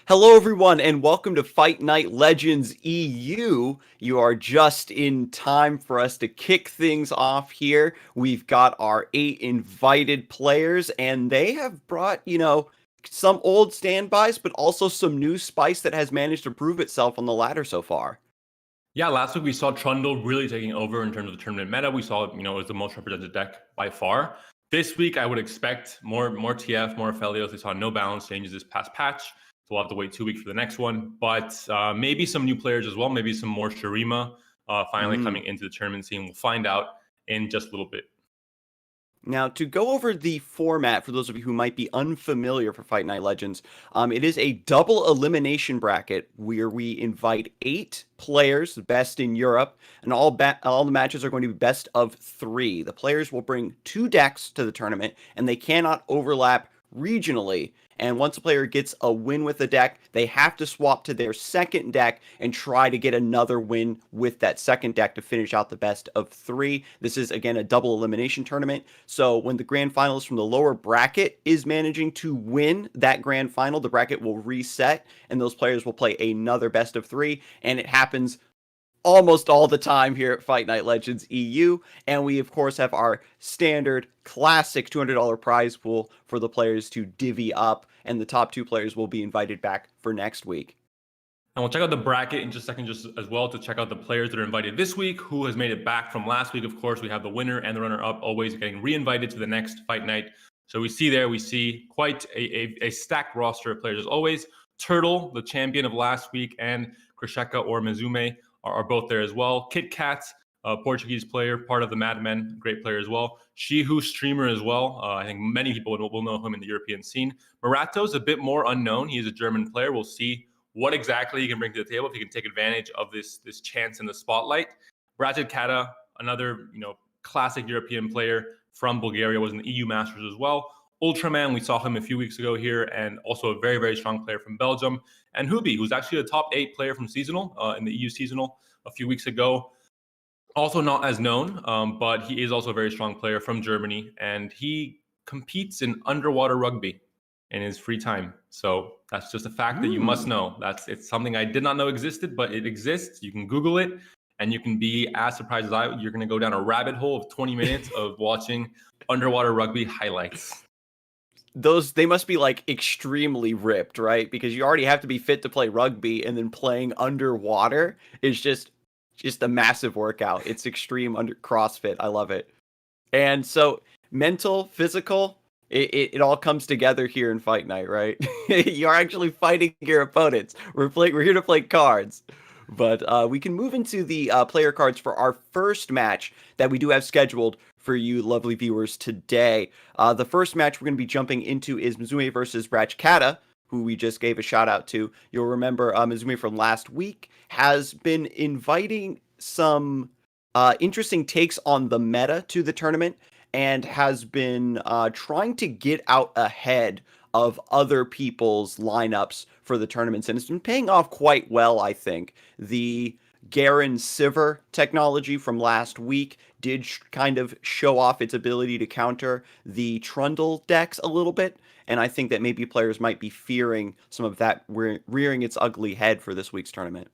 Hello, everyone, and welcome to Fight Night Legends EU. You are just in time for us to kick things off here. We've got our 8 invited players, and they have brought, some old standbys, but also some new spice that has managed to prove itself on the ladder so far. Yeah, last week we saw Trundle really taking over in terms of the tournament meta. We saw, it was the most represented deck by far. This week, I would expect more TF, more Aphelios. We saw no balance changes this past patch. So we'll have to wait 2 weeks for the next one. But maybe some new players as well. Maybe some more Shurima finally coming into the tournament scene. We'll find out in just a little bit. Now, to go over the format, for those of you who might be unfamiliar for Fight Night Legends, it is a double elimination bracket where we invite 8 players, the best in Europe, and all the matches are going to be best of 3. The players will bring 2 decks to the tournament, and they cannot overlap regionally. And once a player gets a win with a deck, they have to swap to their second deck and try to get another win with that second deck to finish out the best of 3. This is, again, a double elimination tournament. So when the grand finalist from the lower bracket is managing to win that grand final, the bracket will reset and those players will play another best of 3. And it happens almost all the time here at Fight Night Legends EU, and we of course have our standard classic $200 prize pool for the players to divvy up, and the top 2 players will be invited back for next week. And we'll check out the bracket in just a second, just as well, to check out the players that are invited this week, who has made it back from last week. Of course, we have the winner and the runner-up always getting re-invited to the next fight night. So we see quite a stacked roster of players as always. Turtle, the champion of last week, and Krisheka or Mizume are both there as well. Kitkat, a Portuguese player, part of the Mad Men, great player as well. Shihoo, streamer as well. I think many people will know him in the European scene. Moratos, a bit more unknown. He is a German player. We'll see what exactly he can bring to the table, if he can take advantage of this chance in the spotlight. Brajit Kata, another classic European player from Bulgaria, was in the EU Masters as well. Ultraman, we saw him a few weeks ago here, and also a very, very strong player from Belgium. And Hubi, who's actually a top 8 player from Seasonal, in the EU Seasonal a few weeks ago. Also not as known, but he is also a very strong player from Germany, and he competes in underwater rugby in his free time. So that's just a fact that you must know. It's something I did not know existed, but it exists. You can Google it, and you can be as surprised as I. You're going to go down a rabbit hole of 20 minutes of watching underwater rugby highlights. They must be like extremely ripped, right? Because you already have to be fit to play rugby, and then playing underwater is just a massive workout. It's extreme under CrossFit. I love it. And so mental, physical, it all comes together here in Fight Night, right? You're actually fighting your opponents. We're here to play cards. But we can move into the player cards for our first match that we do have scheduled for you lovely viewers today. The first match we're going to be jumping into is Mizume versus Brajkata, who we just gave a shout out to. You'll remember Mizume from last week has been inviting some interesting takes on the meta to the tournament, and has been trying to get out ahead of other people's lineups for the tournaments, and it's been paying off quite well, I think. The Garen Sivir technology from last week did kind of show off its ability to counter the Trundle decks a little bit, and I think that maybe players might be fearing some of that rearing its ugly head for this week's tournament.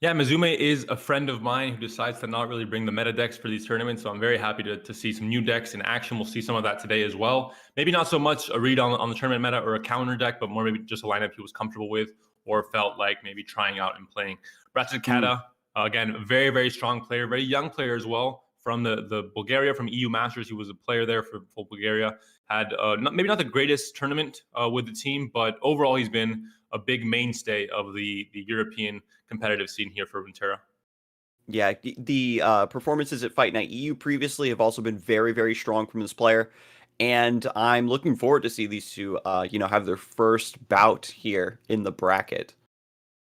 Yeah, Mizume is a friend of mine who decides to not really bring the meta decks for these tournaments, so I'm very happy to see some new decks in action. We'll see some of that today as well. Maybe not so much a read on the tournament meta or a counter deck, but more maybe just a lineup he was comfortable with or felt like maybe trying out and playing. Brajit Kata, again, very, very strong player, very young player as well, from the Bulgaria, from EU Masters. He was a player there for Bulgaria. Had maybe not the greatest tournament with the team, but overall he's been a big mainstay of the European competitive scene here for Runeterra. Yeah, the performances at Fight Night EU previously have also been very, very strong from this player, and I'm looking forward to see these two, have their first bout here in the bracket.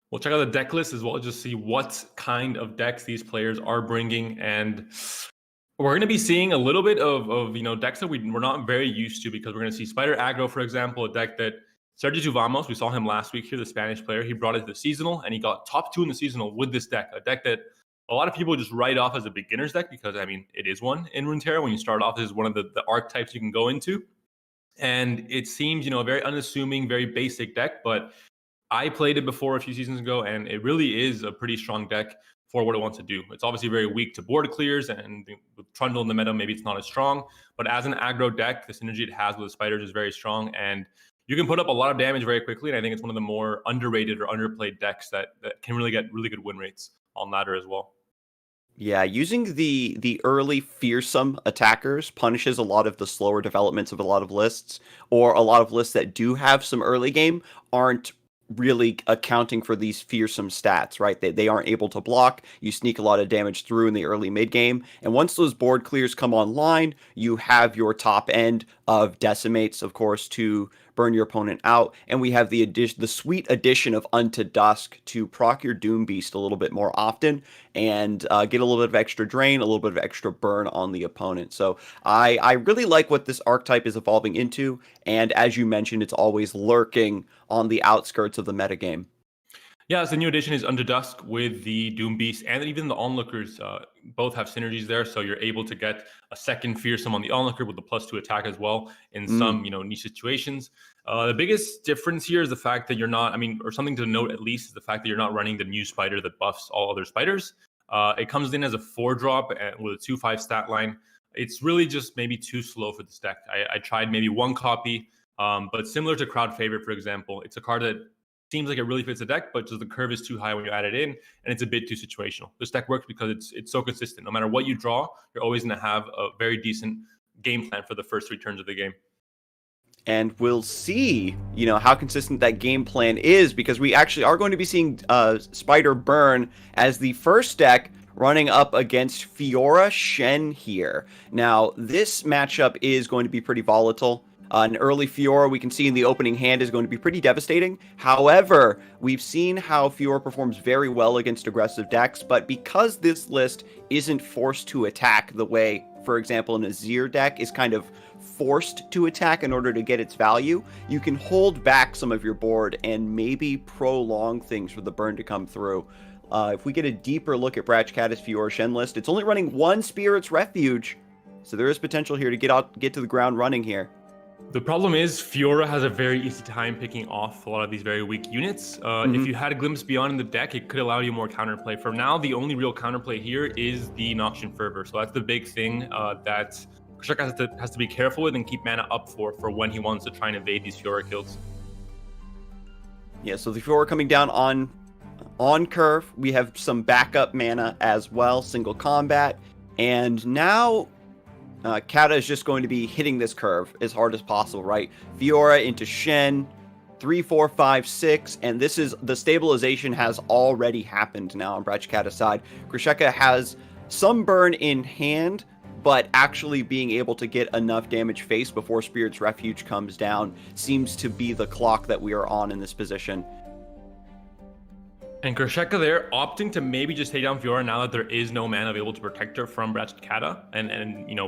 We'll check out the deck list as well, just see what kind of decks these players are bringing, and we're going to be seeing a little bit of decks that we're not very used to, because we're going to see Spider Aggro, for example, a deck that Sergio Vamos, we saw him last week here, the Spanish player. He brought it to the Seasonal, and he got top 2 in the Seasonal with this deck, a deck that a lot of people just write off as a beginner's deck, because, I mean, it is one in Runeterra. When you start off, this is one of the archetypes you can go into. And it seems, a very unassuming, very basic deck, but I played it before a few seasons ago, and it really is a pretty strong deck for what it wants to do. It's obviously very weak to board clears, and with Trundle in the meta, maybe it's not as strong. But as an aggro deck, the synergy it has with the spiders is very strong, and you can put up a lot of damage very quickly. And I think it's one of the more underrated or underplayed decks that can really get really good win rates on ladder as well. Yeah, using the early fearsome attackers punishes a lot of the slower developments of a lot of lists, or a lot of lists that do have some early game aren't really accounting for these fearsome stats, right? They aren't able to block. You sneak a lot of damage through in the early mid game, and once those board clears come online, you have your top end of decimates, of course, to burn your opponent out, and we have the sweet addition of Unto Dusk to proc your Doom Beast a little bit more often, and get a little bit of extra drain, a little bit of extra burn on the opponent. So I really like what this archetype is evolving into, and as you mentioned, it's always lurking on the outskirts of the metagame. Yeah, so the new addition is Unto Dusk with the Doom Beast, and even the Onlookers both have synergies there. So you're able to get a second Fearsome on the Onlooker with the +2 attack as well in some niche situations. The biggest difference here is the fact that you're not, or something to note at least, is the fact that you're not running the new spider that buffs all other spiders. It comes in as a 4-drop with a 2/5 stat line. It's really just maybe too slow for this deck. I tried maybe one copy, but similar to Crowd Favorite, for example, it's a card that seems like it really fits the deck, but just the curve is too high when you add it in, and it's a bit too situational. This deck works because it's so consistent. No matter what you draw, you're always going to have a very decent game plan for the first 3 turns of the game. And we'll see, how consistent that game plan is, because we actually are going to be seeing Spider Burn as the first deck running up against Fiora Shen here. Now, this matchup is going to be pretty volatile. An early Fiora, we can see in the opening hand, is going to be pretty devastating. However, we've seen how Fiora performs very well against aggressive decks, but because this list isn't forced to attack the way, for example, an Azir deck is kind of forced to attack in order to get its value, you can hold back some of your board and maybe prolong things for the burn to come through. If we get a deeper look at Bratchkata's Fiora Shen list, it's only running 1 Spirit's Refuge, so there is potential here to get to the ground running here. The problem is Fiora has a very easy time picking off a lot of these very weak units. If you had a Glimpse Beyond in the deck, it could allow you more counterplay. For now, the only real counterplay here is the Noxian Fervor. So that's the big thing that Krishaka has to be careful with and keep mana up for when he wants to try and evade these Fiora kills. Yeah, so the Fiora coming down on curve. We have some backup mana as well, single combat. And now Kata is just going to be hitting this curve as hard as possible, right? Fiora into Shen, 3, 4, 5, 6, and this is the stabilization has already happened now on Bratchkata's side. Krishaka has some burn in hand, but actually being able to get enough damage faced before Spirit's Refuge comes down seems to be the clock that we are on in this position. And Krishaka there opting to maybe just take down Fiora now that there is no mana available to protect her from Bratchkata, and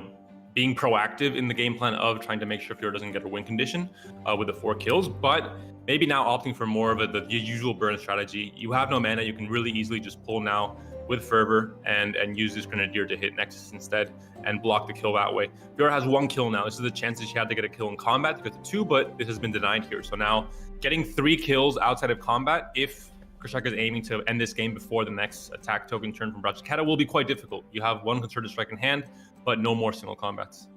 being proactive in the game plan of trying to make sure Fiora doesn't get a win condition with the 4 kills, but maybe now opting for more of the usual burn strategy. You have no mana, you can really easily just pull now with Fervor and use this Grenadier to hit Nexus instead and block the kill that way. Fiora has 1 kill now. This is the chance that she had to get a kill in combat to get to 2, but this has been denied here. So now getting 3 kills outside of combat, if Krishaka is aiming to end this game before the next attack token turn from Bratchkata, will be quite difficult. You have 1 Concerted Strike in hand, but no more single combats.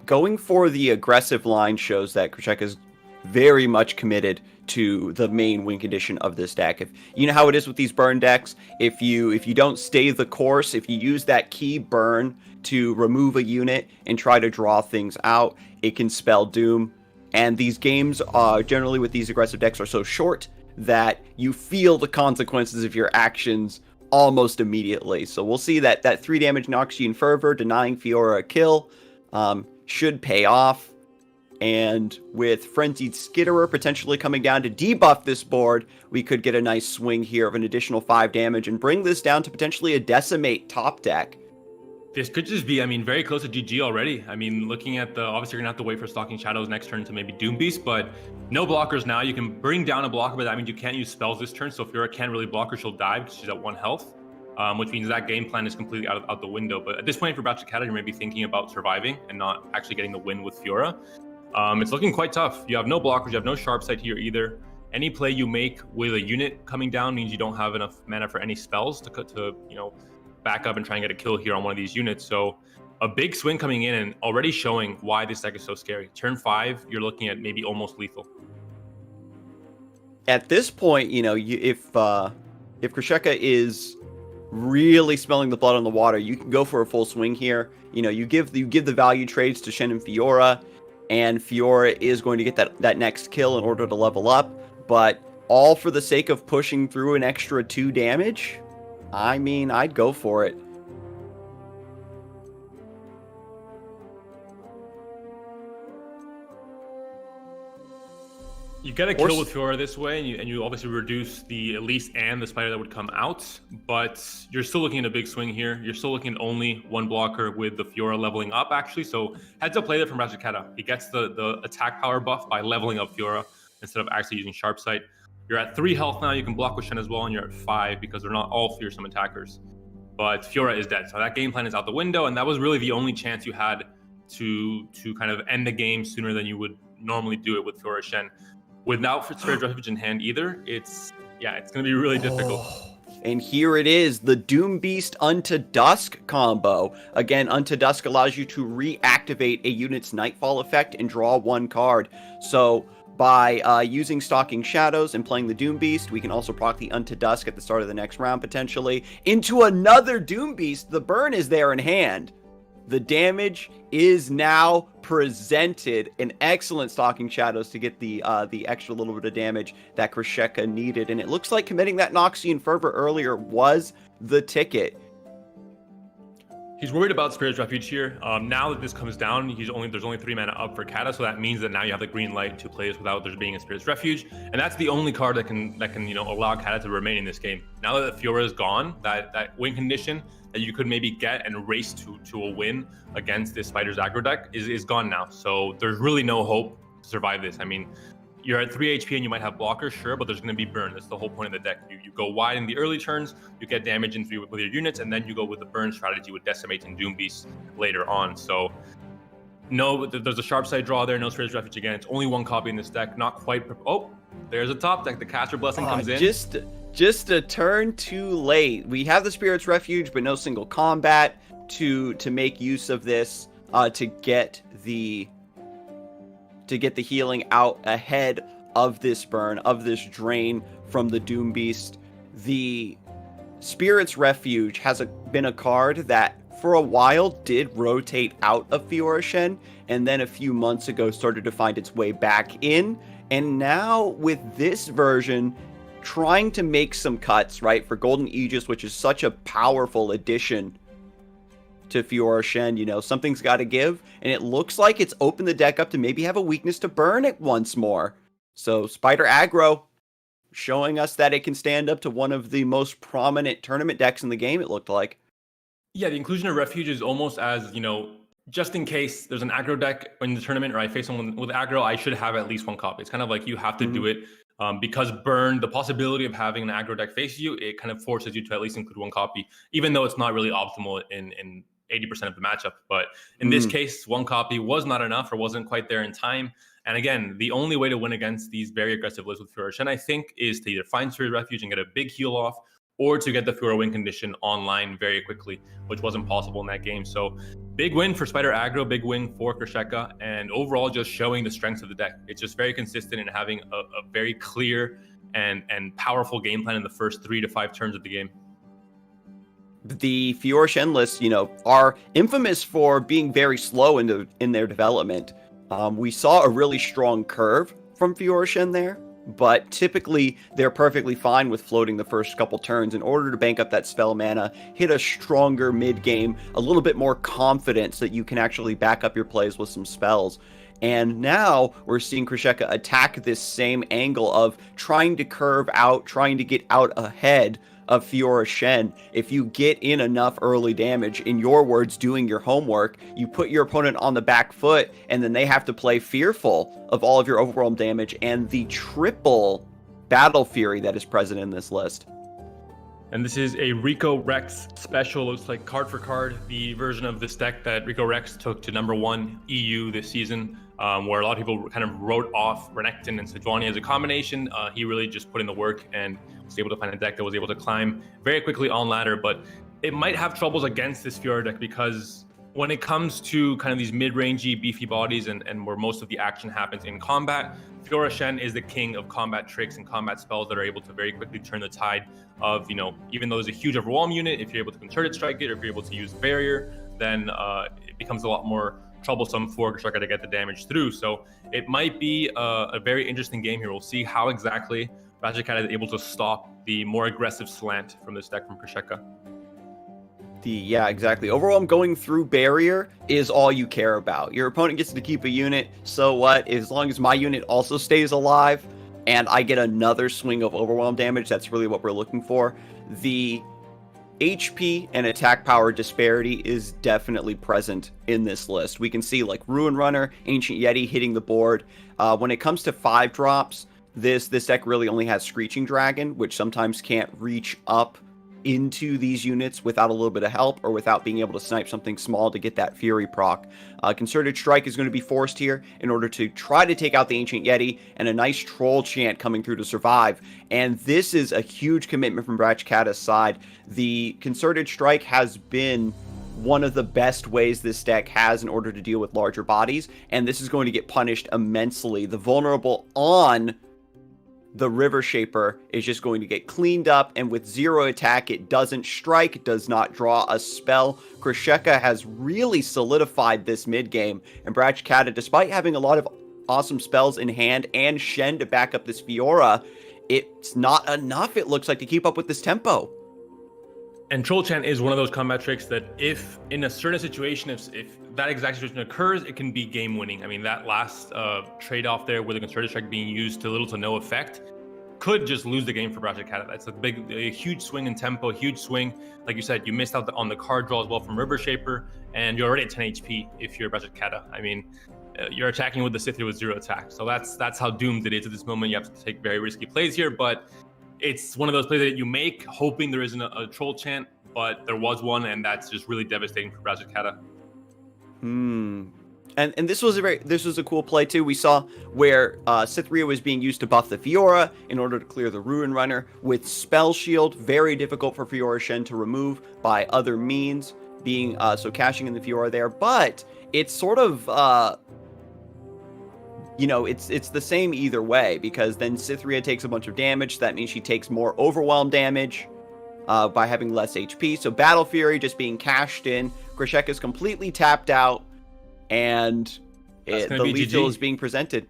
Going for the aggressive line shows that Krishaka is very much committed to the main win condition of this deck. If you know how it is with these burn decks, if you don't stay the course, if you use that key burn to remove a unit and try to draw things out, it can spell doom. And these games, generally with these aggressive decks, are so short that you feel the consequences of your actions almost immediately. So we'll see that 3 damage Noxian Fervor denying Fiora a kill should pay off. And with Frenzied Skitterer potentially coming down to debuff this board, we could get a nice swing here of an additional 5 damage and bring this down to potentially a Decimate top deck. This could just be, very close to GG already. Looking at obviously you're gonna have to wait for Stalking Shadows next turn to maybe Doom Beast, but no blockers now. You can bring down a blocker, but that means you can't use spells this turn. So if Fiora can't really block her, she'll die because she's at 1 health, which means that game plan is completely out the window. But at this point for Bratchkata, you're maybe thinking about surviving and not actually getting the win with Fiora. It's looking quite tough. You have no blockers, you have no sharp sight here either. any play you make with a unit coming down means you don't have enough mana for any spells to back up and try and get a kill here on one of these units. So a big swing coming in and already showing why this deck is so scary. Turn 5, you're looking at maybe almost lethal. At this point, if Krisheka is really smelling the blood on the water, you can go for a full swing here. You give the value trades to Shen and Fiora, and Fiora is going to get that next kill in order to level up, but all for the sake of pushing through an extra 2 damage? I mean, I'd go for it. You get a kill with Fiora this way, and you obviously reduce the Elise and the Spider that would come out, but you're still looking at a big swing here. You're still looking at only 1 blocker with the Fiora leveling up, actually. So heads up play there from Razaketa. He gets the attack power buff by leveling up Fiora instead of actually using Sharp Sight. You're at 3 health now. You can block with Shen as well, and you're at 5 because they're not all fearsome attackers. But Fiora is dead, so that game plan is out the window, and that was really the only chance you had to kind of end the game sooner than you would normally do it with Fiora Shen. Without Spirit Refuge in hand either, it's going to be really difficult. And here it is, the Doom Beast Unto Dusk combo. Again, Unto Dusk allows you to reactivate a unit's Nightfall effect and draw 1 card. So by using Stalking Shadows and playing the Doom Beast, we can also proc the Unto Dusk at the start of the next round, potentially, into another Doom Beast. The burn is there in hand. The damage is now presented. An excellent Stalking Shadows to get the extra little bit of damage that Krisheka needed. And it looks like committing that Noxian Fervor earlier was the ticket. He's worried about Spirit's Refuge here. Now that this comes down, there's only 3 mana up for Kata, so that means that now you have the green light to play this without there being a Spirit's Refuge, and that's the only card that can allow Kata to remain in this game. Now that Fiora is gone, that win condition that you could maybe get and race to a win against this Spider's aggro deck is gone now. So there's really no hope to survive this. I mean, you're at 3 HP and you might have blockers, sure, but there's going to be burn. That's the whole point of the deck. You go wide in the early turns, you get damage in with your units, and then you go with the burn strategy with Decimate and Doom Beast later on. So no, there's a Sharp Side draw there, no Spirit's Refuge again. It's only 1 copy in this deck, not quite. Oh, there's a top deck. The Caster Blessing comes in. Just a turn too late. We have the Spirit's Refuge, but no single combat to make use of this to get the healing out ahead of this burn, of this drain from the Doom Beast. The Spirit's Refuge has been a card that for a while did rotate out of Fiora Shen, and then a few months ago started to find its way back in. And now with this version, trying to make some cuts, right, for Golden Aegis, which is such a powerful addition to Fiora Shen, something's got to give, and it looks like it's opened the deck up to maybe have a weakness to burn it once more. So Spider Aggro showing us that it can stand up to one of the most prominent tournament decks in the game, it looked like. Yeah, the inclusion of Refuge is almost as, just in case there's an aggro deck in the tournament or I face someone with aggro, I should have at least 1 copy. It's kind of like you have to do it because burn, the possibility of having an aggro deck face you, it kind of forces you to at least include 1 copy, even though it's not really optimal in 80% of the matchup. But in this case, 1 copy was not enough or wasn't quite there in time. And again, the only way to win against these very aggressive lists with Fiora Shen, I think, is to either find Spirit Refuge and get a big heal off, or to get the Fiora win condition online very quickly, which wasn't possible in that game. So big win for Spider Aggro, big win for Krisheka, and overall just showing the strengths of the deck. It's just very consistent in having a very clear and powerful game plan in the first 3 to 5 turns of the game. The Fiora Shen lists, are infamous for being very slow in their development. We saw a really strong curve from Fiora Shen there, but typically they're perfectly fine with floating the first couple turns in order to bank up that spell mana, hit a stronger mid-game, a little bit more confidence that you can actually back up your plays with some spells. And now we're seeing Krisheka attack this same angle of trying to curve out, trying to get out ahead of Fiora Shen. If you get in enough early damage, in your words, doing your homework, you put your opponent on the back foot, and then they have to play fearful of all of your overwhelm damage and the triple Battle Fury that is present in this list. And this is a Rico Rex special. Looks like card for card, the version of this deck that Rico Rex took to #1 EU this season, where a lot of people kind of wrote off Renekton and Sejuani as a combination. He really just put in the work and was able to find a deck that was able to climb very quickly on ladder. But it might have troubles against this Fiora deck because when it comes to kind of these mid-rangey, beefy bodies and where most of the action happens in combat, Fiora Shen is the king of combat tricks and combat spells that are able to very quickly turn the tide of, even though there's a huge overwhelm unit, if you're able to concerted strike it, or if you're able to use barrier, then it becomes a lot more troublesome for Striker to get the damage through. So it might be a very interesting game here. We'll see how exactly Cat is able to stop the more aggressive slant from this deck from Krisheka. Yeah, exactly. Overwhelm going through barrier is all you care about. Your opponent gets to keep a unit, so what? As long as my unit also stays alive and I get another swing of overwhelm damage, that's really what we're looking for. The HP and attack power disparity is definitely present in this list. We can see like Ruin Runner, Ancient Yeti hitting the board. When it comes to 5 drops, this deck really only has Screeching Dragon, which sometimes can't reach up into these units without a little bit of help or without being able to snipe something small to get that Fury proc. Concerted Strike is going to be forced here in order to try to take out the Ancient Yeti, and a nice Troll Chant coming through to survive. And this is a huge commitment from Brachkata's side. The Concerted Strike has been one of the best ways this deck has in order to deal with larger bodies, and this is going to get punished immensely. The vulnerable on the River Shaper is just going to get cleaned up, and with 0 attack, it doesn't strike, it does not draw a spell. Krisheka has really solidified this mid game, and Brachkata, despite having a lot of awesome spells in hand and Shen to back up this Fiora, it's not enough, it looks like, to keep up with this tempo. And Troll Chant is one of those combat tricks that if in a certain situation, if that exact situation occurs, it can be game winning. I mean, that last trade-off there with the Concerted Strike being used to little to no effect could just lose the game for Brachkata. That's a huge swing in tempo, huge swing. Like you said, you missed out on the card draw as well from River Shaper, and you're already at 10 HP if you're Brachkata. I mean, you're attacking with the Sithri with 0 attack. So that's how doomed it is at this moment. You have to take very risky plays here, but it's one of those plays that you make hoping there isn't a Troll Chant, but there was one, and that's just really devastating for Brachkata. And this was a cool play too. We saw where Sithria was being used to buff the Fiora in order to clear the Ruin Runner with Spell Shield. Very difficult for Fiora Shen to remove by other means, being so cashing in the Fiora there. But it's sort of it's the same either way, because then Sithria takes a bunch of damage. So that means she takes more overwhelm damage by having less HP. So Battle Fury just being cashed in. Krisheka is completely tapped out, and the lethal is being presented.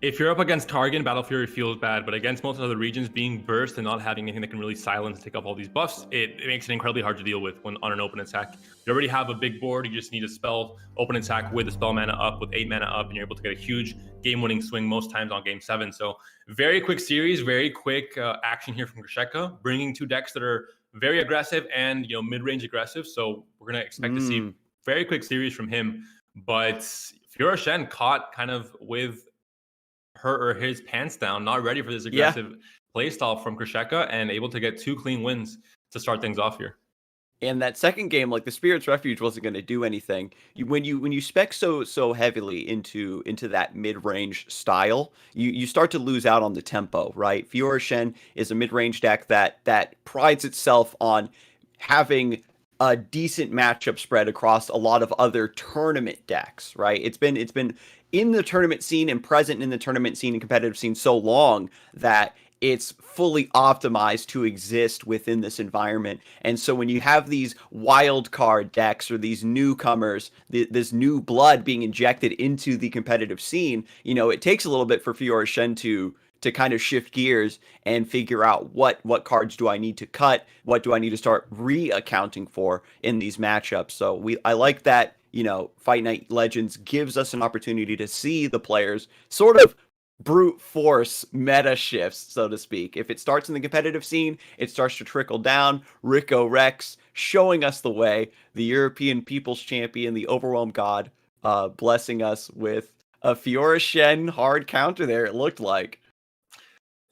If you're up against Targon, Battle Fury feels bad, but against most other regions, being burst and not having anything that can really silence and take off all these buffs, it makes it incredibly hard to deal with when on an open attack. You already have a big board, you just need a spell open attack with the spell mana up, with 8 mana up, and you're able to get a huge game-winning swing most times on game 7. So very quick series, very quick action here from Krisheka, bringing 2 decks that are very aggressive and mid-range aggressive. So we're going to expect to see very quick series from him. But Fiora Shen caught kind of with her or his pants down, not ready for this aggressive playstyle from Krisheka, and able to get 2 clean wins to start things off here. And that second game, like the Spirit's Refuge wasn't going to do anything. When you spec so heavily into that mid-range style, you start to lose out on the tempo, right? Fiora Shen is a mid-range deck that prides itself on having a decent matchup spread across a lot of other tournament decks, right? It's been in the tournament scene and present in the tournament scene and competitive scene so long that it's fully optimized to exist within this environment. And so when you have these wild card decks or these newcomers, this new blood being injected into the competitive scene, it takes a little bit for Fiora Shen to kind of shift gears and figure out what cards do I need to cut, what do I need to start re-accounting for in these matchups. So I like that, Fight Night Legends gives us an opportunity to see the players sort of brute force meta shifts, so to speak. If it starts in the competitive scene, it starts to trickle down. Rico Rex showing us the way, the European People's Champion, the Overwhelm God, blessing us with a Fiora Shen hard counter there, it looked like.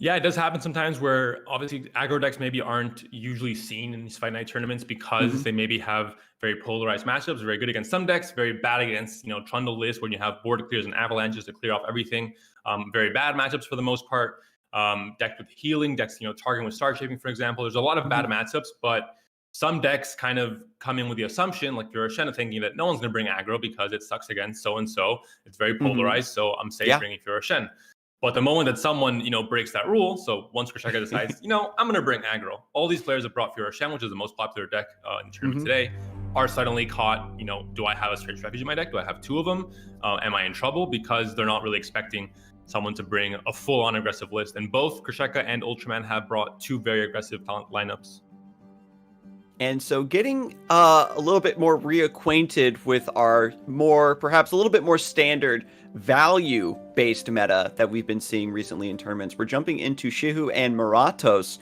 Yeah, it does happen sometimes where obviously aggro decks maybe aren't usually seen in these fight night tournaments because they maybe have very polarized matchups, very good against some decks, very bad against, Trundle lists where you have board clears and avalanches to clear off everything. Very bad matchups for the most part. Decks with healing, decks, targeting with star shaping, for example. There's a lot of bad matchups, but some decks kind of come in with the assumption, like Fiora Shen, thinking that no one's going to bring aggro because it sucks against so-and-so. It's very polarized, so I'm safe bringing Fiora Shen. But the moment that someone, breaks that rule, so once Krishaka decides, I'm going to bring aggro. All these players have brought Fiora Shen, which is the most popular deck in the tournament today, are suddenly caught, do I have a straight refuge in my deck? Do I have two of them? Am I in trouble? Because they're not really expecting someone to bring a full-on aggressive list. And both Krishaka and Ultraman have brought two very aggressive talent lineups. And so getting a little bit more reacquainted with our perhaps a little bit more standard value-based meta that we've been seeing recently in tournaments, we're jumping into Shihoo and Moratos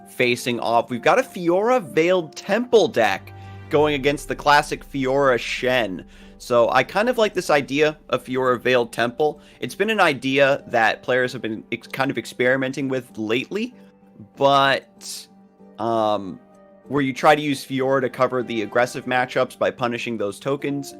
facing off. We've got a Fiora Veiled Temple deck going against the classic Fiora Shen. So I kind of like this idea of Fiora Veiled Temple. It's been an idea that players have been kind of experimenting with lately, but where you try to use Fiora to cover the aggressive matchups by punishing those tokens,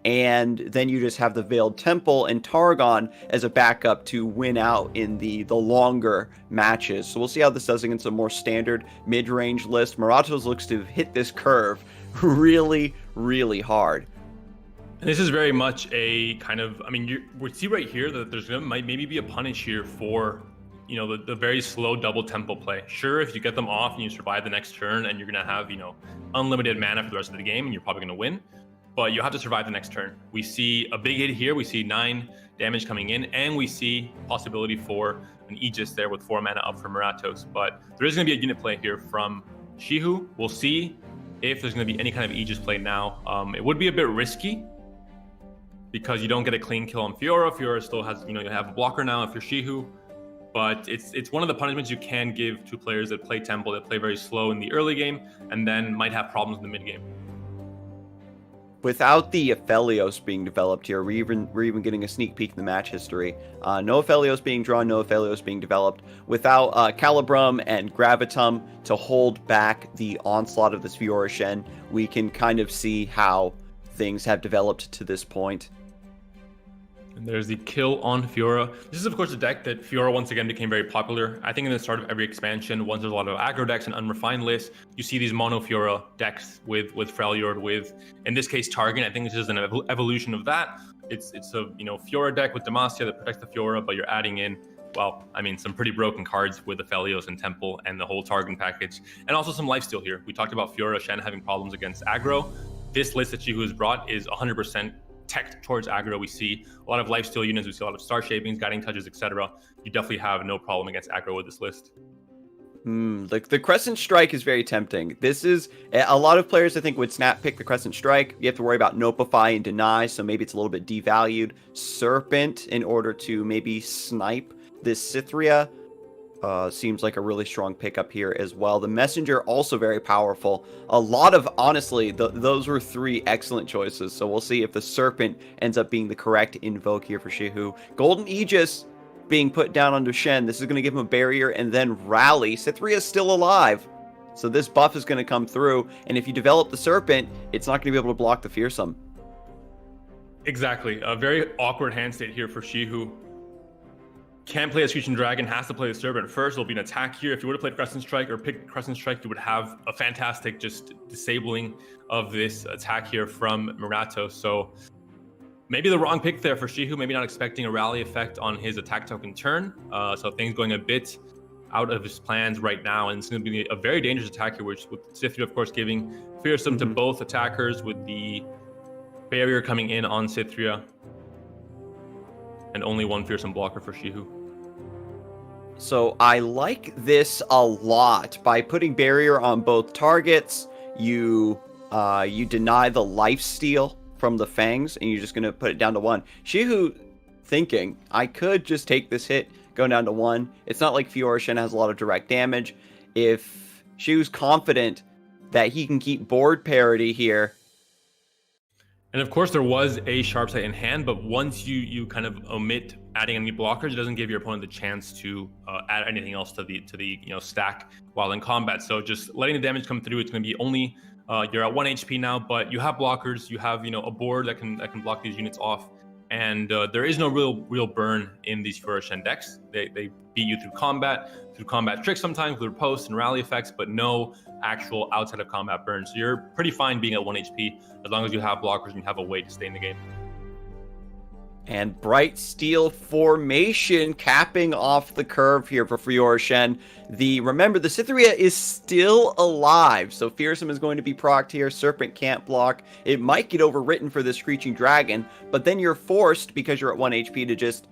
and then you just have the Veiled Temple and Targon as a backup to win out in the longer matches. So we'll see how this does against a more standard mid-range list. Moratos looks to hit this curve really, really hard. And this is very much a kind of, we see right here that there's might maybe be a punish here for the very slow double temple play. Sure, if you get them off and you survive the next turn and you're going to have, unlimited mana for the rest of the game and you're probably going to win, but you have to survive the next turn. We see a big hit here. We see 9 damage coming in, and we see possibility for an Aegis there with 4 mana up for Moratos. But there is going to be a unit play here from Shihoo. We'll see if there's going to be any kind of Aegis play now. It would be a bit risky because you don't get a clean kill on Fiora. Fiora still has, you have a blocker now if you're Shihoo. But it's one of the punishments you can give to players that play Temple, that play very slow in the early game, and then might have problems in the mid game. Without the Aphelios being developed here, we're even getting a sneak peek in the match history. No Aphelios being drawn, no Aphelios being developed. Without Calibrum and Gravitum to hold back the onslaught of this Fiora Shen, we can kind of see how things have developed to this point. And there's the kill on Fiora. This is, of course, a deck that Fiora once again became very popular. I think in the start of every expansion, once there's a lot of aggro decks and unrefined lists, you see these mono Fiora decks with Freljord, with, in this case, Targon. I think this is an evolution of that. It's a Fiora deck with Demacia that protects the Fiora, but you're adding in, some pretty broken cards with Aphelios and Temple and the whole Targon package, and also some lifesteal here. We talked about Fiora Shen having problems against aggro. This list that Shihoo has brought is 100% tech towards aggro. We see a lot of lifesteal units, we see a lot of star shapings, guiding touches, etc. You definitely have no problem against aggro with this list. The Crescent Strike is very tempting. This is a lot of players I think would snap pick the Crescent Strike. You have to worry about Nopify and Deny, so maybe it's a little bit devalued. Serpent in order to maybe snipe this Cythria. Seems like a really strong pickup here as well. The Messenger also very powerful. A lot of, honestly, those were 3 excellent choices. So we'll see if the Serpent ends up being the correct invoke here for Shihoo. Golden Aegis being put down onto Shen. This is going to give him a barrier and then rally. Cythria is still alive. So this buff is going to come through. And if you develop the Serpent, it's not going to be able to block the Fearsome. Exactly. A very awkward hand state here for Shihoo. Can't play a Screeching Dragon, has to play the Serpent first. It'll be an attack here. If you would have played Crescent Strike or picked Crescent Strike, you would have a fantastic just disabling of this attack here from Moratos. So maybe the wrong pick there for Shihoo, maybe not expecting a rally effect on his attack token turn. So things going a bit out of his plans right now. And it's going to be a very dangerous attack here, which with Cythria, of course, giving Fearsome to both attackers with the barrier coming in on Cythria. And only one Fearsome blocker for Shihoo. So I like this a lot. By putting barrier on both targets, you deny the lifesteal from the Fangs, and you're just going to put it down to 1. Shihoo thinking, I could just take this hit, go down to 1. It's not like Fiora Shen has a lot of direct damage. If Shihoo's confident that he can keep board parity here. And of course, there was a sharp sight in hand, but once you kind of omit adding any blockers, it doesn't give your opponent the chance to add anything else to the stack while in combat. So just letting the damage come through, it's going to be only you're at 1 HP now, but you have blockers, you have a board that can block these units off, and there is no real burn in these Fiora Shen decks. They beat you through combat tricks sometimes with posts and rally effects, but no actual outside of combat burn. So you're pretty fine being at 1 HP as long as you have blockers and you have a way to stay in the game. And Bright Steel Formation capping off the curve here for Fiora Shen. Remember, the Cytherea is still alive, so Fearsome is going to be procced here. Serpent can't block. It might get overwritten for the Screeching Dragon, but then you're forced, because you're at 1 HP, to just,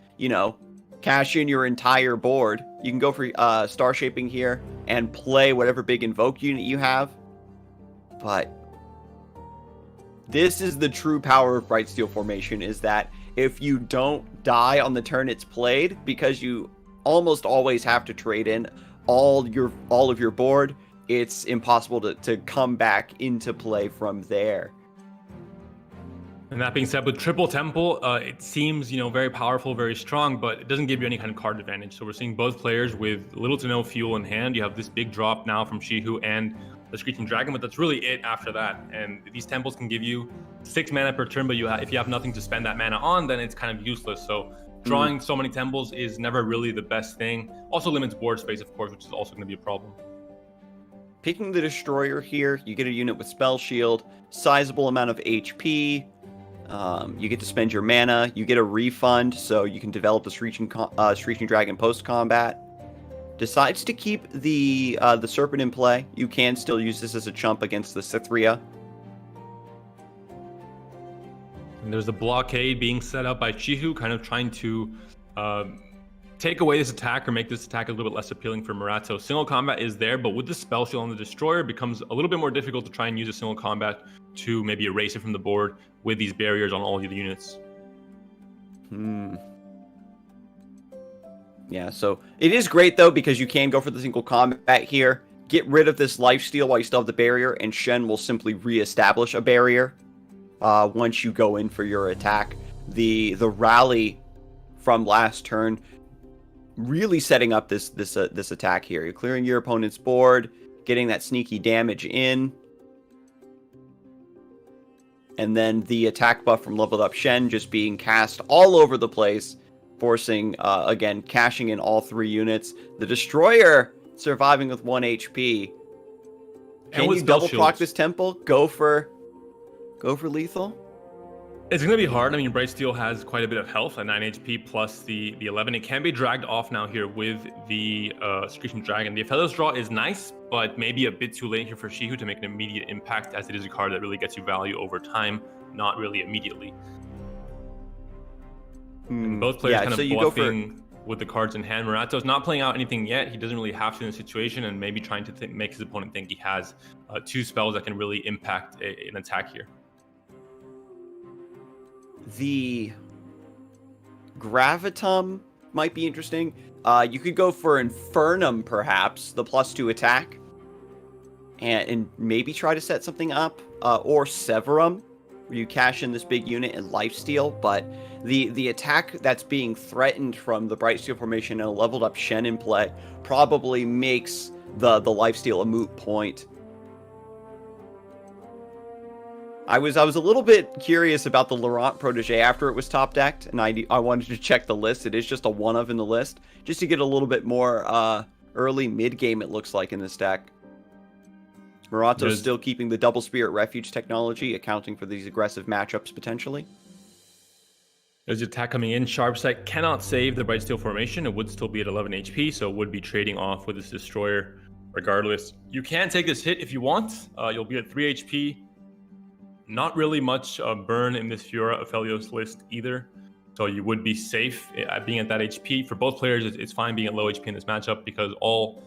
cash in your entire board. You can go for Star Shaping here and play whatever big Invoke unit you have. But this is the true power of Bright Steel Formation, is that if you don't die on the turn it's played, because you almost always have to trade in all of your board, it's impossible to come back into play from there. And that being said, with Triple Temple, it seems, very powerful, very strong, but it doesn't give you any kind of card advantage. So we're seeing both players with little to no fuel in hand. You have this big drop now from Shihoo and the Screeching Dragon, but that's really it after that. And these temples can give you 6 mana per turn, but if you have nothing to spend that mana on, then it's kind of useless. So drawing so many temples is never really the best thing. Also limits board space, of course, which is also going to be a problem. Picking the Destroyer here, you get a unit with Spell Shield, sizable amount of HP. You get to spend your mana. You get a refund, so you can develop the Screeching Dragon post-combat. Decides to keep the Serpent in play. You can still use this as a chump against the Cytherea. And there's a blockade being set up by Shihoo, kind of trying to take away this attack or make this attack a little bit less appealing for Moratos. Single combat is there, but with the Spell Shield on the Destroyer, it becomes a little bit more difficult to try and use a single combat to maybe erase it from the board with these barriers on all of the units. Yeah, so it is great, though, because you can go for the single combat here, get rid of this lifesteal while you still have the barrier, and Shen will simply reestablish a barrier once you go in for your attack. The rally from last turn really setting up this attack here. You're clearing your opponent's board, getting that sneaky damage in, and then the attack buff from leveled up Shen just being cast all over the place, forcing, again, cashing in all 3 units. The Destroyer surviving with 1 HP. Can you double proc this temple? Go for lethal? It's going to be hard. I mean, Bright Steel has quite a bit of health at 9 HP plus the 11. It can be dragged off now here with the Screeching Dragon. The Aphelios draw is nice, but maybe a bit too late here for Shihoo to make an immediate impact, as it is a card that really gets you value over time, not really immediately. And both players kind of bluffing with the cards in hand. Moratos not playing out anything yet. He doesn't really have to in the situation, and maybe trying to make his opponent think he has 2 spells that can really impact an attack here. The Gravitum might be interesting. You could go for Infernum, perhaps, the +2 attack, and maybe try to set something up, or Severum, where you cash in this big unit and lifesteal. But the attack that's being threatened from the Bright Steel Formation and a leveled up Shen in play probably makes the lifesteal a moot point. I was a little bit curious about the Laurent Protege after it was top decked, and I wanted to check the list. It is just a one of in the list, just to get a little bit more early mid game, it looks like, in this deck. Moratos still keeping the Double Spirit Refuge technology, accounting for these aggressive matchups potentially. There's the attack coming in. Sharpsight cannot save the Bright Steel Formation. It would still be at 11 HP, so it would be trading off with this Destroyer regardless. You can take this hit if you want. You'll be at 3 HP. Not really much burn in this Fiora Aphelios list either, so you would be safe at being at that HP. For both players, it's fine being at low HP in this matchup, because all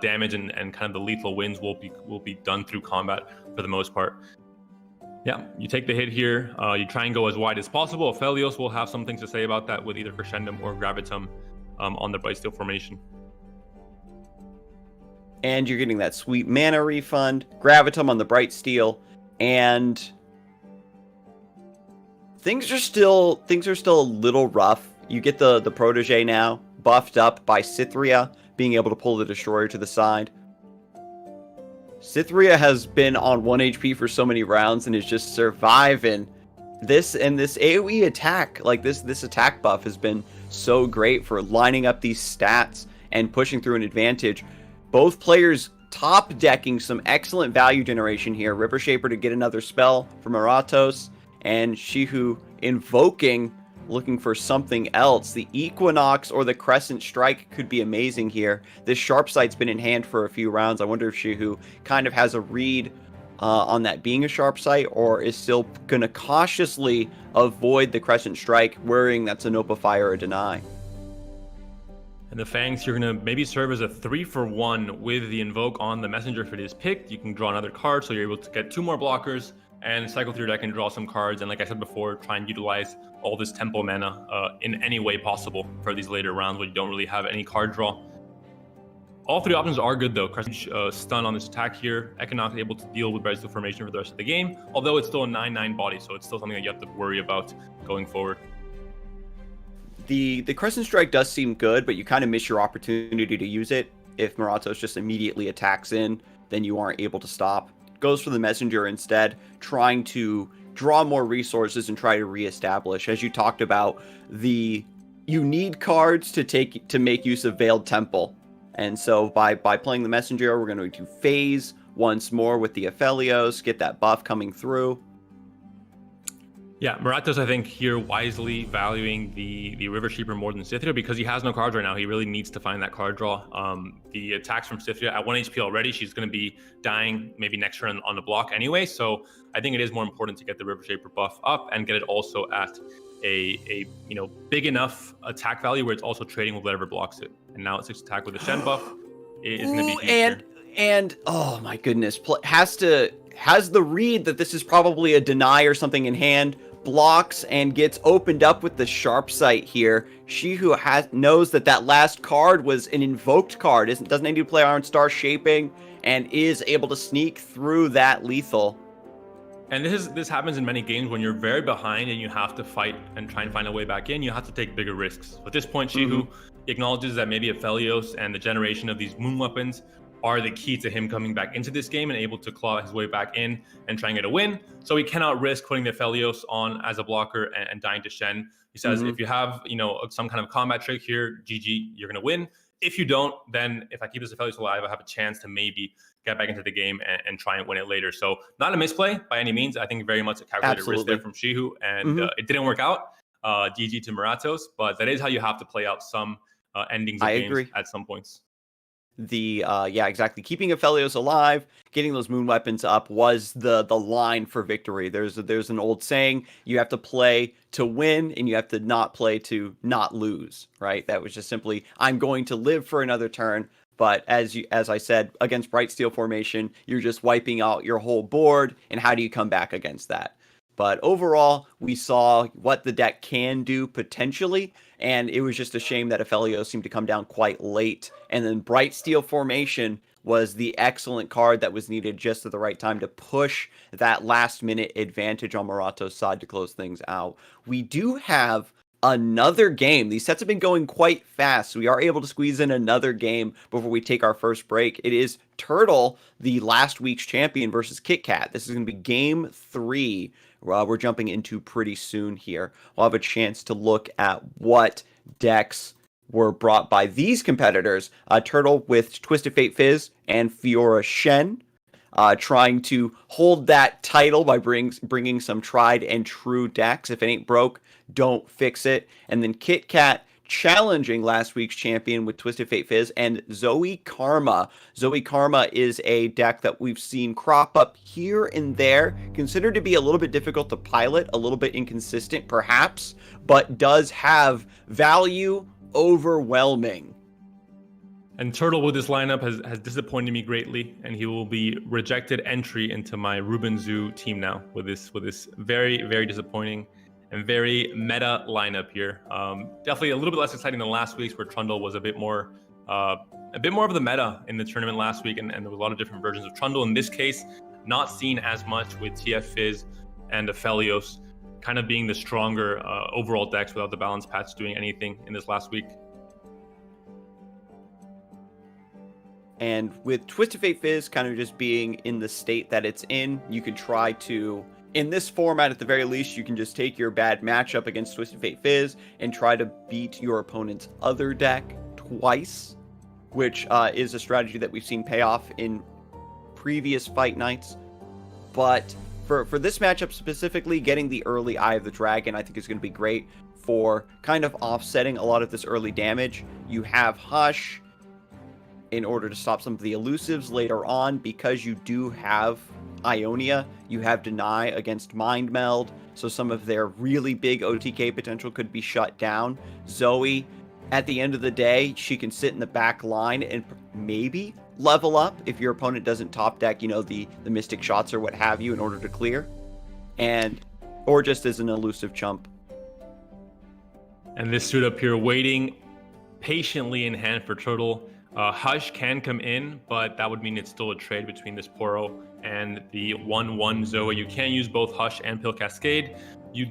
damage and kind of the lethal wins will be done through combat for the most part. Yeah, you take the hit here. You try and go as wide as possible. Aphelios will have some things to say about that with either Crescendum or Gravitum on the Bright Steel Formation. And you're getting that sweet mana refund. Gravitum on the Bright Steel, and things are still a little rough. You get the protege now buffed up by Cythria being able to pull the destroyer to the side. Cythria has been on 1 HP for so many rounds and is just surviving. This AoE attack, like this attack buff has been so great for lining up these stats and pushing through an advantage. Both players top decking some excellent value generation here. River Shaper to get another spell from Moratos, and Shihoo invoking, looking for something else. The Equinox or the Crescent Strike could be amazing here. This Sharp Sight's been in hand for a few rounds. I wonder if Shihoo kind of has a read on that being a Sharp Sight, or is still going to cautiously avoid the Crescent Strike, worrying that's a Nopa Fire or Deny. And the Fangs, you're going to maybe serve as a 3-for-1 with the Invoke on the Messenger if it is picked. You can draw another card, so you're able to get 2 more blockers and cycle through your deck and draw some cards. And like I said before, try and utilize all this tempo mana in any way possible for these later rounds where you don't really have any card draw. All 3 options are good though. Crescent stun on this attack here. Equinox able to deal with Brightsteel formation for the rest of the game, although it's still a 9/9 body, so it's still something that you have to worry about going forward. The Crescent Strike does seem good, but you kind of miss your opportunity to use it. If Moratos just immediately attacks in, then you aren't able to stop. Goes for the Messenger instead, trying to draw more resources and try to reestablish. As you talked about, you need cards to make use of Veiled Temple. And so by playing the Messenger, we're going to phase once more with the Aphelios, get that buff coming through. Yeah, Moratos, I think, here wisely valuing the River Shaper more than Cythria because he has no cards right now. He really needs to find that card draw. The attacks from Cythria at 1 HP already, she's going to be dying maybe next turn on the block anyway. So I think it is more important to get the River Shaper buff up and get it also at a big enough attack value where it's also trading with whatever blocks it. And now at 6 attack with the Shen buff, it is going to be huge. And oh my goodness, has the read that this is probably a deny or something in hand, blocks and gets opened up with the Sharp Sight here. Shihoo knows that last card was an invoked card, doesn't need to play Iron Star Shaping, and is able to sneak through that lethal. And this happens in many games when you're very behind and you have to fight and try and find a way back in. You have to take bigger risks. At this point, Shihoo acknowledges that maybe Aphelios and the generation of these moon weapons are the key to him coming back into this game and able to claw his way back in and try and get a win. So he cannot risk putting the Aphelios on as a blocker and dying to Shen. He says, if you have, some kind of combat trick here, GG, you're going to win. If you don't, then if I keep this Aphelios alive, I have a chance to maybe get back into the game and try and win it later. So not a misplay by any means. I think very much a calculated risk there from Shihoo, and it didn't work out. GG to Moratos, but that is how you have to play out some endings of games at some points. Exactly. Keeping Aphelios alive, getting those moon weapons up was the line for victory. There's an old saying, you have to play to win and you have to not play to not lose, right? That was just simply, I'm going to live for another turn. But as I said, against Brightsteel formation, you're just wiping out your whole board, and how do you come back against that? But overall, we saw what the deck can do potentially, and it was just a shame that Aphelios seemed to come down quite late. And then Brightsteel formation was the excellent card that was needed just at the right time to push that last-minute advantage on Moratos' side to close things out. We do have another game. These sets have been going quite fast, so we are able to squeeze in another game before we take our first break. It is Turtle, the last week's champion, versus Kitkat. This is going to be game 3. We're jumping into pretty soon here. We'll have a chance to look at what decks were brought by these competitors. Turtle with Twisted Fate Fizz and Fiora Shen, trying to hold that title by bringing some tried and true decks. If it ain't broke, don't fix it. And then Kitkat challenging last week's champion with Twisted Fate Fizz and Zoe Karma. Zoe Karma is a deck that we've seen crop up here and there, considered to be a little bit difficult to pilot, a little bit inconsistent perhaps, but does have value overwhelming. And Turtle with this lineup has disappointed me greatly, and he will be rejected entry into my Ruben Zoo team now with this very, very disappointing and very meta lineup here. Definitely a little bit less exciting than last week's, where Trundle was a bit more of the meta in the tournament last week, and there was a lot of different versions of Trundle. In this case, not seen as much with TF Fizz and Aphelios. kind of being the stronger overall decks without the balance patch doing anything in this last week. And with Twisted Fate Fizz kind of just being in the state that it's in, you could try to, in this format at the very least, you can just take your bad matchup against Twisted Fate Fizz and try to beat your opponent's other deck twice, which is a strategy that we've seen pay off in previous fight nights. But for this matchup specifically, getting the early Eye of the Dragon I think is going to be great for kind of offsetting a lot of this early damage. You have Hush in order to stop some of the elusives later on. Because you do have Ionia, you have Deny against Mind Meld, so some of their really big OTK potential could be shut down. Zoe, at the end of the day, she can sit in the back line and maybe level up if your opponent doesn't top deck, the Mystic Shots or what have you in order to clear, or just as an elusive chump. And this suit up here waiting patiently in hand for Turtle. Hush can come in, but that would mean it's still a trade between this Poro and the 1/1 Zoe. You can use both Hush and Pill Cascade.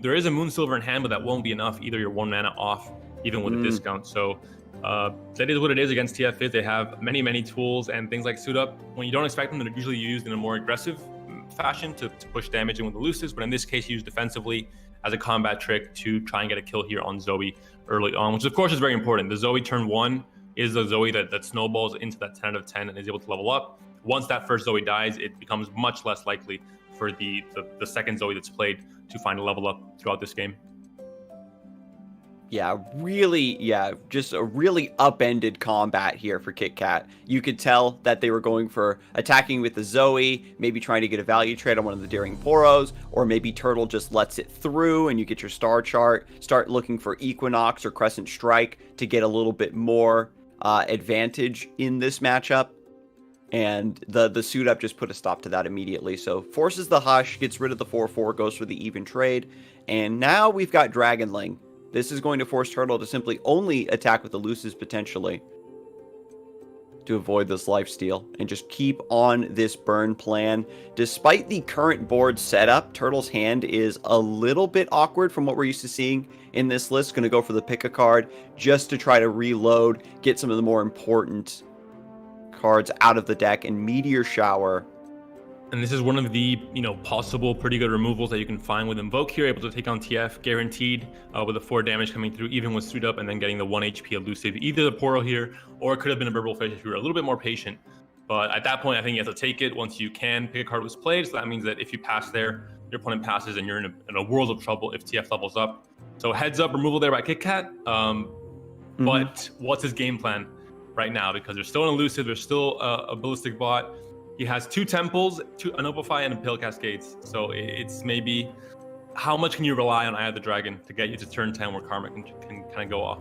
There is a Moonsilver in hand, but that won't be enough. Either you're 1 mana off, even with a discount. So that is what it is against TF. They have many tools and things like suit up. When you don't expect them, they're usually used in a more aggressive fashion to push damage in with the elusives. But in this case, used defensively as a combat trick to try and get a kill here on Zoe early on, which of course is very important. The Zoe turn 1 is the Zoe that snowballs into that 10 out of 10 and is able to level up. Once that first Zoe dies, it becomes much less likely for the second Zoe that's played to find a level up throughout this game. Just a really upended combat here for Kitkat. You could tell that they were going for attacking with the Zoe, maybe trying to get a value trade on one of the Daring Poros, or maybe Turtle just lets it through and you get your star chart, start looking for Equinox or Crescent Strike to get a little bit more advantage in this matchup. And the suit up just put a stop to that immediately. So forces the Hush, gets rid of the 4/4, goes for the even trade. And now we've got Dragonling. This is going to force Turtle to simply only attack with elusives potentially to avoid this lifesteal and just keep on this burn plan. Despite the current board setup, Turtle's hand is a little bit awkward from what we're used to seeing in this list. Going to go for the pick a card just to try to reload, get some of the more important cards out of the deck, and Meteor Shower. And this is one of the possible pretty good removals that you can find with Invoke here, able to take on TF guaranteed with the 4 damage coming through, even with suit up, and then getting the 1 HP elusive, either the Poro here, or it could have been a Burble Fish if you were a little bit more patient. But at that point, I think you have to take it once you can. Pick a card was played, so that means that if you pass there, your opponent passes, and you're in a world of trouble if TF levels up. So heads up removal there by Kitkat. But what's his game plan right now? Because there's still an elusive, there's still a Ballistic Bot. He has 2 Temples, an Opify, and a Pill Cascades. So it's maybe how much can you rely on Eye of the Dragon to get you to turn 10 where Karma can kind of go off?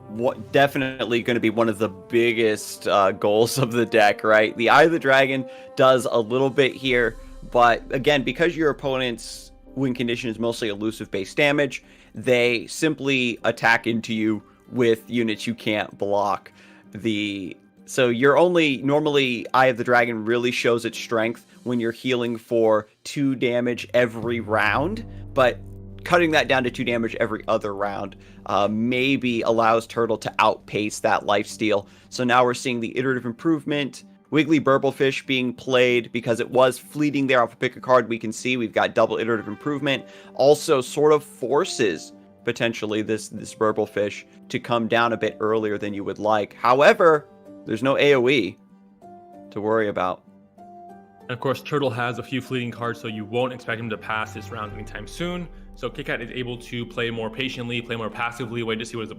What definitely going to be one of the biggest goals of the deck, right? The Eye of the Dragon does a little bit here, but again, because your opponent's win condition is mostly elusive based damage, they simply attack into you with units you can't block. So you're normally Eye of the Dragon really shows its strength when you're healing for 2 damage every round, but cutting that down to 2 damage every other round maybe allows Turtle to outpace that lifesteal. So now we're seeing the iterative improvement, Wiggly Burblefish being played because it was fleeting there off a pick a card. We can see we've got double iterative improvement, also sort of forces potentially this Burblefish to come down a bit earlier than you would like. However, there's no AoE to worry about. And of course, Turtle has a few fleeting cards, so you won't expect him to pass this round anytime soon. So Kitkat is able to play more patiently, play more passively, wait to see what his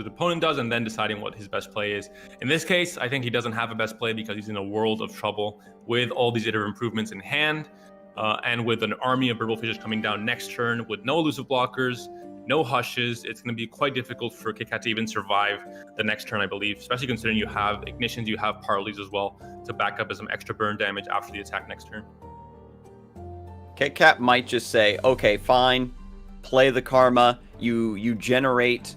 opponent does, and then deciding what his best play is. In this case, I think he doesn't have a best play because he's in a world of trouble with all these iterative improvements in hand, and with an army of Burblefishes coming down next turn with no elusive blockers, no Hushes. It's going to be quite difficult for Kitkat to even survive the next turn, I believe, especially considering you have Ignitions, you have Parleys as well to back up as some extra burn damage after the attack next turn. Kitkat might just say, okay, fine, play the Karma, you generate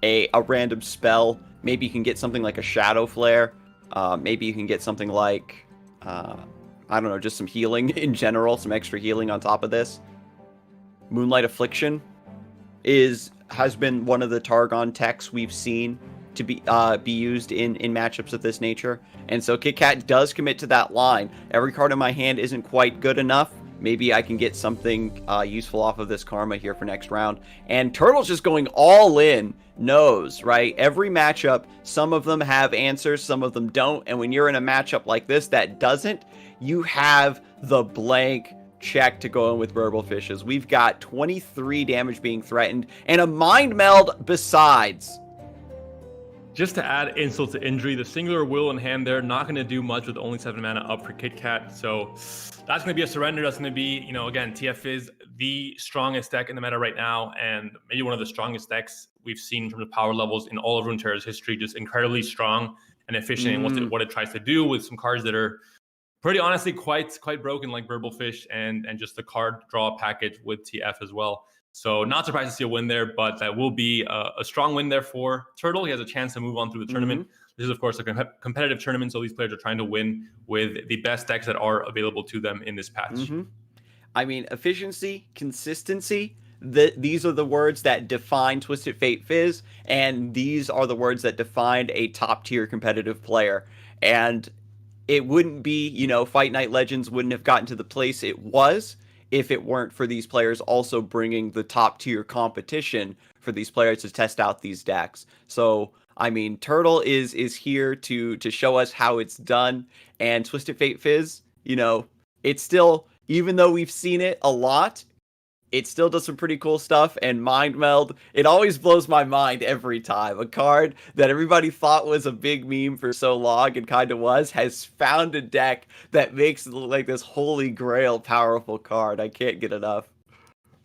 a random spell. Maybe you can get something like a Shadow Flare. Maybe you can get something like, I I don't know, just some healing in general, some extra healing on top of this. Moonlight Affliction has been one of the Targon techs we've seen to be used in matchups of this nature. And so Kitkat does commit to that line. Every card in my hand isn't quite good enough. Maybe I can get something useful off of this Karma here for next round. And Turtle's just going all in, knows, right? Every matchup, some of them have answers, some of them don't. And when you're in a matchup like this that doesn't, you have the blank check to go in with Burble Fishes. We've got 23 damage being threatened and a Mind Meld besides. Just to add insult to injury, the Singular Will in hand there, not going to do much with only 7 mana up for Kitkat. So that's going to be a surrender. That's going to be, you know, again, TF is the strongest deck in the meta right now, and maybe one of the strongest decks we've seen in terms of power levels in all of Runeterra's history. Just incredibly strong and efficient in what it tries to do, with some cards that are pretty honestly quite broken, like Burble Fish and just the card draw package with TF as well. So not surprised to see a win there, but that will be a strong win there for Turtle. He has a chance to move on through the tournament. This is, of course, a competitive tournament, so these players are trying to win with the best decks that are available to them in this patch. I mean, efficiency, consistency, these are the words that define Twisted Fate Fizz, and these are the words that defined a top-tier competitive player. And it wouldn't be, you know, Fight Night Legends wouldn't have gotten to the place it was if it weren't for these players also bringing the top tier competition for these players to test out these decks. So, I mean, Turtle is here to show us how it's done, and Twisted Fate Fizz, you know, it's still, even though we've seen it a lot, it still does some pretty cool stuff. And Mind Meld, it always blows my mind every time. A card that everybody thought was a big meme for so long, and kind of was, has found a deck that makes it look like this holy grail powerful card. I can't get enough.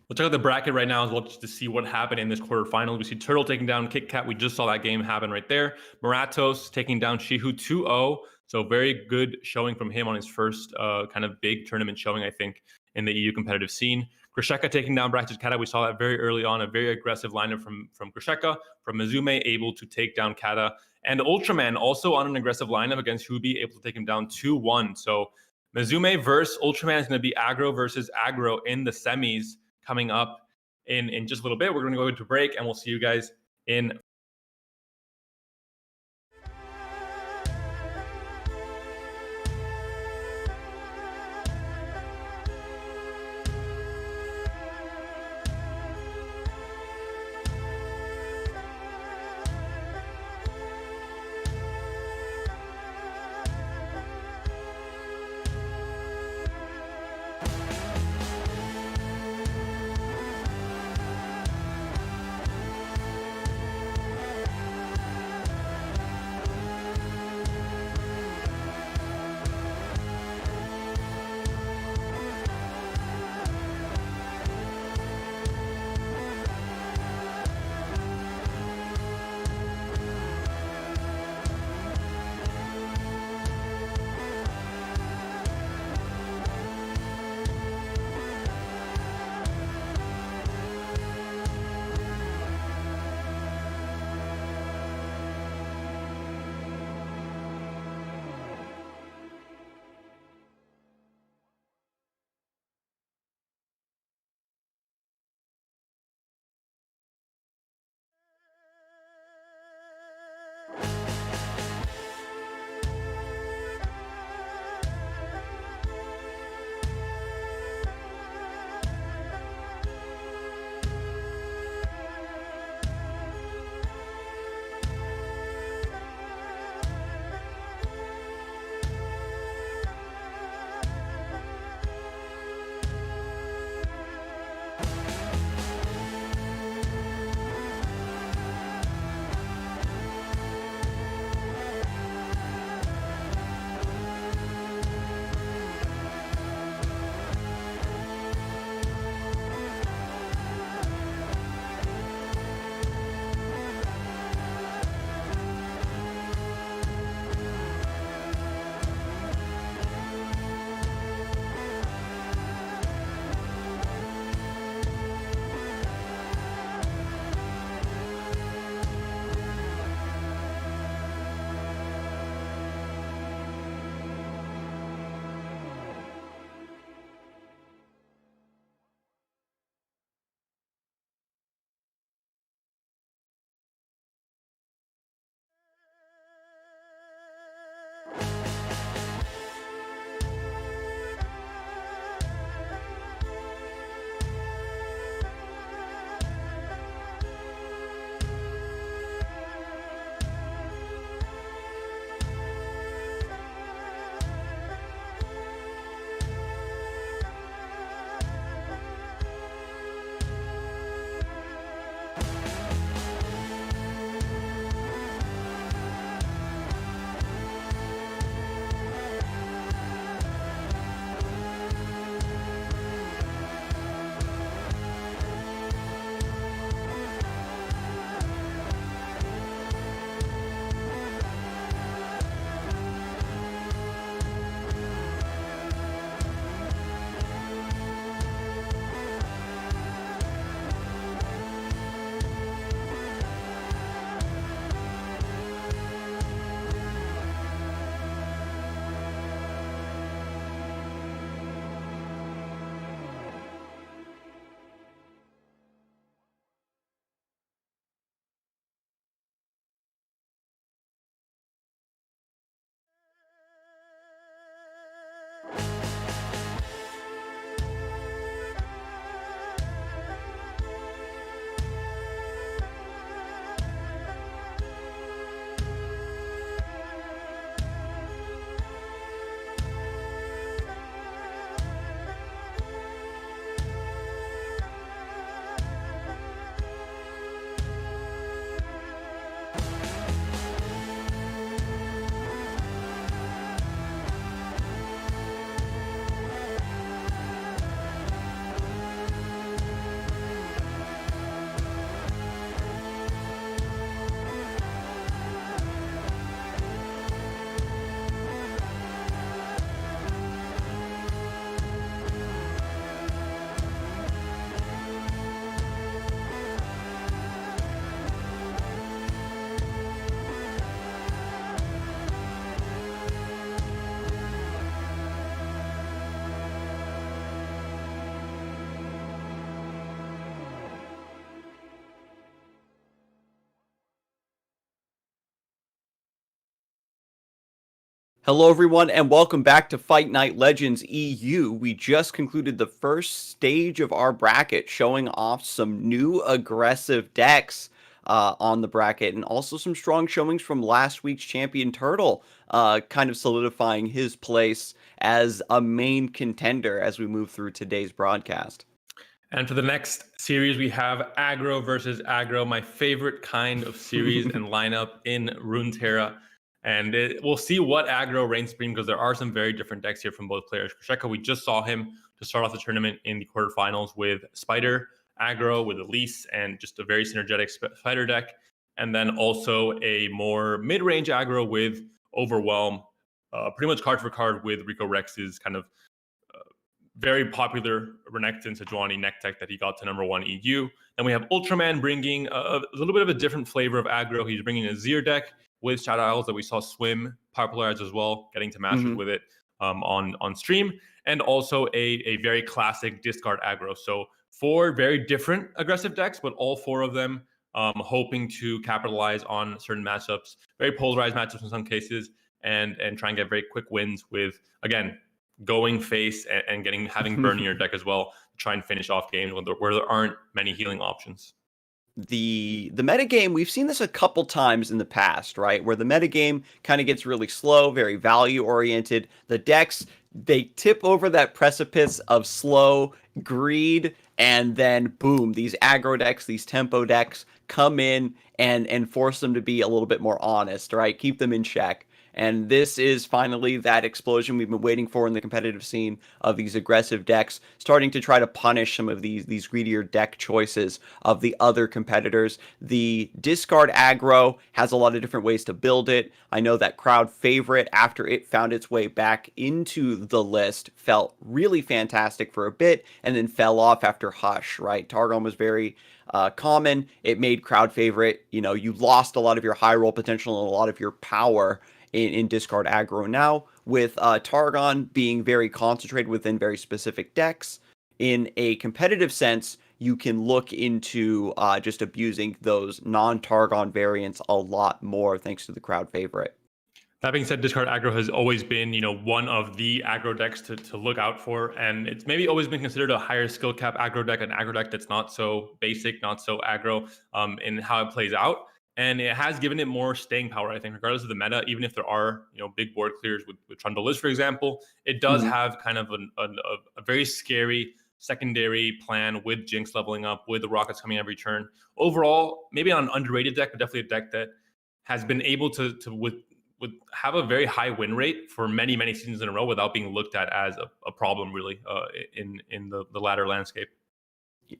We'll check out the bracket right now as well, just to see what happened in this quarterfinal. We see Turtle taking down Kitkat. We just saw that game happen right there. Moratos taking down Shihoo 2-0. So very good showing from him on his first kind of big tournament showing, I think, in the EU competitive scene. Grisheka taking down Bracted Kata. We saw that very early on, a very aggressive lineup from Grisheka. From Mizume, able to take down Kata. And Ultraman also on an aggressive lineup against Hubi, able to take him down 2-1. So Mizume versus Ultraman is going to be Aggro versus Aggro in the semis coming up in just a little bit. We're going to go into break, and we'll see you guys in Hello, everyone, and welcome back to Fight Night Legends EU. We just concluded the first stage of our bracket, showing off some new aggressive decks on the bracket, and also some strong showings from last week's champion Turtle, kind of solidifying his place as a main contender as we move through today's broadcast. And for the next series, we have Aggro versus Aggro, my favorite kind of series and lineup in Runeterra. And we'll see what Aggro reigns supreme, because there are some very different decks here from both players. Krisheka, we just saw him to start off the tournament in the quarterfinals with Spider, Aggro with Elise, and just a very synergetic Spider deck. And then also a more mid-range Aggro with Overwhelm, pretty much card for card with Rico Rex's kind of very popular Renekton Sejuani neck tech that he got to #1 EU. Then we have Ultraman bringing a little bit of a different flavor of aggro. He's bringing a Zir deck with Shadow Isles that we saw Swim popularize as well, getting to matches with it on stream. And also a very classic discard aggro. So 4 very different aggressive decks, but all 4 of them hoping to capitalize on certain matchups, very polarized matchups in some cases, and try and get very quick wins with, again, going face and having burn in your deck as well to try and finish off games where there aren't many healing options. The metagame, we've seen this a couple times in the past, right? Where the metagame kind of gets really slow, very value oriented. The decks, they tip over that precipice of slow greed, and then boom, these aggro decks, these tempo decks come in and force them to be a little bit more honest, right? Keep them in check. And this is finally that explosion we've been waiting for in the competitive scene of these aggressive decks, starting to try to punish some of these greedier deck choices of the other competitors. The discard aggro has a lot of different ways to build it. I know that crowd favorite, after it found its way back into the list, felt really fantastic for a bit and then fell off after Hush, right? Targon was very common. It made crowd favorite. You know, you lost a lot of your high roll potential and a lot of your power in discard aggro. Now, with Targon being very concentrated within very specific decks, in a competitive sense, you can look into just abusing those non-Targon variants a lot more thanks to the crowd favorite. That being said, discard aggro has always been, one of the aggro decks to look out for, and it's maybe always been considered a higher skill cap aggro deck, an aggro deck that's not so basic, not so aggro in how it plays out. And it has given it more staying power, I think, regardless of the meta. Even if there are, big board clears with Trundle Liz, for example, it does have kind of a very scary secondary plan with Jinx leveling up, with the Rockets coming every turn. Overall, maybe an underrated deck, but definitely a deck that has been able to have a very high win rate for many, many seasons in a row without being looked at as a problem, really, in the latter landscape.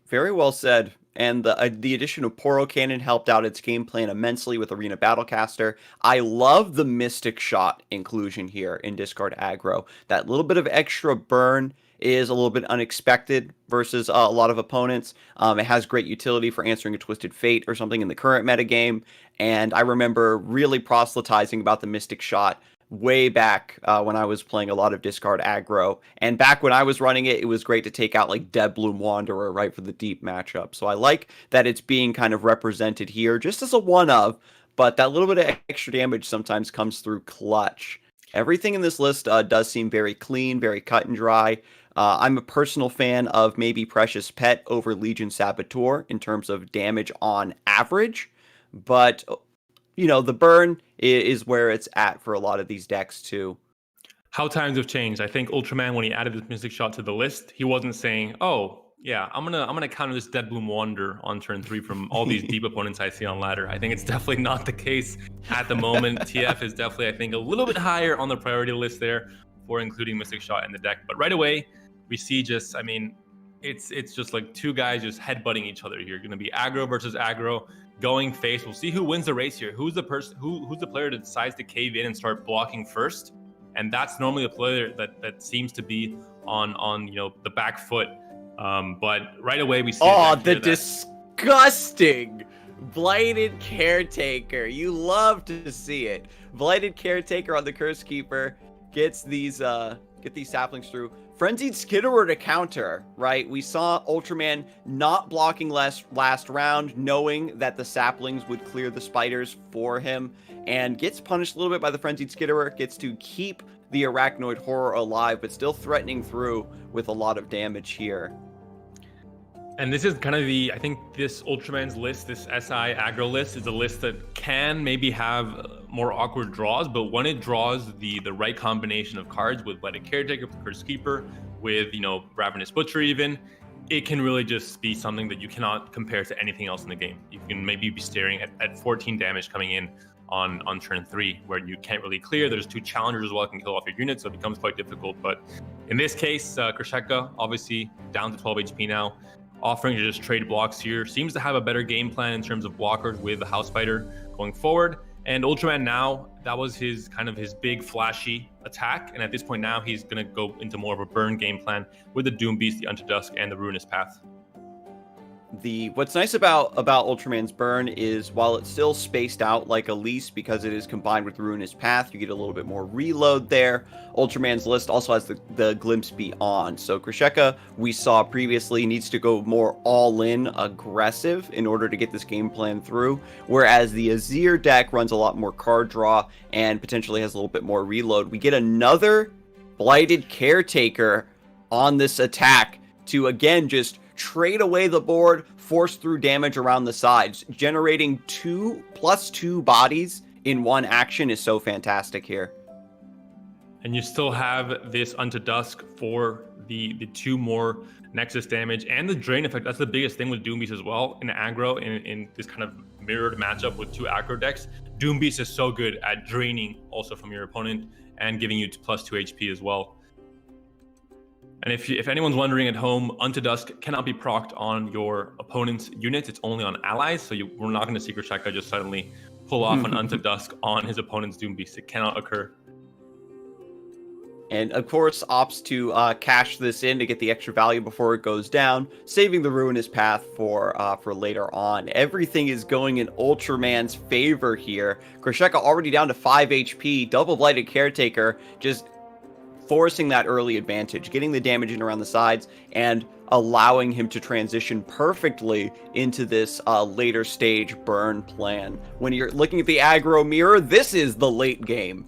Very well said. And the addition of Poro Cannon helped out its game plan immensely with Arena Battlecaster. I love the Mystic Shot inclusion here in discard aggro. That little bit of extra burn is a little bit unexpected versus a lot of opponents. It has great utility for answering a Twisted Fate or something in the current metagame. And I remember really proselytizing about the Mystic Shot way back when I was playing a lot of discard aggro. And back when I was running it, it was great to take out like Dead Bloom Wanderer, right, for the deep matchup. So I like that it's being kind of represented here just as a one-of, but that little bit of extra damage sometimes comes through clutch. Everything in this list does seem very clean, very cut and dry. I'm a personal fan of maybe Precious Pet over Legion Saboteur in terms of damage on average, but the burn is where it's at for a lot of these decks too. How times have changed. I think Ultraman, when he added this Mystic Shot to the list, he wasn't saying, "Oh, yeah, I'm gonna counter this Dead Bloom Wander on turn 3 from all these deep opponents I see on ladder." I think it's definitely not the case at the moment. TF is definitely, I think, a little bit higher on the priority list there for including Mystic Shot in the deck. But right away, we see it's just like 2 guys just headbutting each other here. Going to be aggro versus aggro, going face. We'll see who wins the race here. Who's the player that decides to cave in and start blocking first? And that's normally a player that seems to be on the back foot. But right away we see. Disgusting Blighted Caretaker. You love to see it. Blighted Caretaker on the Curse Keeper gets these saplings through. Frenzied Skitterer to counter, right? We saw Ultraman not blocking last round, knowing that the saplings would clear the spiders for him, and gets punished a little bit by the Frenzied Skitterer, gets to keep the Arachnoid Horror alive, but still threatening through with a lot of damage here. And this is kind of I think this Ultraman's list, this SI aggro list, is a list that can maybe have more awkward draws, but when it draws the right combination of cards with Blighted Caretaker, Curse Keeper, with, Ravenous Butcher even, it can really just be something that you cannot compare to anything else in the game. You can maybe be staring at 14 damage coming in on turn 3, where you can't really clear. There's 2 challengers as well that can kill off your units, so it becomes quite difficult. But in this case, Krisheka, obviously down to 12 HP now, offering to just trade blocks here. Seems to have a better game plan in terms of blockers with the House Spider going forward. And Ultraman now, that was his big flashy attack. And at this point now, he's going to go into more of a burn game plan with the Doom Beast, the Unto Dusk, and the Ruinous Path. What's nice about Ultraman's burn is while it's still spaced out like Elise because it is combined with Ruinous Path, you get a little bit more reload there. Ultraman's list also has the Glimpse Beyond. So Krisheka, we saw previously, needs to go more all-in aggressive in order to get this game plan through, whereas the Azir deck runs a lot more card draw and potentially has a little bit more reload. We get another Blighted Caretaker on this attack to again just trade away the board, force through damage around the sides. Generating 2+2 bodies in one action is so fantastic here. And you still have this Unto Dusk for the 2 more Nexus damage and the drain effect. That's the biggest thing with Doom Beast as well in aggro, in this kind of mirrored matchup with 2 aggro decks. Doom Beast is so good at draining also from your opponent and giving you +2 HP as well. And if anyone's wondering at home, Unto Dusk cannot be procced on your opponent's units. It's only on allies. So we're not going to see Krisheka just suddenly pull off an Unto Dusk on his opponent's Doom Beast. It cannot occur. And of course, opts to cash this in to get the extra value before it goes down, saving the Ruinous Path for later on. Everything is going in Ultraman's favor here. Krisheka already down to 5 HP, double Blighted Caretaker, just forcing that early advantage, getting the damage in around the sides, and allowing him to transition perfectly into this later stage burn plan. When you're looking at the aggro mirror, this is the late game.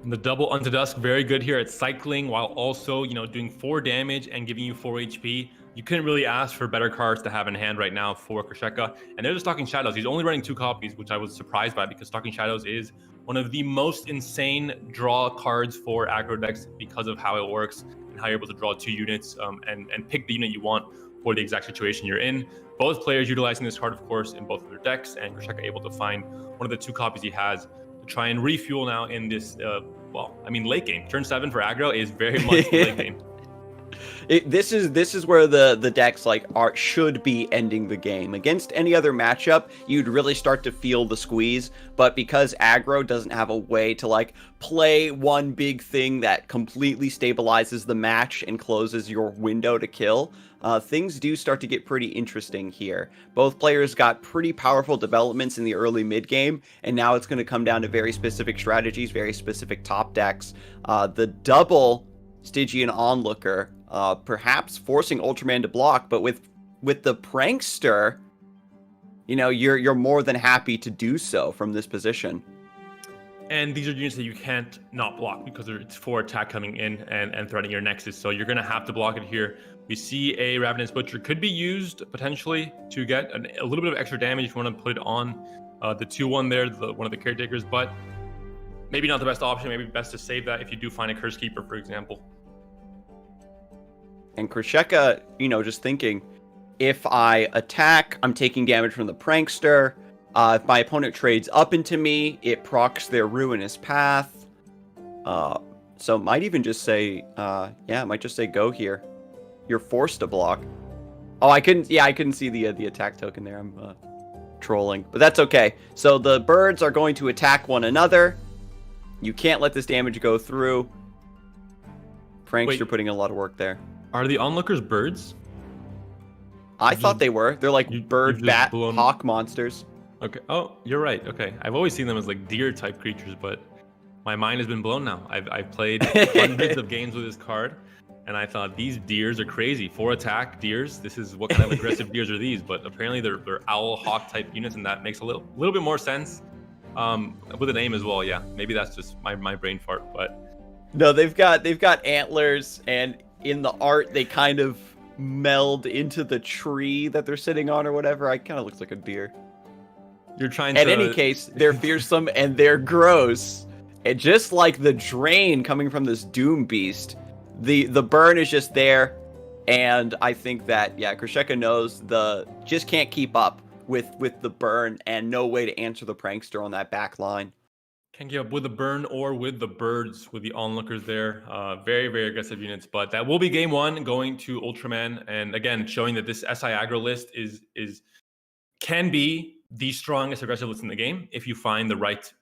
And the double Unto Dusk, very good here at cycling while also, doing 4 damage and giving you 4 HP. You couldn't really ask for better cards to have in hand right now for Krisheka. And there's Stalking Shadows. He's only running 2 copies, which I was surprised by because Stalking Shadows is one of the most insane draw cards for aggro decks because of how it works and how you're able to draw 2 units and pick the unit you want for the exact situation you're in. Both players utilizing this card, of course, in both of their decks, and Krisheka able to find one of the 2 copies he has to try and refuel now in this, late game. Turn 7 for aggro is very much the late game. This is where the decks should be ending the game. Against any other matchup, you'd really start to feel the squeeze, but because aggro doesn't have a way to play one big thing that completely stabilizes the match and closes your window to kill, things do start to get pretty interesting here. Both players got pretty powerful developments in the early mid game, and now it's going to come down to very specific strategies, very specific top decks. The double Stygian Onlooker, perhaps forcing Ultraman to block, but with the Prankster, you're more than happy to do so from this position. And these are units that you can't not block because it's 4 attack coming in and threatening your Nexus. So you're going to have to block it here. We see a Ravenous Butcher could be used potentially to get a little bit of extra damage if you want to put it on the 2-1 there, one of the caretakers, but maybe not the best option. Maybe best to save that if you do find a Curse Keeper, for example. And Krisheka, just thinking, if I attack, I'm taking damage from the Prankster. If my opponent trades up into me, it procs their Ruinous Path. So might even just say, might just say go here. You're forced to block. Oh, I couldn't see the attack token there. I'm trolling, but that's okay. So the birds are going to attack one another. You can't let this damage go through. Prankster putting in a lot of work there. Are the onlookers birds? I thought they were. They're like bird, bat, hawk monsters. Okay. Oh, you're right. Okay. I've always seen them as deer type creatures, but my mind has been blown now. I've played hundreds of games with this card. and I thought these deers are crazy. 4 attack deers. This is what kind of aggressive deers are these? But apparently they're owl hawk type units, and that makes a little bit more sense. With the name as well. Yeah, maybe that's just my brain fart, but no, they've got antlers, and in the art they kind of meld into the tree that they're sitting on or whatever. I kind of looks like a deer. You're trying In to... any case, they're fearsome and they're gross. And just like the drain coming from this Doom Beast, the burn is just there. And I think that, yeah, Krisheka knows just can't keep up with the burn, and no way to answer the prankster on that back line. Can't keep up with the burn or with the birds, with the onlookers there. Very, very aggressive units. But that will be game 1 going to Ultraman. And again, showing that this SI aggro list can be the strongest aggressive list in the game if you find the right,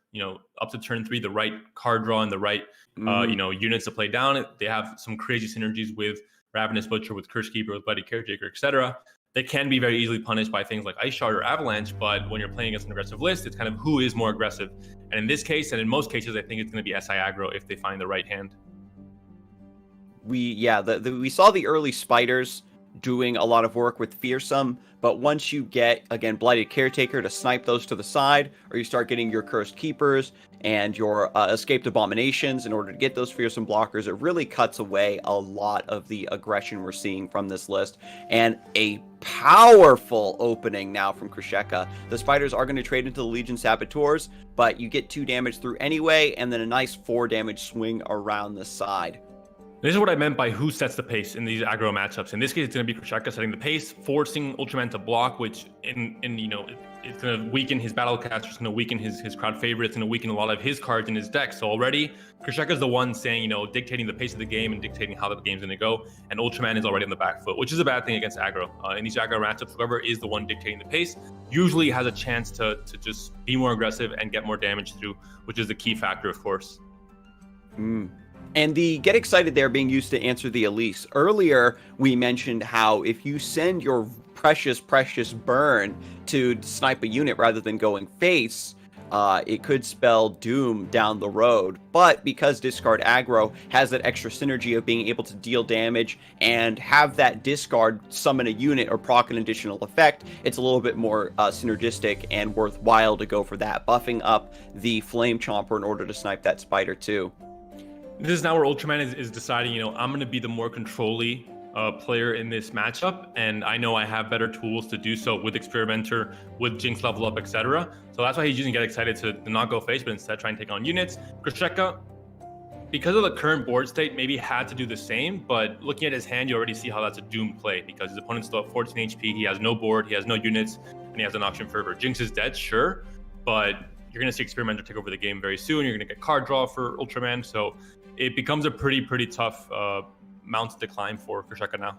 up to turn 3, the right card draw and the right, units to play down. They have some crazy synergies with Ravenous Butcher, with Curse Keeper, with Bloody Caretaker, etc. They can be very easily punished by things like Ice Shard or Avalanche, but when you're playing against an aggressive list, it's kind of who is more aggressive. And in this case, and in most cases, I think it's going to be SI aggro if they find the right hand. We saw the early spiders doing a lot of work with Fearsome, but once you get, again, Blighted Caretaker to snipe those to the side, or you start getting your Cursed Keepers and your Escaped Abominations in order to get those Fearsome blockers, it really cuts away a lot of the aggression we're seeing from this list. And a powerful opening now from Krisheka. The spiders are going to trade into the Legion Saboteurs, but you get 2 damage through anyway, and then a nice 4 damage swing around the side. This is what I meant by who sets the pace in these aggro matchups. In this case, it's going to be Krisheka setting the pace, forcing Ultraman to block, which it's going to weaken his battle catcher, it's going to weaken his crowd favorite, it's going to weaken a lot of his cards in his deck. So already, Krisheka is the one saying, dictating the pace of the game and dictating how the game's going to go, and Ultraman is already on the back foot, which is a bad thing against aggro. In these aggro matchups, whoever is the one dictating the pace usually has a chance to just be more aggressive and get more damage through, which is the key factor, of course. And the get excited there being used to answer the Elise. Earlier, we mentioned how if you send your precious burn to snipe a unit rather than going face, it could spell doom down the road. But because discard aggro has that extra synergy of being able to deal damage and have that discard summon a unit or proc an additional effect, it's a little bit more synergistic and worthwhile to go for that, buffing up the Flame Chomper in order to snipe that spider too. This is now where Ultraman is deciding, I'm going to be the more control-y player in this matchup, and I know I have better tools to do so with Experimenter, with Jinx level up, etc. So that's why he's using Get Excited to not go face, but instead try and take on units. Krisheka, because of the current board state, maybe had to do the same, but looking at his hand, you already see how that's a doomed play, because his opponent's still at 14 HP, he has no board, he has no units, and he has an option for Jinx is dead, sure, but you're going to see Experimenter take over the game very soon. You're going to get card draw for Ultraman, so it becomes a pretty tough mount to climb for Krisheka now.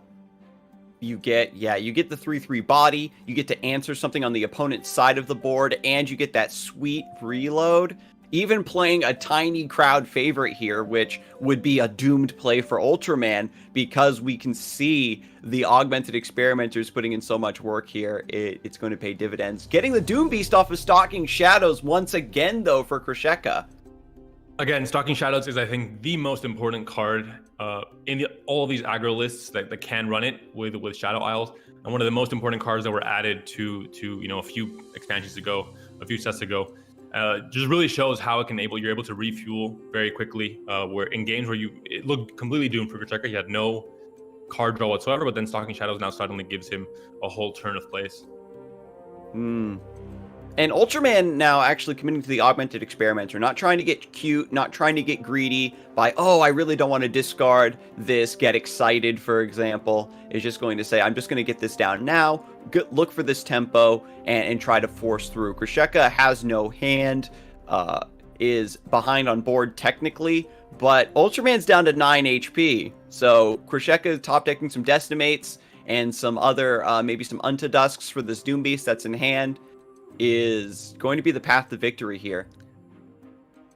You get the 3/3 body, you get to answer something on the opponent's side of the board, and you get that sweet reload. Even playing a tiny crowd favorite here, which would be a doomed play for Ultraman, because we can see the augmented experimenters putting in so much work here. It's going to pay dividends. Getting the Doom Beast off of Stalking Shadows once again, though, for Krisheka. Again, Stalking Shadows is, I think, the most important card in all of these aggro lists that can run it with Shadow Isles, and one of the most important cards that were added to a few expansions ago, a few sets ago. Just really shows how you're able to refuel very quickly. Where in games where it looked completely doomed for Krisheka, he had no card draw whatsoever, but then Stalking Shadows now suddenly gives him a whole turn of plays. And Ultraman now actually committing to the augmented experimenter, not trying to get cute, not trying to get greedy by, I really don't want to discard this, get excited, for example, is just going to say, I'm just going to get this down now, look for this tempo, and try to force through. Krisheka has no hand, is behind on board technically, but Ultraman's down to 9 HP, so Krisheka top decking some Decimates and some other, maybe some Untadusks for this Doom Beast that's in hand, is going to be the path to victory here.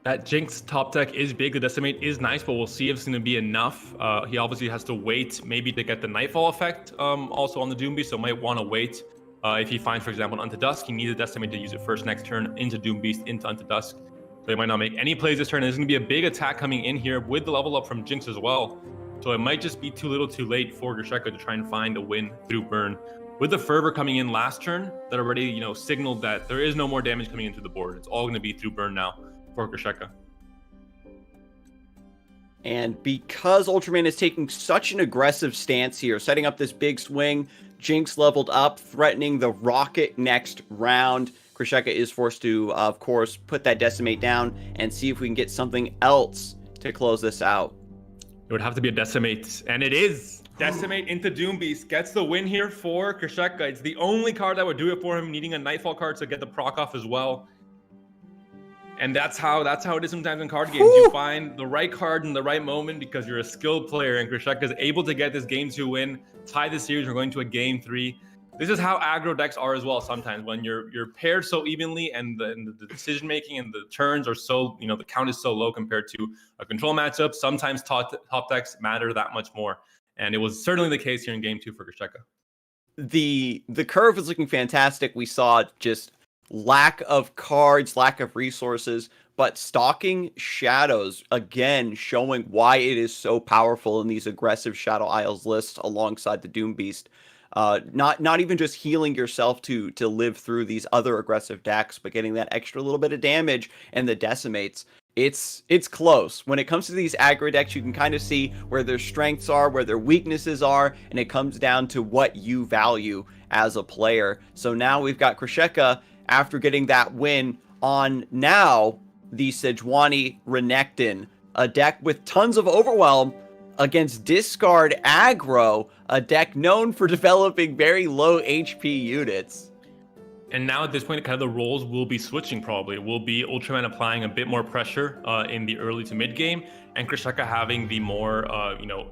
That Jinx top deck is big. The Decimate is nice, but we'll see if it's going to be enough. He obviously has to wait maybe to get the Nightfall effect also on the Doom Beast, so might want to wait. If he finds, for example, an Unto-Dusk, he needs a Decimate to use it first next turn into Doom Beast, into Unto-Dusk. So he might not make any plays this turn. There's going to be a big attack coming in here with the level up from Jinx as well. So it might just be too little too late for Grisheka to try and find a win through burn. With the Fervor coming in last turn, that already, signaled that there is no more damage coming into the board. It's all going to be through burn now for Grisheka. And because Ultraman is taking such an aggressive stance here, setting up this big swing, Jinx leveled up, threatening the Rocket next round. Grisheka is forced to, of course, put that Decimate down and see if we can get something else to close this out. It would have to be a Decimate, and it is. Decimate into Doom Beast gets the win here for Grisheka. It's the only card that would do it for him, needing a Nightfall card to get the proc off as well. And that's how it is sometimes in card games. Woo! You find the right card in the right moment because you're a skilled player, and Grisheka is able to get this game 2 win, tie the series. We're going to a game 3. This is how aggro decks are as well. Sometimes when you're paired so evenly, and the decision making and the turns are so, the count is so low compared to a control matchup. Sometimes top decks matter that much more, and it was certainly the case here in game 2 for Grisheka. The curve is looking fantastic. We saw just lack of cards, lack of resources, but Stalking Shadows, again, showing why it is so powerful in these aggressive Shadow Isles lists alongside the Doom Beast. Not even just healing yourself to live through these other aggressive decks, but getting that extra little bit of damage and the Decimates. It's close. When it comes to these aggro decks, you can kind of see where their strengths are, where their weaknesses are, and it comes down to what you value as a player. So now we've got Grisheka, after getting that win on now the Sejuani Renekton, a deck with tons of overwhelm against discard aggro, a deck known for developing very low HP units. And now at this point, kind of the roles will be switching probably. It will be Ultraman applying a bit more pressure in the early to mid game, and Grisheka having the more,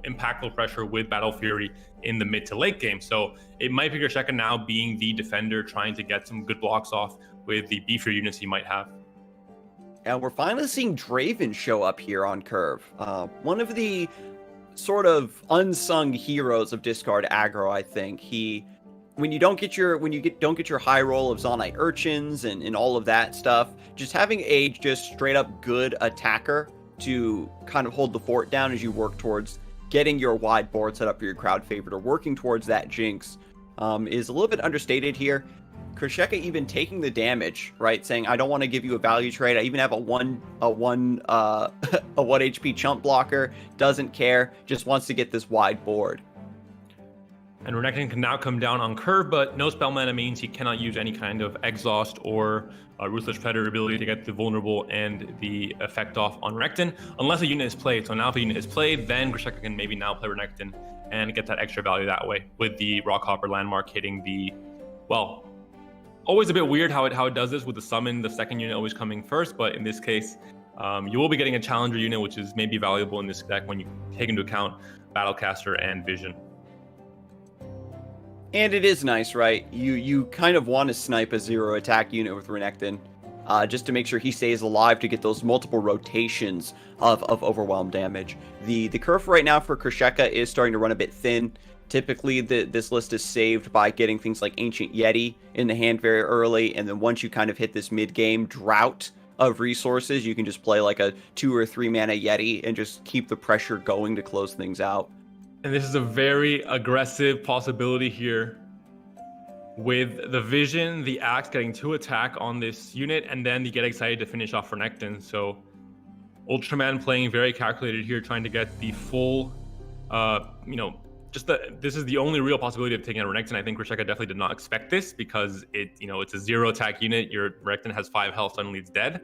impactful pressure with Battle Fury in the mid to late game. So it might be Grisheka now being the defender, trying to get some good blocks off with the beefier units he might have. And we're finally seeing Draven show up here on curve. One of the sort of unsung heroes of discard aggro, I think. When you don't get your high roll of Zonite Urchins and all of that stuff, just having a just straight up good attacker to kind of hold the fort down as you work towards getting your wide board set up for your crowd favorite or working towards that Jinx is a little bit understated here. Grisheka even taking the damage, right? Saying, I don't want to give you a value trade. I even have a one HP chump blocker. Doesn't care. Just wants to get this wide board. And Renekton can now come down on curve, but no spell mana means he cannot use any kind of exhaust or Ruthless Predator ability to get the vulnerable and the effect off on Renekton, unless a unit is played. So now if a unit is played, then Grisheka can maybe now play Renekton and get that extra value that way, with the Rockhopper landmark hitting the, well, always a bit weird how it does this with the summon, the second unit always coming first, but in this case, you will be getting a challenger unit, which is maybe valuable in this deck when you take into account Battlecaster and Vision. And it is nice, right? You kind of want to snipe a 0 attack unit with Renekton, just to make sure he stays alive to get those multiple rotations of overwhelm damage. The curve right now for Grisheka is starting to run a bit thin. Typically, this list is saved by getting things like Ancient Yeti in the hand very early, and then once you kind of hit this mid-game drought of resources, you can just play like a 2 or 3 mana Yeti and just keep the pressure going to close things out. And this is a very aggressive possibility here with the Vision, the Axe getting 2 attack on this unit, and then you get excited to finish off Renekton. So Ultraman playing very calculated here, trying to get the full, this is the only real possibility of taking out Renekton. I think Grisheka definitely did not expect this because it's a 0 attack unit. Your Renekton has 5 health, suddenly it's dead.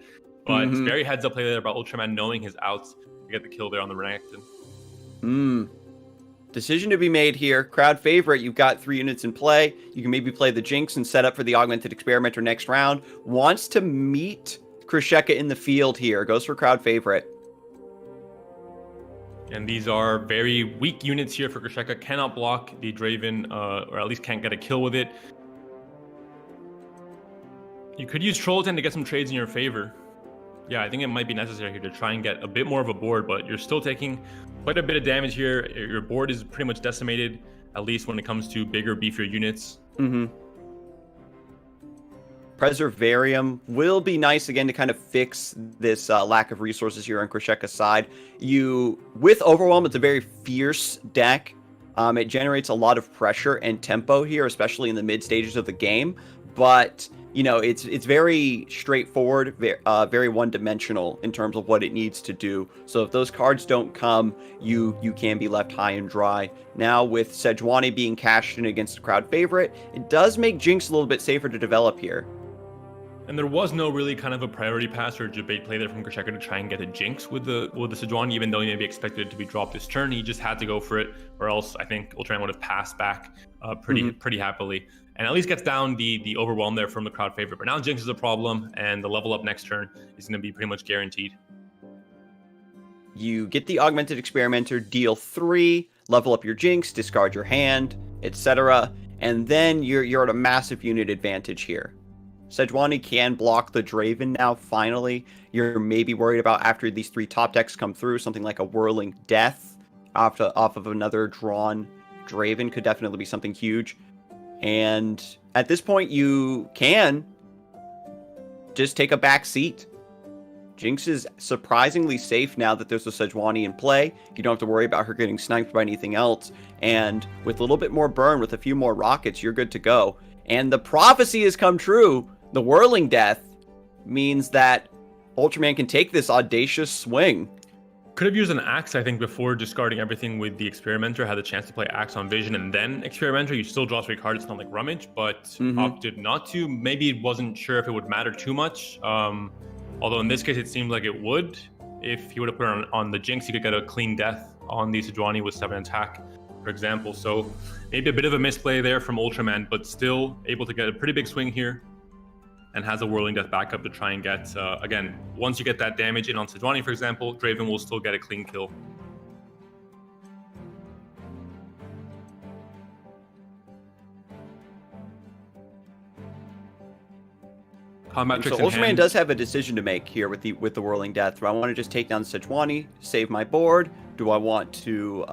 But it's very heads up play there about Ultraman knowing his outs to get the kill there on the Renekton. Decision to be made here. Crowd favorite, you've got 3 units in play. You can maybe play the Jinx and set up for the Augmented Experimenter next round. Wants to meet Grisheka in the field here. Goes for crowd favorite. And these are very weak units here for Grisheka. Cannot block the Draven, or at least can't get a kill with it. You could use Trollton to get some trades in your favor. Yeah, I think it might be necessary here to try and get a bit more of a board, but you're still taking quite a bit of damage here. Your board is pretty much decimated, at least when it comes to bigger, beefier units. Preservarium will be nice again to kind of fix this lack of resources here on Krisheka's side. With Overwhelm, it's a very fierce deck. It generates a lot of pressure and tempo here, especially in the mid stages of the game. But it's very straightforward, very one-dimensional in terms of what it needs to do. So if those cards don't come, you can be left high and dry. Now with Sejuani being cashed in against a crowd favorite, it does make Jinx a little bit safer to develop here. And there was no really kind of a priority pass or debate play there from Krisheka to try and get a Jinx with the Sejuani, even though he maybe expected it to be dropped this turn. He just had to go for it, or else I think Ultraman would have passed back pretty happily. And at least gets down the Overwhelm there from the crowd favorite. But now Jinx is a problem, and the level up next turn is going to be pretty much guaranteed. You get the Augmented Experimenter, deal 3, level up your Jinx, discard your hand, etc. And then you're at a massive unit advantage here. Sejuani can block the Draven now, finally. You're maybe worried about after these 3 top decks come through, something like a Whirling Death off of another drawn Draven could definitely be something huge. And at this point, you can just take a back seat. Jinx is surprisingly safe now that there's a Sejuani in play. You don't have to worry about her getting sniped by anything else. And with a little bit more burn, with a few more rockets, you're good to go. And the prophecy has come true. The Whirling Death means that Ultraman can take this audacious swing. Could have used an Axe, I think, before discarding everything with the Experimenter. Had the chance to play Axe on Vision and then Experimenter. You still draw 3 cards. It's not like Rummage, but opted not to. Maybe wasn't sure if it would matter too much. Although in this case, it seemed like it would. If he would have put it on the Jinx, he could get a clean death on the Sejuani with 7 attack, for example. So maybe a bit of a misplay there from Ultraman, but still able to get a pretty big swing here. And has a Whirling Death backup to try and get, again, once you get that damage in on Sejuani, for example, Draven will still get a clean kill. Combat so tricks in Ultraman hand. does have a decision to make here with the Whirling Death. Do I want to just take down Sejuani, save my board? Do I want to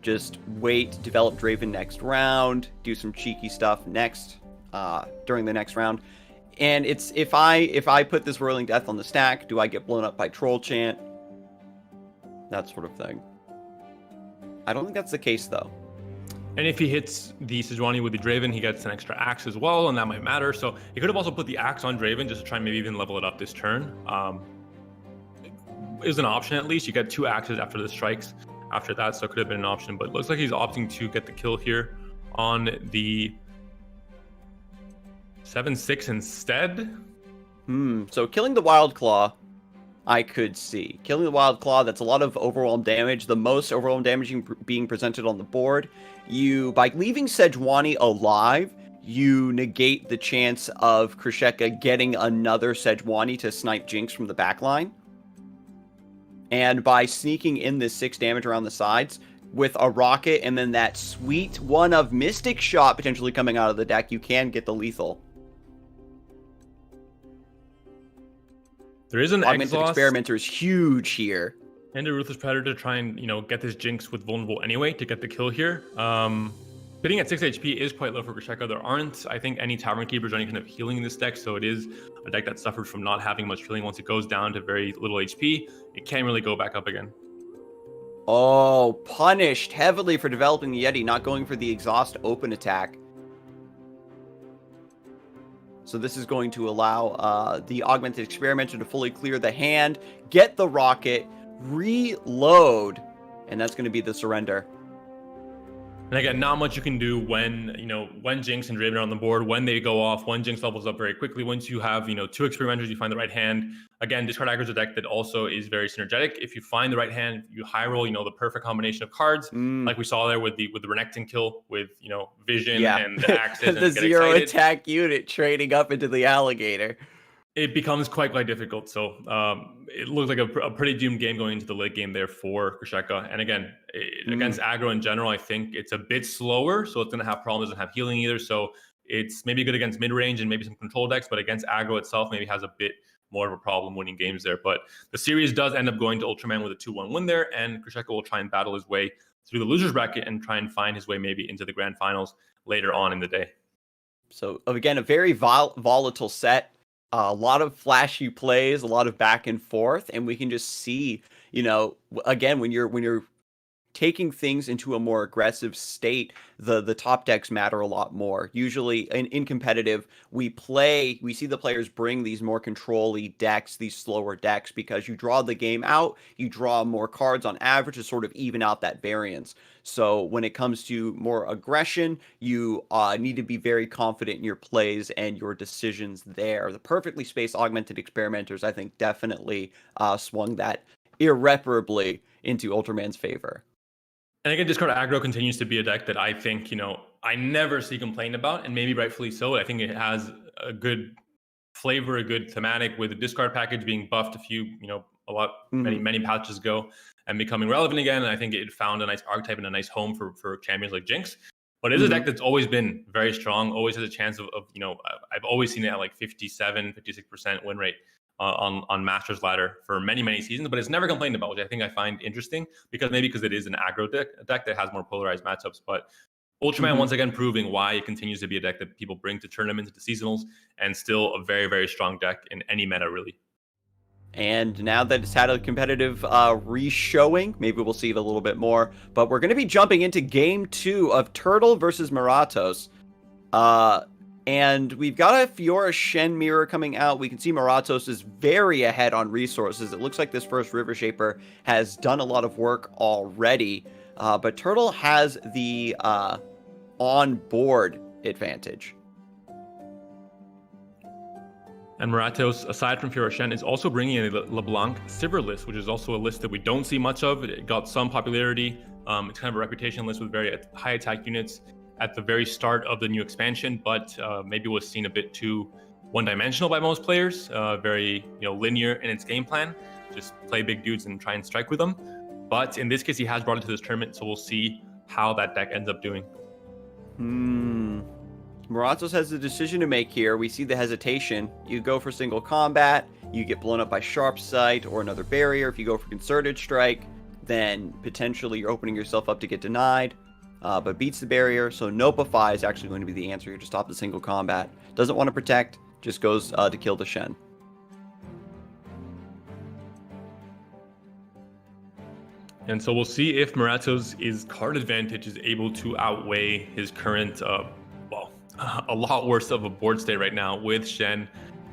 just wait, develop Draven next round, do some cheeky stuff next during the next round? And it's if I put this Whirling Death on the stack, do I get blown up by Troll Chant? That sort of thing. I don't think that's the case, though. And if he hits the Sejuani with the Draven, he gets an extra Axe as well, and that might matter. So he could have also put the Axe on Draven just to try and maybe even level it up this turn. Is an option at least. You get 2 Axes after the strikes after that, so it could have been an option. But it looks like he's opting to get the kill here on the 7-6 instead. So killing the Wild Claw, I could see. Killing the Wild Claw, that's a lot of overwhelm damage. The most overwhelm damage being presented on the board. By leaving Sejuani alive, you negate the chance of Krisheka getting another Sejuani to snipe Jinx from the backline. And by sneaking in this 6 damage around the sides, with a rocket and then that sweet one of Mystic Shot potentially coming out of the deck, you can get the lethal. There is an Augmented Experimenter is huge here. And a Ruthless Predator to try and, get this Jinx with Vulnerable anyway to get the kill here. Hitting at 6 HP is quite low for Krisheka. There aren't, I think, any Tavern Keepers or any kind of healing in this deck, so it is a deck that suffers from not having much healing. Once it goes down to very little HP, it can't really go back up again. Oh, punished heavily for developing the Yeti, not going for the Exhaust open attack. So this is going to allow the Augmented Experimenter to fully clear the hand, get the rocket, reload, and that's going to be the surrender. And again, not much you can do when Jinx and Draven are on the board, when they go off, when Jinx levels up very quickly. Once you have, 2 Experimenters, you find the right hand. Again, discard Aggro is a deck that also is very synergetic. If you find the right hand, you high roll, the perfect combination of cards, like we saw there with the Renekton kill, with, Vision and the Axes. The and get 0 excited. attack unit trading up into the alligator. It becomes quite difficult. So it looks like a pretty doomed game going into the late game there for Krisheka. And again, against aggro in general, I think it's a bit slower. So it's going to have problems, doesn't have healing either. So it's maybe good against mid-range and maybe some control decks, but against aggro itself, maybe has a bit more of a problem winning games there. But the series does end up going to Ultraman with a 2-1 win there. And Krisheka will try and battle his way through the loser's bracket and try and find his way maybe into the grand finals later on in the day. So again, a very volatile set. A lot of flashy plays, a lot of back and forth, and we can just see, again, when you're taking things into a more aggressive state, the top decks matter a lot more. Usually in competitive, we see the players bring these more control-y decks, these slower decks, because you draw the game out, you draw more cards on average to sort of even out that variance. So when it comes to more aggression, you need to be very confident in your plays and your decisions there. The perfectly spaced augmented experimenters, I think, definitely swung that irreparably into Ultraman's favor. And again, Discard Aggro continues to be a deck that I think, I never see complained about, and maybe rightfully so. I think it has a good flavor, a good thematic, with the discard package being buffed many patches ago and becoming relevant again. And I think it found a nice archetype and a nice home for champions like Jinx. But it is a deck that's always been very strong, always has a chance of I've always seen it at like 57, 56% win rate on Masters Ladder for many, many seasons, but it's never complained about, which I think I find interesting because it is an aggro deck, a deck that has more polarized matchups. But Ultraman once again proving why it continues to be a deck that people bring to tournaments, to seasonals, and still a very, very strong deck in any meta, really. And now that it's had a competitive re-showing, maybe we'll see it a little bit more. But we're going to be jumping into Game 2 of Turtle versus Moratos. And we've got a Fiora Shen mirror coming out. We can see Moratos is very ahead on resources. It looks like this first River Shaper has done a lot of work already. But Turtle has the on-board advantage. And Moratos, aside from Fiora Shen, is also bringing in a LeBlanc Sivir list, which is also a list that we don't see much of. It got some popularity. It's kind of a reputation list with very high attack units at the very start of the new expansion, but maybe was seen a bit too one-dimensional by most players. Very linear in its game plan, just play big dudes and try and strike with them. But in this case, he has brought it to this tournament, so we'll see how that deck ends up doing. Moratos has a decision to make here. We see the hesitation. You go for single combat, you get blown up by Sharp Sight or another barrier. If you go for Concerted Strike, then potentially you're opening yourself up to get denied. But beats the barrier, so Nopify is actually going to be the answer here to stop the single combat. Doesn't want to protect, just goes to kill the Shen. And so we'll see if Moratos' card advantage is able to outweigh his current, a lot worse of a board state right now with Shen,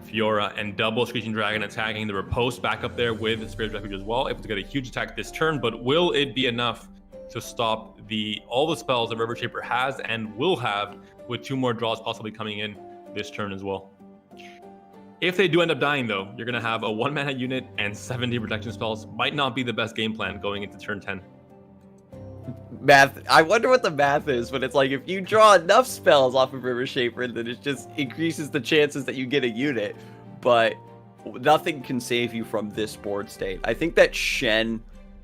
Fiora, and double Screeching Dragon attacking the Riposte back up there with the Spirit Refuge as well, able to get a huge attack this turn. But will it be enough to stop all the spells that River Shaper has and will have, with 2 more draws possibly coming in this turn as well? If they do end up dying, though, you're going to have a 1-mana unit and 70 protection spells. Might not be the best game plan going into turn 10. Math. I wonder what the math is, but it's like if you draw enough spells off of River Shaper, then it just increases the chances that you get a unit. But nothing can save you from this board state. I think that Shen,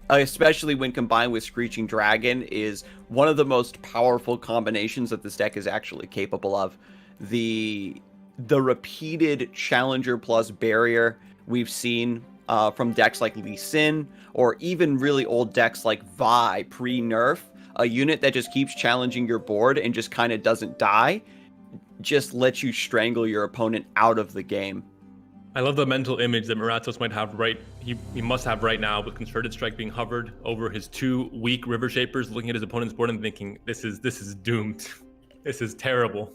especially when combined with Screeching Dragon, is one of the most powerful combinations that this deck is actually capable of. The repeated Challenger plus Barrier we've seen from decks like Lee Sin, or even really old decks like Vi pre-nerf, a unit that just keeps challenging your board and just kind of doesn't die, just lets you strangle your opponent out of the game. I love the mental image that Moratos might have he must have right now, with Concerted Strike being hovered over his 2 weak River Shapers, looking at his opponent's board and thinking, this is doomed. This is terrible.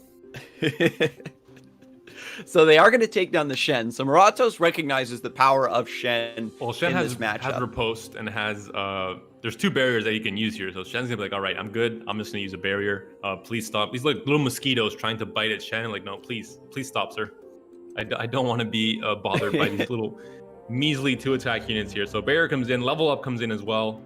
So they are going to take down the Shen. So Moratos recognizes the power of Shen. Well, Shen in has this matchup. has Riposte and has there's 2 barriers that he can use here. So Shen's gonna be like, all right, I'm good. I'm just gonna use a barrier. Please stop. These like little mosquitoes trying to bite at Shen. Like, no, please stop, sir. I don't want to be bothered by these little measly 2 attack units here. So barrier comes in, level up comes in as well.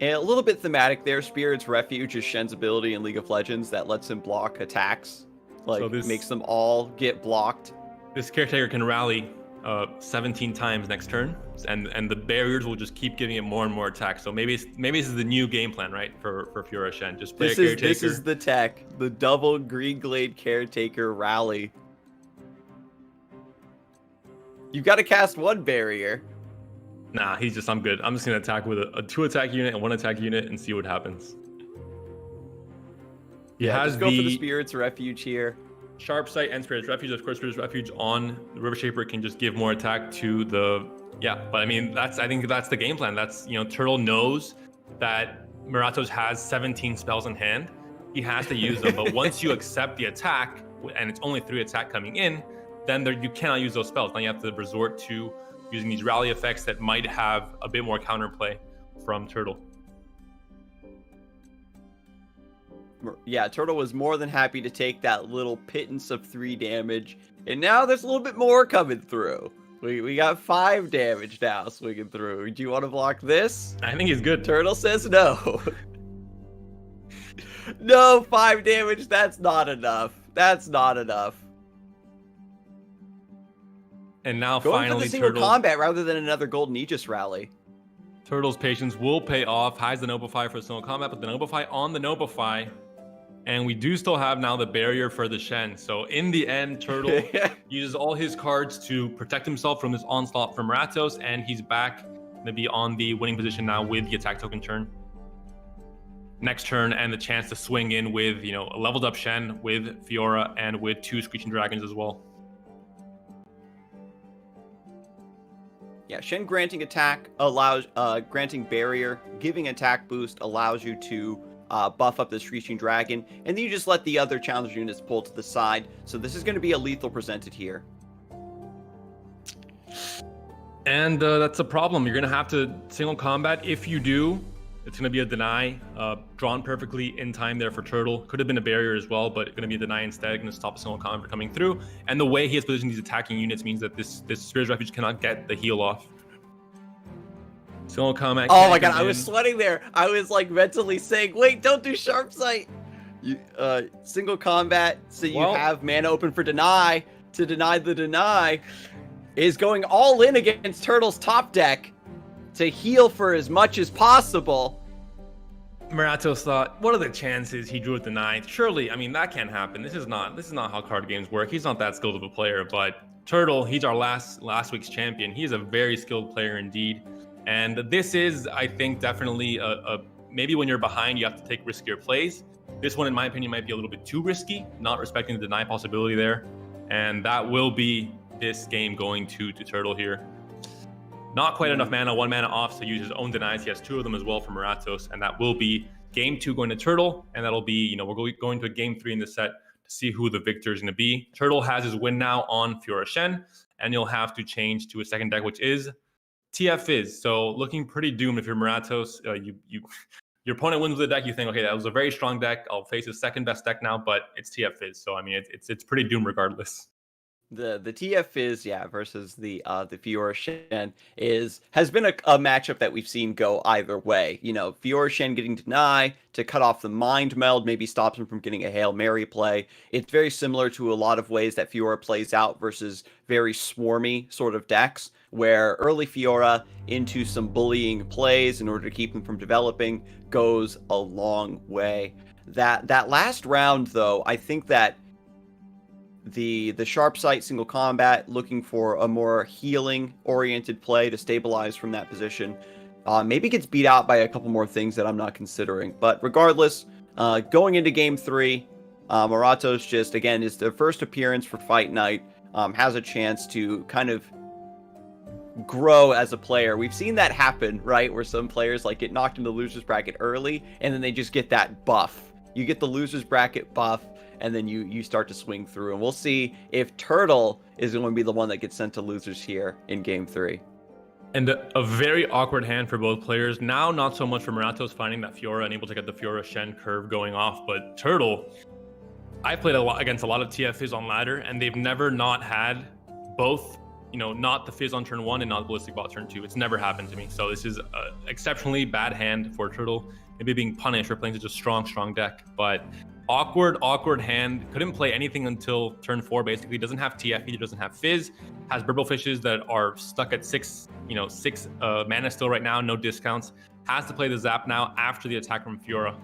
And a little bit thematic there. Spirit's Refuge is Shen's ability in League of Legends that lets him block attacks. Like, so makes them all get blocked. This Caretaker can rally 17 times next turn, and the barriers will just keep giving it more and more attacks. So maybe this is the new game plan, right, for Fiora Shen. Just play a Caretaker. This is the tech, the double Green Glade Caretaker rally. You've got to cast 1 barrier. Nah, I'm good. I'm just gonna attack with a 2 attack unit and 1 attack unit and see what happens. He Yeah, has just go for the Spirit's Refuge here. Sharp Sight and Spirit's Refuge. Of course, Spirit's Refuge on the River Shaper can just give more attack to the... Yeah, but I mean, I think that's the game plan. That's, Turtle knows that Moratos has 17 spells in hand. He has to use them, but once you accept the attack, and it's only 3 attack coming in, then you cannot use those spells. Now you have to resort to using these rally effects that might have a bit more counterplay from Turtle. Yeah, Turtle was more than happy to take that little pittance of 3 damage, and now there's a little bit more coming through. We got 5 damage now swinging through. Do you want to block this? I think he's good. Turtle says no. No, 5 damage, that's not enough. That's not enough. And now Going finally, for the single Turtle... combat rather than another Golden Aegis rally. Turtle's patience will pay off. Hides the Notify for single combat, but the Notify on the Notify. And we do still have now the barrier for the Shen. So in the end, Turtle uses all his cards to protect himself from this onslaught from Moratos, and he's back to be on the winning position now with the attack token turn. Next turn, and the chance to swing in with, a leveled up Shen with Fiora and with 2 Screeching Dragons as well. Yeah, Shen granting attack allows, granting barrier, giving attack boost allows you to buff up the Screeching Dragon, and then you just let the other challenge units pull to the side. So this is going to be a lethal presented here. And that's a problem. You're going to have to single combat. If you do, it's going to be a deny, drawn perfectly in time there for Turtle. Could have been a barrier as well, but going to be a deny instead. Going to stop a single combat from coming through. And the way he has positioned these attacking units means that this Spirit's Refuge cannot get the heal off. Single combat. Oh my god, I was sweating there. I was like mentally saying, wait, don't do Sharp Sight. Single combat, so you have mana open for deny to deny the deny, is going all in against Turtle's top deck to heal for as much as possible. Moratos thought, what are the chances he drew a deny? Surely, I mean, that can't happen. This is not how card games work. He's not that skilled of a player, but Turtle, he's our last week's champion. He is a very skilled player indeed. And this is, I think, definitely maybe when you're behind, you have to take riskier plays. This one, in my opinion, might be a little bit too risky, not respecting the deny possibility there. And that will be this game going to Turtle here. Not quite enough mana, 1 mana off to use his own denies. He has 2 of them as well from Moratos, and that will be game 2 going to Turtle. And that'll be, we're going to a game 3 in the set to see who the victor is going to be. Turtle has his win now on Fiora Shen, and you'll have to change to a second deck, which is TF Fizz. So looking pretty doomed if you're Moratos. Your opponent wins with a deck, you think, okay, that was a very strong deck. I'll face his second best deck now, but it's TF Fizz. So I mean, it's pretty doomed regardless. The TF Fizz, versus the Fiora Shen has been a matchup that we've seen go either way. Fiora Shen getting deny to cut off the Mind Meld maybe stops him from getting a Hail Mary play. It's very similar to a lot of ways that Fiora plays out versus very swarmy sort of decks, where early Fiora into some bullying plays in order to keep him from developing goes a long way. That last round, though, I think that the Sharp Sight single combat, looking for a more healing oriented play to stabilize from that position, maybe gets beat out by a couple more things that I'm not considering. But regardless, going into game 3, Moratos just, again, is their first appearance for Fight Night, has a chance to kind of grow as a player. We've seen that happen, right? Where some players get knocked into the loser's bracket early, and then they just get that buff. You get the loser's bracket buff, and then you start to swing through. And we'll see if Turtle is going to be the one that gets sent to losers here in game 3. And a very awkward hand for both players. Now, not so much for Moratos finding that Fiora, unable to get the Fiora Shen curve going off, but Turtle, I played against a lot of TF Fizz on ladder, and they've never not had both, not the Fizz on turn 1 and not the Ballistic Bot turn 2. It's never happened to me. So this is an exceptionally bad hand for Turtle, maybe being punished for playing such a strong deck. But awkward hand. Couldn't play anything until turn 4, basically. Doesn't have TF, either doesn't have Fizz. Has Fishes that are stuck at 6 mana still right now, no discounts. Has to play the Zap now after the attack from Fiora.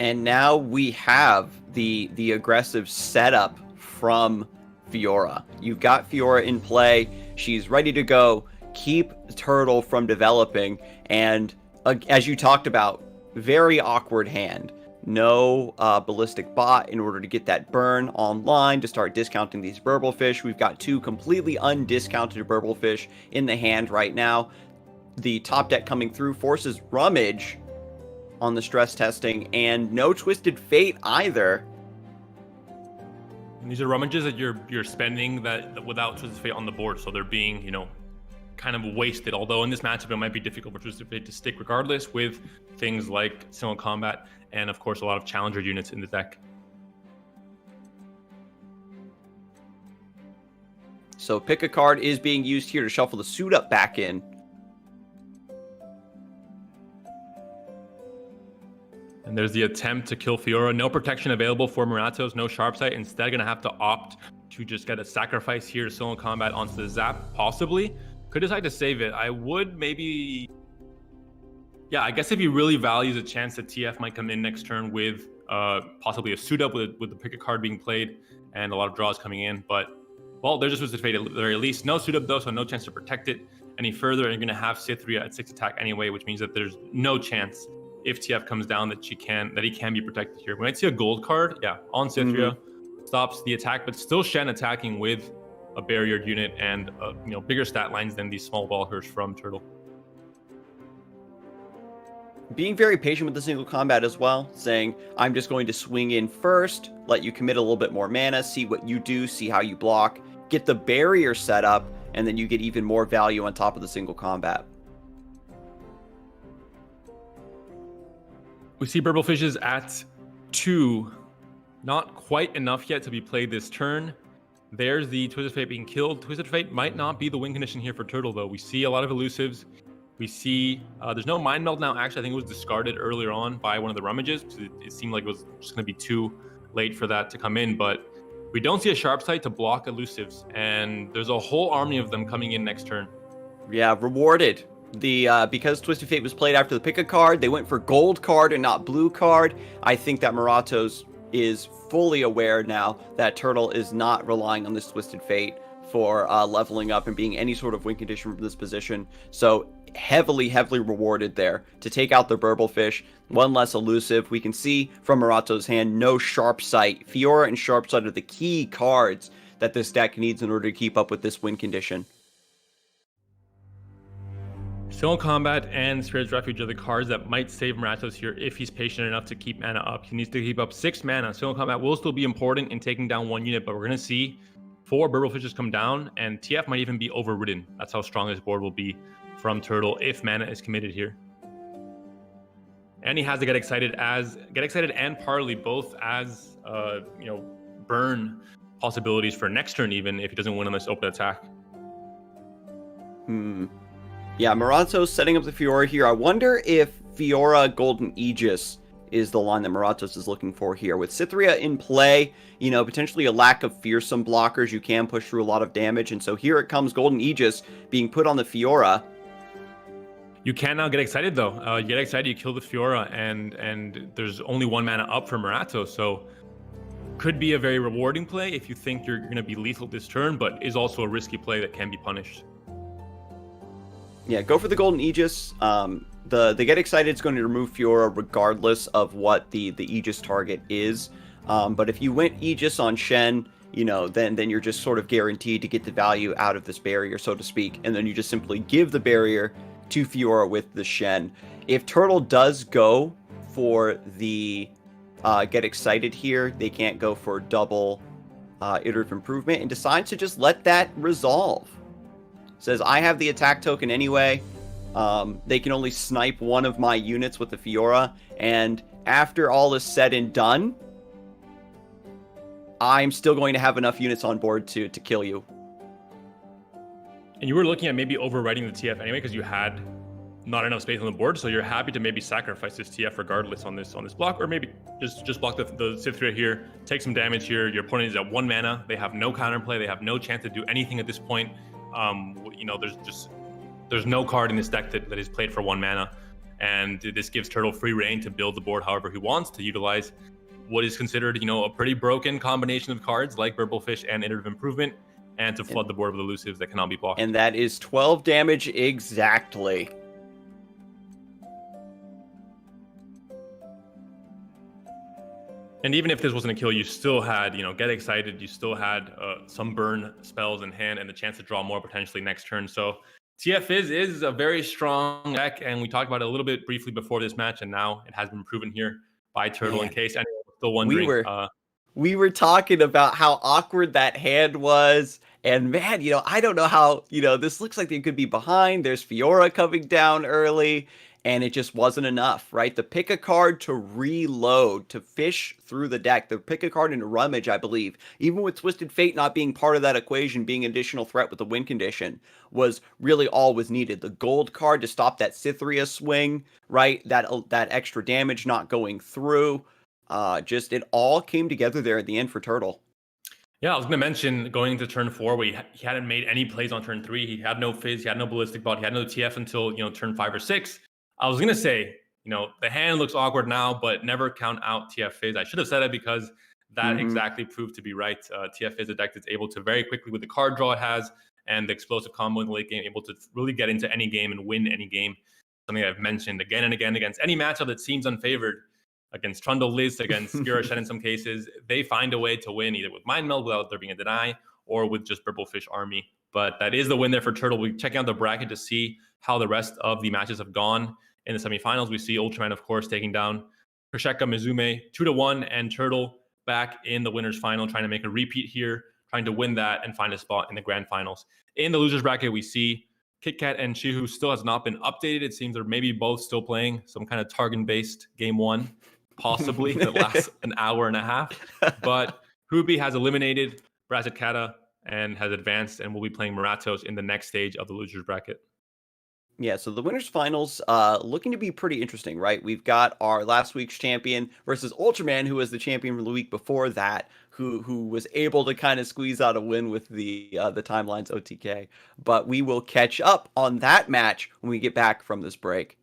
And now we have the aggressive setup from Fiora. You've got Fiora in play. She's ready to go. Keep Turtle from developing. And as you talked about, very awkward hand. No ballistic bot in order to get that burn online to start discounting these burble fish. We've got 2 completely undiscounted burble fish in the hand right now. The top deck coming through forces Rummage on the stress testing, and no Twisted Fate either. And these are rummages that you're spending that without Twisted Fate on the board, so they're being, you know, kind of wasted. Although in this matchup it might be difficult for Twisted Fate to stick regardless, with things like Single Combat and of course a lot of challenger units in the deck. So pick a card is being used here to shuffle the suit up back in. And there's the attempt to kill Fiora. No protection available for Moratos, no sharp sight. Instead, going to have to opt to just get a sacrifice here to Solo Combat onto the Zap, possibly. Could decide to save it. I would maybe... Yeah, I guess if he really values a chance that TF might come in next turn with possibly a suit up with the pick a card being played and a lot of draws coming in. But, well, there just was a fate at the very least. No suit up, though, so no chance to protect it any further. And you're going to have Cythria at 6 attack anyway, which means that there's no chance if TF comes down that he can be protected here. When I see a gold card, yeah, on Cythria, stops the attack, but still Shen attacking with a barriered unit and you know, bigger stat lines than these small walkers from Turtle. Being very patient with the single combat as well, saying, I'm just going to swing in first, let you commit a little bit more mana, see what you do, see how you block, get the barrier set up, and then you get even more value on top of the single combat. We see Burble Fishes at 2. Not quite enough yet to be played this turn. There's the Twisted Fate being killed. Twisted Fate might not be the win condition here for Turtle, though. We see a lot of elusives. We see there's no Mind Meld now. Actually, I think it was discarded earlier on by one of the rummages. It seemed like it was just going to be too late for that to come in. But we don't see a sharp sight to block elusives. And there's a whole army of them coming in next turn. Yeah, rewarded. Because Twisted Fate was played after the pick a card, they went for gold card and not blue card. I think that Moratos is fully aware now that Turtle is not relying on this Twisted Fate for leveling up and being any sort of win condition from this position. So heavily rewarded there to take out the Burble Fish. One less elusive. We can see from Moratos' hand, no sharp sight. Fiora and sharp sight are the key cards that this deck needs in order to keep up with this win condition. Single Combat and Spirit's Refuge are the cards that might save Moratos here if he's patient enough to keep mana up. He needs to keep up 6 mana. Single Combat will still be important in taking down 1 unit, but we're going to see 4 Burble Fishes come down, and TF might even be overridden. That's how strong this board will be from Turtle if mana is committed here. And he has to get excited and Parley both as you know, burn possibilities for next turn, even if he doesn't win on this open attack. Yeah, Moratos setting up the Fiora here. I wonder if Fiora Golden Aegis is the line that Moratos is looking for here. With Cythria in play, you know, potentially a lack of fearsome blockers, you can push through a lot of damage. And so here it comes, Golden Aegis being put on the Fiora. You can now get excited, though. You get excited, you kill the Fiora, and there's only 1 mana up for Moratos. So could be a very rewarding play if you think you're going to be lethal this turn, but is also a risky play that can be punished. Yeah, go for the Golden Aegis. The Get Excited is going to remove Fiora regardless of what the Aegis target is. But if you went Aegis on Shen, you know, then you're just sort of guaranteed to get the value out of this barrier, so to speak. And then you just simply give the barrier to Fiora with the Shen. If Turtle does go for the Get Excited here, they can't go for double Iterative Improvement and decides to just let that resolve. Says, I have the attack token anyway. They can only snipe 1 of my units with the Fiora. And after all is said and done, I'm still going to have enough units on board to kill you. And you were looking at maybe overwriting the TF anyway because you had not enough space on the board. So you're happy to maybe sacrifice this TF regardless on this block. Or maybe just block the Cythria here. Take some damage here. Your opponent is at 1 mana. They have no counterplay. They have no chance to do anything at this point. You know, there's no card in this deck that is played for 1 mana, and this gives Turtle free reign to build the board however he wants, to utilize what is considered, you know, a pretty broken combination of cards like Burble Fish and Iterative Improvement, and to flood the board with elusives that cannot be blocked. And that is 12 damage exactly. And even if this wasn't a kill, you still had, get excited. You still had some burn spells in hand and the chance to draw more potentially next turn. So TF is a very strong deck, and we talked about it a little bit briefly before this match, and now it has been proven here by Turtle. In Man, case anyone was still wondering, we were talking about how awkward that hand was. And man, I don't know how, this looks like they could be behind. There's Fiora coming down early, and it just wasn't enough, right? To pick a card to reload, to fish through the deck, to pick a card into Rummage, I believe, even with Twisted Fate not being part of that equation, being an additional threat with the win condition, was really all was needed. The gold card to stop that Cytheria swing, right? That extra damage not going through. Just it all came together there at the end for Turtle. Yeah, I was going to mention going into turn 4, where he hadn't made any plays on turn 3. He had no Fizz, he had no Ballistic Bot, he had no TF until turn 5 or 6. I was going to say, the hand looks awkward now, but never count out TF Fizz. I should have said it because that exactly proved to be right. TF Fizz, a deck that's able to very quickly, with the card draw it has and the explosive combo in the late game, able to really get into any game and win any game. Something I've mentioned again and again against any matchup that seems unfavored. Against Trundle Liz, against Fiora Shen in some cases, they find a way to win either with Mind Meld without there being a deny, or with just Burblefish Army. But that is the win there for Turtle. We're checking out the bracket to see how the rest of the matches have gone in the semifinals. We see Ultraman, of course, taking down Krisheka Mizume 2-1, and Turtle back in the winners final, trying to make a repeat here, trying to win that and find a spot in the grand finals. In the losers bracket, we see Kitkat and Shihoo still has not been updated. It seems they're maybe both still playing some kind of Targon-based game 1. Possibly that lasts an hour and a half. But Hubi has eliminated Brazit Kata and has advanced and will be playing Moratos in the next stage of the losers bracket. Yeah, so the winners finals looking to be pretty interesting, right? We've got our last week's champion versus Ultraman, who was the champion from the week before that, who was able to kind of squeeze out a win with the timelines OTK. But we will catch up on that match when we get back from this break.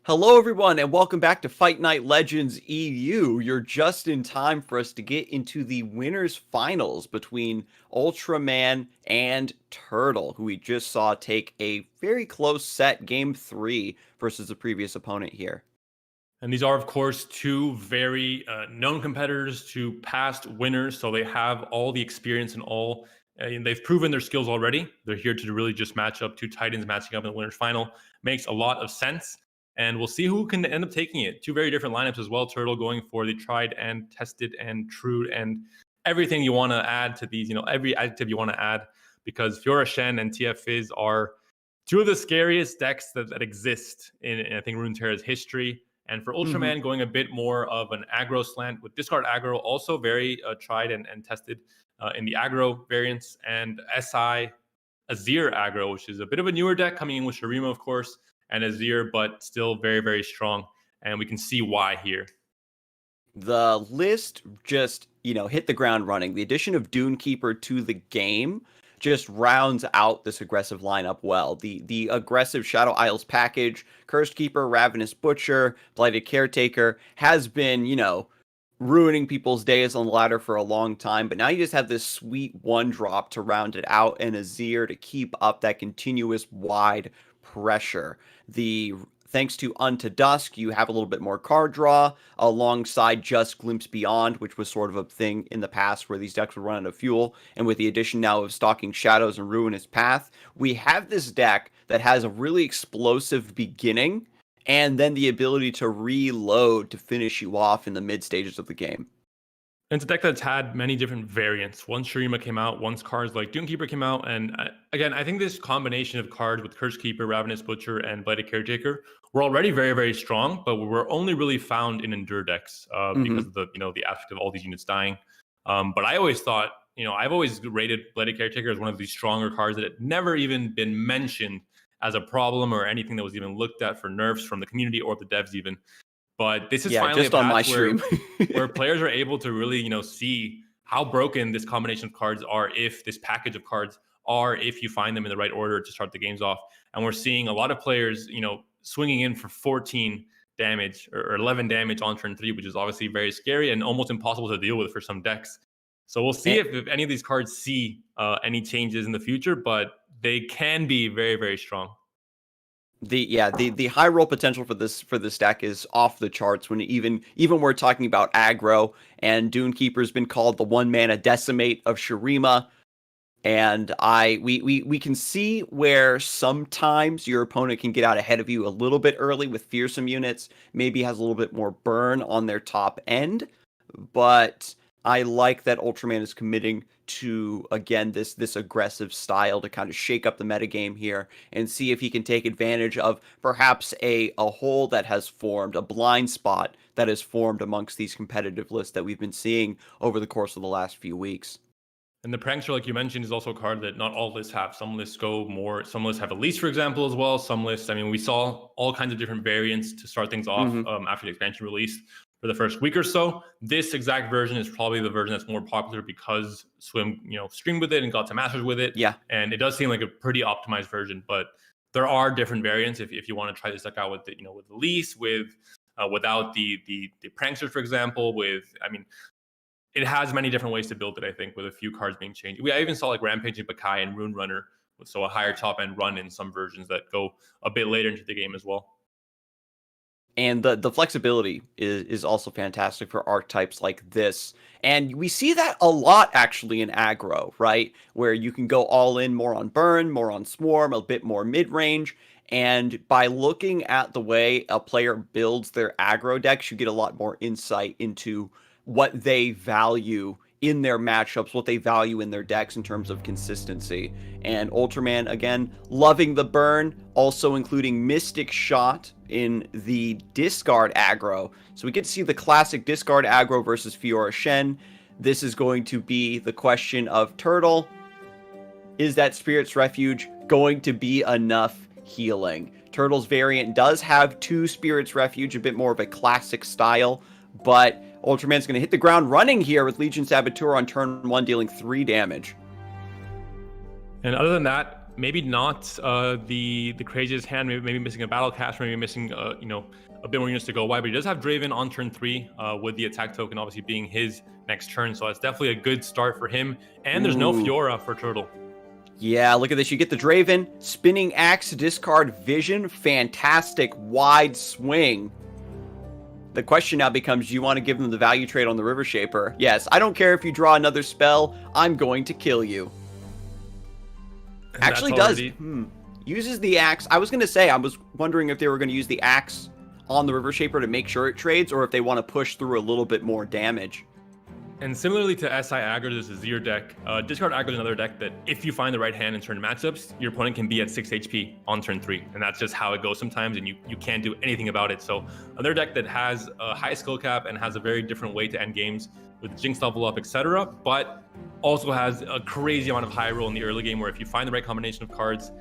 Hello, everyone, and welcome back to Fight Night Legends EU. You're just in time for us to get into the winners' finals between Ultraman and Turtle, who we just saw take a very close set, game 3, versus the previous opponent here. And these are, of course, two very known competitors, two past winners. So they have all the experience and all, and they've proven their skills already. They're here to really just match up two Titans matching up in the winners' final. Makes a lot of sense. And we'll see who can end up taking it. Two very different lineups as well. Turtle going for the tried and tested and true and everything you want to add to these, every adjective you want to add, because Fiora Shen and TF Fizz are two of the scariest decks that exist in I think Runeterra's history. And for Ultraman, going a bit more of an aggro slant with discard aggro, also very tried and tested in the aggro variants, and SI Azir aggro, which is a bit of a newer deck coming in with Shurima, of course, and Azir, but still very, very strong. And we can see why here. The list just, hit the ground running. The addition of Dunekeeper to the game just rounds out this aggressive lineup well. The aggressive Shadow Isles package, Cursed Keeper, Ravenous Butcher, Blighted Caretaker has been, ruining people's days on the ladder for a long time, but now you just have this sweet one drop to round it out and Azir to keep up that continuous wide pressure. Thanks to Unto Dusk, you have a little bit more card draw alongside just Glimpse Beyond, which was sort of a thing in the past where these decks would run out of fuel. And with the addition now of Stalking Shadows and Ruinous Path, we have this deck that has a really explosive beginning and then the ability to reload to finish you off in the mid stages of the game. And it's a deck that's had many different variants. Once Shurima came out, once cards like Dunekeeper came out, and again, I think this combination of cards with Cursed Keeper, Ravenous Butcher, and Blighted Caretaker were already very, very strong, but were only really found in Endure decks because of the aspect of all these units dying. But I always thought, I've always rated Blighted Caretaker as one of these stronger cards that had never even been mentioned as a problem or anything that was even looked at for nerfs from the community or the devs even. But this is finally just on my stream where players are able to really, see how broken this combination of cards are, if this package of cards are, if you find them in the right order to start the games off. And we're seeing a lot of players, swinging in for 14 damage or 11 damage on turn 3, which is obviously very scary and almost impossible to deal with for some decks. So we'll see if any of these cards see any changes in the future, but they can be very, very strong. The high roll potential for this deck is off the charts. When even we're talking about aggro, and Dunekeeper's been called the 1-mana decimate of Shurima, and we can see where sometimes your opponent can get out ahead of you a little bit early with fearsome units, maybe has a little bit more burn on their top end, but I like that Ultraman is committing to, again, this aggressive style to kind of shake up the metagame here and see if he can take advantage of perhaps a hole that has formed, a blind spot that has formed amongst these competitive lists that we've been seeing over the course of the last few weeks. And the Prankster, like you mentioned, is also a card that not all lists have. Some lists go more, some lists have Elise, for example, as well. Some lists, we saw all kinds of different variants to start things off after the expansion release. For the first week or so, this exact version is probably the version that's more popular because Swim, streamed with it and got some masters with it. Yeah, and it does seem like a pretty optimized version. But there are different variants if you want to try this deck out with with Elise, without the pranksters, for example. It has many different ways to build it. I think with a few cards being changed. I even saw like Rampaging Bakai and Rune Runner, so a higher top end run in some versions that go a bit later into the game as well. And the flexibility is also fantastic for archetypes like this. And we see that a lot, actually, in aggro, right? Where you can go all in more on burn, more on swarm, a bit more mid-range. And by looking at the way a player builds their aggro decks, you get a lot more insight into what they value in their matchups, what they value in their decks in terms of consistency. And Ultraman, again, loving the burn, also including Mystic Shot in the discard aggro. So we get to see the classic discard aggro versus Fiora Shen. This is going to be the question of Turtle. Is that Spirit's Refuge going to be enough healing? Turtle's variant does have 2 Spirit's Refuge, a bit more of a classic style, but Ultraman's going to hit the ground running here with Legion Saboteur on turn 1, dealing 3 damage. And other than that, maybe not the craziest hand, maybe missing a battle cache, maybe missing a bit more units to go wide, but he does have Draven on turn 3 with the attack token obviously being his next turn, so it's definitely a good start for him. And there's no Fiora for Turtle. Yeah, look at this. You get the Draven, spinning axe, discard vision, fantastic wide swing. The question now becomes, do you want to give them the value trade on the River Shaper? Yes, I don't care if you draw another spell, I'm going to kill you. And actually does. Uses the axe. I was going to say, I was wondering if they were going to use the axe on the River Shaper to make sure it trades, or if they want to push through a little bit more damage. And similarly to SI Aggro, there's a Azir deck. Discard Aggro is another deck that if you find the right hand in certain matchups, your opponent can be at 6 HP on turn 3. And that's just how it goes sometimes, and you can't do anything about it. So another deck that has a high skill cap and has a very different way to end games with Jinx level up, etc. But also has a crazy amount of high roll in the early game where if you find the right combination of cards,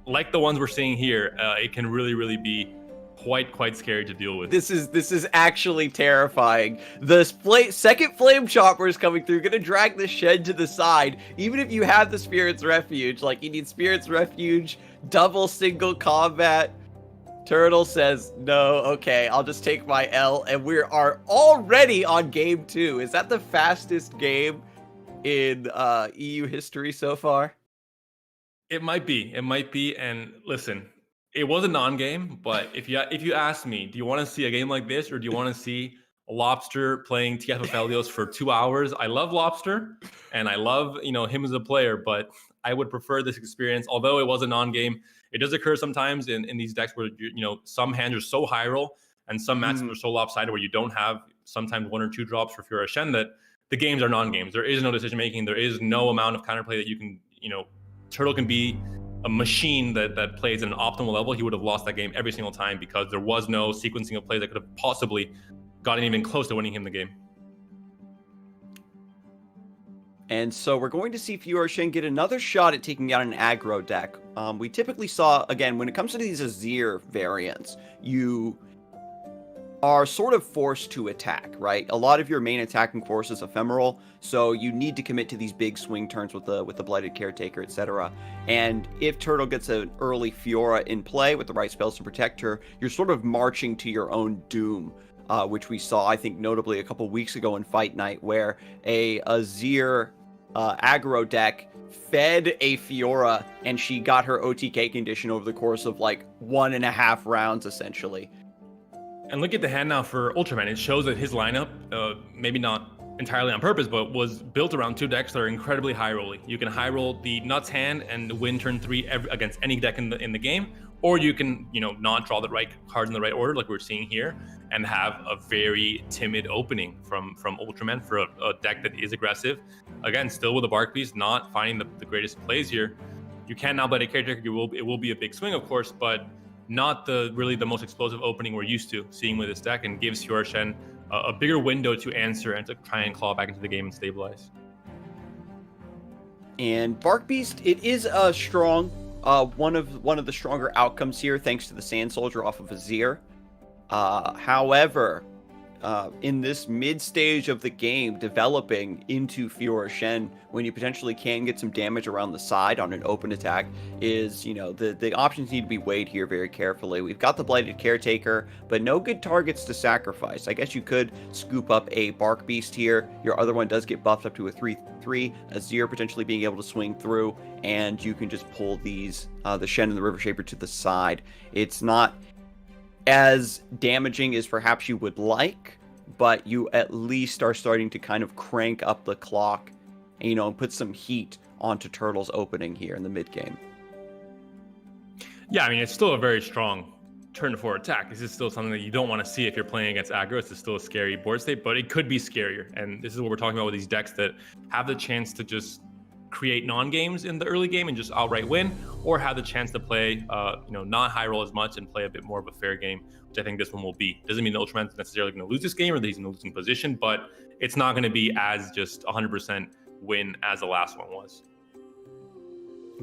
like the ones we're seeing here, it can really be quite scary to deal with. This is actually terrifying. The second Flame Chopper is coming through, gonna drag the Shen to the side. Even if you have the Spirit's Refuge, like you need Spirit's Refuge, double single combat. Turtle says, no, okay, I'll just take my L, and we are already on game 2. Is that the fastest game in EU history so far? It might be, and listen, it was a non-game, but if you ask me, do you want to see a game like this, or do you want to see Lobster playing TFFLios for 2 hours? I love Lobster, and I love him as a player, but I would prefer this experience. Although it was a non-game, it does occur sometimes in these decks where some hands are so high roll and some matchups are so lopsided where you don't have sometimes 1 or 2 drops for Fiora Shen that the games are non-games. There is no decision making. There is no amount of counterplay that you can Turtle can be a machine that plays at an optimal level. He would have lost that game every single time because there was no sequencing of plays that could have possibly gotten even close to winning him the game. And so we're going to see Fiora Shen get another shot at taking out an aggro deck. We typically saw, again, when it comes to these Azir variants, you are sort of forced to attack, right? A lot of your main attacking force is ephemeral, so you need to commit to these big swing turns with the Blighted Caretaker, etc. And if Turtle gets an early Fiora in play with the right spells to protect her, you're sort of marching to your own doom, which we saw, I think, notably a couple weeks ago in Fight Night, where a Azir aggro deck fed a Fiora, and she got her OTK condition over the course of like 1.5 rounds, essentially. And look at the hand now for Ultraman. It shows that his lineup, maybe not entirely on purpose, but was built around 2 decks that are incredibly high rolling. You can high roll the Nuts hand and win turn 3 against any deck in the game, or you can not draw the right cards in the right order like we're seeing here, and have a very timid opening from Ultraman for a deck that is aggressive. Again, still with the Bark Beast, not finding the greatest plays here. You can now Blighted Caretaker. It will be a big swing, of course, but not really the most explosive opening we're used to seeing with this deck, and gives Fiora Shen a bigger window to answer and to try and claw back into the game and stabilize. And Bark Beast, it is a strong, one of the stronger outcomes here, thanks to the Sand Soldier off of Azir. However, in this mid stage of the game, developing into Fiora Shen, when you potentially can get some damage around the side on an open attack, is, the options need to be weighed here very carefully. We've got the Blighted Caretaker, but no good targets to sacrifice. I guess you could scoop up a Bark Beast here. Your other one does get buffed up to a 3/3, Azir potentially being able to swing through, and you can just pull these, the Shen and the River Shaper to the side. It's not as damaging as perhaps you would like, but you at least are starting to kind of crank up the clock and put some heat onto Turtle's opening here in the mid game. Yeah, I mean, it's still a very strong turn to 4 attack. This is still something that you don't want to see if you're playing against aggro. It's still a scary board state, but it could be scarier. And this is what we're talking about with these decks that have the chance to just create non-games in the early game and just outright win, or have the chance to play, not high roll as much and play a bit more of a fair game, which I think this one will be. Doesn't mean the Ultraman's necessarily going to lose this game or that he's in a losing position, but it's not going to be as just 100% win as the last one was.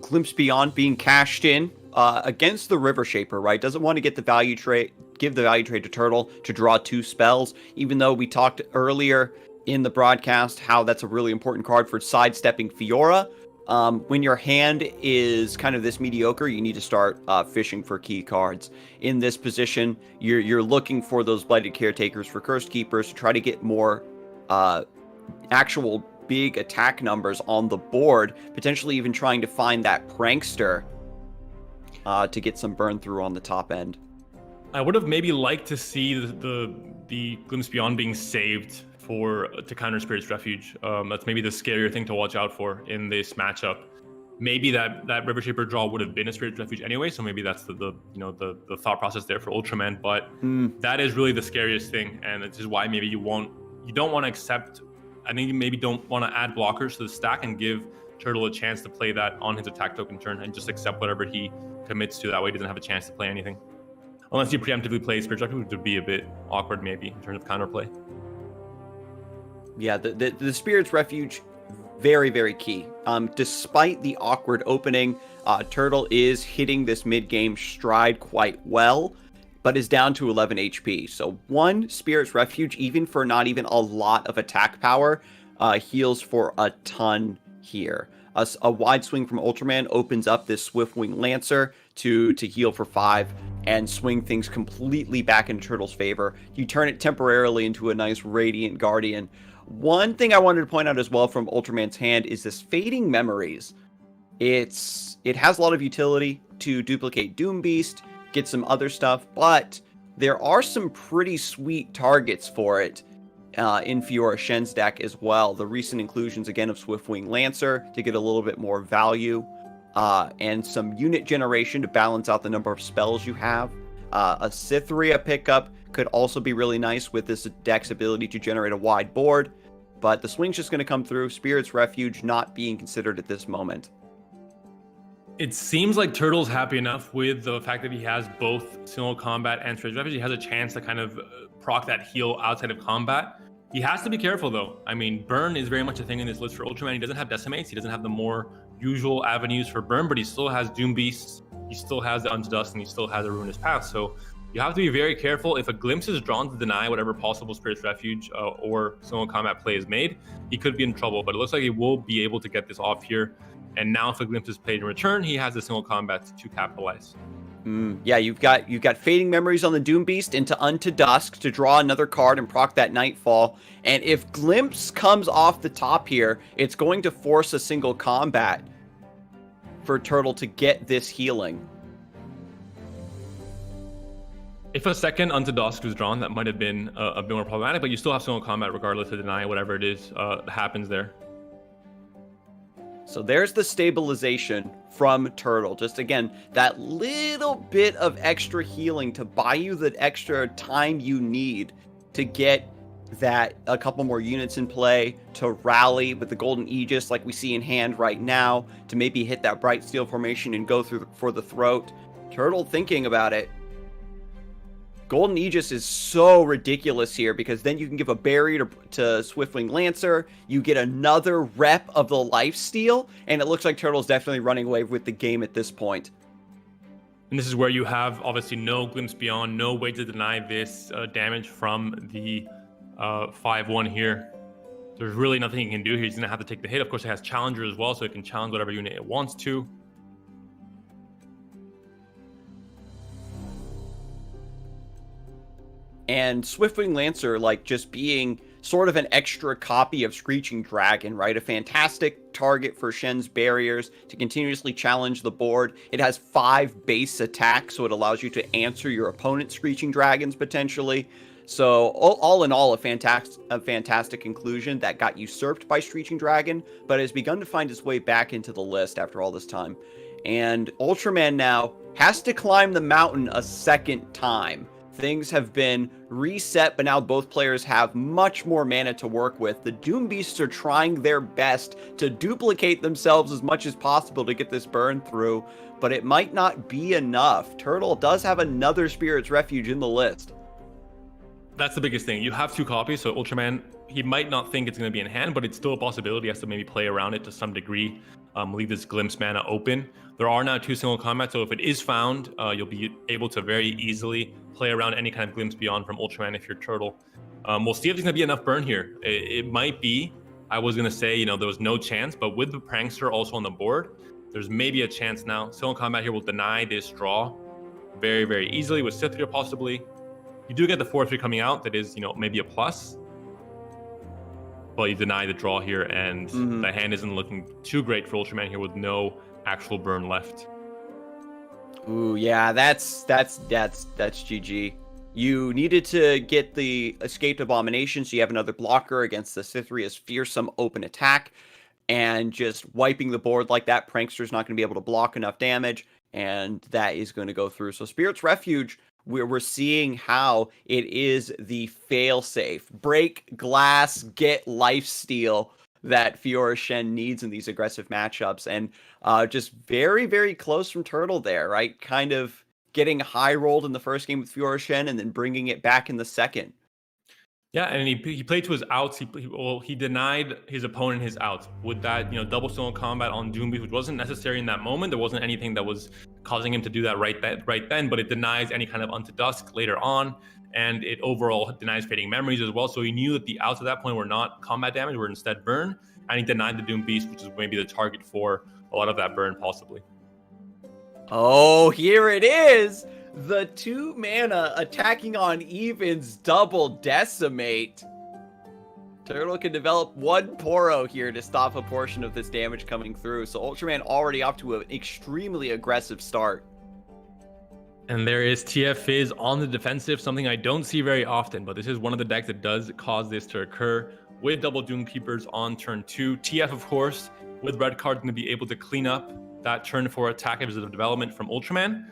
Glimpse Beyond being cashed in against the River Shaper, right? Doesn't want to get the value trade, give the value trade to Turtle to draw 2 spells, even though we talked earlier in the broadcast how that's a really important card for sidestepping Fiora. When your hand is kind of this mediocre, you need to start fishing for key cards. In this position, you're looking for those Blighted Caretakers, for Cursed Keepers, to try to get more actual big attack numbers on the board, potentially even trying to find that Prankster to get some burn through on the top end. I would have maybe liked to see the Glimpse Beyond being saved to counter Spirit's Refuge. That's maybe the scarier thing to watch out for in this matchup. Maybe that River Shaper draw would have been a Spirit's Refuge anyway, so maybe that's the thought process there for Ultraman. But that is really the scariest thing, and this is why maybe you don't want to accept. I think you maybe don't want to add blockers to the stack and give Turtle a chance to play that on his attack token turn and just accept whatever he commits to. That way he doesn't have a chance to play anything. Unless you preemptively play Spirit's Refuge, which would be a bit awkward maybe in terms of counterplay. Yeah, the Spirit's Refuge, very, very key. Despite the awkward opening, Turtle is hitting this mid-game stride quite well, but is down to 11 HP. So one Spirit's Refuge, even for not even a lot of attack power, heals for a ton here. A wide swing from Ultraman opens up this Swiftwing Lancer to heal for 5 and swing things completely back in Turtle's favor. You turn it temporarily into a nice Radiant Guardian. One thing I wanted to point out as well from Ultraman's hand is this Fading Memories. It has a lot of utility to duplicate Doom Beast, get some other stuff, but there are some pretty sweet targets for it in Fiora Shen's deck as well. The recent inclusions again of Swiftwing Lancer to get a little bit more value, and some unit generation to balance out the number of spells you have. A Cytheria pickup could also be really nice with this deck's ability to generate a wide board, but the swing's just going to come through. Spirit's Refuge not being considered at this moment. It seems like Turtle's happy enough with the fact that he has both Single Combat and Spirit's Refuge. He has a chance to kind of proc that heal outside of combat. He has to be careful though. I mean, burn is very much a thing in this list for Ultraman. He doesn't have Decimates. He doesn't have the more usual avenues for burn, but he still has Doom Beasts. He still has the Unto Dust, and he still has a Ruinous Path. So you have to be very careful. If a Glimpse is drawn to deny whatever possible Spirit's Refuge or Single Combat play is made, he could be in trouble. But it looks like he will be able to get this off here. And now if a Glimpse is played in return, he has the Single Combat to capitalize. Yeah, you've got Fading Memories on the Doom Beast into Unto Dusk to draw another card and proc that Nightfall. And if Glimpse comes off the top here, it's going to force a Single Combat for Turtle to get this healing. If a second Unto Dusk was drawn, that might have been a bit more problematic, but you still have Single Combat regardless to deny whatever it is that happens there. So there's the stabilization from Turtle. Just again, that little bit of extra healing to buy you the extra time you need to get that a couple more units in play, to rally with the Golden Aegis like we see in hand right now, to maybe hit that Bright Steel formation and go through for the throat. Turtle thinking about it. Golden Aegis is so ridiculous here because then you can give a barrier to Swiftwing Lancer, you get another rep of the lifesteal, and it looks like Turtle's definitely running away with the game at this point. And this is where you have obviously no Glimpse Beyond, no way to deny this damage from the 5-1 here. There's really nothing he can do here. He's going to have to take the hit. Of course, it has Challenger as well, so it can challenge whatever unit it wants to. And Swiftwing Lancer, like, just being sort of an extra copy of Screeching Dragon, right? A fantastic target for Shen's barriers to continuously challenge the board. It has 5 base attacks, so it allows you to answer your opponent's Screeching Dragons potentially. So all in all, a fantastic inclusion that got usurped by Screeching Dragon, but has begun to find its way back into the list after all this time. And Ultraman now has to climb the mountain a second time. Things have been reset, but now both players have much more mana to work with. The Doom Beasts are trying their best to duplicate themselves as much as possible to get this burn through, but it might not be enough. Turtle does have another Spirit's Refuge in the list. That's the biggest thing. You have 2 copies, so Ultraman, he might not think it's going to be in hand, but it's still a possibility. He has to maybe play around it to some degree, leave this Glimpse mana open. There are now 2 Single Combat, so if it is found, you'll be able to very easily play around any kind of Glimpse Beyond from Ultraman if you're Turtle. We'll see if there's going to be enough burn here. It might be I was going to say, there was no chance, but with the Prankster also on the board, there's maybe a chance now. Still in combat here will deny this draw very, very easily with Cythria possibly. You do get the 4-3 coming out. That is, maybe a plus. But you deny the draw here, and the hand isn't looking too great for Ultraman here with no actual burn left. Ooh, yeah, that's GG. You needed to get the Escaped Abomination, so you have another blocker against the Cythria's fearsome open attack, and just wiping the board like that, Prankster's not going to be able to block enough damage, and that is going to go through. So Spirit's Refuge, we're seeing how it is the fail-safe, break glass, get lifesteal that Fiora Shen needs in these aggressive matchups, and just very, very close from Turtle there, right? Kind of getting high rolled in the first game with Fiora Shen and then bringing it back in the second. Yeah, and he played to his outs. He denied his opponent his outs with that, double still in combat on Doombeast, which wasn't necessary in that moment. There wasn't anything that was causing him to do that right then, but it denies any kind of Unto Dusk later on, and it overall denies Fading Memories as well. So he knew that the outs at that point were not combat damage, were instead burn, and he denied the Doombeast, which is maybe the target for a lot of that burn possibly. Oh, here it is! The 2 mana attacking on evens double decimate. Turtle can develop 1 Poro here to stop a portion of this damage coming through. So Ultraman already off to an extremely aggressive start. And there is TF Fizz on the defensive, something I don't see very often, but this is one of the decks that does cause this to occur with double Doom Keepers on turn 2. TF, of course, with red card, going to be able to clean up that turn 4 attack as a development from Ultraman.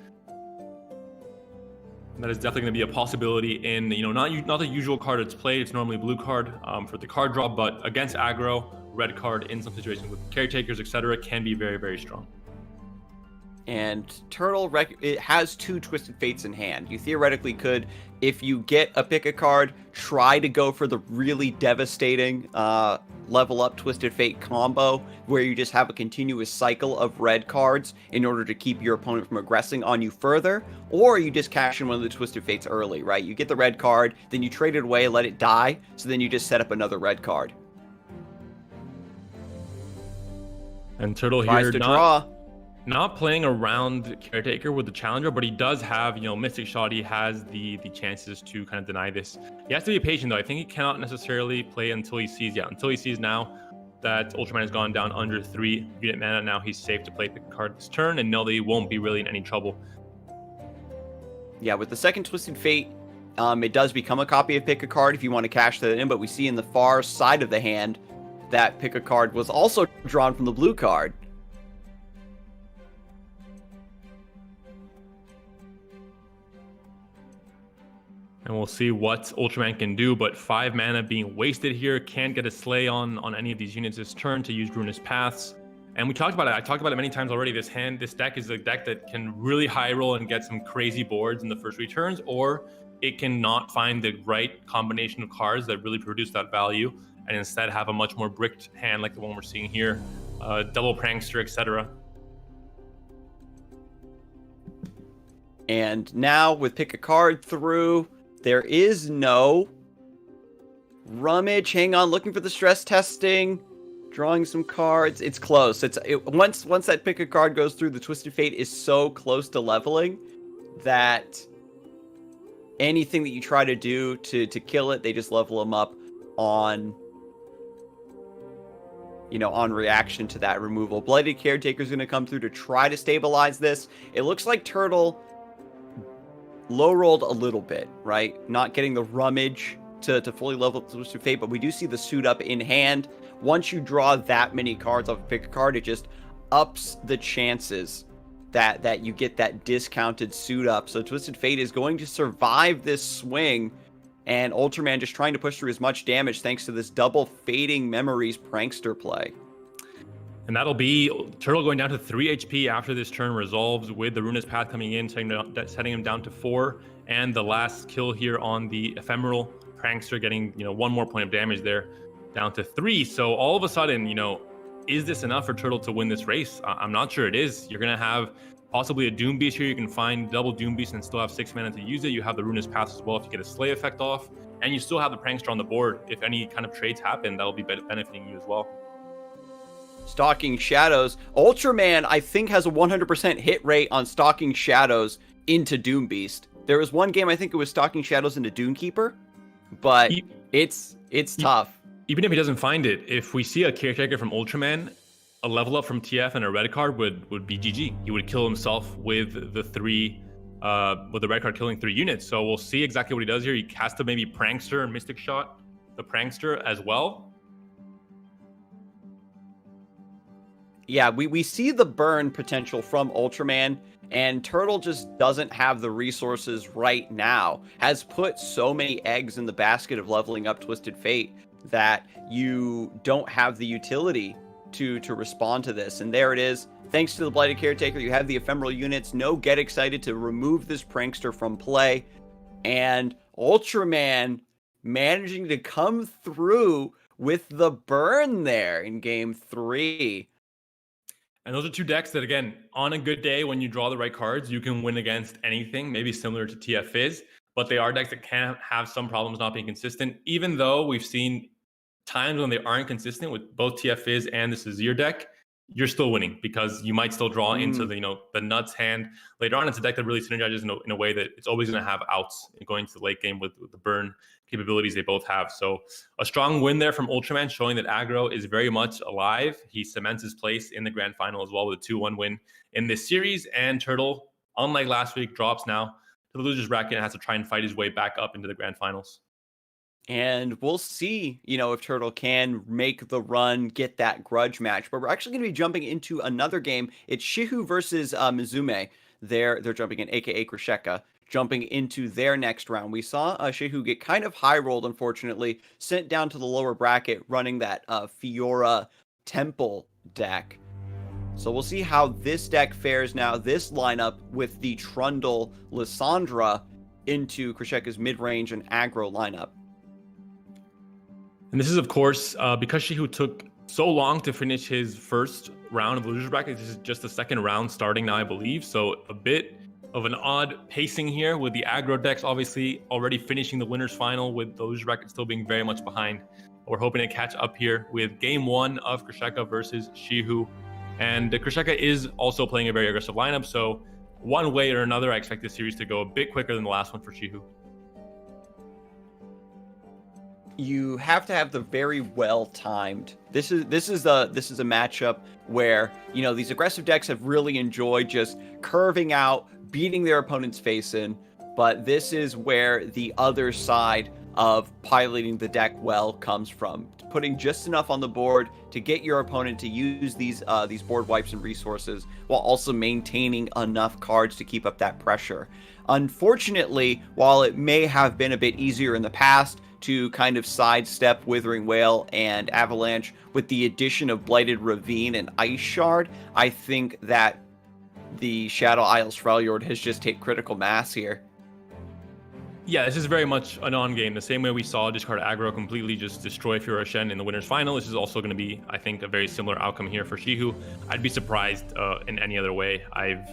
That is definitely going to be a possibility in, not the usual card it's played. It's normally blue card for the card draw, but against aggro, red card in some situations with caretakers, etc., can be very, very strong. And Turtle, it has 2 Twisted Fates in hand. You theoretically could, if you get a pick a card, try to go for the really devastating level up Twisted Fate combo, where you just have a continuous cycle of red cards in order to keep your opponent from aggressing on you further, or you just cash in one of the Twisted Fates early, right? You get the red card, then you trade it away, let it die, so then you just set up another red card. And Turtle here not playing around Caretaker with the Challenger, but he does have, Mystic Shot. He has the chances to kind of deny this. He has to be patient, though. I think he cannot necessarily play until he sees now that Ultraman has gone down under 3 unit mana. Now he's safe to play the card this turn and know that he won't be really in any trouble. Yeah, with the second Twisted Fate, it does become a copy of Pick a Card if you want to cash that in, but we see in the far side of the hand that Pick a Card was also drawn from the blue card. And we'll see what Ultraman can do, but 5 mana being wasted here. Can't get a Slay on any of these units this turn to use Ruinous Paths. And we talked about it. I talked about it many times already. This deck is a deck that can really high roll and get some crazy boards in the first 3 turns, or it can not find the right combination of cards that really produce that value, and instead have a much more bricked hand like the one we're seeing here. Double Prankster, etc. And now with Pick a Card through, there is no Rummage. Hang on, looking for the stress testing, drawing some cards. It's close. Once that Pick a Card goes through, the Twisted Fate is so close to leveling that anything that you try to do to kill it, they just level them up on reaction to that removal. Blighted Caretaker is going to come through to try to stabilize this. It looks like Turtle low-rolled a little bit, right? Not getting the Rummage to fully level Twisted Fate, but we do see the Suit Up in hand. Once you draw that many cards off Pick a Card, it just ups the chances that you get that discounted Suit Up. So Twisted Fate is going to survive this swing, and Ultraman just trying to push through as much damage thanks to this double Fading Memories Prankster play. And that'll be Turtle going down to 3 HP after this turn resolves, with the Ruinous Path coming in, setting him down to 4. And the last kill here on the Ephemeral Prankster getting, 1 more point of damage there, down to 3. So all of a sudden, is this enough for Turtle to win this race? I'm not sure it is. You're going to have possibly a Doom Beast here. You can find double Doom Beast and still have 6 mana to use it. You have the Ruinous Path as well if you get a Slay effect off. and you still have the Prankster on the board. If any kind of trades happen, that'll be benefiting you as well. Stalking Shadows. Ultraman, I think, has a 100% hit rate on Stalking Shadows into Doom Beast. There was one game, I think it was Stalking Shadows into Doomkeeper, but it's tough. Even if he doesn't find it, if we see a Caretaker from Ultraman, a level up from TF and a red card would be GG. He would kill himself with the red card killing 3 units. So we'll see exactly what he does here. He has to maybe Prankster and Mystic Shot the Prankster as well. Yeah, we see the burn potential from Ultraman, and Turtle just doesn't have the resources right now. Has put so many eggs in the basket of leveling up Twisted Fate that you don't have the utility to respond to this. And there it is. Thanks to the Blighted Caretaker, you have the ephemeral units. No Get Excited to remove this Prankster from play. And Ultraman managing to come through with the burn there in game 3. And those are 2 decks that, again, on a good day when you draw the right cards, you can win against anything, maybe similar to TF is, but they are decks that can have some problems not being consistent, even though we've seen times when they aren't consistent with both TF is and this Azir deck. You're still winning because you might still draw into the nuts hand later on. It's a deck that really synergizes in a way that it's always going to have outs going to the late game with the burn capabilities they both have. So a strong win there from Ultraman, showing that Aggro is very much alive. He cements his place in the grand final as well with a 2-1 win in this series. And Turtle, unlike last week, drops now to the loser's bracket and has to try and fight his way back up into the grand finals. And we'll see, if Turtle can make the run, get that grudge match. But we're actually going to be jumping into another game. It's Shihoo versus Mizume. They're jumping in, aka Krisheka, jumping into their next round. We saw Shihoo get kind of high rolled, unfortunately, sent down to the lower bracket, running that Fiora Temple deck. So we'll see how this deck fares now. This lineup with the Trundle Lissandra into Krisheka's mid-range and aggro lineup. And this is, of course, because Shihoo took so long to finish his first round of the loser's bracket. This is just the second round starting now, I believe. So a bit of an odd pacing here with the aggro decks, obviously already finishing the winner's final with the loser's bracket still being very much behind. We're hoping to catch up here with game 1 of Krisheka versus Shihoo. And Krisheka is also playing a very aggressive lineup. So one way or another, I expect this series to go a bit quicker than the last one for Shihoo. You have to have the very well timed. This is a matchup where these aggressive decks have really enjoyed just curving out, beating their opponent's face in, but this is where the other side of piloting the deck well comes from, putting just enough on the board to get your opponent to use these board wipes and resources while also maintaining enough cards to keep up that pressure. Unfortunately, while it may have been a bit easier in the past to kind of sidestep Withering Wail and Avalanche with the addition of Blighted Ravine and Ice Shard, I think that the Shadow Isles Freljord has just hit critical mass here. Yeah, this is very much a non-game. The same way we saw discard aggro completely just destroy Fiora Shen in the winner's final. This is also going to be, I think, a very similar outcome here for Shihoo. I'd be surprised in any other way. I've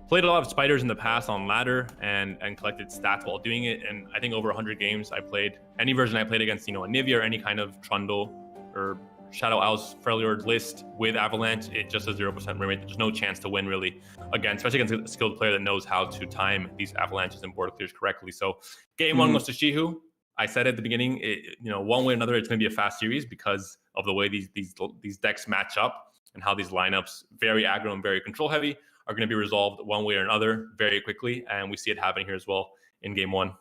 played a lot of spiders in the past on ladder and collected stats while doing it. And I think over 100 games I played, any version I played against, a Nivea or any kind of Trundle or Shadow Isles Freljord list with Avalanche, it just has 0% win rate. There's no chance to win really again, especially against a skilled player that knows how to time these avalanches and board clears correctly. So game 1 goes to Shihoo. I said at the beginning, one way or another, it's going to be a fast series because of the way these decks match up and how these lineups, very aggro and very control heavy, are going to be resolved one way or another very quickly. And we see it happening here as well in game 1.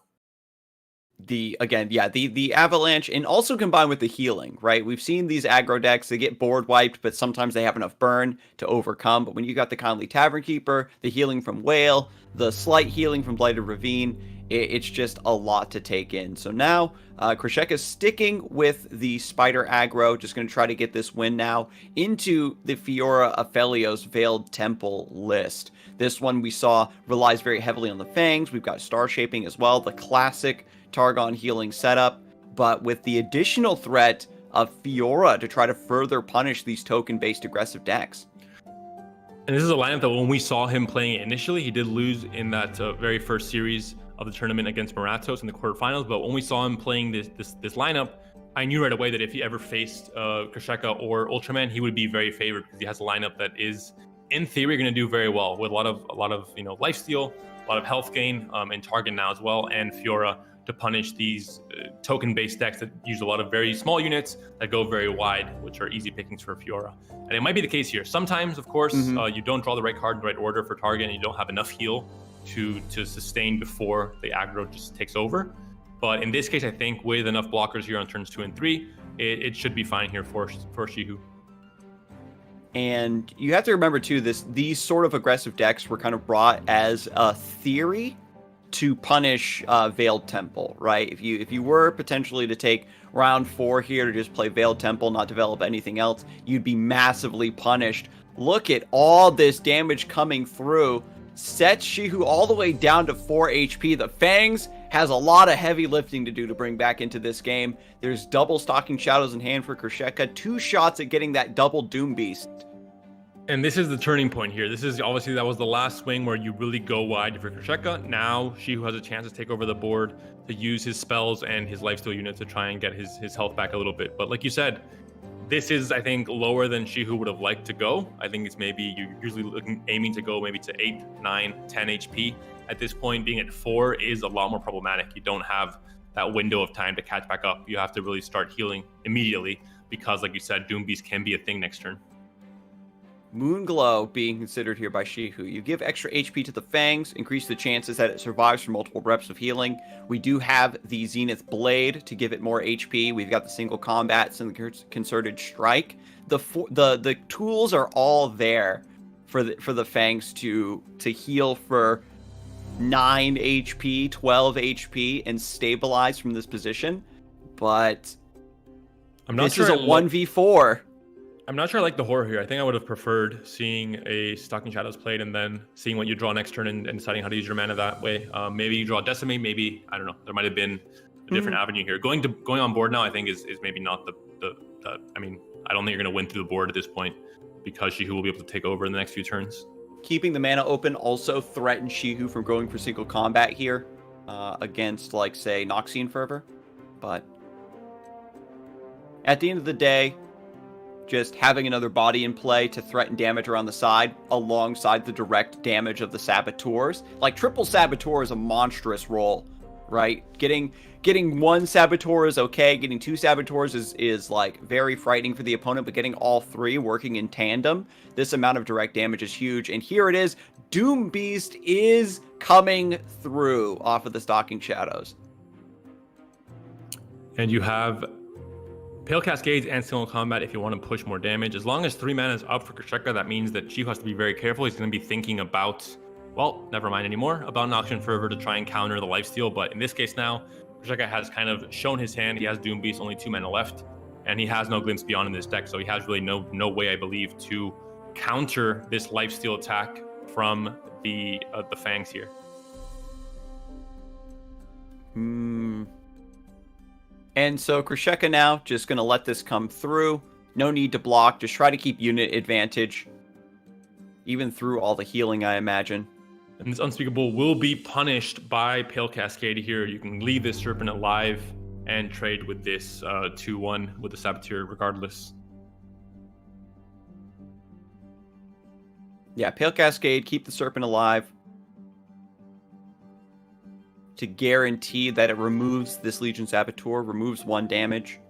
The Avalanche, and also combined with the healing, right? We've seen these aggro decks, they get board wiped, but sometimes they have enough burn to overcome. But when you got the Kindly Tavern Keeper, the healing from Whale, the slight healing from Blighted Ravine, it's just a lot to take in. So now Krisheka's sticking with the Spider aggro, just going to try to get this win now into the Fiora Aphelios Veiled Temple list. This one we saw relies very heavily on the Fangs. We've got Star Shaping as well, the classic Targon healing setup, but with the additional threat of Fiora to try to further punish these token-based aggressive decks. And this is a lineup that when we saw him playing it initially, he did lose in that very first series of the tournament against Moratos in the quarterfinals. But when we saw him playing this lineup, I knew right away that if he ever faced Krisheka or Ultraman, he would be very favored because he has a lineup that is, in theory, going to do very well with a lot of lifesteal, a lot of health gain, and target now as well, and Fiora to punish these token-based decks that use a lot of very small units that go very wide, which are easy pickings for Fiora. And it might be the case here. Sometimes, of course, you don't draw the right card in the right order for target, and you don't have enough heal to sustain before the aggro just takes over. But in this case, I think with enough blockers here on turns 2 and 3, it should be fine here for Shihoo. And you have to remember too, these sort of aggressive decks were kind of brought as a theory to punish Veiled Temple, right? If you were potentially to take round 4 here to just play Veiled Temple, not develop anything else, you'd be massively punished. Look at all this damage coming through. Sets Shihoo all the way down to 4 HP. The Fangs has a lot of heavy lifting to do to bring back into this game. There's double Stalking Shadows in hand for Krisheka. 2 shots at getting that double Doom Beast. And this is the turning point here. This is obviously, that was the last swing where you really go wide for Krisheka. Now Shihoo has a chance to take over the board, to use his spells and his lifesteal unit to try and get his health back a little bit. But like you said, this is, I think, lower than Shihoo would have liked to go. I think it's maybe you're usually aiming to go maybe to 8, 9, 10 HP. At this point, being at 4 is a lot more problematic. You don't have that window of time to catch back up. You have to really start healing immediately because, like you said, Doom Beast can be a thing next turn. Moonglow being considered here by Shihoo. You give extra HP to the Fangs, increase the chances that it survives for multiple reps of healing. We do have the Zenith Blade to give it more HP. We've got the single combats and the concerted strike. The tools are all there for the Fangs to heal for 9 HP, 12 HP, and stabilize from this position. But this is a 1v4. I'm not sure I like the horror here. I think I would have preferred seeing a Stalking Shadows played and then seeing what you draw next turn and deciding how to use your mana that way. Maybe you draw Decimate, maybe, I don't know. There might have been a different avenue here. Going on board now, I think, is maybe not the I mean, I don't think you're going to win through the board at this point because Shihoo will be able to take over in the next few turns. Keeping the mana open also threatens Shihoo from going for single combat here against, like, say, Noxian Fervor. But at the end of the day, just having another body in play to threaten damage around the side alongside the direct damage of the Saboteurs. Like, triple Saboteur is a monstrous roll, right? Getting 1 Saboteur is okay. Getting 2 Saboteurs is like very frightening for the opponent, but getting all 3 working in tandem, this amount of direct damage is huge. And here it is. Doom Beast is coming through off of the Stalking Shadows. And you have Pale Cascades and Single Combat if you want to push more damage. As long as 3 mana is up for Krisheka, that means that Shihoo has to be very careful. He's going to be thinking about, well, never mind anymore, about Noxian Fervor to try and counter the lifesteal. But in this case now, Krisheka has kind of shown his hand. He has Doom Beast, only 2 mana left, and he has no Glimpse Beyond in this deck. So he has really no way, I believe, to counter this lifesteal attack from the Fangs here. And so Krisheka now just going to let this come through. No need to block. Just try to keep unit advantage. Even through all the healing, I imagine. And this Unspeakable will be punished by Pale Cascade here. You can leave this Serpent alive and trade with this 2-1 with the Saboteur regardless. Yeah, Pale Cascade, keep the Serpent alive. To guarantee that it removes this Legion Saboteur, removes 1 damage.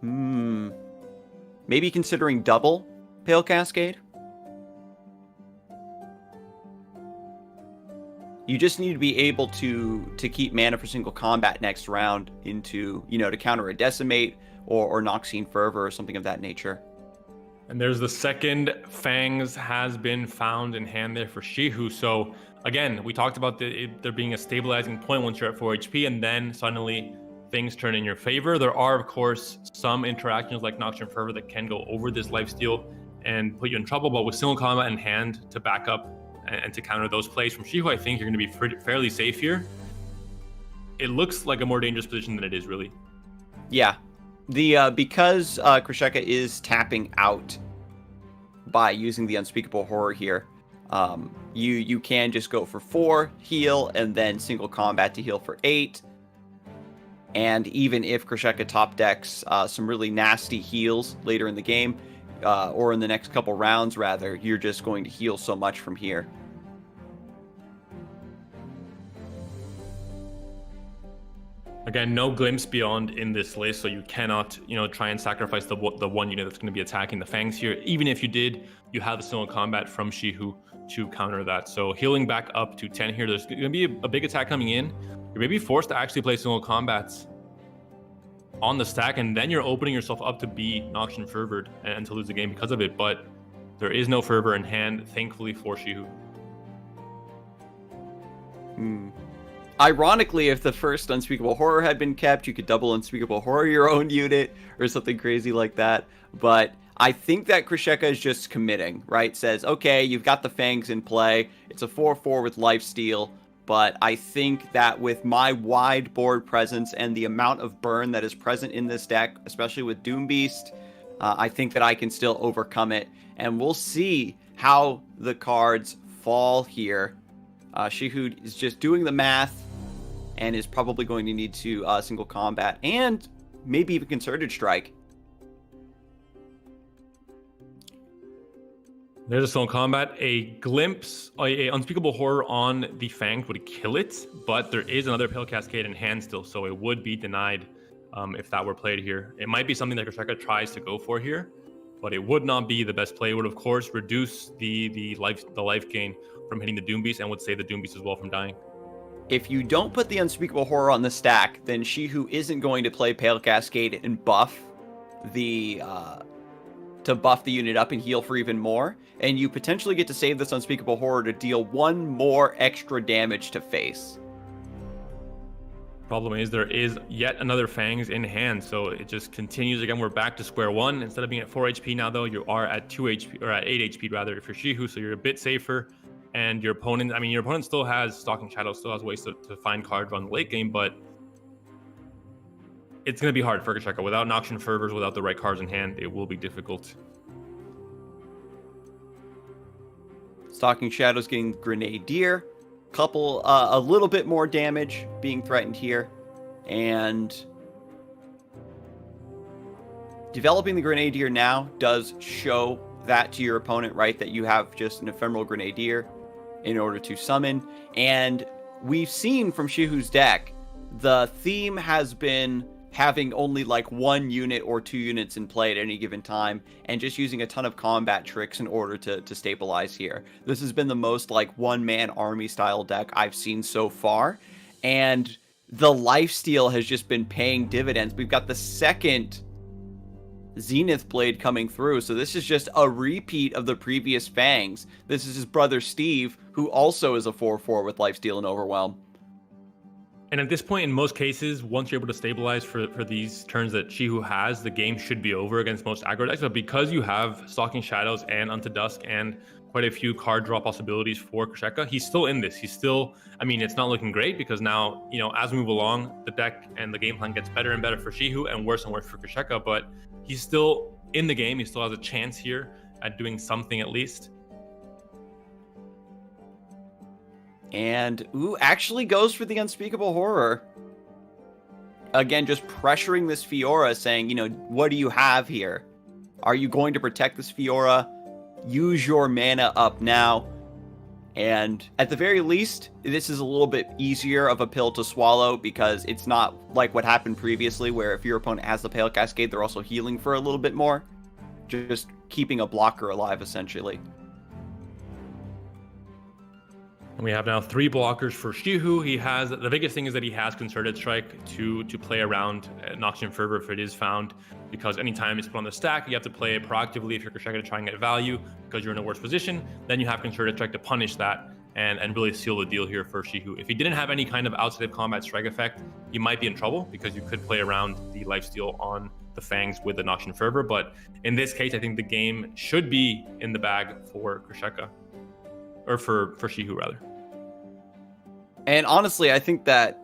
Maybe considering double Pale Cascade? You just need to be able to keep mana for single combat next round into, to counter a Decimate or Noxian Fervor or something of that nature. And there's the second Fangs has been found in hand there for Shihoo. So again, we talked about there being a stabilizing point once you're at 4 HP, and then suddenly things turn in your favor. There are, of course, some interactions like Noxian Fervor that can go over this lifesteal and put you in trouble, but with single combat in hand to back up and to counter those plays from Shihoo, I think you're going to be fairly safe here. It looks like a more dangerous position than it is, really. Yeah. Because Krisheka is tapping out by using the Unspeakable Horror here, You can just go for 4 heal and then single combat to heal for 8. And even if Krisheka top decks some really nasty heals later in the game, or in the next couple rounds rather, you're just going to heal so much from here. Again, no glimpse beyond in this list, so you cannot, try and sacrifice the one unit that's going to be attacking the Fangs here. Even if you did, you have a single combat from Shihoo to counter that. So healing back up to 10 here. There's going to be a big attack coming in. You're maybe forced to actually play single combats on the stack, and then you're opening yourself up to be Noxian Fervored and to lose the game because of it. But there is no Fervor in hand, thankfully, for Shihoo. Ironically, if the first Unspeakable Horror had been kept, you could double Unspeakable Horror your own unit or something crazy like that. But I think that Krisheka is just committing, right? Says, okay, you've got the Fangs in play. It's a 4/4 with lifesteal. But I think that with my wide board presence and the amount of burn that is present in this deck, especially with Doom Beast, I think that I can still overcome it. And we'll see how the cards fall here. Shihoo is just doing the math and is probably going to need to single combat and maybe even concerted strike. There's a single combat. A glimpse, a Unspeakable Horror on the Fang would kill it, but there is another Pale Cascade in hand still, so it would be denied if that were played here. It might be something that Krisheka tries to go for here, but it would not be the best play. It would, of course, reduce the life gain from hitting the Doom Beast and would save the Doom Beast as well from dying. If you don't put the Unspeakable Horror on the stack, then Shihoo isn't going to play Pale Cascade and buff the unit up and heal for even more, and you potentially get to save this Unspeakable Horror to deal 1 more extra damage to face. Problem is there is yet another Fangs in hand, so it just continues. Again, we're back to square one. Instead of being at 4 HP now, though, you are at 2 HP, or at 8 HP rather, if you're Shihoo, so you're a bit safer. And your opponent, your opponent still has Stalking Shadow, still has ways to find cards on the late game, but it's going to be hard for Krisheka. Without Noxian Fervors, without the right cards in hand, it will be difficult. Stalking Shadow's getting Grenadier. A little bit more damage being threatened here. And developing the Grenadier now does show that to your opponent, right? That you have just an ephemeral Grenadier in order to summon. And we've seen from Shihoo's deck, the theme has been having only like 1 unit or 2 units in play at any given time, and just using a ton of combat tricks in order to stabilize here. This has been the most like one-man army style deck I've seen so far, and the lifesteal has just been paying dividends. We've got the second Zenith Blade coming through, so this is just a repeat of the previous Fangs. This is his brother Steve, who also is a 4/4 with lifesteal and overwhelm. And at this point, in most cases, once you're able to stabilize for these turns that Shihoo has, the game should be over against most aggro decks. But because you have Stalking Shadows and Unto Dusk and quite a few card draw possibilities for Krisheka, he's still in this. He's still, it's not looking great because now, as we move along, the deck and the game plan gets better and better for Shihoo and worse for Krisheka, but he's still in the game. He still has a chance here at doing something at least. And, actually goes for the Unspeakable Horror. Again, just pressuring this Fiora, saying, what do you have here? Are you going to protect this Fiora? Use your mana up now. And at the very least, this is a little bit easier of a pill to swallow because it's not like what happened previously, where if your opponent has the Pale Cascade, they're also healing for a little bit more. Just keeping a blocker alive, essentially. We have now 3 blockers for Shihoo. The biggest thing is that he has Concerted Strike to play around Noxian Fervor if it is found, because anytime it's put on the stack, you have to play it proactively if you're Krisheka to try and get value because you're in a worse position. Then you have Concerted Strike to punish that and really seal the deal here for Shihoo. If he didn't have any kind of outside of combat strike effect, you might be in trouble because you could play around the lifesteal on the Fangs with the Noxian Fervor. But in this case, I think the game should be in the bag for Krisheka, or for Shihoo rather. And honestly, I think that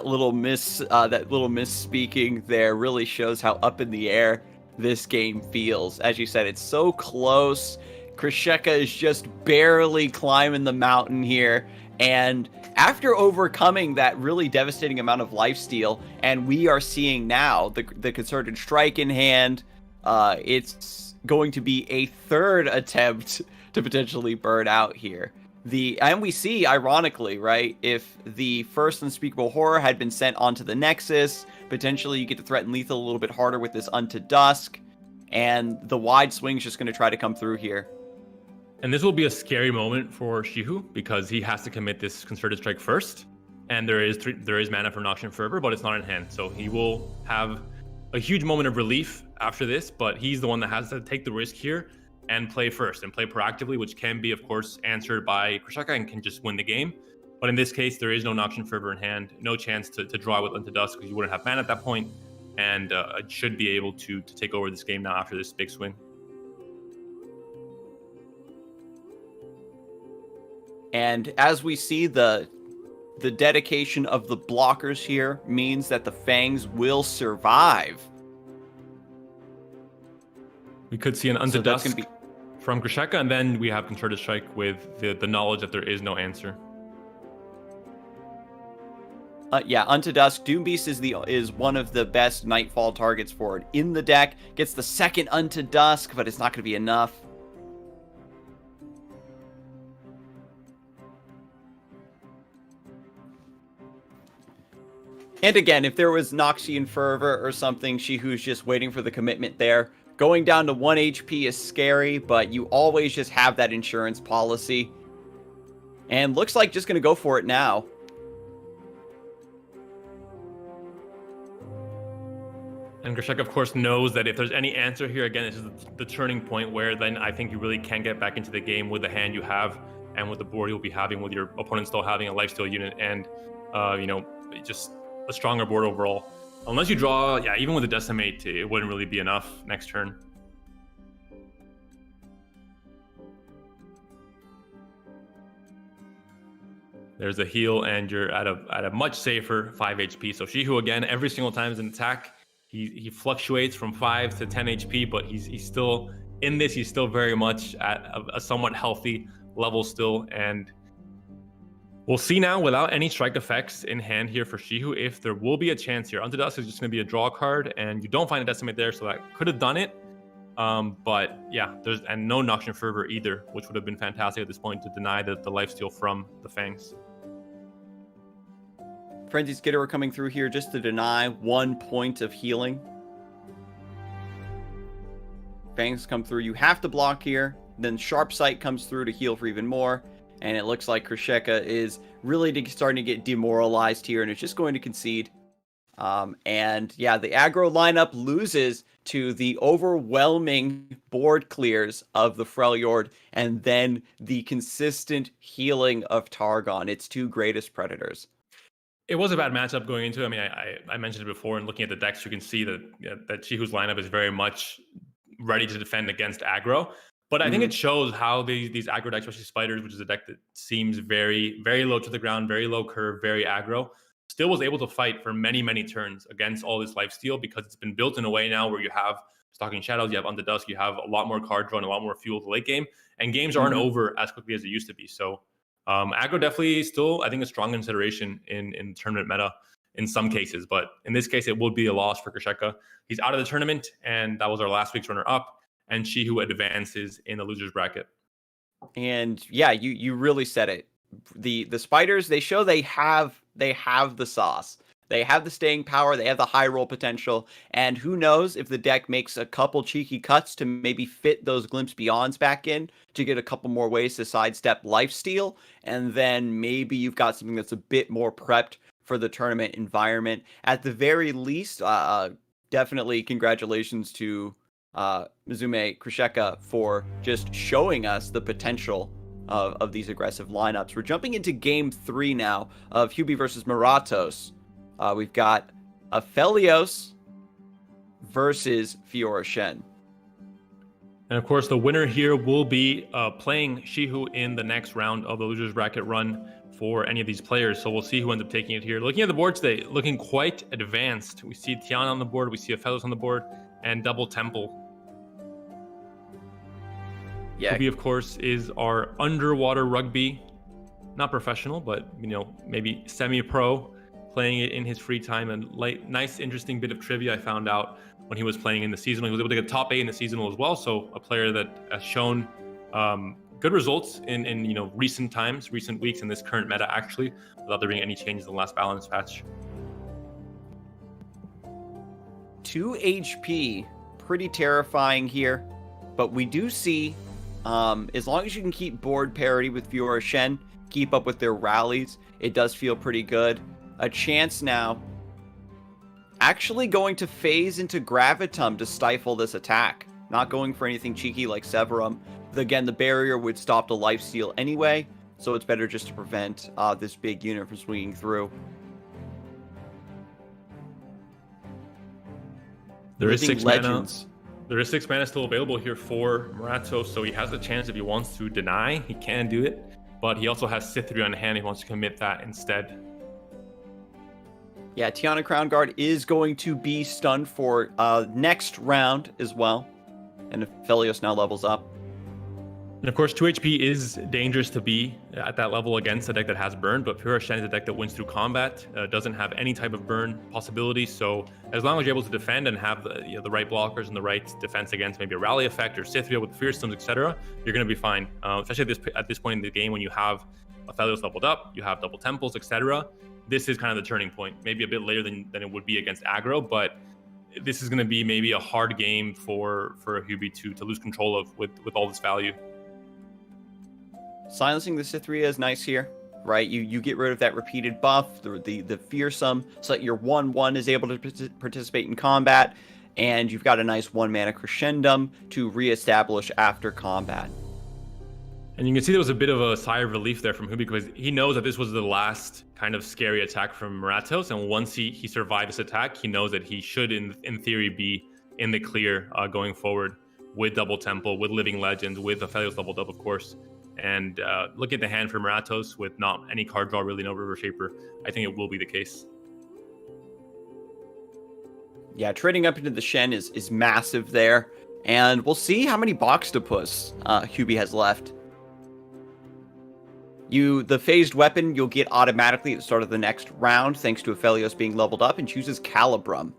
little misspeaking there really shows how up in the air this game feels. As you said, it's so close. Krisheka is just barely climbing the mountain here. And after overcoming that really devastating amount of lifesteal, and we are seeing now the concerted strike in hand, it's going to be a third attempt to potentially burn out here. And we see, ironically, right, if the first Unspeakable Horror had been sent onto the Nexus, potentially you get to threaten lethal a little bit harder with this Unto Dusk, and the wide swing's just going to try to come through here. And this will be a scary moment for Shihoo because he has to commit this Concerted Strike first, and there is mana for Noxian Fervor, but it's not in hand, so he will have a huge moment of relief after this, but he's the one that has to take the risk here and play first and play proactively, which can be, of course, answered by Krisheka and can just win the game. But in this case, there is no Noxian Fervor in hand, no chance to draw with Unto Dusk because you wouldn't have mana at that point, and should be able to take over this game now after this big swing. And as we see, the dedication of the blockers here means that the Fangs will survive. We could see an Unto Dusk from Krisheka, and then we have Concerted Strike with the knowledge that there is no answer. Yeah, Unto Dusk. Doombeast is one of the best Nightfall targets for it in the deck. Gets the second Unto Dusk, but it's not going to be enough. And again, if there was Noxian Fervor or something, Shihoo's just waiting for the commitment there. Going down to 1 HP is scary, but you always just have that insurance policy. And looks like just going to go for it now. And Krisheka, of course, knows that if there's any answer here, again, this is the turning point where then I think you really can get back into the game with the hand you have and with the board you'll be having with your opponent still having a lifesteal unit and, just a stronger board overall. Unless you draw, even with a Decimate, it wouldn't really be enough next turn. There's a heal, and you're at a much safer 5 HP. So Shihoo, again, every single time is an attack, he fluctuates from 5 to 10 HP, but he's still in this. He's still very much at a somewhat healthy level still, and we'll see now without any strike effects in hand here for Shihoo if there will be a chance here. Unto Dusk is just going to be a draw card, and you don't find a Decimate there, so that could have done it. But yeah, there's no Noxian Fervor either, which would have been fantastic at this point to deny the lifesteal from the Fangs. Frenzied Skitterer coming through here just to deny 1 point of healing. Fangs come through. You have to block here. Then Sharp Sight comes through to heal for even more. And it looks like Krisheka is really starting to get demoralized here, and it's just going to concede. And yeah, the aggro lineup loses to the overwhelming board clears of the Freljord, and then the consistent healing of Targon, its two greatest predators. It was a bad matchup going into it. I mean, I mentioned it before, and looking at the decks, you can see that Shihoo's lineup is very much ready to defend against aggro. But I think it shows how these aggro decks, especially Spiders, which is a deck that seems very, very low to the ground, very low curve, very aggro, still was able to fight for many, many turns against all this lifesteal because it's been built in a way now where you have Stalking Shadows, you have Unto Dusk, you have a lot more card draw and a lot more fuel to late game, and games aren't over as quickly as they used to be. So aggro definitely still, I think, a strong consideration in tournament meta in some cases. But in this case, it would be a loss for Krisheka. He's out of the tournament, and that was our last week's runner-up. And Shihoo advances in the losers bracket. And yeah, you really said it. The Spiders, they show they have the sauce. They have the staying power, they have the high roll potential, and who knows if the deck makes a couple cheeky cuts to maybe fit those Glimpse Beyonds back in to get a couple more ways to sidestep lifesteal, and then maybe you've got something that's a bit more prepped for the tournament environment. At the very least, definitely congratulations to Mizume Krisheka for just showing us the potential of these aggressive lineups. We're jumping into game 3 now of Hubie versus Moratos. We've got Aphelios versus Fiora Shen. And of course, the winner here will be playing Shihoo in the next round of the losers bracket run for any of these players. So we'll see who ends up taking it here. Looking at the board today, looking quite advanced. We see Tiana on the board, we see Aphelios on the board, and double Temple. Yeah. Kubi, of course, is our underwater rugby, not professional, but maybe semi-pro, playing it in his free time. And nice, interesting bit of trivia I found out when he was playing in the seasonal. He was able to get top 8 in the seasonal as well. So a player that has shown good results in recent times, recent weeks in this current meta, actually, without there being any changes in the last balance patch. 2 HP, pretty terrifying here, but we do see, as long as you can keep board parity with Fiora Shen, keep up with their rallies, it does feel pretty good. A chance now, actually going to phase into Gravitum to stifle this attack, not going for anything cheeky like Severum. Again, the barrier would stop the lifesteal anyway, so it's better just to prevent this big unit from swinging through. There is 6 mana. There is 6 mana still available here for Moratos, so he has the chance if he wants to deny, he can do it. But he also has Sithri on hand if he wants to commit that instead. Yeah, Tiana Crown Guard is going to be stunned for next round as well. And Aphelios now levels up. And of course, 2 HP is dangerous to be at that level against a deck that has burn, but Fiora Shen is a deck that wins through combat, doesn't have any type of burn possibility. So as long as you're able to defend and have the right blockers and the right defense against maybe a rally effect or Sithria with Fear Stones, etc., you're going to be fine. Especially at this point in the game when you have Aphelios leveled up, you have double temples, etc. This is kind of the turning point. Maybe a bit later than it would be against Aggro, but this is going to be maybe a hard game for a Hubie to lose control of with all this value. Silencing the Sithria is nice here, right? You get rid of that repeated buff, the fearsome, so that your 1/1 is able to participate in combat, and you've got a nice 1-mana crescendum to reestablish after combat. And you can see there was a bit of a sigh of relief there from Hubie because he knows that this was the last kind of scary attack from Moratos, and once he survived this attack, he knows that he should, in theory, be in the clear going forward with Double Temple, with Living Legends, with Aphelios leveled up, of course. And look at the hand for Moratos with not any card draw, really no River Shaper. I think it will be the case. Yeah, trading up into the Shen is massive there. And we'll see how many Boxtopus Hubie has left. The phased weapon you'll get automatically at the start of the next round, thanks to Aphelios being leveled up, and chooses Calibrum.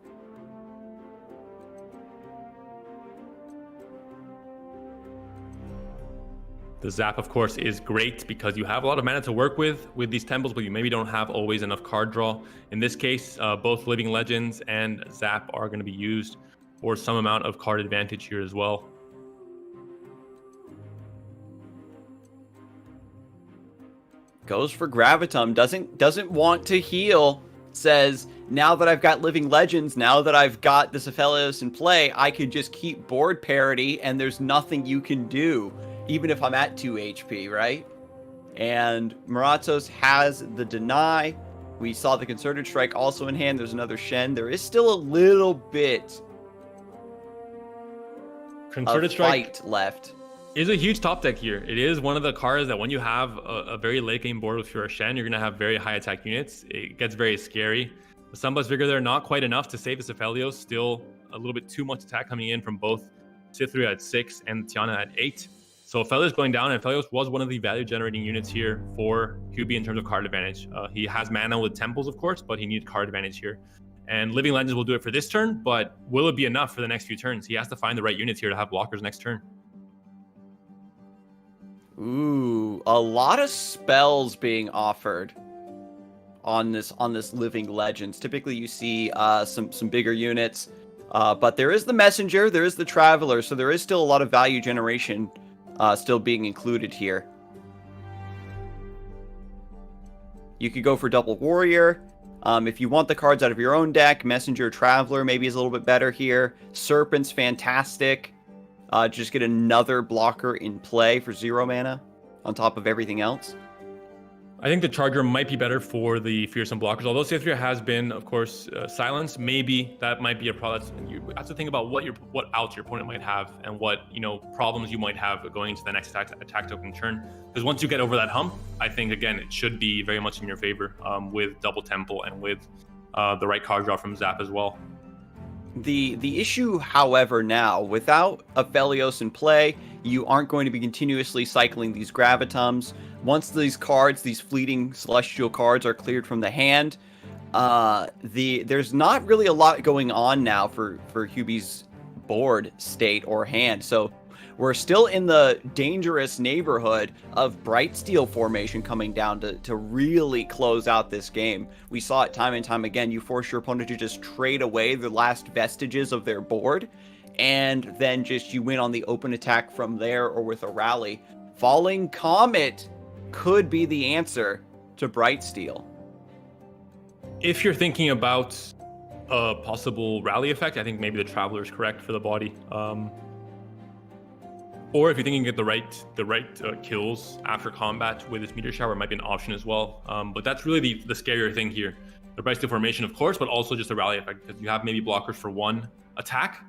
The Zap, of course, is great because you have a lot of mana to work with these temples, but you maybe don't have always enough card draw. In this case, both Living Legends and Zap are going to be used for some amount of card advantage here as well. Goes for Gravitum, doesn't want to heal, says, now that I've got Living Legends, now that I've got this Aphelios in play, I could just keep board parity and there's nothing you can do. Even if I'm at 2 HP, right? And Moratos has the deny. We saw the Concerted Strike also in hand. There's another Shen. There is still a little bit Concerted of Strike fight left. Is a huge top deck here. It is one of the cards that when you have a very late game board with Fiora Shen, you're going to have very high attack units. It gets very scary. The Sunblast Vigor there, not quite enough to save this Aphelios. Still a little bit too much attack coming in from both Sithria at 6 and Tiana at 8. So Aphelios going down, and Aphelios was one of the value-generating units here for Hubie in terms of card advantage. He has mana with Temples, of course, but he needs card advantage here. And Living Legends will do it for this turn, but will it be enough for the next few turns? He has to find the right units here to have blockers next turn. Ooh, a lot of spells being offered on this Living Legends. Typically, you see some bigger units, but there is the Messenger, there is the Traveler, so there is still a lot of value generation still being included here. You could go for Double Warrior. If you want the cards out of your own deck, Messenger, Traveler maybe is a little bit better here. Serpent's fantastic. Just get another blocker in play for 0 mana on top of everything else. I think the Charger might be better for the Fearsome blockers. Although Sithria has been, of course, silenced, maybe that might be a problem. You have to think about what outs your opponent might have and what problems you might have going into the next attack token turn. Because once you get over that hump, I think again it should be very much in your favor with Double Temple and with the right card draw from Zap as well. The issue, however, now without Aphelios in play, You aren't going to be continuously cycling these gravitums. Once these cards, these fleeting celestial cards, are cleared from the hand, there's not really a lot going on now for Hubie's board state or hand. So we're still in the dangerous neighborhood of Bright Steel formation coming down to really close out this game. We saw it time and time again. You force your opponent to just trade away the last vestiges of their board, and then just you win on the open attack from there or with a rally. Falling Comet could be the answer to Bright Steel. If you're thinking about a possible rally effect, I think maybe the Traveler is correct for the body. Or if you think you can get the right kills after combat with this Meteor Shower, it might be an option as well. But that's really the scarier thing here. The Bright Steel formation, of course, but also just a rally effect, because you have maybe blockers for one attack,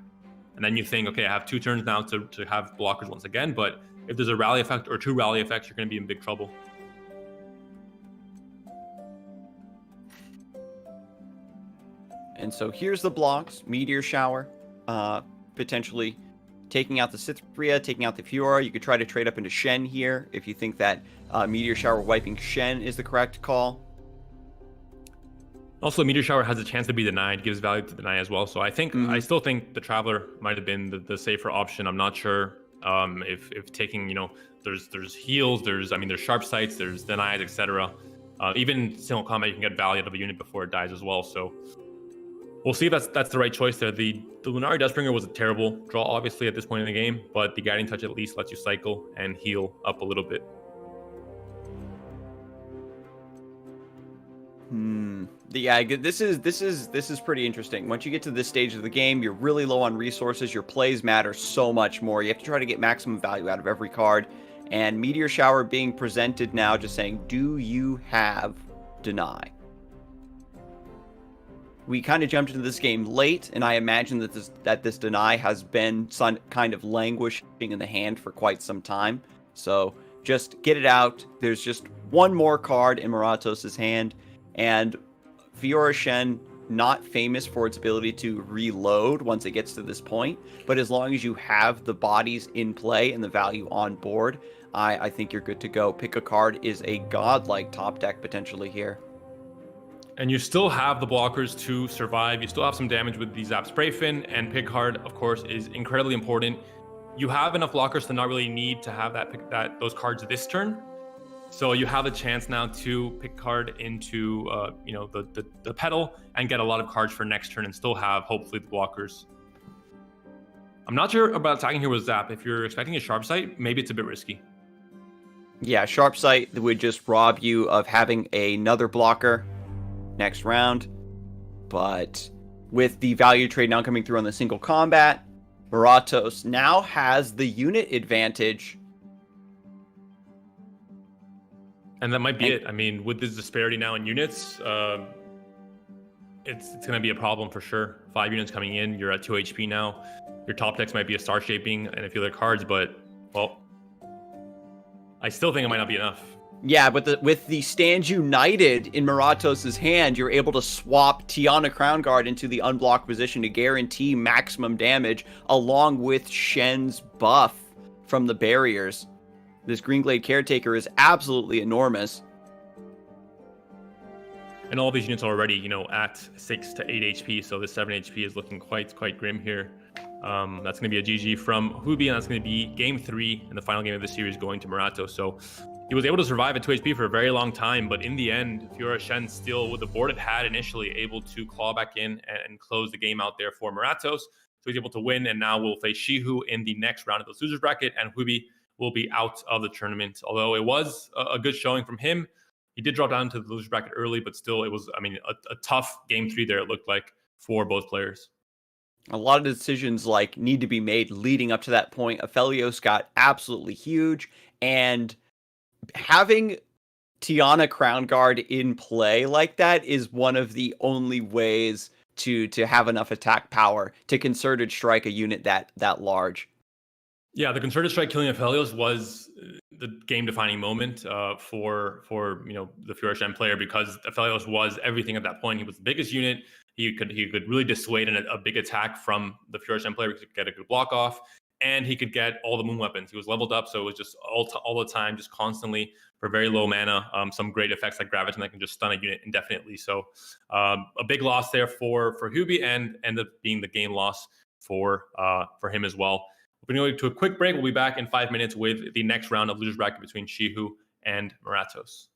and then you think, okay, I have 2 turns now to have blockers once again. But if there's a rally effect or 2 rally effects, you're going to be in big trouble. And so here's the blocks. Meteor Shower, potentially taking out the Cytherea, taking out the Fiora. You could try to trade up into Shen here if you think that Meteor Shower wiping Shen is the correct call. Also, Meteor Shower has a chance to be denied, gives value to deny as well. So I think I still think the Traveler might have been the safer option. I'm not sure if taking, there's heals, there's sharp sights, there's denies, etc. Even single combat, you can get value out of a unit before it dies as well. So we'll see if that's the right choice there. The Lunari Dustbringer was a terrible draw, obviously, at this point in the game, but the Guiding Touch at least lets you cycle and heal up a little bit. Yeah, this is pretty interesting. Once you get to this stage of the game, you're really low on resources. Your plays matter so much more. You have to try to get maximum value out of every card. And Meteor Shower being presented now, just saying, do you have deny? We kind of jumped into this game late, and I imagine that this deny has been kind of languishing in the hand for quite some time. So just get it out. There's just one more card in Moratos' hand, and Fiora Shen, not famous for its ability to reload once it gets to this point, but as long as you have the bodies in play and the value on board, I think you're good to go. Pick a card is a godlike top deck potentially here. And you still have the blockers to survive. You still have some damage with the Zap Spray Fin, and pick card, of course, is incredibly important. You have enough blockers to not really need to have those cards this turn. So you have a chance now to pick card into the pedal and get a lot of cards for next turn and still have hopefully the blockers. I'm not sure about attacking here with Zap. If you're expecting a Sharp Sight, maybe it's a bit risky. Yeah, Sharp Sight would just rob you of having another blocker next round. But with the value trade now coming through on the single combat, Moratos now has the unit advantage. And that might be it. I mean, with this disparity now in units, it's going to be a problem for sure. 5 units coming in, you're at 2 HP now. Your top decks might be a Star Shaping and a few other cards, but, well, I still think it might not be enough. Yeah, but with the Stand United in Moratos' hand, you're able to swap Tiana Crown Guard into the unblocked position to guarantee maximum damage, along with Shen's buff from the barriers. This Greenglade Caretaker is absolutely enormous. And all these units are already, at 6 to 8 HP, so this 7 HP is looking quite grim here. That's going to be a GG from Hubie, and that's going to be game 3 in the final game of the series going to Moratos. So he was able to survive at 2 HP for a very long time, but in the end, Fiora Shen still, with the board it had initially, able to claw back in and close the game out there for Moratos. So he's able to win, and now we'll face Shihoo in the next round of the losers bracket, and Hubie will be out of the tournament. Although it was a good showing from him, he did drop down to the losers bracket early, but still it was, a tough game 3 there, it looked like, for both players. A lot of decisions need to be made leading up to that point. Aphelios got absolutely huge, and having Tiana Crown Guard in play like that is one of the only ways to have enough attack power to concerted strike a unit that large. Yeah, the concerted strike killing Aphelios was the game-defining moment for the Fiora Shen player, because Aphelios was everything at that point. He was the biggest unit. He could really dissuade a big attack from the Fiora Shen player. He could get a good block off, and he could get all the moon weapons. He was leveled up, so it was just all the time, just constantly for very low mana. Some great effects like Graviton that can just stun a unit indefinitely. So a big loss there for Hubie, and ended up being the game loss for him as well. We're going to go to a quick break. We'll be back in 5 minutes with the next round of losers bracket between Shihoo and Moratos.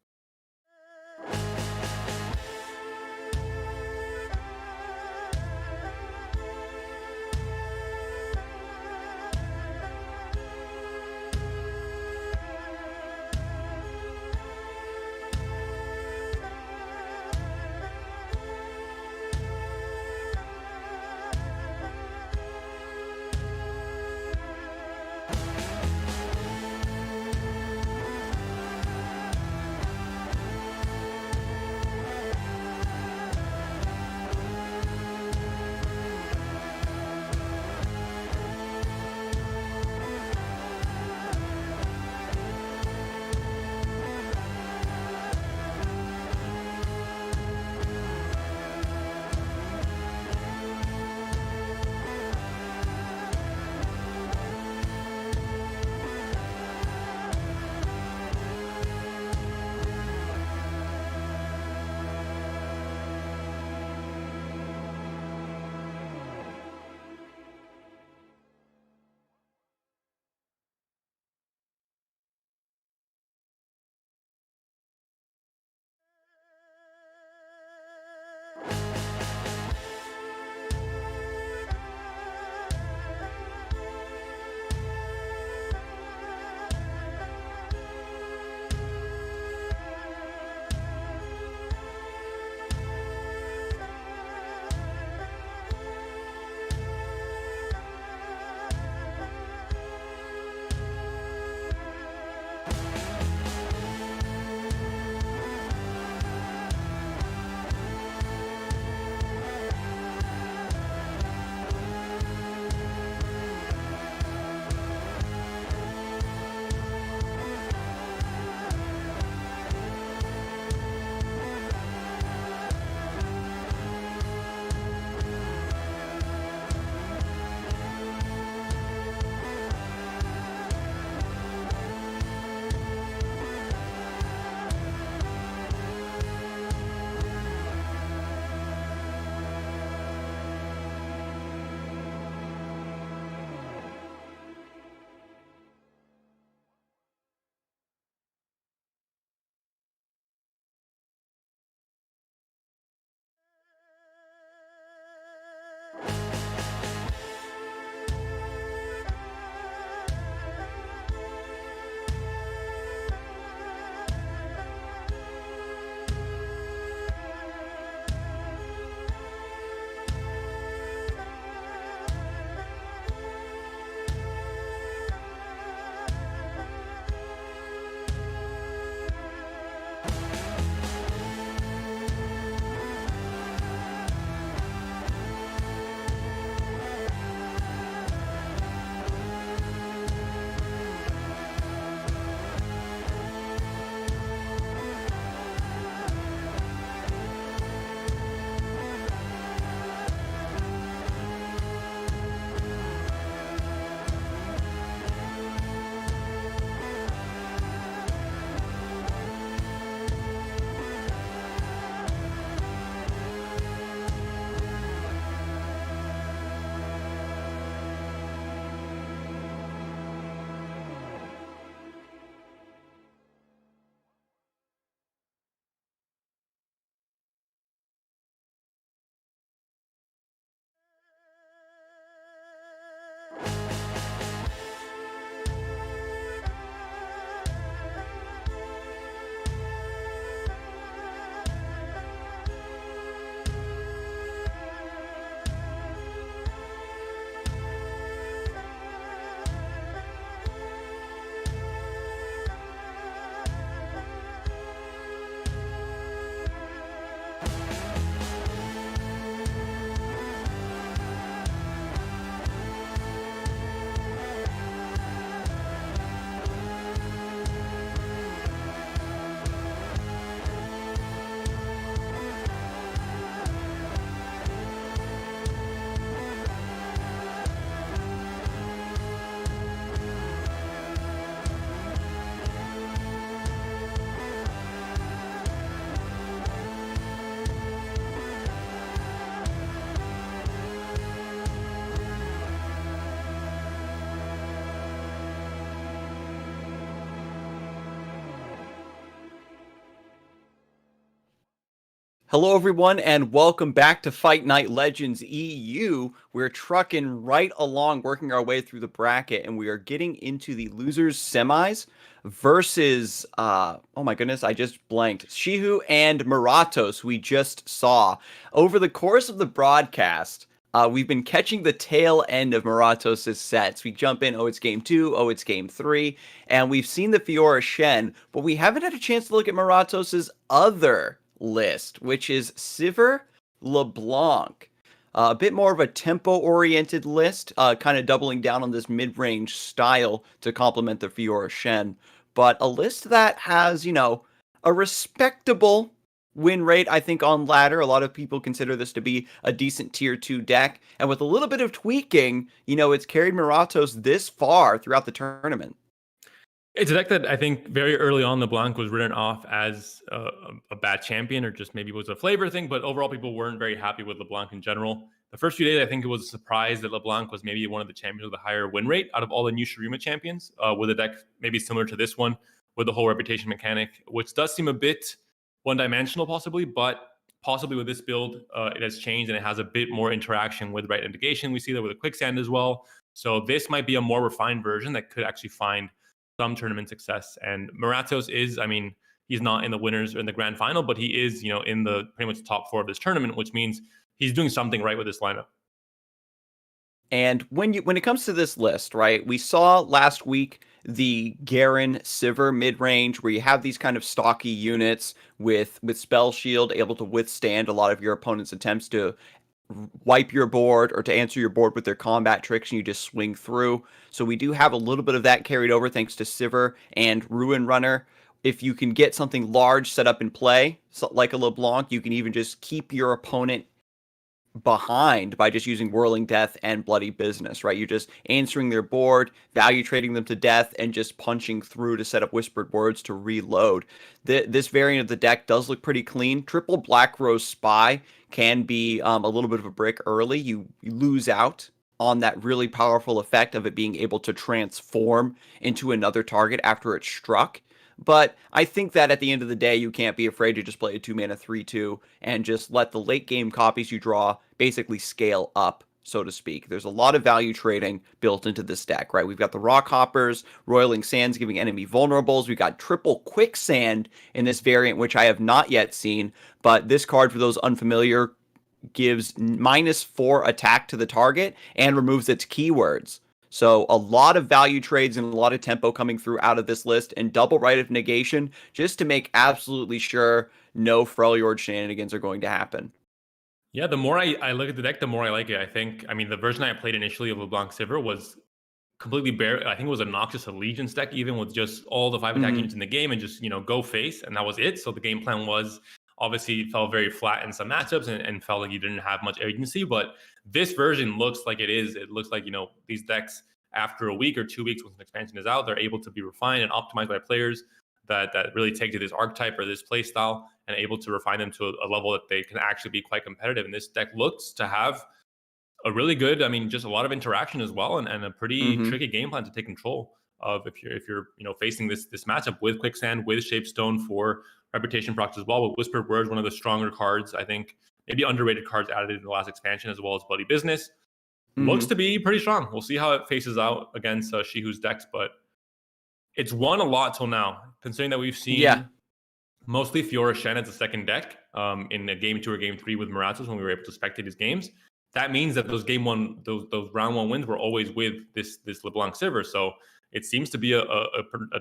Hello, everyone, and welcome back to Fight Night Legends EU. We're trucking right along, working our way through the bracket, and we are getting into the losers semis versus, oh my goodness, I just blanked. Shihoo and Moratos, we just saw. Over the course of the broadcast, we've been catching the tail end of Moratos' sets. We jump in, oh, it's game 2, oh, it's game 3, and we've seen the Fiora Shen, but we haven't had a chance to look at Moratos' other list, which is Sivir LeBlanc. A bit more of a tempo-oriented list, kind of doubling down on this mid-range style to complement the Fiora Shen, but a list that has, a respectable win rate, I think, on ladder. A lot of people consider this to be a decent tier 2 deck, and with a little bit of tweaking, it's carried Moratos this far throughout the tournament. It's a deck that I think very early on LeBlanc was written off as a bad champion, or just maybe was a flavor thing, but overall people weren't very happy with LeBlanc in general. The first few days, I think it was a surprise that LeBlanc was maybe one of the champions with a higher win rate out of all the new Shurima champions, with a deck maybe similar to this one, with the whole reputation mechanic, which does seem a bit one-dimensional possibly, but possibly with this build, it has changed and it has a bit more interaction with right negation. We see that with a quicksand as well. So this might be a more refined version that could actually find some tournament success. And Moratos is, he's not in the winners or in the grand final, but he is, in the pretty much top 4 of this tournament, which means he's doing something right with this lineup. And when it comes to this list, right, we saw last week the Garen Sivir mid-range, where you have these kind of stocky units with spell shield able to withstand a lot of your opponent's attempts to wipe your board or to answer your board with their combat tricks, and you just swing through. So we do have a little bit of that carried over thanks to Sivir and Ruin Runner. If you can get something large set up in play, like a LeBlanc, you can even just keep your opponent behind by just using Whirling Death and Bloody Business, right? You're just answering their board, value trading them to death, and just punching through to set up Whispered Words to reload. This variant of the deck does look pretty clean. Triple Black Rose Spy can be a little bit of a brick early. You lose out on that really powerful effect of it being able to transform into another target after it's struck. But I think that at the end of the day, you can't be afraid to just play a 2-mana 3/2 and just let the late game copies you draw basically scale up, so to speak. There's a lot of value trading built into this deck, right? We've got the Rock Hoppers, Roiling Sands giving enemy vulnerables. We've got Triple Quicksand in this variant, which I have not yet seen. But this card, for those unfamiliar, gives -4 attack to the target and removes its keywords. So a lot of value trades and a lot of tempo coming through out of this list, and double right of negation just to make absolutely sure no Freljord shenanigans are going to happen. Yeah, the more I look at the deck, the more I like it. I think, the version I played initially of LeBlanc Sivir was completely bare. I think it was a Noxus Allegiance deck, even with just all the 5 attack units in the game and just, go face, and that was it. So the game plan was obviously fell very flat in some matchups and felt like you didn't have much agency. But this version looks like it is. It looks like, these decks, after a week or 2 weeks, once an expansion is out, they're able to be refined and optimized by players that really take to this archetype or this play style and able to refine them to a level that they can actually be quite competitive. And this deck looks to have a really good, just a lot of interaction as well, and a pretty tricky game plan to take control of if you're facing this matchup with Quicksand, with Shapestone for reputation procs as well, with Whispered Words, one of the stronger cards, I think, maybe underrated cards added in the last expansion, as well as Bloody Business. Looks to be pretty strong. We'll see how it faces out against Shihoo's decks, but it's won a lot till now, considering that we've seen mostly Fiora Shen as a second deck in a game 2 or game 3 with Moratos when we were able to spectate his games. That means that those game 1, those round 1 wins were always with this LeBlanc Sivir. So it seems to be a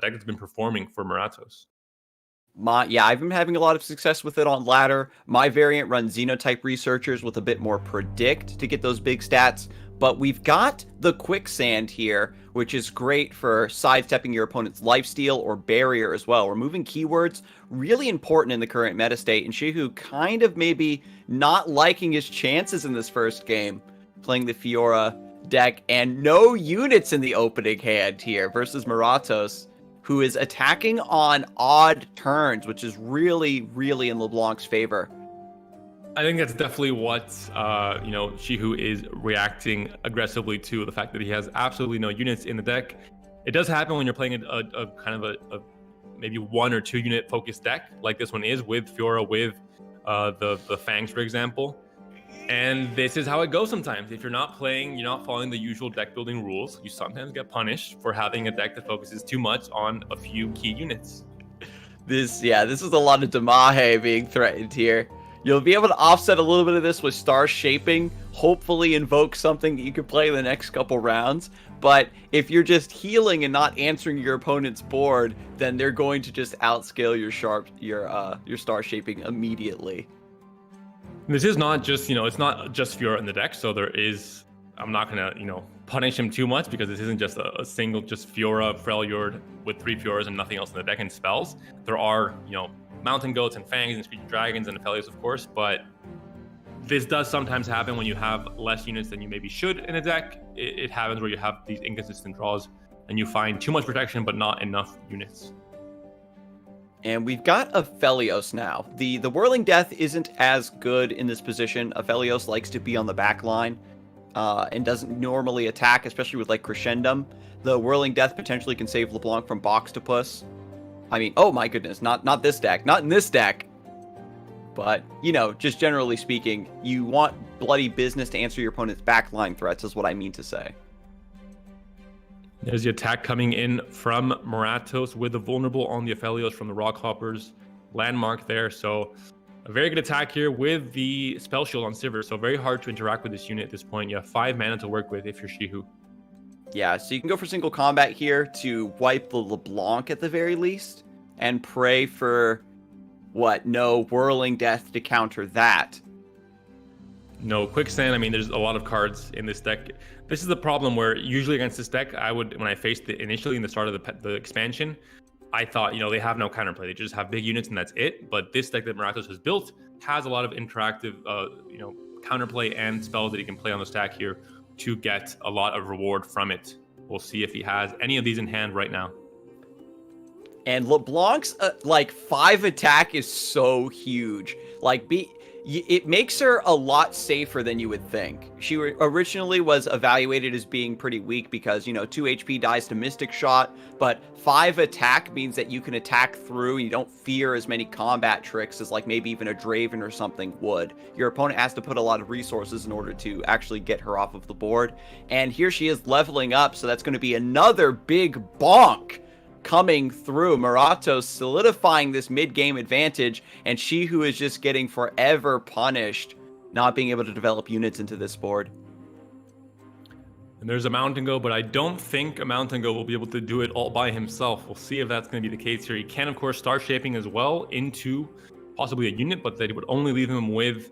deck that's been performing for Moratos. I've been having a lot of success with it on ladder. My variant runs Xenotype Researchers with a bit more predict to get those big stats. But we've got the Quicksand here, which is great for sidestepping your opponent's lifesteal or barrier as well. Removing keywords, really important in the current meta state, and Shihoo kind of maybe not liking his chances in this first game, playing the Fiora deck, and no units in the opening hand here versus Moratos, who is attacking on odd turns, which is really, really in LeBlanc's favor. I think that's definitely what Shihoo is reacting aggressively to, the fact that he has absolutely no units in the deck. It does happen when you're playing a kind of a maybe 1 or 2 unit focused deck like this one is, with Fiora, with the Fangs, for example. And this is how it goes sometimes. If you're not playing, you're not following the usual deck building rules, you sometimes get punished for having a deck that focuses too much on a few key units. This is a lot of Damahe being threatened here. You'll be able to offset a little bit of this with Star Shaping, hopefully invoke something that you can play in the next couple rounds. But if you're just healing and not answering your opponent's board, then they're going to just outscale your Star Shaping immediately. This is not just, it's not just Fiora in the deck, so there is, I'm not going to, punish him too much because this isn't just a single, just Fiora, Freljord with 3 Fioras and nothing else in the deck and spells. There are, Mountain Goats and Fangs and Screeching Dragons and Aphelios, of course, but this does sometimes happen when you have less units than you maybe should in a deck. It happens where you have these inconsistent draws and you find too much protection but not enough units. And we've got Aphelios now. The Whirling Death isn't as good in this position. Aphelios likes to be on the back line and doesn't normally attack, especially with like Crescendum. The Whirling Death potentially can save LeBlanc from Boxtopus. I mean, oh my goodness, not this deck, not in this deck. But, just generally speaking, you want bloody business to answer your opponent's backline threats, is what I mean to say. There's the attack coming in from Moratos with the vulnerable on the Aphelios from the Rockhoppers. Landmark there, so a very good attack here with the Spell Shield on Sivir, so very hard to interact with this unit at this point. You have 5 mana to work with if you're Shihoo. Yeah, so you can go for single combat here to wipe the LeBlanc at the very least, and pray for, no Whirling Death to counter that. No Quicksand. I mean, there's a lot of cards in this deck. This is the problem where usually against this deck, when I faced it initially in the start of the expansion, I thought, they have no counterplay. They just have big units and that's it. But this deck that Moratos has built has a lot of interactive, counterplay and spells that he can play on the stack here to get a lot of reward from it. We'll see if he has any of these in hand right now. And LeBlanc's 5 attack is so huge. It makes her a lot safer than you would think. She originally was evaluated as being pretty weak because, 2 HP dies to Mystic Shot, but 5 attack means that you can attack through and you don't fear as many combat tricks as maybe even a Draven or something would. Your opponent has to put a lot of resources in order to actually get her off of the board. And here she is leveling up, so that's going to be another big bonk coming through. Moratos solidifying this mid-game advantage, and Shihoo is just getting forever punished, not being able to develop units into this board. And there's a Mountain Goat, but I don't think a Mountain Goat will be able to do it all by himself. We'll see if that's going to be the case here. He can, of course, start shaping as well into possibly a unit, but that it would only leave him with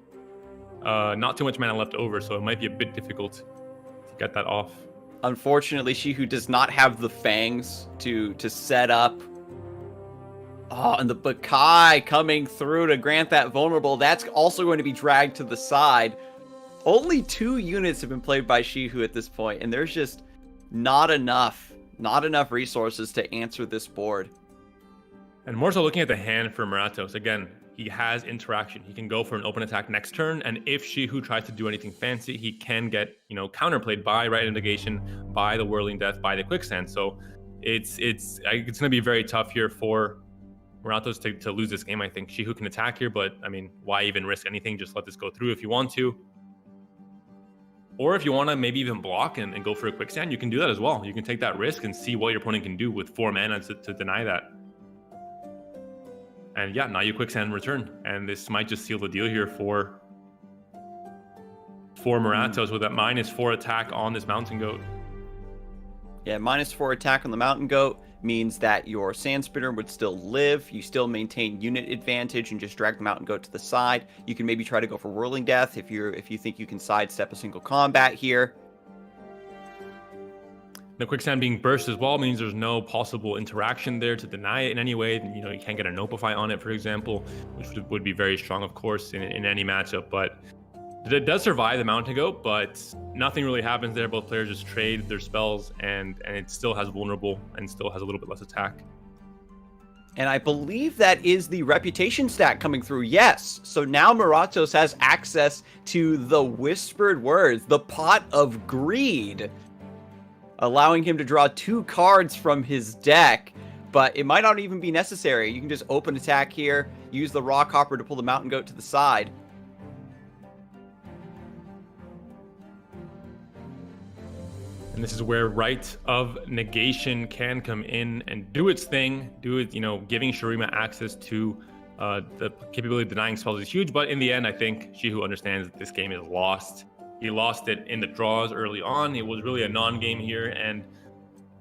not too much mana left over, so it might be a bit difficult to get that off. Unfortunately, Shihoo does not have the Fangs to set up. Oh, and the Bakai coming through to grant that vulnerable. That's also going to be dragged to the side. Only 2 units have been played by Shihoo at this point, and there's just not enough resources to answer this board. And more so looking at the hand for Moratos, again, he has interaction. He can go for an open attack next turn, and if Shihoo tries to do anything fancy, he can get, counterplayed by Right Negation, by the Whirling Death, by the Quicksand. So it's going to be very tough here for Moratos to lose this game. I think Shihoo can attack here, but I mean, why even risk anything? Just let this go through if you want to. Or if you want to maybe even block and go for a Quicksand, you can do that as well. You can take that risk and see what your opponent can do with 4 mana to deny that. And yeah, now you Quicksand in return. And this might just seal the deal here for Moratos with that -4 attack on this Mountain Goat. Yeah, -4 attack on the Mountain Goat means that your Sand Spinner would still live. You still maintain unit advantage and just drag the Mountain Goat to the side. You can maybe try to go for Whirling Death if you think you can sidestep a single combat here. The Quicksand being burst as well means there's no possible interaction there to deny it in any way. You can't get a Nopify on it, for example, which would be very strong, of course, in any matchup. But it does survive the Mountain Goat, but nothing really happens there. Both players just trade their spells, and it still has vulnerable and still has a little bit less attack. And I believe that is the reputation stat coming through. Yes. So now Moratos has access to the Whispered Words, the Pot of Greed, allowing him to draw 2 cards from his deck, but it might not even be necessary. You can just open attack here, use the Rock Hopper to pull the Mountain Goat to the side. And this is where Rite of Negation can come in and do its thing, giving Shurima access to the capability of denying spells is huge. But in the end, I think Shihoo understands that this game is lost. He lost it in the draws early on. It was really a non-game here. And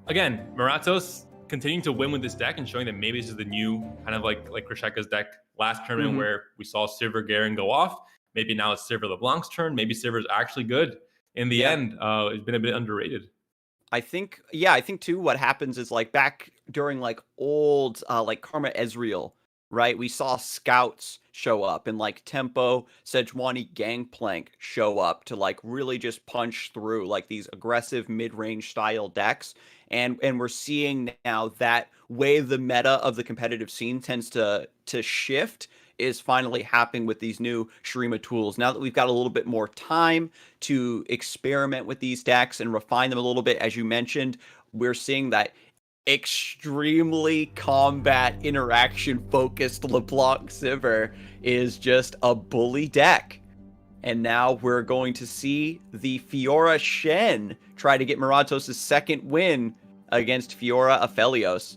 again, Moratos continuing to win with this deck and showing that maybe this is the new kind of like Krisheka's deck last tournament where we saw Silver Garen go off. Maybe now it's Silver LeBlanc's turn. Maybe Silver's actually good. In the end, it's been a bit underrated. I think too, what happens is like back during like old like Karma Ezreal, right? We saw scouts show up and like Tempo, Sejuani, Gangplank show up to like really just punch through like these aggressive mid-range style decks. And we're seeing now that way the meta of the competitive scene tends to shift is finally happening with these new Shurima tools. Now that we've got a little bit more time to experiment with these decks and refine them a little bit, as you mentioned, we're seeing that extremely combat interaction focused LeBlanc Sivir is just a bully deck. And now we're going to see the Fiora Shen try to get Moratos' second win against Fiora Aphelios.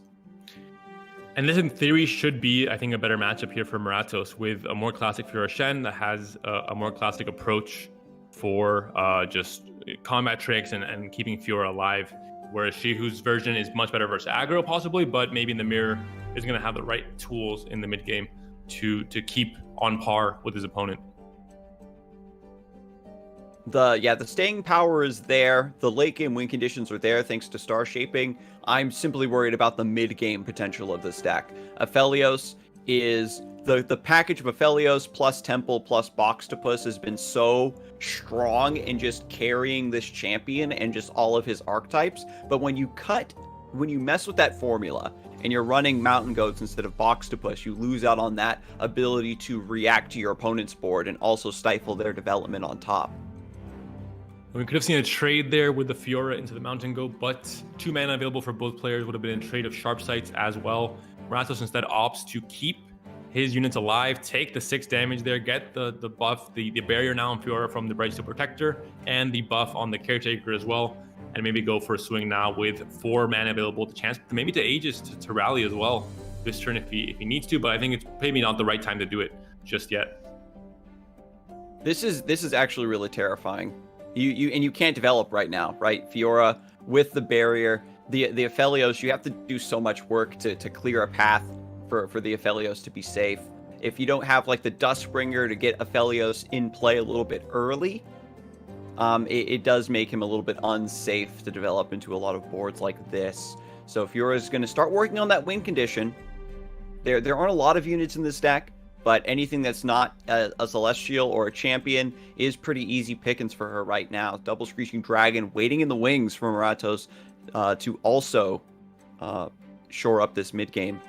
And this, in theory, should be, I think, a better matchup here for Moratos with a more classic Fiora Shen that has a more classic approach for just combat tricks and keeping Fiora alive. Whereas Shihoo's version is much better versus Aggro, possibly, but maybe in the mirror is going to have the right tools in the mid game to keep on par with his opponent. The staying power is there. The late game win conditions are there thanks to star shaping. I'm simply worried about the mid game potential of this deck. Aphelios is the package of Aphelios plus Temple plus Boxtopus has been so strong in just carrying this champion and just all of his archetypes. But when you mess with that formula and you're running Mountain Goats instead of Boxtopus, you lose out on that ability to react to your opponent's board and also stifle their development on top. We could have seen a trade there with the Fiora into the Mountain Goat, but 2 mana available for both players would have been a trade of Sharp Sights as well. Moratos instead opts to keep his units alive, take the 6 damage there, get the buff, the barrier now on Fiora from the Bright Steel Protector, and the buff on the Caretaker as well, and maybe go for a swing now with 4 mana available, the chance maybe to Aegis to rally as well this turn if he needs to, but I think it's maybe not the right time to do it just yet. This is actually really terrifying. You can't develop right now, right? Fiora with the barrier, the Aphelios, you have to do so much work to clear a path for the Aphelios to be safe. If you don't have like the Dustbringer to get Aphelios in play a little bit early, it does make him a little bit unsafe to develop into a lot of boards like this. So Fiora is going to start working on that win condition. There aren't a lot of units in this deck, but anything that's not a Celestial or a Champion is pretty easy pickings for her right now. Double Screeching Dragon waiting in the wings for Moratos to also shore up this mid game.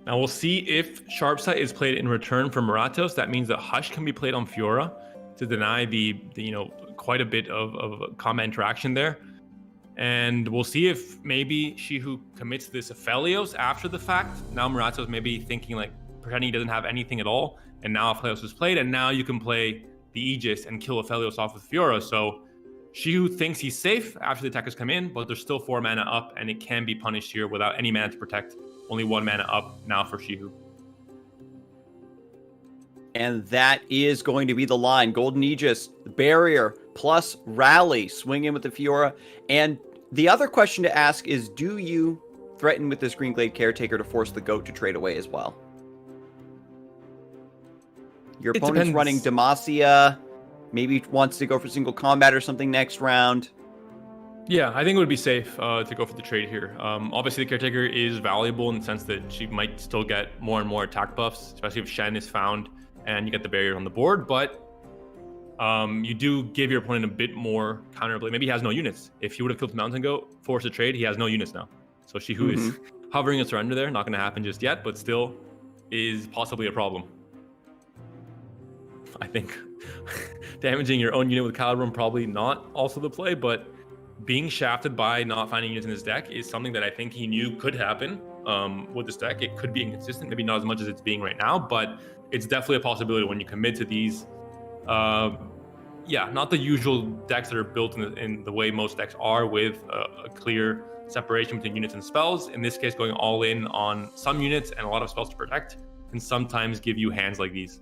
Now we'll see if Sharpsight is played in return for Moratos. That means that Hush can be played on Fiora to deny the quite a bit of combat interaction there. And we'll see if maybe Shihoo commits this Aphelios after the fact. Now Moratos maybe thinking like, pretending he doesn't have anything at all, and now Aphelios is played, and now you can play the Aegis and kill Aphelios off with Fiora. So Shihoo thinks he's safe after the attackers come in, but there's still 4 mana up, and it can be punished here without any mana to protect. Only 1 mana up now for Shihoo. And that is going to be the line. Golden Aegis, Barrier, plus Rally, swing in with the Fiora. And the other question to ask is, do you threaten with this Green Glade Caretaker to force the Goat to trade away as well? Your opponent's running Demacia, maybe wants to go for single combat or something next round. Yeah, I think it would be safe to go for the trade here. Obviously, the Caretaker is valuable in the sense that she might still get more and more attack buffs, especially if Shen is found and you get the barrier on the board. But you do give your opponent a bit more counterplay. Maybe he has no units. If he would have killed the Mountain Goat, forced a trade, he has no units now. So Shihoo is hovering a surrender there. Not going to happen just yet, but still is possibly a problem. I think damaging your own unit with Calibrum probably not also the play, but being shafted by not finding units in his deck is something that I think he knew could happen. with this deck. It could be inconsistent, maybe not as much as it's being right now, but it's definitely a possibility when you commit to these. Yeah, not the usual decks that are built in the way most decks are, with a clear separation between units and spells. In this case, going all in on some units and a lot of spells to protect can sometimes give you hands like these.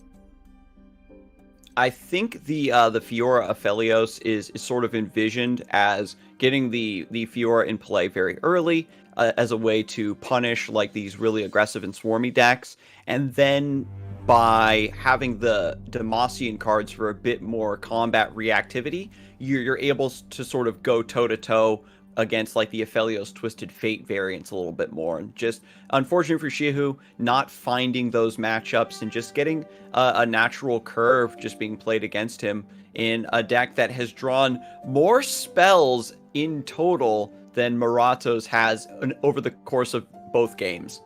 I think the Fiora Aphelios is sort of envisioned as getting the Fiora in play very early as a way to punish like these really aggressive and swarmy decks, and then by having the Demacian cards for a bit more combat reactivity, you're able to sort of go toe-to-toe against like the Aphelios Twisted Fate variants a little bit more. And just unfortunate for Shihoo, not finding those matchups and just getting a natural curve just being played against him in a deck that has drawn more spells in total than Moratos has over the course of both games.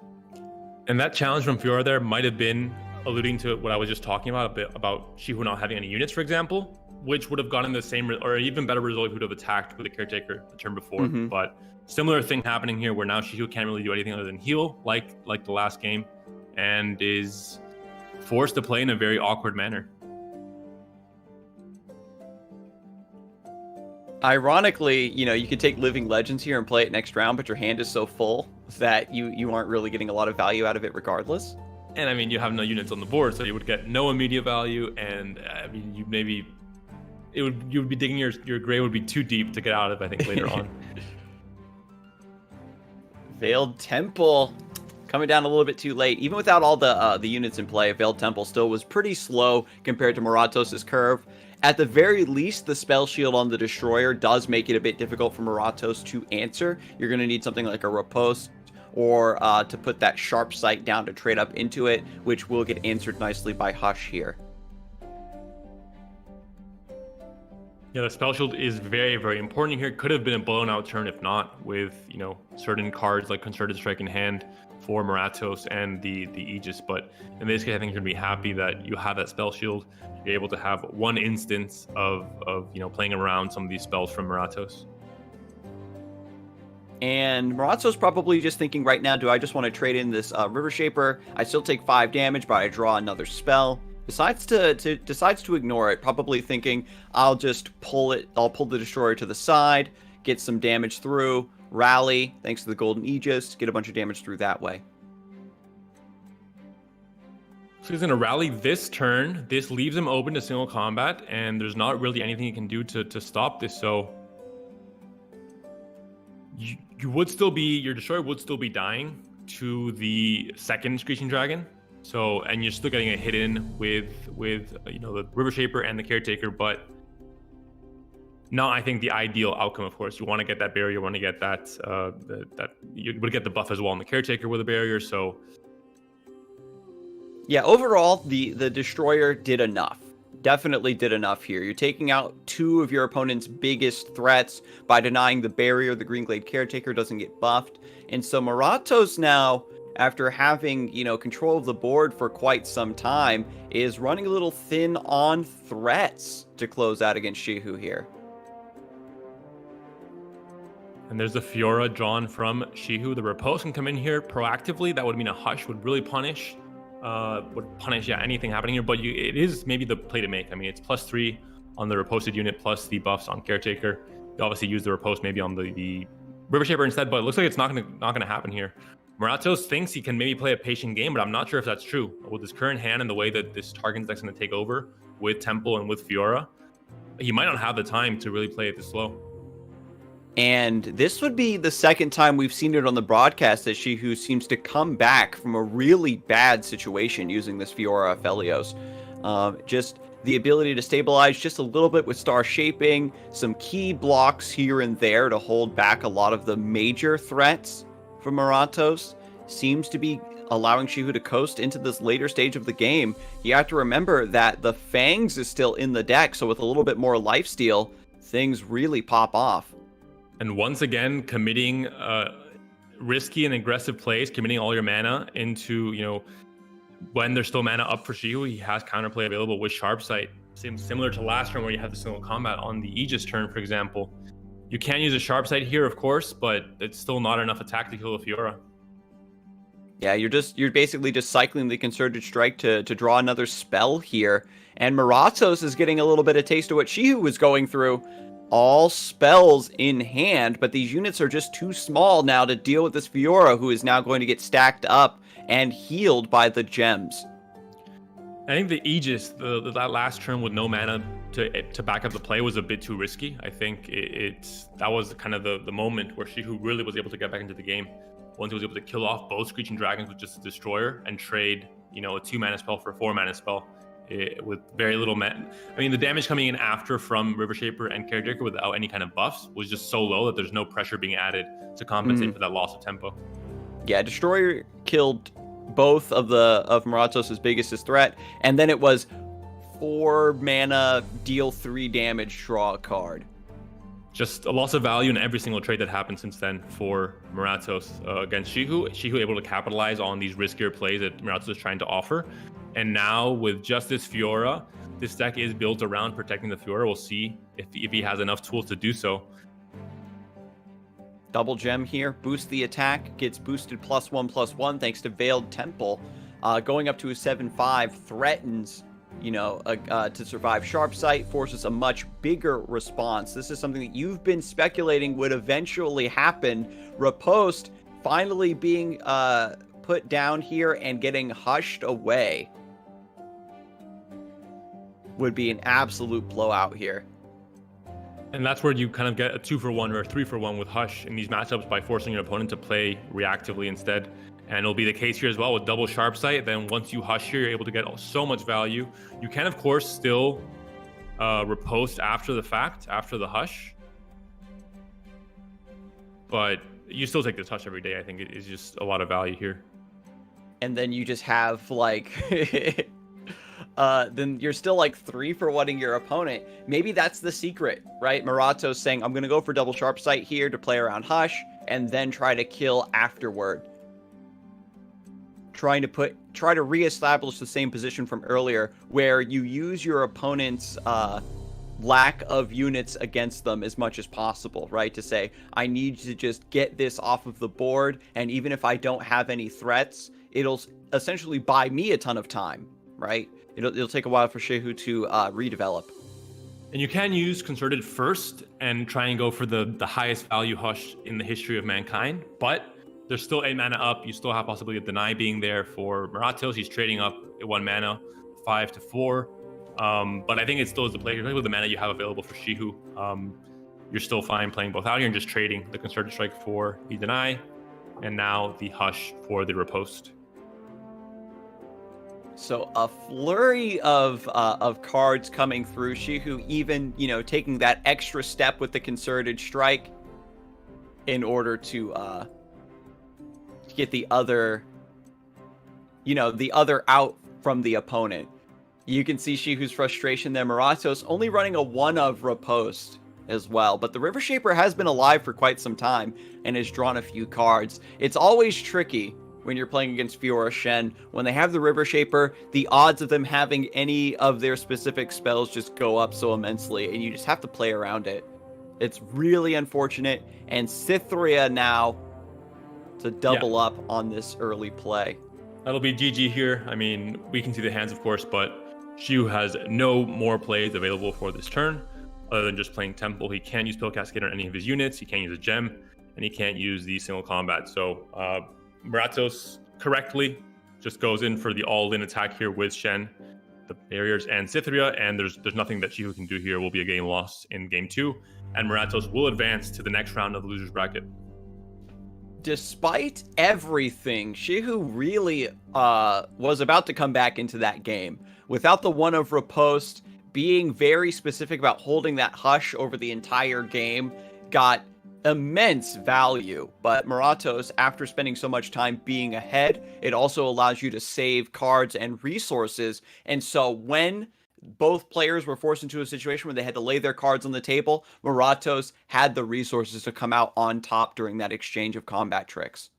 And that challenge from Fiora there might have been alluding to what I was just talking about, a bit about Shihoo not having any units, for example, which would have gotten the same or even better result if he would have attacked with the Caretaker the turn before. Mm-hmm. But similar thing happening here, where now Shihoo can't really do anything other than heal, like the last game, and is forced to play in a very awkward manner. Ironically, you could take Living Legends here and play it next round, but your hand is so full that you aren't really getting a lot of value out of it regardless. And I mean, you have no units on the board, so you would get no immediate value, and I mean, you would be digging your grave would be too deep to get out of, I think, later on. Veiled Temple coming down a little bit too late. Even without all the units in play, Veiled Temple still was pretty slow compared to Moratos' curve. At the very least, the spell shield on the Destroyer does make it a bit difficult for Moratos to answer. You're going to need something like a Riposte, or to put that Sharp Sight down to trade up into it, which will get answered nicely by Hush here. Yeah, the spell shield is very, very important here. Could have been a blown out turn if not, with certain cards like Concerted Strike in hand for Moratos and the Aegis. But in this case, I think you're gonna be happy that you have that spell shield. You're able to have one instance of playing around some of these spells from Moratos. And Moratos probably just thinking right now, do I just want to trade in this River Shaper? I still take 5 damage, but I draw another spell. Decides to ignore it, probably thinking I'll just pull it. I'll pull the Destroyer to the side, get some damage through, rally thanks to the Golden Aegis, get a bunch of damage through that way. So he's going to rally this turn. This leaves him open to single combat, and there's not really anything he can do to stop this. So you would still be, your Destroyer would still be dying to the second Screeching Dragon. So, and you're still getting a hit in with the River Shaper and the Caretaker, but not, I think, the ideal outcome. Of course, you want to get that barrier, you want to get that you would get the buff as well on the Caretaker with a barrier. So, yeah, overall, the Destroyer did enough. Definitely did enough here. You're taking out 2 of your opponent's biggest threats by denying the barrier. The Greenglade Caretaker doesn't get buffed, and so Moratos now, after having, control of the board for quite some time, is running a little thin on threats to close out against Shihoo here. And there's the Fiora drawn from Shihoo. The Riposte can come in here proactively. That would mean a Hush would really punish anything happening here. But it is maybe the play to make. I mean, it's +3 on the Riposted unit plus the buffs on Caretaker. You obviously use the Riposte maybe on the River Shaper instead, but it looks like it's not gonna happen here. Moratos thinks he can maybe play a patient game, but I'm not sure if that's true. With his current hand and the way that this Targon's deck's going to take over with Temple and with Fiora, he might not have the time to really play it this slow. And this would be the second time we've seen it on the broadcast that Shihoo seems to come back from a really bad situation using this Fiora Aphelios. Just the ability to stabilize just a little bit with Star Shaping, some key blocks here and there to hold back a lot of the major threats from Moratos seems to be allowing Shihoo to coast into this later stage of the game. You have to remember that the Fangs is still in the deck, so with a little bit more lifesteal, things really pop off. And once again, committing risky and aggressive plays, committing all your mana into, when there's still mana up for Shihoo, he has counterplay available with Sharp Sight. Seems similar to last turn where you had the single combat on the Aegis turn, for example. You can use a Sharp Sight here, of course, but it's still not enough attack to kill a Fiora. Yeah, you're basically just cycling the Concerted Strike to draw another spell here. And Moratos is getting a little bit of taste of what Shihoo was going through. All spells in hand, but these units are just too small now to deal with this Fiora, who is now going to get stacked up and healed by the gems. I think the Aegis, that last turn with no mana to back up the play was a bit too risky. I think that was kind of the moment where Shihoo really was able to get back into the game. Once he was able to kill off both Screeching Dragons with just a Destroyer and trade, a 2-mana spell for a 4-mana spell with very little mana. I mean, the damage coming in after from River Shaper and Caretaker without any kind of buffs was just so low that there's no pressure being added to compensate for that loss of tempo. Yeah, Destroyer killed both of Moratos' biggest threat, and then it was 4 mana, deal 3 damage, draw a card. Just a loss of value in every single trade that happened since then for Moratos against Shihoo. Shihoo able to capitalize on these riskier plays that Moratos is trying to offer. And now with just this Fiora, this deck is built around protecting the Fiora. We'll see if he has enough tools to do so. Double gem here, boost the attack, gets boosted +1/+1 thanks to Veiled Temple. Going up to a 7/5, threatens to survive Sharp Sight, forces a much bigger response. This is something that you've been speculating would eventually happen. Riposte finally being put down here and getting hushed away would be an absolute blowout here. And that's where you kind of get a 2-for-1 or a 3-for-1 with Hush in these matchups by forcing your opponent to play reactively instead. And it'll be the case here as well with double Sharp Sight. Then once you Hush here, you're able to get so much value. You can, of course, still riposte after the fact, after the Hush. But you still take this Hush every day. I think it is just a lot of value here. And then you just have, like... then you're still like 3-for-1ing your opponent. Maybe that's the secret, right? Moratos saying, I'm going to go for double Sharp Sight here to play around Hush, and then try to kill afterward. Try to reestablish the same position from earlier, where you use your opponent's lack of units against them as much as possible, right? To say, I need to just get this off of the board, and even if I don't have any threats, it'll essentially buy me a ton of time, right? It'll take a while for Shihoo to redevelop. And you can use Concerted first and try and go for the highest value Hush in the history of mankind, but there's still 8 mana up. You still have possibility of Deny being there for Moratos. He's trading up 1 mana, 5 to 4. But I think it still is the play. With the mana you have available for Shihoo, you're still fine playing both out here and just trading the Concerted Strike for the Deny, and now the Hush for the Riposte. So a flurry of cards coming through. Shihoo even, taking that extra step with the Concerted Strike in order to get the other out from the opponent. You can see Shihoo's frustration there. Moratos only running a 1 of Riposte as well, but the River Shaper has been alive for quite some time and has drawn a few cards. It's always tricky when you're playing against Fiora Shen. When they have the River Shaper, the odds of them having any of their specific spells just go up so immensely, and you just have to play around it. It's really unfortunate, and Cytheria now to double up on this early play. That'll be GG here. I mean, we can see the hands, of course, but Shihoo has no more plays available for this turn other than just playing Temple. He can't use Pill Cascade on any of his units. He can't use a gem, and he can't use the single combat. So Moratos correctly just goes in for the all-in attack here with Shen, the barriers, and Cytheria, and there's nothing that Shihoo can do here. Will be a game lost in game 2, and Moratos will advance to the next round of the losers bracket. Despite everything, Shihoo really was about to come back into that game. Without the 1 of Riposte, being very specific about holding that Hush over the entire game, got immense value. But Moratos, after spending so much time being ahead, it also allows you to save cards and resources. And so when both players were forced into a situation where they had to lay their cards on the table, Moratos had the resources to come out on top during that exchange of combat tricks.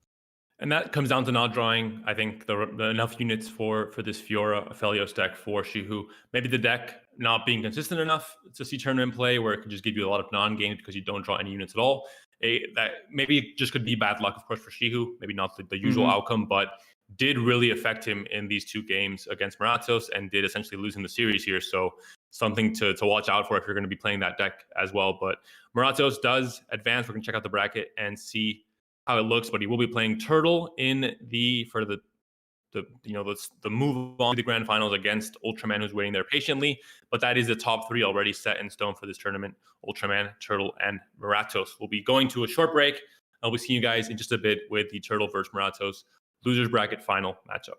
And that comes down to not drawing, I think, the enough units for this Fiora Aphelios deck for Shihoo. Maybe the deck not being consistent enough to see tournament play, where it can just give you a lot of non-games because you don't draw any units at all. that maybe just could be bad luck, of course, for Shihoo. Maybe not the usual outcome, but did really affect him in these 2 games against Moratos and did essentially lose him the series here. So something to watch out for if you're going to be playing that deck as well. But Moratos does advance. We're going to check out the bracket and see how it looks. But he will be playing Turtle in for the move on to the grand finals against Ultraman, who's waiting there patiently. But that is the top 3 already set in stone for this tournament: Ultraman, Turtle, and Moratos. We'll be going to a short break. I'll be seeing you guys in just a bit with the Turtle versus Moratos losers bracket final matchup.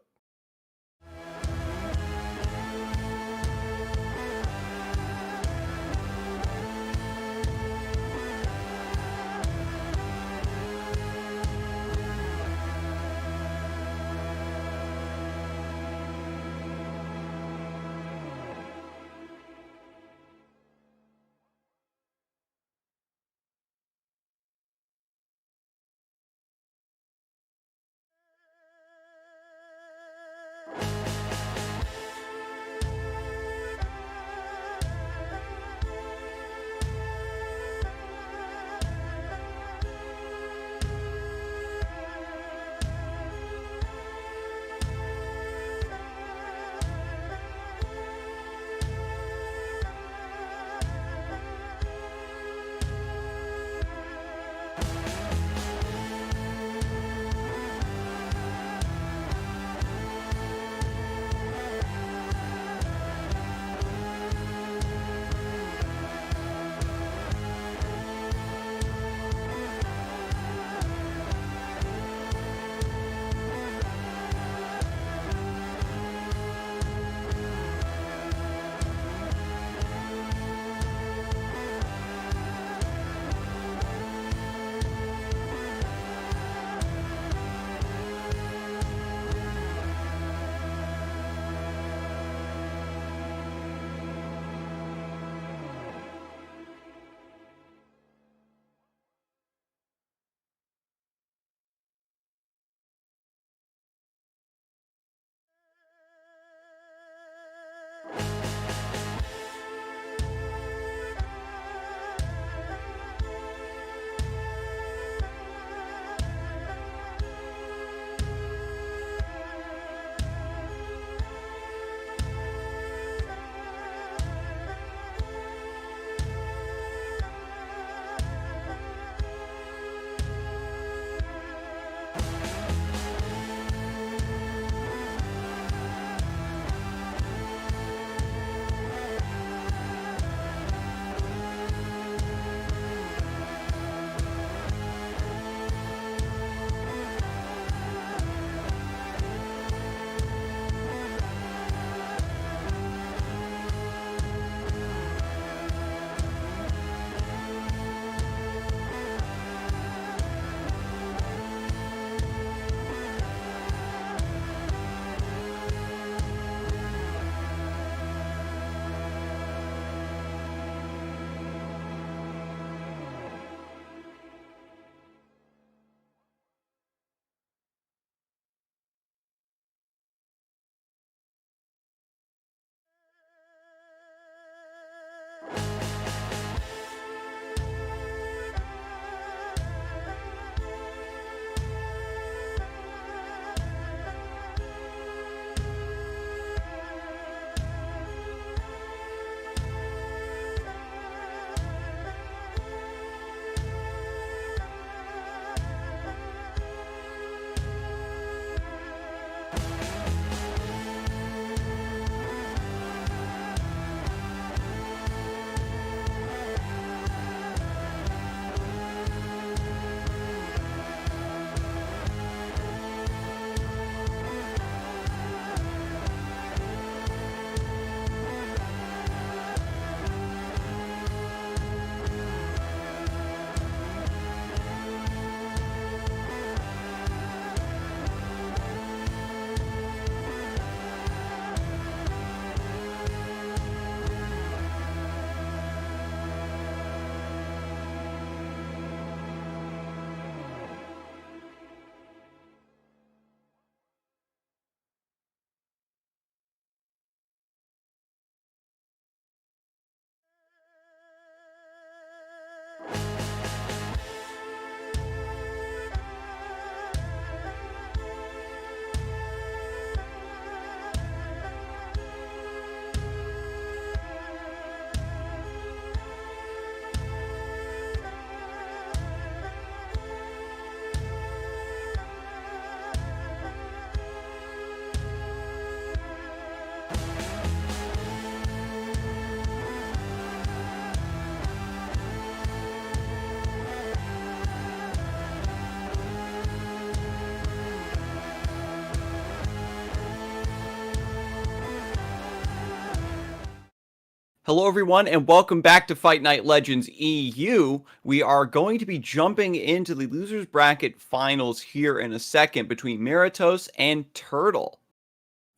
Hello, everyone, and welcome back to Fight Night Legends EU. We are going to be jumping into the losers bracket finals here in a second between Moratos and Turtle.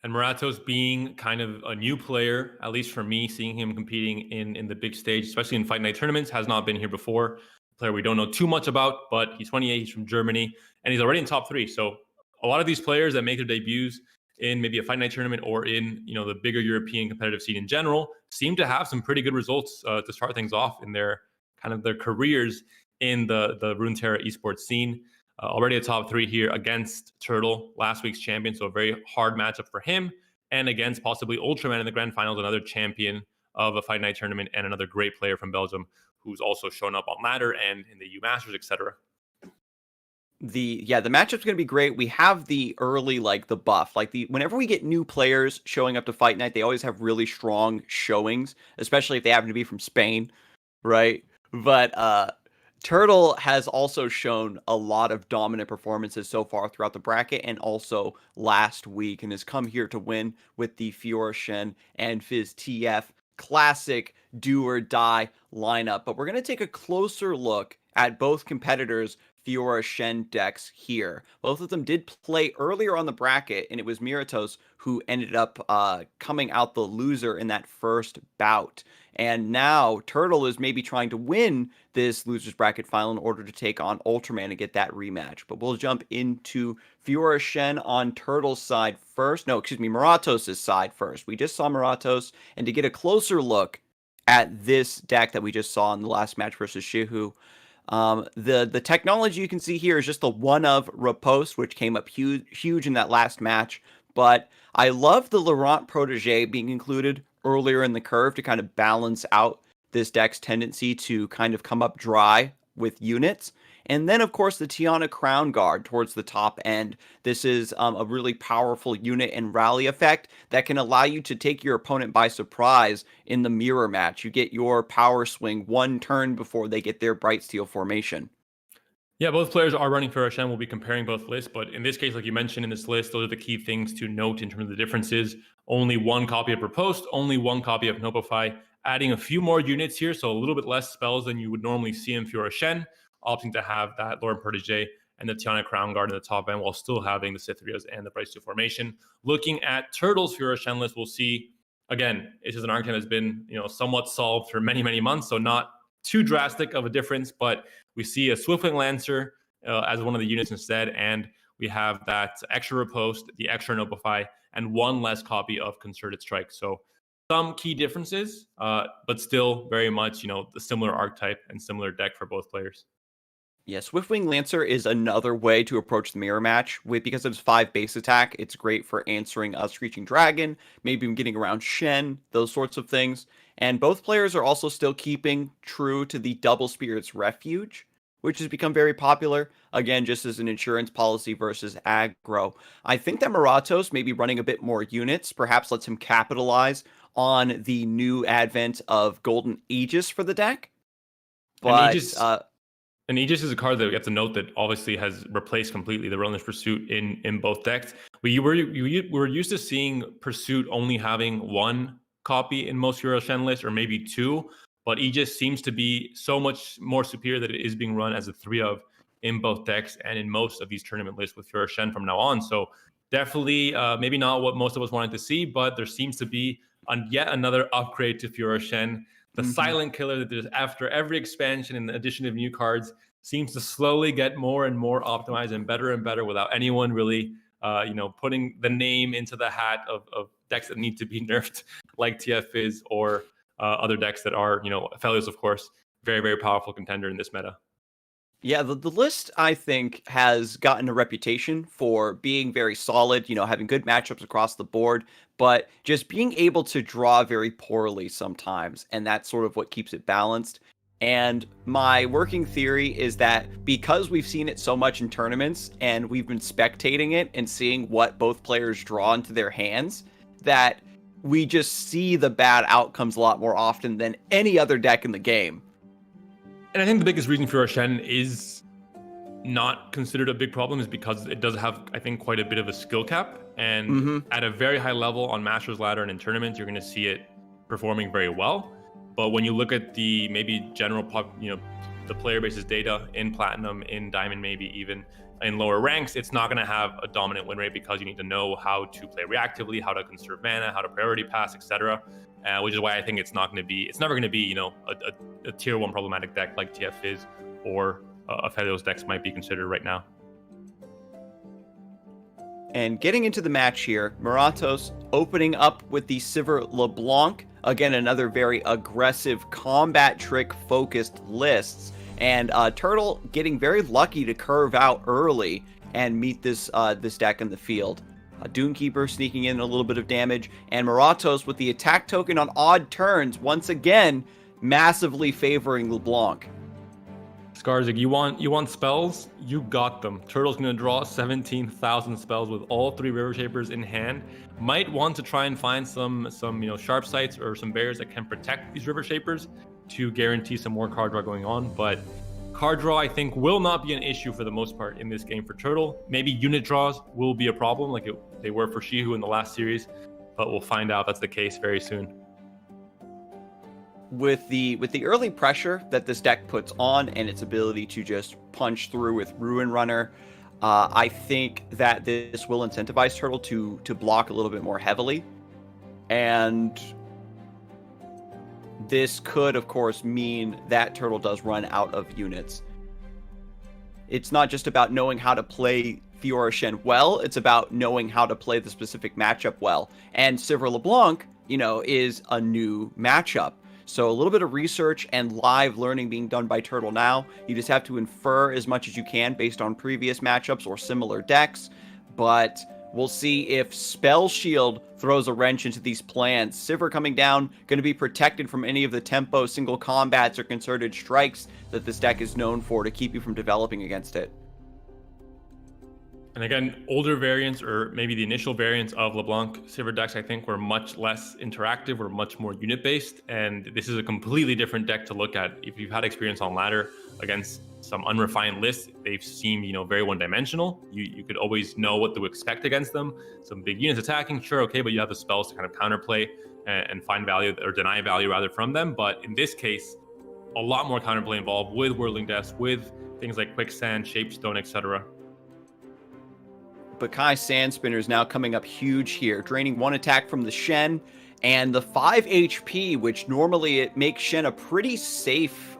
And Moratos being kind of a new player, at least for me, seeing him competing in the big stage, especially in Fight Night tournaments, has not been here before. A player we don't know too much about, but he's 28, he's from Germany, and he's already in top 3. So a lot of these players that make their debuts in maybe a Fight Night tournament or in the bigger European competitive scene in general seem to have some pretty good results to start things off in their careers in the Runeterra esports scene. Already a top 3 here against Turtle, last week's champion, so a very hard matchup for him, and against possibly Ultraman in the grand finals, another champion of a Fight Night tournament, and another great player from Belgium who's also shown up on ladder and in the U Masters, etc. The matchup's going to be great. We have the early, the buff. Whenever we get new players showing up to Fight Night, they always have really strong showings, especially if they happen to be from Spain, right? But Turtle has also shown a lot of dominant performances so far throughout the bracket and also last week, and has come here to win with the Fiora Shen and Fizz TF classic do or die lineup. But we're going to take a closer look at both competitors' Fiora Shen decks here. Both of them did play earlier on the bracket, and it was Moratos who ended up coming out the loser in that first bout. And now Turtle is maybe trying to win this losers bracket final in order to take on Ultraman and get that rematch. But we'll jump into Fiora Shen on Turtle's side first. No, excuse me, Moratos' side first. We just saw Moratos, and to get a closer look at this deck that we just saw in the last match versus Shihoo, the technology you can see here is just the one of riposte, which came up huge in that last match. But I love the Laurent Protege being included earlier in the curve to kind of balance out this deck's tendency to kind of come up dry with units. And then, of course, the Tiana Crown Guard towards the top end. This is a really powerful unit and rally effect that can allow you to take your opponent by surprise in the mirror match. You get your power swing one turn before they get their Bright Steel formation. Yeah, both players are running Fiora Shen. We'll be comparing both lists, but in this case, like you mentioned in this list, those are the key things to note in terms of the differences. Only one copy of Riposte, only one copy of Notify, adding a few more units here, so a little bit less spells than you would normally see in Fiora Shen, opting to have that Laurent Protege and the Tiana Crown Guard in the top end while still having the Cythrias and the Bright Steel formation. Looking at Turtle's Fiora Shen list, we'll see, again, it's just an archetype that's been somewhat solved for many, many months, so not too drastic of a difference, but we see a Swiftwing Lancer as one of the units instead, and we have that extra Riposte, the extra Notify, and one less copy of Concerted Strike. So some key differences, but still very much, the similar archetype and similar deck for both players. Yeah, Swiftwing Lancer is another way to approach the mirror match because of its 5 base attack. It's great for answering a Screeching Dragon, maybe even getting around Shen, those sorts of things. And both players are also still keeping true to the Double Spirits Refuge, which has become very popular, again, just as an insurance policy versus aggro. I think that Moratos may be running a bit more units, perhaps lets him capitalize on the new advent of Golden Aegis for the deck. But And Aegis is a card that we have to note that obviously has replaced completely the Relentless Pursuit in both decks. We were used to seeing Pursuit only having one copy in most Fiora Shen lists, or maybe 2, but Aegis seems to be so much more superior that it is being run as a 3 of in both decks and in most of these tournament lists with Fiora Shen from now on. So definitely maybe not what most of us wanted to see, but there seems to be yet another upgrade to Fiora Shen. The silent killer that there's after every expansion and the addition of new cards seems to slowly get more and more optimized and better without anyone really, putting the name into the hat of decks that need to be nerfed, like TF Fizz or other decks that are, Aphelios, of course, very, very powerful contender in this meta. Yeah, the list, I think, has gotten a reputation for being very solid, having good matchups across the board, but just being able to draw very poorly sometimes, and that's sort of what keeps it balanced. And my working theory is that because we've seen it so much in tournaments, and we've been spectating it and seeing what both players draw into their hands, that we just see the bad outcomes a lot more often than any other deck in the game. And I think the biggest reason Fiora Shen is not considered a big problem is because it does have, I think, quite a bit of a skill cap. And at a very high level on Masters Ladder and in tournaments, you're going to see it performing very well. But when you look at the maybe general the player base's data in Platinum, in Diamond, maybe even in lower ranks, it's not going to have a dominant win rate because you need to know how to play reactively, how to conserve mana, how to priority pass, etc. Which is why I think it's never going to be, a tier 1 problematic deck like TF is, or a few of those decks might be considered right now. And getting into the match here, Moratos opening up with the Sivir LeBlanc. Again, another very aggressive combat trick focused lists. And Turtle getting very lucky to curve out early and meet this deck in the field. Doomkeeper sneaking in a little bit of damage, and Moratos with the attack token on odd turns, once again, massively favoring LeBlanc. Scarzig, you want spells? You got them. Turtle's going to draw 17,000 spells with all 3 River Shapers in hand. Might want to try and find some sharp sights or some barriers that can protect these River Shapers to guarantee some more card draw going on. But card draw, I think, will not be an issue for the most part in this game for Turtle. Maybe unit draws will be a problem, like they were for Shihoo in the last series, but we'll find out if that's the case very soon. With the early pressure that this deck puts on and its ability to just punch through with Ruin Runner, I think that this will incentivize Turtle to block a little bit more heavily. And this could, of course, mean that Turtle does run out of units. It's not just about knowing how to play Fiora Shen well, it's about knowing how to play the specific matchup well. And Sivir LeBlanc, is a new matchup. So a little bit of research and live learning being done by Turtle now. You just have to infer as much as you can based on previous matchups or similar decks. But we'll see if Spell Shield throws a wrench into these plans. Sivir coming down, going to be protected from any of the tempo, single combats, or concerted strikes that this deck is known for to keep you from developing against it. And again, older variants, or maybe the initial variants of LeBlanc Sivir decks, I think, were much less interactive, were much more unit-based, and this is a completely different deck to look at. If you've had experience on ladder against some unrefined lists, they've seemed, very one-dimensional. You could always know what to expect against them. Some big units attacking, sure, okay, but you have the spells to kind of counterplay and find value, or deny value rather, from them. But in this case, a lot more counterplay involved with Whirling Deaths, with things like Quicksand, Shapestone, etc. Bakai Sand Spinner is now coming up huge here, draining 1 attack from the Shen, and the 5 HP, which normally it makes Shen a pretty safe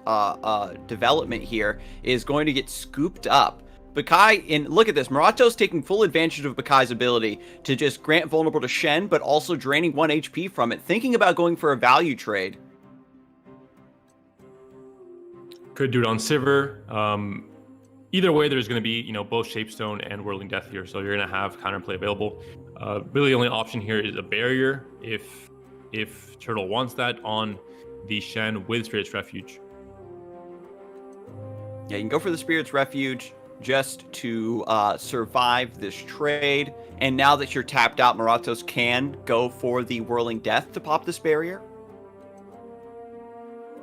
development here, is going to get scooped up. Bakai, and look at this, Moratos taking full advantage of Bakai's ability to just grant vulnerable to Shen, but also draining 1 HP from it, thinking about going for a value trade. Could do it on Sivir. Either way, there's going to be, both Shapestone and Whirling Death here, so you're going to have counterplay available. Really, the only option here is a barrier if Turtle wants that on the Shen with Spirit's Refuge. Yeah, you can go for the Spirit's Refuge just to survive this trade. And now that you're tapped out, Moratos can go for the Whirling Death to pop this barrier.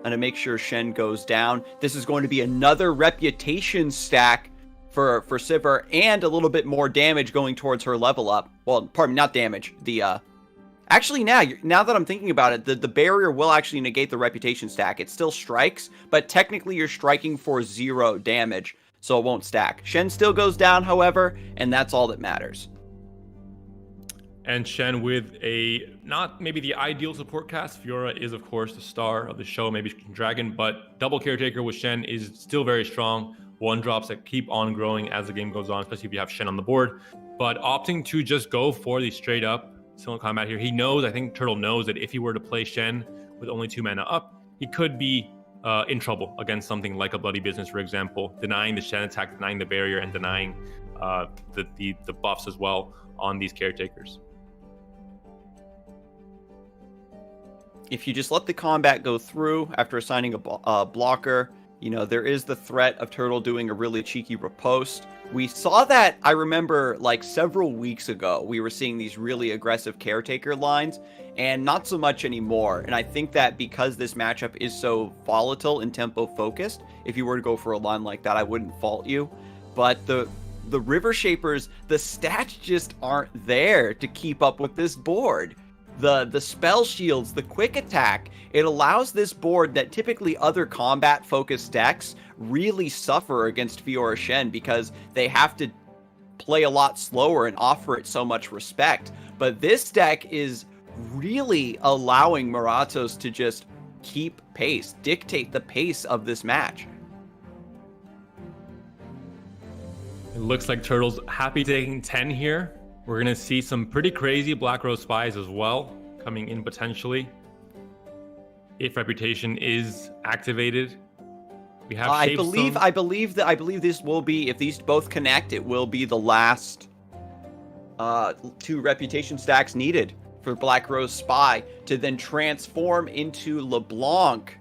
And to make sure Shen goes down. This is going to be another reputation stack for Sivir, and a little bit more damage going towards her level up. Well, pardon me, not damage. Actually, now that I'm thinking about it, the barrier will actually negate the reputation stack. It still strikes, but technically you're striking for 0 damage, so it won't stack. Shen still goes down, however, and that's all that matters. And Shen with a, not maybe the ideal support cast. Fiora is, of course, the star of the show, maybe Dragon, but double caretaker with Shen is still very strong. 1-drops that keep on growing as the game goes on, especially if you have Shen on the board. But opting to just go for the straight up single combat here, he knows, I think Turtle knows, that if he were to play Shen with only 2 mana up, he could be in trouble against something like a Bloody Business, for example, denying the Shen attack, denying the barrier, and denying the buffs as well on these caretakers. If you just let the combat go through after assigning a blocker, there is the threat of Turtle doing a really cheeky riposte. We saw that, I remember, like several weeks ago, we were seeing these really aggressive caretaker lines, and not so much anymore. And I think that because this matchup is so volatile and tempo focused, if you were to go for a line like that, I wouldn't fault you. But the River Shapers, the stats just aren't there to keep up with this board. the spell shields, the quick attack. It allows this board that typically other combat focused decks really suffer against Fiora Shen because they have to play a lot slower and offer it so much respect. But this deck is really allowing Moratos to just keep pace, dictate the pace of this match. It looks like Turtle's happy taking 10 here. We're going to see some pretty crazy Black Rose Spies as well coming in potentially. If Reputation is activated. We have I believe this will be, if these both connect, it will be the last 2 reputation stacks needed for Black Rose Spy to then transform into LeBlanc.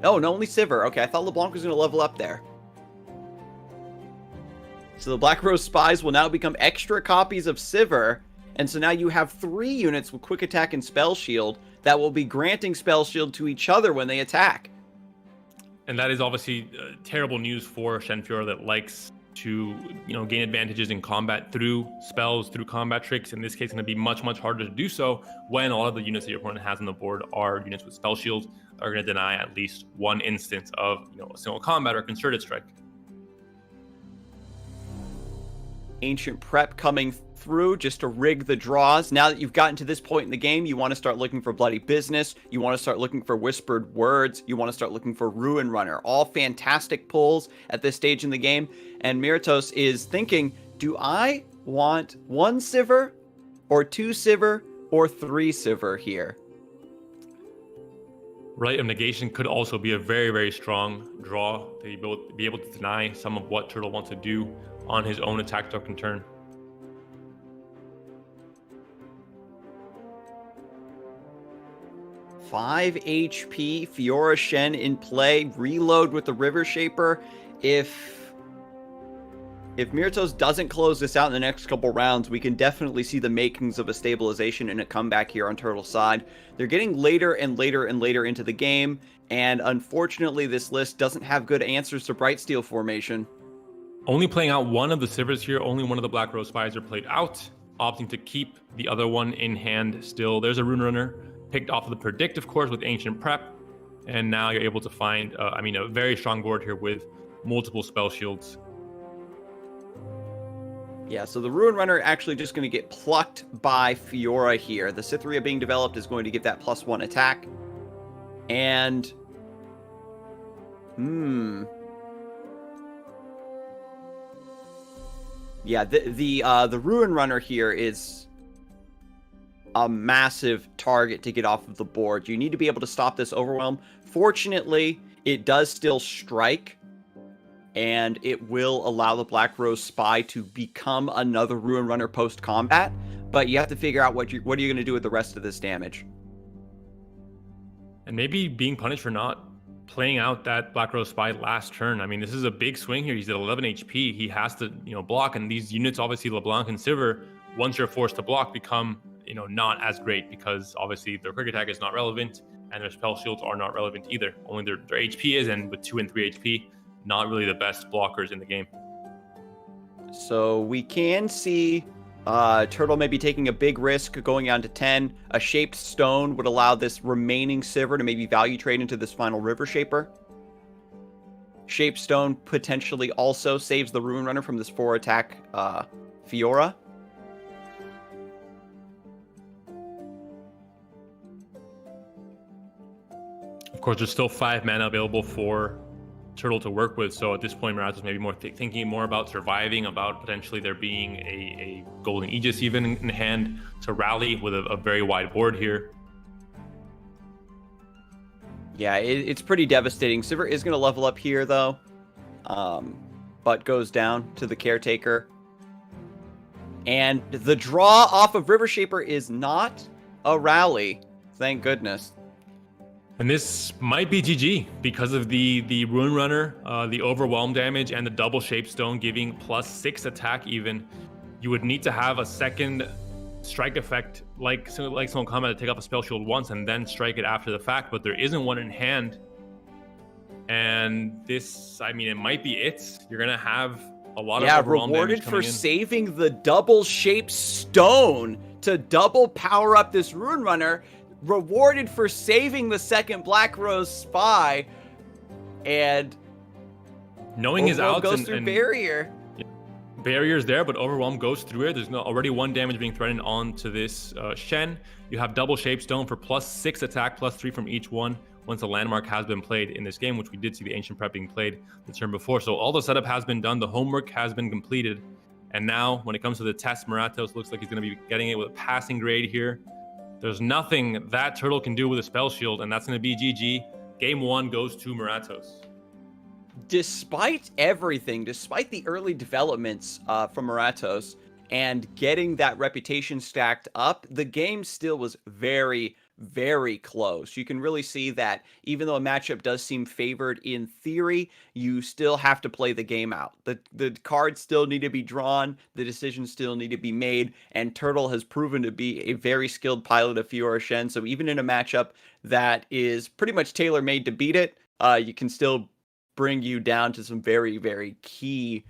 Oh, no, only Sivir. Okay, I thought LeBlanc was going to level up there. So the Black Rose Spies will now become extra copies of Sivir, and so now you have 3 units with Quick Attack and Spell Shield that will be granting Spell Shield to each other when they attack. And that is obviously terrible news for Shen Fiora that likes to, gain advantages in combat through spells, through combat tricks. In this case, it's going to be much, much harder to do so when a lot of the units that your opponent has on the board are units with spell shields that are going to deny at least one instance of, a single combat or concerted strike. Ancient Prep coming through just to rig the draws. Now that you've gotten to this point in the game, you want to start looking for Bloody Business. You want to start looking for Whispered Words. You want to start looking for Ruin Runner. All fantastic pulls at this stage in the game. And Moratos is thinking, do I want 1 Sivir or 2 Sivir or 3 Sivir here? Rite of Negation could also be a very, very strong draw to be able to deny some of what Turtle wants to do on his own attack token turn. Five HP, Fiora Shen in play, reload with the River Shaper. If Moratos doesn't close this out in the next couple rounds, we can definitely see the makings of a stabilization and a comeback here on Turtle's side. They're getting later and later and later into the game, and unfortunately this list doesn't have good answers to Brightsteel formation. Only playing out one of the Sivirs here, only one of the Black Rose Spies are played out, opting to keep the other one in hand still. There's a Rune Runner picked off of the Predict, of course, with Ancient Prep, and now you're able to find, a very strong board here with multiple spell shields. Yeah, so the Ruin Runner actually just going to get plucked by Fiora here. The Cytheria being developed is going to give that +1 attack. And... yeah, the Ruin Runner here is a massive target to get off of the board. You need to be able to stop this overwhelm. Fortunately, it does still strike, and it will allow the Black Rose Spy to become another Ruin Runner post-combat, but you have to figure out what are you going to do with the rest of this damage. And maybe being punished for not playing out that Black Rose Spy last turn. I mean, this is a big swing here. He's at 11 HP. He has to, block, and these units, obviously LeBlanc and Sivir, once you're forced to block, become, not as great because obviously their quick attack is not relevant and their spell shields are not relevant either. Only their HP is, and with 2 and 3 HP, not really the best blockers in the game. So we can see Turtle may be taking a big risk going down to 10. A Shaped Stone would allow this remaining Sivir to maybe value trade into this final River Shaper. Shaped Stone potentially also saves the Ruin Runner from this 4-attack Fiora. Of course, there's still 5 mana available for Turtle to work with, so at this point Moratos maybe more thinking more about surviving, about potentially there being a Golden Aegis even in hand to rally with a very wide board here. Yeah, it's pretty devastating. Sivir is going to level up here though, but goes down to the Caretaker, and the draw off of River Shaper is not a rally, thank goodness. And this might be GG because of the Ruin Runner, the overwhelm damage, and the double Shape Stone giving +6 attack even. You would need to have a second strike effect like Soul Combat to take off a spell shield once and then strike it after the fact, but there isn't one in hand. And this, it might be it. You're going to have a lot of overwhelm damage coming in. Rewarded for saving the double Shape Stone to double power up this Rune Runner, rewarded for saving the second Black Rose Spy, and knowing his outs goes through barrier. Barriers there, but Overwhelm goes through it. There's already 1 damage being threatened onto this Shen. You have double Shapestone for +6 attack, +3 from each one once a landmark has been played in this game, which we did see the Ancient Prep being played the turn before. So all the setup has been done. The homework has been completed. And now when it comes to the test, Moratos looks like he's going to be getting it with a passing grade here. There's nothing that Turtle can do with a Spell Shield, and that's going to be GG. Game 1 goes to Moratos. Despite everything, despite the early developments from Moratos and getting that reputation stacked up, the game still was very, very close. You can really see that even though a matchup does seem favored in theory, you still have to play the game out. The cards still need to be drawn, the decisions still need to be made, and Turtle has proven to be a very skilled pilot of Fiora Shen, so even in a matchup that is pretty much tailor-made to beat it, you can still bring you down to some very, very key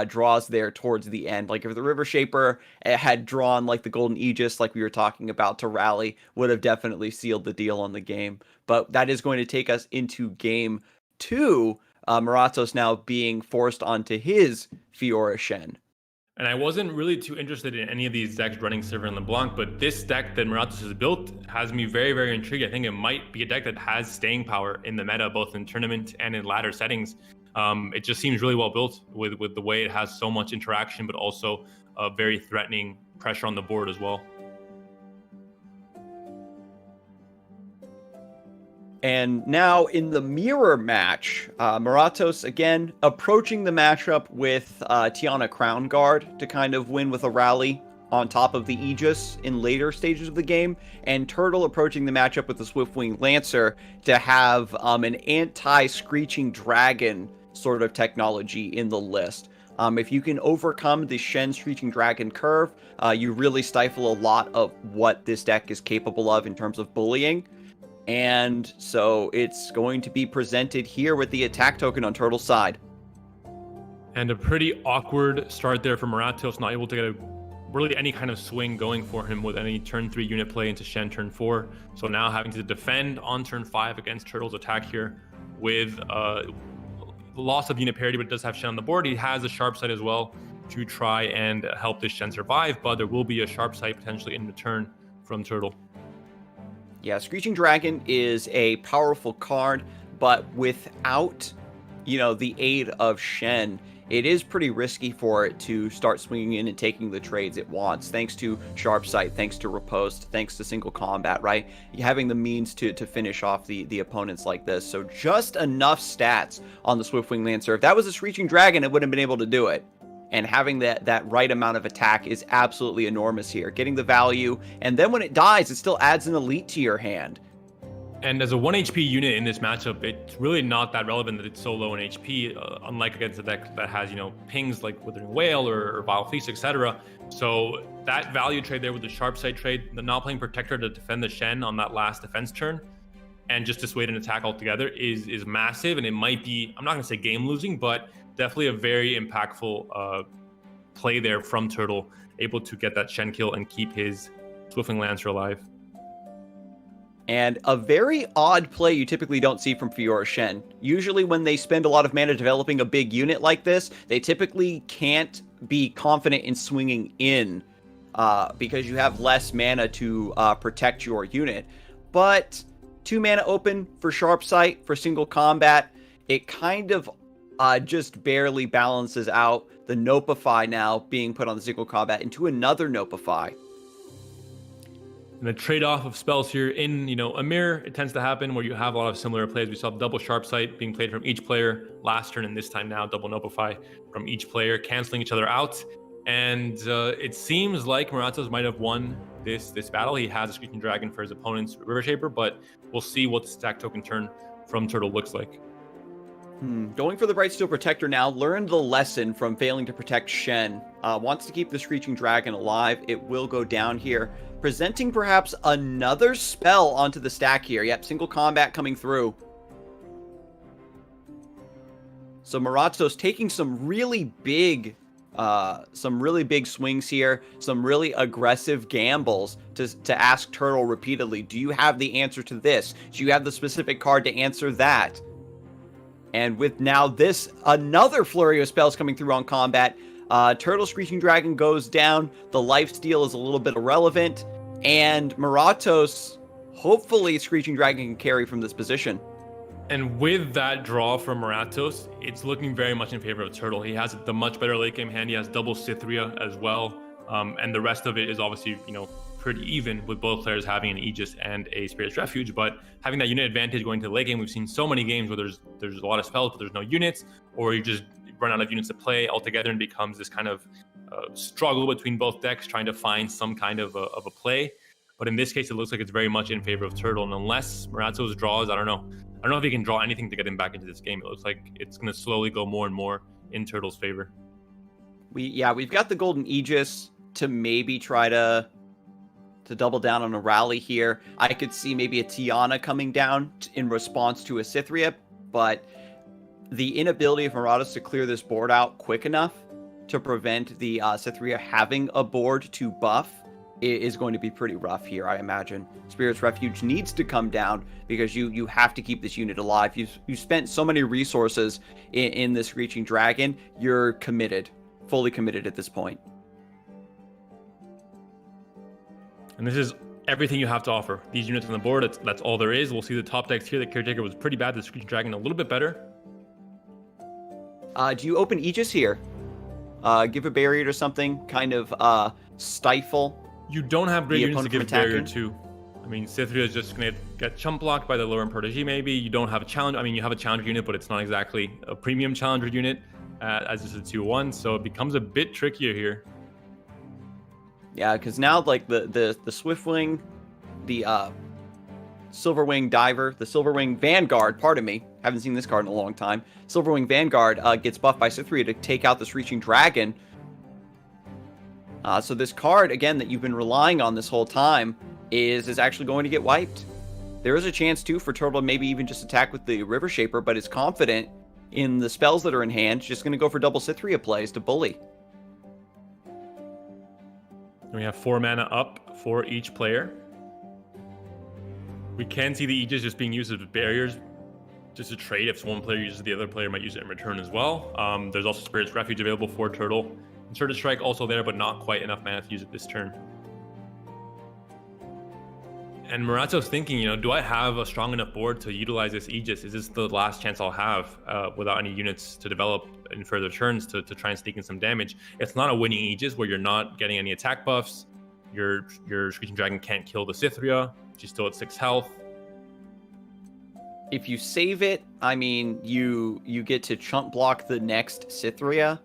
draws there towards the end. Like if the River Shaper had drawn like the Golden Aegis, like we were talking about, to rally, would have definitely sealed the deal on the game. But that is going to take us into game 2. Moratos now being forced onto his Fiora Shen. And I wasn't really too interested in any of these decks running Sivir and LeBlanc, but this deck that Moratos has built has me very, very intrigued. I think it might be a deck that has staying power in the meta, both in tournament and in ladder settings. It just seems really well built with the way it has so much interaction, but also a very threatening pressure on the board as well. And now in the mirror match, Moratos again approaching the matchup with Tiana Crown Guard to kind of win with a rally on top of the Aegis in later stages of the game, and Turtle approaching the matchup with the Swiftwing Lancer to have an anti-Screeching Dragon sort of technology in the list. If you can overcome the Shen Screeching Dragon curve, you really stifle a lot of what this deck is capable of in terms of bullying. And so it's going to be presented here with the attack token on Turtle's side. And a pretty awkward start there for Moratos, not able to get really any kind of swing going for him with any turn 3 unit play into Shen turn 4. So now having to defend on turn 5 against Turtle's attack here with loss of unit parity, but it does have Shen on the board. He has a sharp sight as well to try and help this Shen survive, but there will be a sharp sight potentially in return from Turtle. Yeah, Screeching Dragon is a powerful card, but without, the aid of Shen, it is pretty risky for it to start swinging in and taking the trades it wants, thanks to Sharp Sight, thanks to Riposte, thanks to single combat, right? Having the means to finish off the opponents like this. So just enough stats on the Swiftwing Lancer. If that was a Screeching Dragon, it wouldn't have been able to do it. And having that right amount of attack is absolutely enormous here. Getting the value, and then when it dies, it still adds an elite to your hand. And as a 1 HP unit in this matchup, it's really not that relevant that it's so low in HP, unlike against a deck that has, pings like Withering Whale or Vile Feast, etc. So that value trade there with the Sharp Sight trade, the not playing Protector to defend the Shen on that last defense turn, and just dissuade an attack altogether is massive. And it might be, I'm not going to say game losing, but definitely a very impactful play there from Turtle, able to get that Shen kill and keep his Swiftwing Lancer alive. And a very odd play you typically don't see from Fiora Shen. Usually when they spend a lot of mana developing a big unit like this, they typically can't be confident in swinging in because you have less mana to protect your unit. But 2 mana open for Sharp Sight, for single combat, it kind of just barely balances out the Nopify now being put on the single combat into another Nopify. And the trade-off of spells here in, a mirror, it tends to happen where you have a lot of similar plays. We saw double Sharp Sight being played from each player last turn, and this time now double Nopify from each player, canceling each other out. And it seems like Moratos might have won this battle. He has a Screeching Dragon for his opponent's River Shaper, but we'll see what the stack token turn from Turtle looks like. Going for the Brightsteel Protector now, learned the lesson from failing to protect Shen. Wants to keep the Screeching Dragon alive. It will go down here, presenting perhaps another spell onto the stack here. Yep, single combat coming through. So Moratos taking some really big some really big swings here, some really aggressive gambles to ask Turtle repeatedly, do you have the answer to this? Do you have the specific card to answer that? And with now this, another flurry of spells coming through on combat, Turtle Screeching Dragon goes down, the lifesteal is a little bit irrelevant, and Moratos, hopefully Screeching Dragon can carry from this position. And with that draw from Moratos, it's looking very much in favor of Turtle. He has the much better late game hand. He has double Cythria as well. And the rest of it is obviously, pretty even with both players having an Aegis and a Spirit's Refuge. But having that unit advantage going to the late game, we've seen so many games where there's a lot of spells, but there's no units, or you just run out of units to play altogether and becomes this kind of struggle between both decks trying to find some kind of a play. But in this case, it looks like it's very much in favor of Turtle. And unless Moratos draws, I don't know if he can draw anything to get him back into this game. It looks like it's going to slowly go more and more in Turtle's favor. We've got the Golden Aegis to maybe try to double down on a rally here. I could see maybe a Tiana coming down in response to a Cythria, but the inability of Moratos to clear this board out quick enough to prevent the Cythria having a board to buff is going to be pretty rough here, I imagine. Spirit's Refuge needs to come down because you have to keep this unit alive. You spent so many resources in this Screeching Dragon. You're committed, fully committed at this point. And this is everything you have to offer. These units on the board, that's all there is. We'll see the top decks here. The Caretaker was pretty bad. The Screeching Dragon a little bit better. Do you open Aegis here? Give a barrier to something, kind of stifle. You don't have great units to give barrier attacking. to. I mean, Cythria is just going to get chump blocked by the LoR and Protege maybe. You don't have a challenge. I mean, you have a challenger unit, but it's not exactly a premium challenger unit as this is a 2-1. So it becomes a bit trickier here. Yeah, because now like the Swiftwing, the Silverwing Diver, the Silverwing Vanguard, pardon me, haven't seen this card in a long time. Silverwing Vanguard gets buffed by Cythria to take out the Screeching Dragon. So this card, again, that you've been relying on this whole time is actually going to get wiped. There is a chance, too, for Turtle to maybe even just attack with the River Shaper, but is confident in the spells that are in hand. Just going to go for double Cythria plays to bully. And we have 4 mana up for each player. We can see the Aegis just being used as barriers, just to trade. If one player uses it, the other player might use it in return as well. There's also Spirit's Refuge available for Turtle. Inserted Strike also there, but not quite enough mana to use it this turn. And Moratos thinking, do I have a strong enough board to utilize this Aegis? Is this the last chance I'll have without any units to develop in further turns to try and sneak in some damage? It's not a winning Aegis where you're not getting any attack buffs. Your Screeching Dragon can't kill the Cythria. She's still at 6 health. If you save it, I mean, you get to chump block the next Cythria.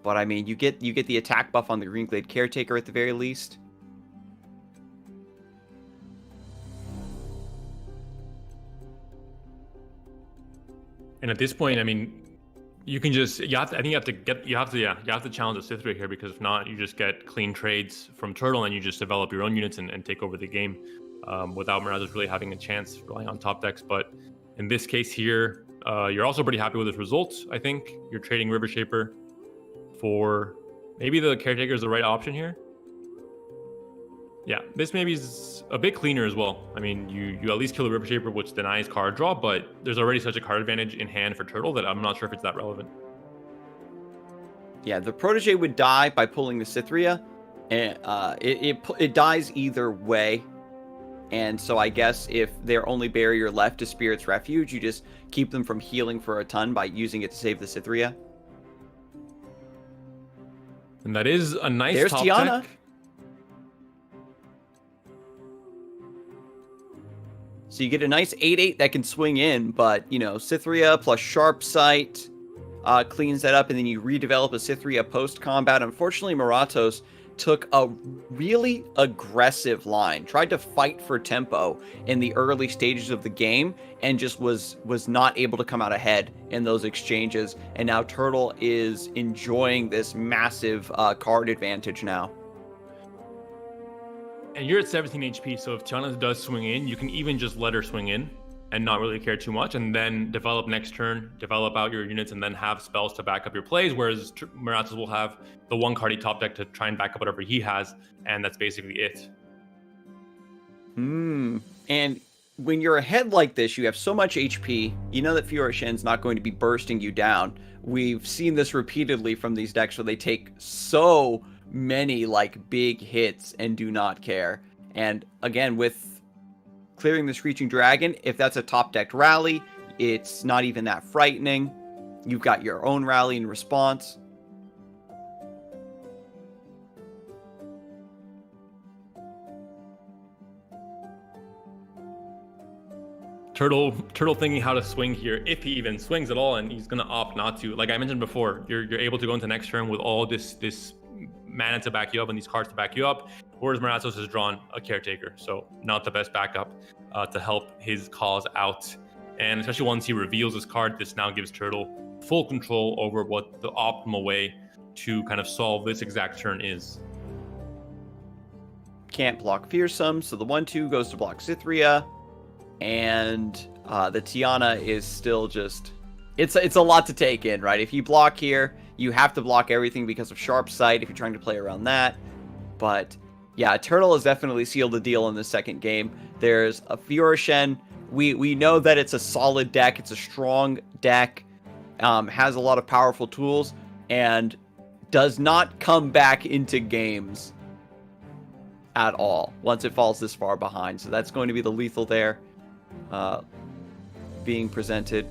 But I mean, you get the attack buff on the Greenglade Caretaker at the very least. And at this point, I mean, you can just you have to challenge the Cythria here, because if not, you just get clean trades from Turtle and you just develop your own units and take over the game without Moratos really having a chance relying on top decks. But in this case here, you're also pretty happy with this result. I think you're trading River Shaper for maybe the Caretaker is the right option here. Yeah, this maybe is a bit cleaner as well. I mean, you at least kill the River Shaper, which denies card draw, but there's already such a card advantage in hand for Turtle that I'm not sure if it's that relevant. Yeah, the Protege would die by pulling the Cythria, and it dies either way. And so I guess if their only barrier left is Spirit's Refuge, you just keep them from healing for a ton by using it to save the Cythria. And that is a nice There's top Tiana. deck. So you get a nice 8/8 that can swing in, but, Cythria plus Sharp Sight cleans that up, and then you redevelop a Cythria post-combat. Unfortunately, Moratos took a really aggressive line, tried to fight for tempo in the early stages of the game, and just was not able to come out ahead in those exchanges. And now Turtle is enjoying this massive card advantage now. And you're at 17 HP, so if Tiana does swing in, you can even just let her swing in. and not really care too much, and then develop next turn, develop out your units, and then have spells to back up your plays, whereas Moratos will have the one card he top deck to try and back up whatever he has, and that's basically it. And when you're ahead like this, you have so much HP, you know that Fiora Shen's not going to be bursting you down. We've seen this repeatedly from these decks where they take so many like big hits and do not care. And again, with clearing the Screeching Dragon, if that's a top decked rally, it's not even that frightening. You've got your own rally in response. Turtle thinking how to swing here, if he even swings at all, and he's gonna opt not to. Like I mentioned before, you're able to go into next turn with all this mana to back you up and these cards to back you up, whereas Moratos has drawn a Caretaker, so not the best backup to help his cause out. And especially once he reveals his card, this now gives Turtle full control over what the optimal way to kind of solve this exact turn is. Can't block Fearsome, so the 1/2 goes to block Cythria. And the Tiana is still just... It's a lot to take in, right? If you block here, you have to block everything because of Sharp Sight if you're trying to play around that. But yeah, Turtle has definitely sealed the deal in the second game. There's a Fiora Shen. We know that it's a solid deck. It's a strong deck. Has a lot of powerful tools. And does not come back into games at all once it falls this far behind. So that's going to be the lethal there. Being presented,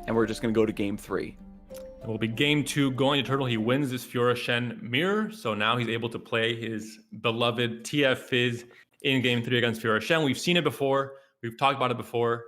and we're just going to go to game 3. It will be game 2 going to Turtle. He wins this Fiora Shen mirror, so now he's able to play his beloved TF Fizz in game 3 against Fiora Shen. We've seen it before, we've talked about it before.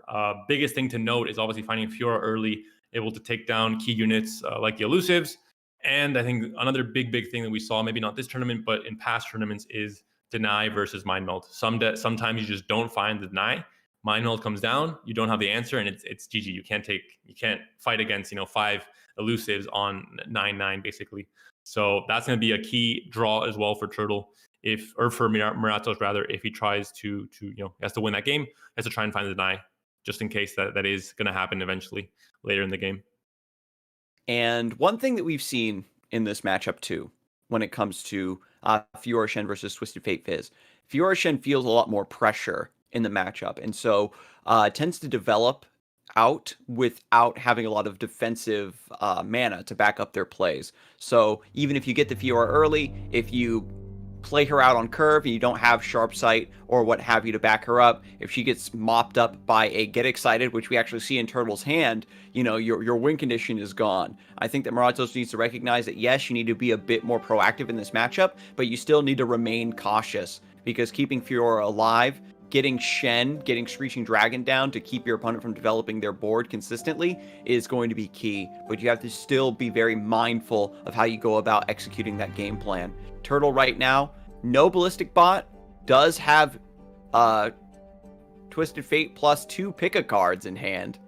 Biggest thing to note is obviously finding Fiora early, able to take down key units like the elusives. And I think another big thing that we saw, maybe not this tournament but in past tournaments, is deny versus mind meld. Sometimes you just don't find the deny. Mind meld comes down, you don't have the answer, and it's GG. You can't fight against 5 elusives on 9/9 basically. So that's going to be a key draw as well for Turtle, for Moratos rather, if he tries to he has to win that game, he has to try and find the deny, just in case that is going to happen eventually later in the game. And one thing that we've seen in this matchup too, when it comes to Fiora Shen versus Twisted Fate Fizz, Fiora Shen feels a lot more pressure in the matchup, and so tends to develop out without having a lot of defensive mana to back up their plays. So even if you get the Fiora early, if you play her out on curve and you don't have Sharp Sight or what have you to back her up, if she gets mopped up by a Get Excited, which we actually see in Turtle's hand, your win condition is gone. I think that Moratos needs to recognize that yes, you need to be a bit more proactive in this matchup, but you still need to remain cautious, because keeping Fiora alive, getting Screeching Dragon down to keep your opponent from developing their board consistently is going to be key. But you have to still be very mindful of how you go about executing that game plan. Turtle right now, no Ballistic Bot, does have Twisted Fate +2 Pick-a cards in hand,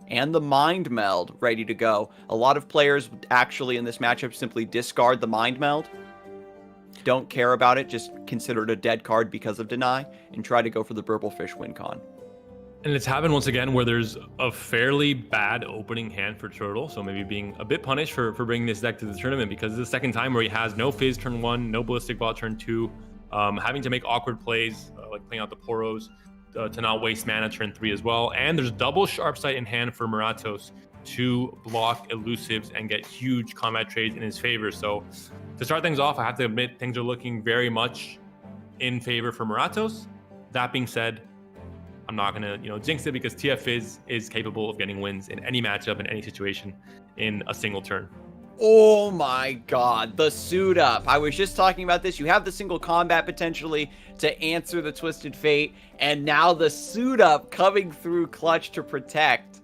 and the Mind Meld ready to go. A lot of players actually in this matchup simply discard the Mind Meld. Don't care about it, just consider it a dead card because of deny, and try to go for the Burblefish win con. And it's happened once again where there's a fairly bad opening hand for Turtle, so maybe being a bit punished for bringing this deck to the tournament, because it's the second time where he has no Fizz turn 1, no Ballistic Bot turn 2, having to make awkward plays, like playing out the Poros, to not waste mana turn 3 as well. And there's double Sharp Sight in hand for Moratos to block elusives and get huge combat trades in his favor. So to start things off, I have to admit things are looking very much in favor for Moratos. That being said, I'm not going to jinx it, because TF is capable of getting wins in any matchup, in any situation, in a single turn. Oh my god, the suit up. I was just talking about this. You have the single combat potentially to answer the Twisted Fate, and now the suit up coming through clutch to protect.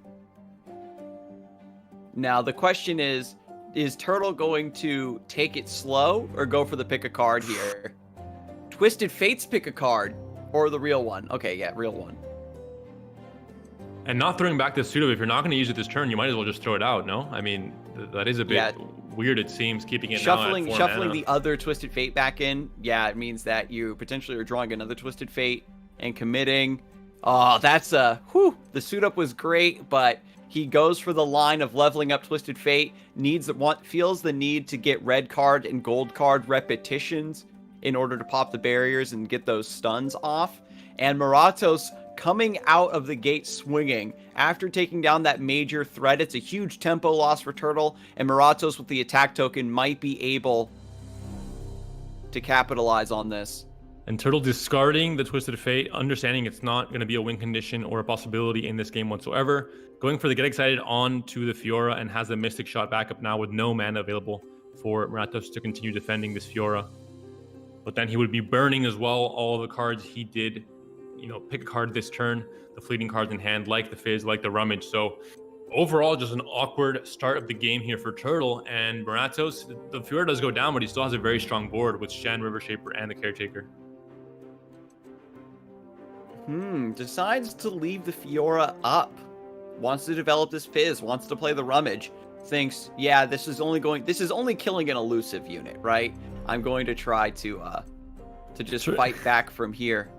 Now the question is Turtle going to take it slow or go for the pick a card here? Twisted Fate's pick a card, or the real one? Okay, yeah, real one. And not throwing back the suit up, if you're not going to use it this turn, you might as well just throw it out, no? I mean, that is a bit weird, it seems, keeping it shuffling mana. The other Twisted Fate back in. Yeah, it means that you potentially are drawing another Twisted Fate and committing. Oh, that's whew. The suit up was great, but he goes for the line of leveling up Twisted Fate. Feels the need to get red card and gold card repetitions in order to pop the barriers and get those stuns off. And Moratos coming out of the gate swinging after taking down that major threat. It's a huge tempo loss for Turtle, and Moratos with the attack token might be able to capitalize on this. And Turtle discarding the Twisted Fate, understanding it's not going to be a win condition or a possibility in this game whatsoever. Going for the Get Excited onto the Fiora, and has the Mystic Shot backup now with no mana available for Moratos to continue defending this Fiora. But then he would be burning as well all the cards he did, pick a card this turn, the fleeting cards in hand, like the Fizz, like the Rummage. So overall, just an awkward start of the game here for Turtle. And Moratos, the Fiora does go down, but he still has a very strong board with Shen, River Shaper, and the Caretaker. Decides to leave the Fiora up. Wants to develop this Fizz, wants to play the Rummage. Thinks, yeah, this is only killing an elusive unit, right? I'm going to try to just fight back from here.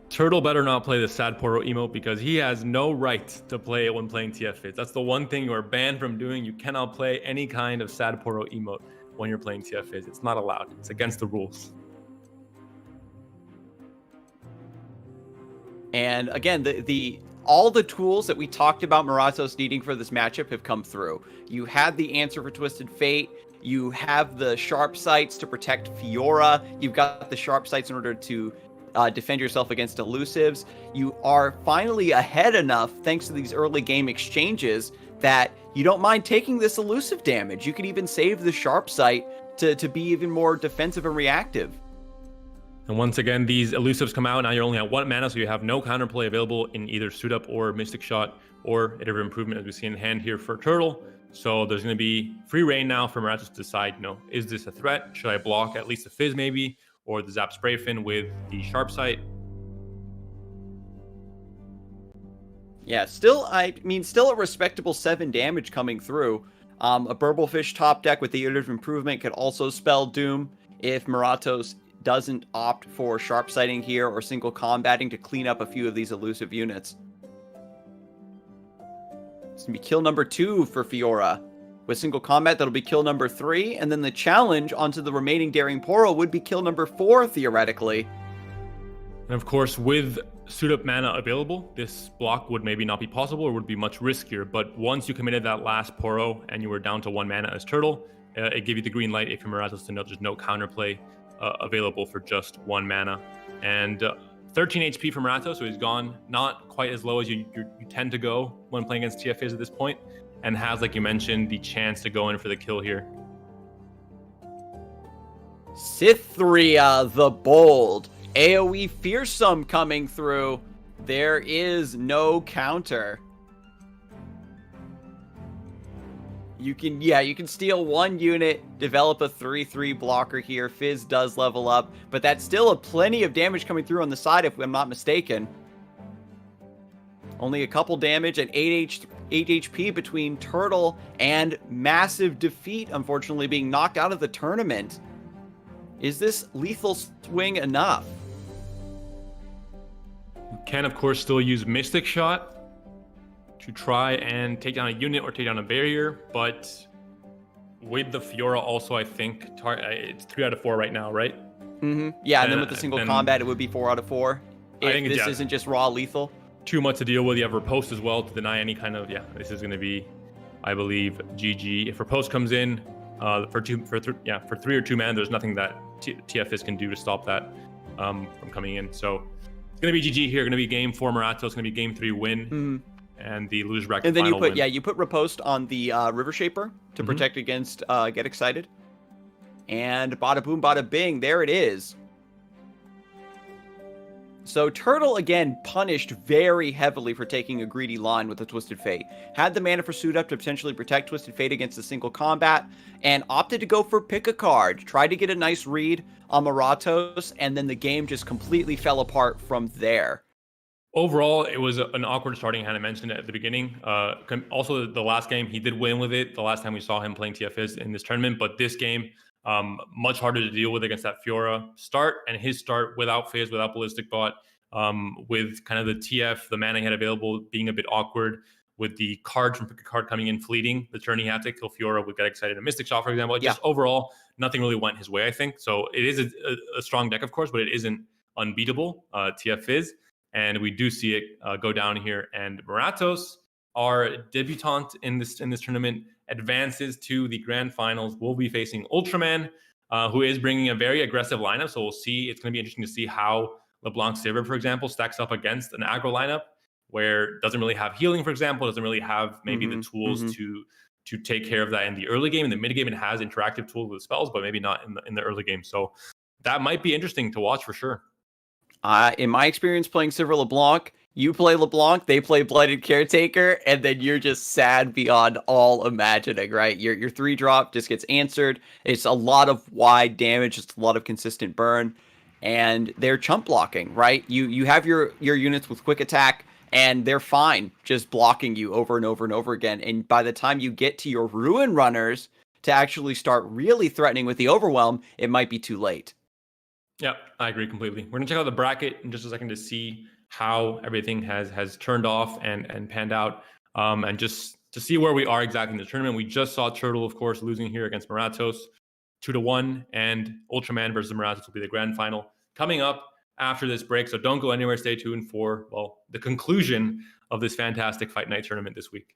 Turtle better not play the Sad Poro emote, because he has no right to play it when playing TF Fizz. That's the one thing you are banned from doing. You cannot play any kind of Sad Poro emote when you're playing TF Fizz. It's not allowed. It's against the rules. And again, all the tools that we talked about Moratos needing for this matchup have come through. You had the answer for Twisted Fate. You have the sharp sights to protect Fiora. You've got the sharp sights in order to defend yourself against elusives. You are finally ahead enough, thanks to these early game exchanges, that you don't mind taking this elusive damage. You can even save the sharp sight to be even more defensive and reactive. And once again, these elusives come out. Now you're only at 1 mana, so you have no counterplay available in either Suit Up or Mystic Shot or Iterative Improvement, as we see in hand here for Turtle. So there's going to be free reign now for Moratos to decide, is this a threat? Should I block at least the Fizz maybe, or the Zap Spray Fin with the Sharp Sight? Yeah, still a respectable 7 damage coming through. A Burblefish top deck with the Iterative Improvement could also spell Doom if Moratos doesn't opt for sharp sighting here or single combating to clean up a few of these elusive units. It's going to be kill number 2 for Fiora. With single combat, that'll be kill number 3, and then the challenge onto the remaining Daring Poro would be kill number 4, theoretically. And of course, with Suit Up mana available, this block would maybe not be possible or would be much riskier. But once you committed that last Poro and you were down to 1 mana as Turtle, it gave you the green light if you're Moratos to know there's no counterplay available for just 1 mana. And 13 HP for Moratos, so he's gone not quite as low as you tend to go when playing against TFAs at this point, and has, like you mentioned, the chance to go in for the kill here. Cythria the Bold. AoE Fearsome coming through. There is no counter. You can steal 1 unit, develop a 3/3 blocker here. Fizz does level up, but that's still a plenty of damage coming through on the side if I'm not mistaken. Only a couple damage and 8 HP between Turtle and massive defeat, unfortunately being knocked out of the tournament. Is this lethal swing enough? You can, of course, still use Mystic Shot to try and take down a unit or take down a barrier, but with the Fiora also, I think it's 3 out of 4 right now, right? Mm-hmm. Yeah, and then with the single combat, it would be 4 out of 4. If this isn't just raw lethal. Too much to deal with. You have Riposte as well to deny any kind of, this is going to be, I believe, GG. If Riposte comes in for 3 or 2 mana, there's nothing that TFS can do to stop that from coming in. So it's going to be GG here. Going to be game 4 Moratos. It's going to be game 3 win. Mm-hmm. And the loser bracket. And then you put Riposte on the River Shaper to protect against Get Excited. And bada boom, bada bing, there it is. So Turtle, again, punished very heavily for taking a greedy line with the Twisted Fate. Had the mana for Suit Up to potentially protect Twisted Fate against a single combat, and opted to go for pick a card. Tried to get a nice read on Moratos, and then the game just completely fell apart from there. Overall, it was an awkward starting hand. I mentioned it at the beginning. Also, the last game, he did win with it the last time we saw him playing TFS in this tournament. But this game, much harder to deal with against that Fiora start. And his start without Fizz, without Ballistic Bot, with kind of the TF, the mana he had available being a bit awkward, with the card from Pick a Card coming in fleeting, the turn he had to kill Fiora would get excited. A Mystic Shot, for example. Just overall, nothing really went his way, I think. So it is a strong deck, of course, but it isn't unbeatable. TF is. And we do see it go down here. And Moratos, our debutant in this tournament, advances to the grand finals. We'll be facing Ultraman, who is bringing a very aggressive lineup. So we'll see. It's going to be interesting to see how LeBlanc Saber, for example, stacks up against an aggro lineup where it doesn't really have healing, for example, doesn't really have maybe the tools to take care of that in the early game. In the mid game, it has interactive tools with spells, but maybe not in the early game. So that might be interesting to watch for sure. In my experience playing Silver LeBlanc, you play LeBlanc, they play Blighted Caretaker, and then you're just sad beyond all imagining, right? Your 3-drop just gets answered. It's a lot of wide damage, it's a lot of consistent burn, and they're chump blocking, right? You have your units with quick attack, and they're fine just blocking you over and over and over again. And by the time you get to your Ruin Runners to actually start really threatening with the Overwhelm, it might be too late. Yeah, I agree completely. We're gonna check out the bracket in just a second to see how everything has turned off and panned out, and just to see where we are exactly in the tournament. We just saw Turtle, of course, losing here against Moratos 2-1, and Ultraman versus Moratos will be the grand final coming up after this break. So don't go anywhere. Stay tuned for, well, the conclusion of this fantastic Fight Night tournament this week.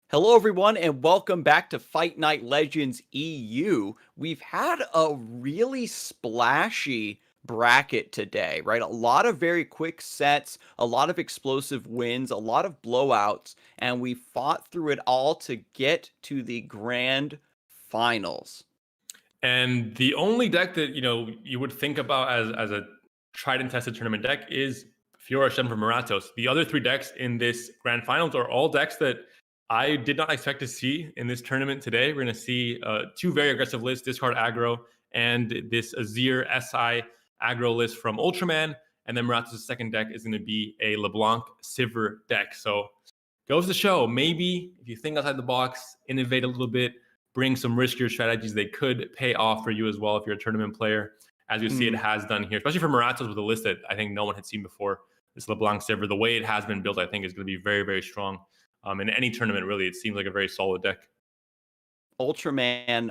Hello, everyone, and welcome back to Fight Night Legends EU. We've had a really splashy bracket today, right? A lot of very quick sets, a lot of explosive wins, a lot of blowouts, and we fought through it all to get to the grand finals. And the only deck that you would think about as a tried and tested tournament deck is Fiora Shen from Moratos. The other three decks in this grand finals are all decks that I did not expect to see in this tournament today. We're going to see two very aggressive lists: discard aggro and this Azir SI aggro list from Ultraman. And then Moratos' second deck is going to be a LeBlanc Sivir deck. So goes to show, maybe if you think outside the box, innovate a little bit, bring some riskier strategies, they could pay off for you as well if you're a tournament player, as you see it has done here, especially for Moratos with a list that I think no one had seen before. This LeBlanc Sivir, the way it has been built, I think is going to be very, very strong. In any tournament, really, it seems like a very solid deck. Ultraman,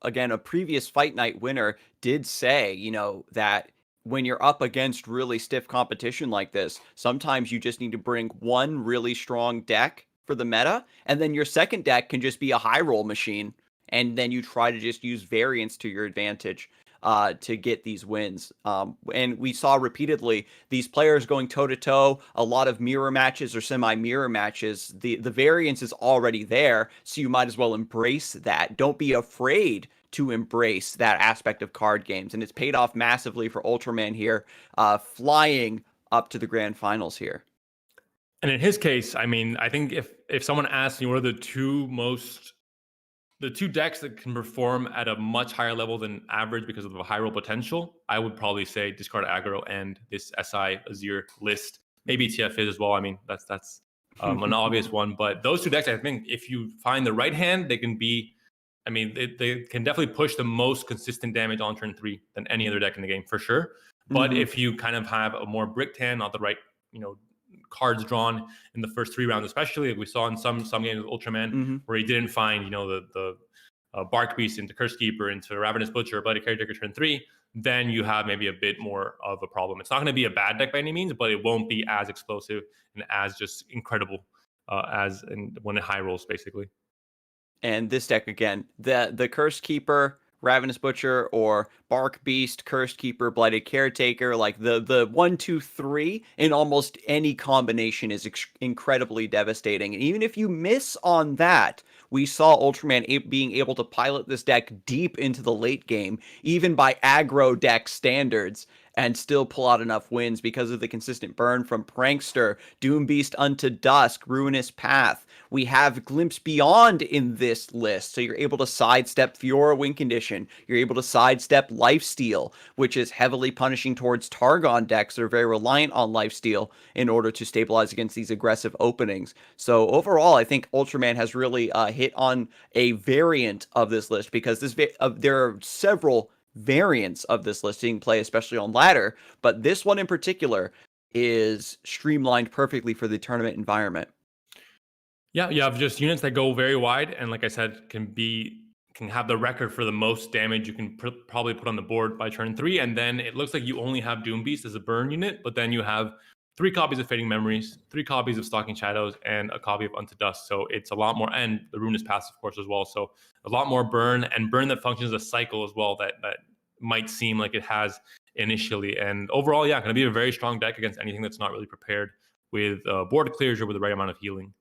again, a previous Fight Night winner, did say, that when you're up against really stiff competition like this, sometimes you just need to bring one really strong deck for the meta, and then your second deck can just be a high roll machine, and then you try to just use variance to your advantage to get these wins. And we saw repeatedly these players going toe to toe, a lot of mirror matches or semi mirror matches. The variance is already there, so you might as well embrace that. Don't be afraid to embrace that aspect of card games, and it's paid off massively for Ultraman here, flying up to the grand finals here. And in his case, I mean, I think if someone asks me what are the two decks that can perform at a much higher level than average because of the high roll potential, I would probably say discard aggro and this SI Azir list. Maybe TF is as well. I mean, that's an obvious one. But those two decks, I think, if you find the right hand, they can be. I mean, they can definitely push the most consistent damage on turn 3 than any other deck in the game for sure. But if you kind of have a more bricked hand, not the right, cards drawn in the first 3 rounds, especially like we saw in some games with Ultraman, where he didn't find the Bark Beast into Curse Keeper, into Ravenous Butcher, Bloody Caretaker turn 3, then you have maybe a bit more of a problem. It's not going to be a bad deck by any means, but it won't be as explosive and as just incredible when it high rolls, basically. And this deck again, the Curse Keeper, Ravenous Butcher, or Bark Beast, Cursed Keeper, Blighted Caretaker, like the 1, 2, 3 in almost any combination is incredibly devastating. And even if you miss on that, we saw Ultraman being able to pilot this deck deep into the late game, even by aggro deck standards, and still pull out enough wins because of the consistent burn from Prankster, Doombeast Unto Dusk, Ruinous Path. We have Glimpse Beyond in this list, so you're able to sidestep Fiora Win Condition. You're able to sidestep Lifesteal, which is heavily punishing towards Targon decks that are very reliant on Lifesteal in order to stabilize against these aggressive openings. So overall, I think Ultraman has really hit on a variant of this list because there are several variants of this list being play, especially on ladder, but this one in particular is streamlined perfectly for the tournament environment. Yeah, you have just units that go very wide, and like I said, can have the record for the most damage you can probably put on the board by turn 3. And then it looks like you only have Doom Beast as a burn unit, but then you have 3 copies of Fading Memories, 3 copies of Stalking Shadows, and a copy of Unto Dust. So it's a lot more, and the Ruinous Pass, of course, as well. So a lot more burn, and burn that functions as a cycle as well, that might seem like it has initially. And overall, yeah, going to be a very strong deck against anything that's not really prepared with board clears or with the right amount of healing.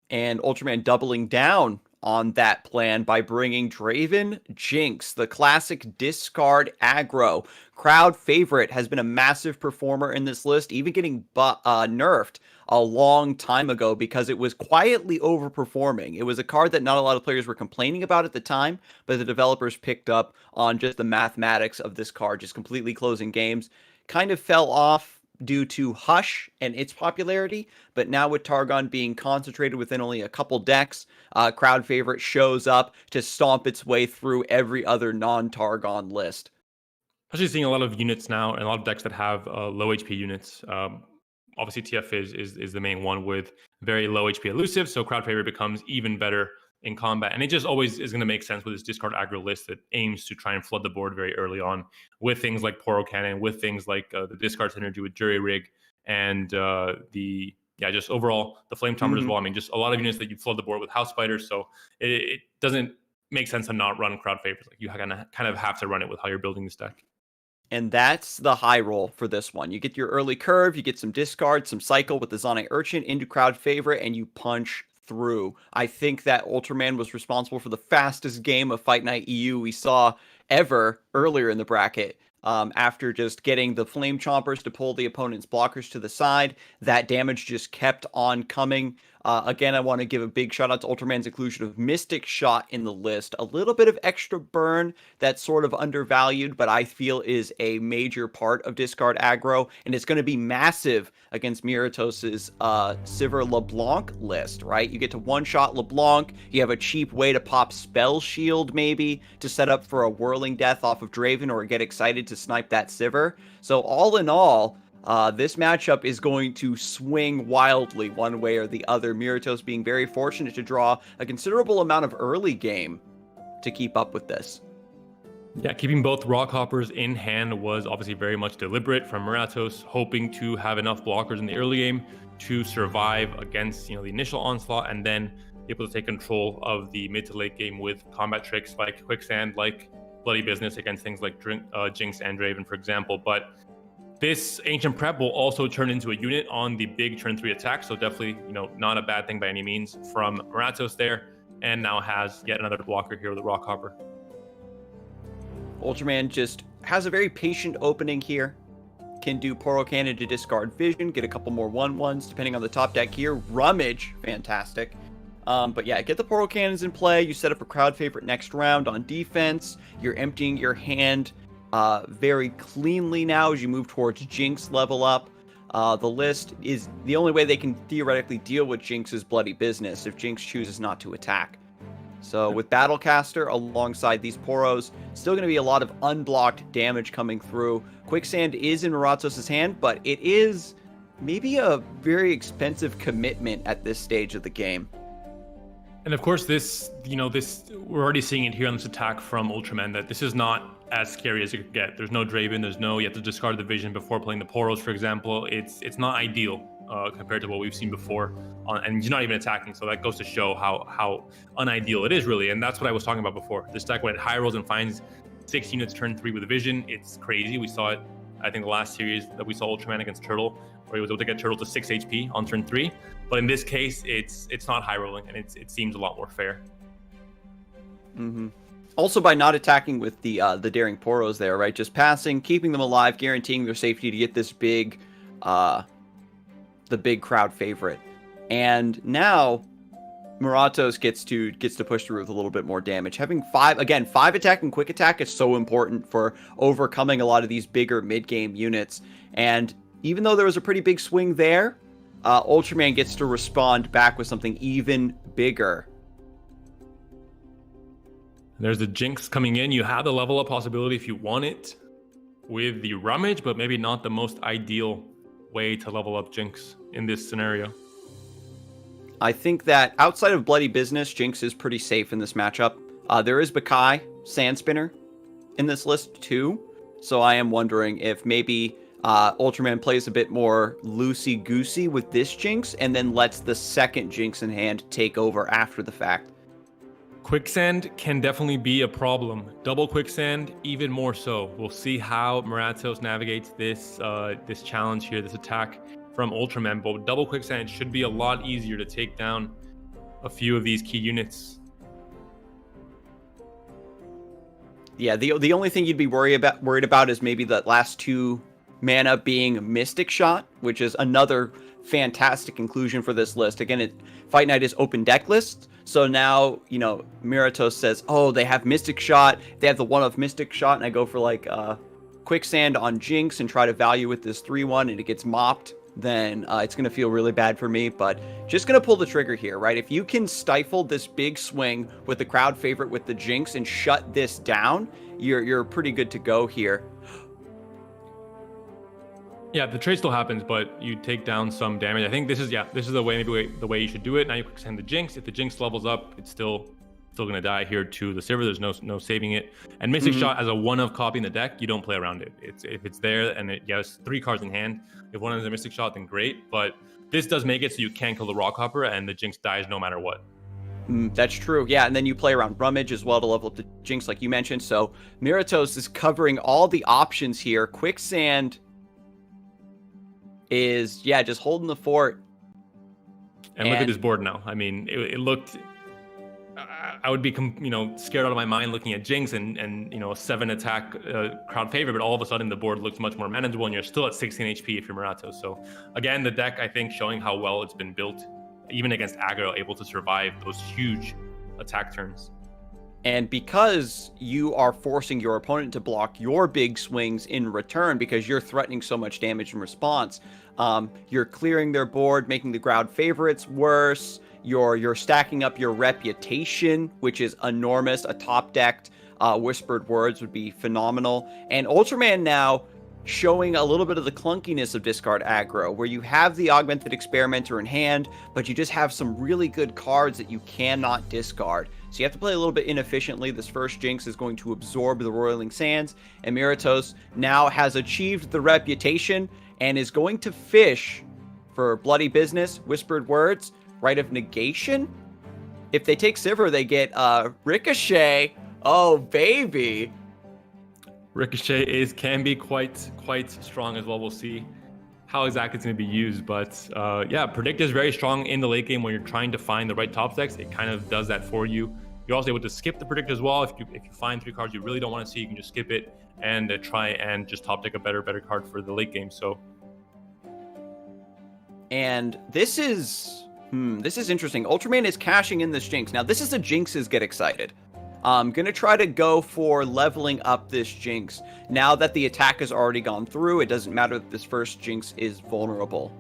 And Ultraman doubling down on that plan by bringing Draven Jinx, the classic discard aggro. Crowd favorite, has been a massive performer in this list, even getting nerfed a long time ago because it was quietly overperforming. It was a card that not a lot of players were complaining about at the time, but the developers picked up on just the mathematics of this card, just completely closing games. Kind of fell off due to Hush and its popularity, but now with Targon being concentrated within only a couple decks, crowd favorite shows up to stomp its way through every other non-Targon list. Actually seeing a lot of units now and a lot of decks that have low HP units. Obviously, TF is the main one with very low HP elusive, so crowd favorite becomes even better in combat. And it just always is going to make sense with this discard aggro list that aims to try and flood the board very early on with things like Poro Cannon, with things like the discard synergy with Jury Rig, and the yeah, just overall the Flame Chomper as well. I mean, just a lot of units that you flood the board with House Spiders, so it doesn't make sense to not run crowd favors. Like you kind of have to run it with how you're building this deck. And that's the high roll for this one. You get your early curve, you get some discard, some cycle with the Zane Urchin into crowd favorite, and you punch through. I think that Ultraman was responsible for the fastest game of Fight Night EU we saw ever earlier in the bracket. After just getting the Flame Chompers to pull the opponent's blockers to the side, that damage just kept on coming. Again, I want to give a big shout out to Ultraman's inclusion of Mystic Shot in the list. A little bit of extra burn that's sort of undervalued, but I feel is a major part of discard aggro, and it's going to be massive against Moratos' Sivir LeBlanc list, right? You get to one-shot LeBlanc, you have a cheap way to pop Spell Shield, maybe, to set up for a Whirling Death off of Draven or get excited to snipe that Sivir. So all in all, this matchup is going to swing wildly one way or the other. Moratos being very fortunate to draw a considerable amount of early game to keep up with this. Yeah, keeping both Rock Hoppers in hand was obviously very much deliberate from Moratos, hoping to have enough blockers in the early game to survive against the initial onslaught, and then be able to take control of the mid to late game with combat tricks like Quicksand, like Bloody Business against things like Jinx and Draven, for example. But this Ancient Prep will also turn into a unit on the big turn 3 attack, so definitely not a bad thing by any means from Moratos there, and now has yet another blocker here with the Rock Hopper. Ultraman just has a very patient opening here. Can do Poro Cannon to discard Vision, get a couple more 1/1s depending on the top deck here. Rummage, fantastic. But yeah, get the Poro Cannons in play. You set up a crowd favorite next round on defense. You're emptying your hand very cleanly now as you move towards Jinx level up. The list is the only way they can theoretically deal with Jinx is Bloody Business if Jinx chooses not to attack. So with Battlecaster alongside these Poros, still going to be a lot of unblocked damage coming through. Quicksand is in Moratos' hand, but it is maybe a very expensive commitment at this stage of the game. And of course, this we're already seeing it here on this attack from Ultraman, that this is not as scary as it could get. There's no Draven, you have to discard the Vision before playing the Poros, for example. It's not ideal compared to what we've seen before, and he's not even attacking, so that goes to show how unideal it is, really. And that's what I was talking about before. This deck, when it high rolls and finds 6 units turn 3 with a Vision, it's crazy. We saw it, I think, the last series that we saw Ultraman against Turtle, where he was able to get Turtle to 6 HP on turn 3. But in this case, it's not high rolling, and it seems a lot more fair. Mm-hmm. Also, by not attacking with the Daring Poros there, right? Just passing, keeping them alive, guaranteeing their safety to get this big, the big crowd favorite. And now Moratos gets to push through with a little bit more damage. Having 5 attack and quick attack is so important for overcoming a lot of these bigger mid-game units. And even though there was a pretty big swing there, Ultraman gets to respond back with something even bigger. There's the Jinx coming in. You have the level up possibility if you want it with the Rummage, but maybe not the most ideal way to level up Jinx in this scenario. I think that outside of Bloody Business, Jinx is pretty safe in this matchup. There is Bakai, Sand Spinner, in this list too. So I am wondering if maybe Ultraman plays a bit more loosey-goosey with this Jinx and then lets the second Jinx in hand take over after the fact. Quicksand can definitely be a problem. Double Quicksand, even more so. We'll see how Moratos navigates this challenge here, this attack from Ultraman. But with double Quicksand, it should be a lot easier to take down a few of these key units. Yeah, the only thing you'd be worried about is maybe the last 2 mana being Mystic Shot, which is another fantastic inclusion for this list. Again, Fight Night is open deck list, so now Moratos says, oh, they have Mystic Shot, they have the one of Mystic Shot, and I go for like Quicksand on Jinx and try to value with this 3/1, and it gets mopped. Then it's going to feel really bad for me, but just going to pull the trigger here, right? If you can stifle this big swing with the crowd favorite with the Jinx and shut this down, you're pretty good to go here. Yeah, the trade still happens, but you take down some damage. I think this is the way you should do it. Now you send the Jinx. If the Jinx levels up, it's still going to die here to the Sivir. There's no saving it. And Mystic Shot as a one-of copy in the deck, you don't play around it. If it's there and it has 3 cards in hand, if one of them is a Mystic Shot, then great. But this does make it so you can't kill the Rockhopper and the Jinx dies no matter what. That's true. Yeah, and then you play around Rummage as well to level up the Jinx like you mentioned. So Moratos is covering all the options here. Quicksand is, yeah, just holding the fort. And look at this board now. I mean, it looked... I would be, scared out of my mind looking at Jinx and a 7 attack crowd favorite, but all of a sudden the board looks much more manageable and you're still at 16 HP if you're Moratos. So again, the deck, I think, showing how well it's been built, even against aggro, able to survive those huge attack turns. And because you are forcing your opponent to block your big swings in return because you're threatening so much damage in response, you're clearing their board, making the crowd favorites worse. You're stacking up your reputation, which is enormous. A top-decked Whispered Words would be phenomenal. And Ultraman now showing a little bit of the clunkiness of discard aggro, where you have the Augmented Experimenter in hand, but you just have some really good cards that you cannot discard. So you have to play a little bit inefficiently. This first Jinx is going to absorb the Roiling Sands, and Moratos now has achieved the reputation and is going to fish for Bloody Business, Whispered Words, Rite of Negation. If they take Sivir, they get Ricochet. Oh, baby. Ricochet can be quite strong as well. We'll see how exactly it's going to be used. But yeah, Predict is very strong in the late game when you're trying to find the right top decks. It kind of does that for you. You're also able to skip the Predict as well. If you find 3 cards you really don't want to see, you can just skip it and try and just top deck a better card for the late game. So, and this is interesting. Ultraman is cashing in this Jinx. Now, this is a Jinx's Get Excited. I'm going to try to go for leveling up this Jinx. Now that the attack has already gone through, it doesn't matter that this first Jinx is vulnerable.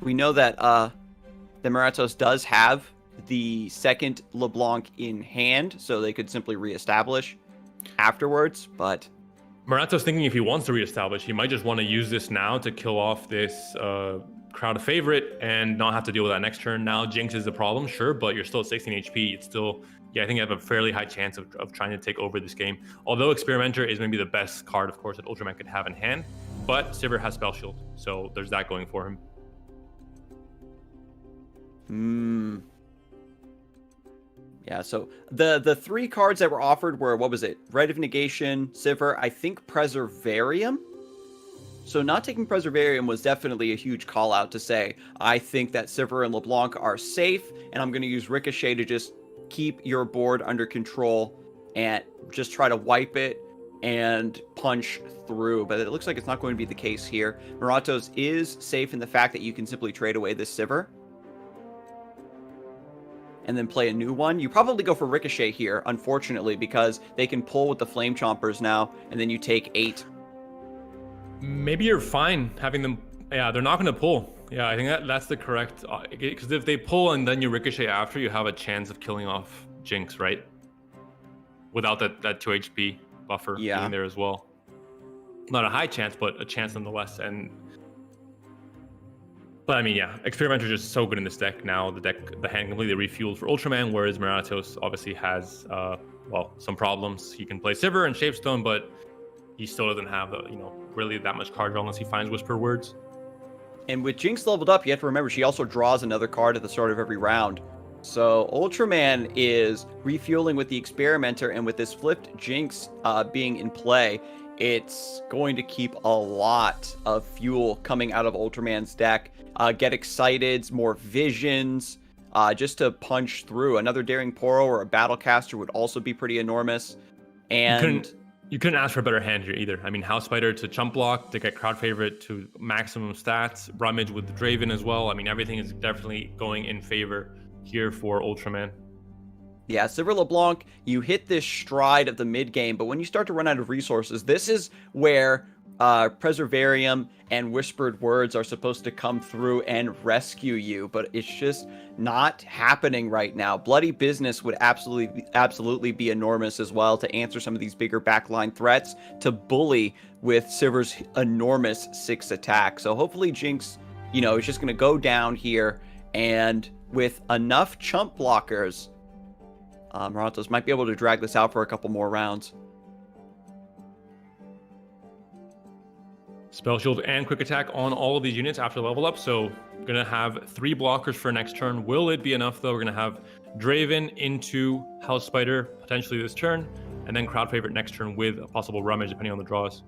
We know that the Moratos does have the second LeBlanc in hand, so they could simply reestablish afterwards, but... Moratos thinking if he wants to reestablish, he might just want to use this now to kill off this crowd favorite and not have to deal with that next turn. Now Jinx is the problem, sure, but you're still at 16 HP. It's still, I think you have a fairly high chance of trying to take over this game. Although Experimenter is maybe the best card, of course, that Ultraman could have in hand, but Sivir has Spell Shield, so there's that going for him. Yeah, so the 3 cards that were offered were, what was it? Rite of Negation, Sivir, I think Preservarium? So not taking Preservarium was definitely a huge call out to say, I think that Sivir and LeBlanc are safe, and I'm going to use Ricochet to just keep your board under control and just try to wipe it and punch through. But it looks like it's not going to be the case here. Moratos is safe in the fact that you can simply trade away this Sivir and then play a new one. You probably go for Ricochet here, unfortunately, because they can pull with the Flame Chompers now, and then you take 8. Maybe you're fine having them... Yeah, they're not going to pull. Yeah, I think that's the correct... Because if they pull and then you Ricochet after, you have a chance of killing off Jinx, right? Without that 2 HP buffer being there as well. Not a high chance, but a chance nonetheless. But I mean, yeah, Experimenter is just so good in this deck now. The hand completely refueled for Ultraman, whereas Moratos obviously has, some problems. He can play Sivir and Shapestone, but he still doesn't have, really that much card draw unless he finds Whisper Words. And with Jinx leveled up, you have to remember she also draws another card at the start of every round. So Ultraman is refueling with the Experimenter, and with this flipped Jinx being in play, it's going to keep a lot of fuel coming out of Ultraman's deck. Get Excited, more visions, just to punch through. Another Daring Poro or a Battlecaster would also be pretty enormous. And you couldn't ask for a better hand here either. I mean, House Spider to Chump Block, to get Crowd Favorite to maximum stats, Rummage with the Draven as well. I mean, everything is definitely going in favor here for Ultraman. Yeah, Sivir LeBlanc, you hit this stride of the mid game, but when you start to run out of resources, this is where Preservarium and Whispered Words are supposed to come through and rescue you, but it's just not happening right now. Bloody Business would absolutely be enormous as well to answer some of these bigger backline threats, to bully with Sivir's enormous 6 attack. So hopefully Jinx, is just going to go down here, and with enough chump blockers, Moratos might be able to drag this out for a couple more rounds. Spell Shield and Quick Attack on all of these units after level up. So gonna have 3 blockers for next turn. Will it be enough though? We're gonna have Draven into House Spider potentially this turn, and then Crowd Favorite next turn with a possible Rummage depending on the draws.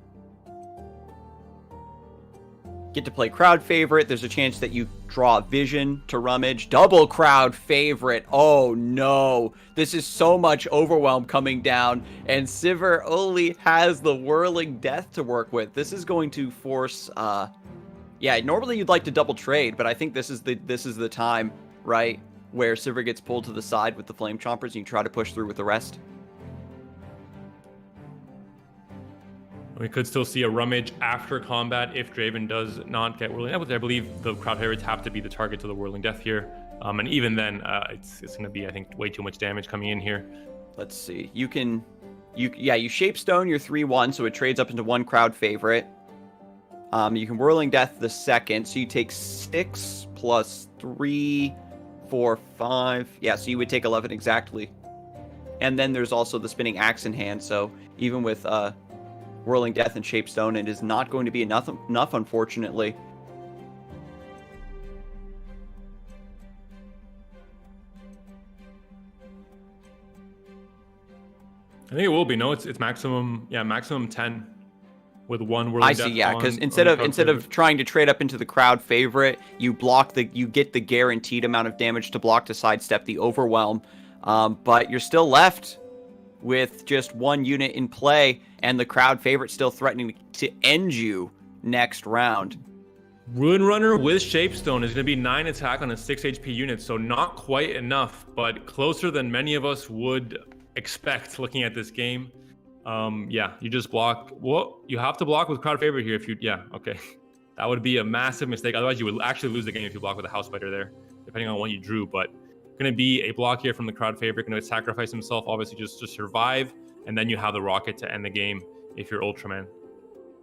Get to play Crowd Favorite. There's a chance that you draw Vision to Rummage. Double Crowd Favorite. Oh no. This is so much Overwhelm coming down. And Sivir only has the Whirling Death to work with. This is going to force... yeah, normally you'd like to double trade, but I think this is the time, right? Where Sivir gets pulled to the side with the Flame Chompers and you try to push through with the rest. We could still see a Rummage after combat if Draven does not get Whirling Death. I believe the Crowd Favorites have to be the target to the Whirling Death here. And even then, it's going to be, I think, way too much damage coming in here. Let's see. You Shape Stone your 3/1, so it trades up into 1 Crowd Favorite. You can Whirling Death the second, so you take 6 plus 3, 4, 5. Yeah, so you would take 11 exactly. And then there's also the Spinning Axe in hand, so even with... Whirling Death and Shape Stone, it is not going to be enough, unfortunately. I think it will be. No, it's maximum 10 with 1 Whirling Death. I see, yeah, because instead of trying to trade up into the Crowd Favorite, you get the guaranteed amount of damage to block to sidestep the Overwhelm. But you're still left with just 1 unit in play, and the Crowd Favorite still threatening to end you next round. Ruin Runner with Shapestone is going to be 9 attack on a 6 HP unit, so not quite enough, but closer than many of us would expect looking at this game. Yeah, you just block. Well, you have to block with Crowd Favorite here if you... Yeah, okay. That would be a massive mistake. Otherwise, you would actually lose the game if you block with a House Spider there, depending on what you drew, but... Going to be a block here from the Crowd Favorite, going to sacrifice himself, obviously, just to survive, and then you have the Rocket to end the game if you're Ultraman.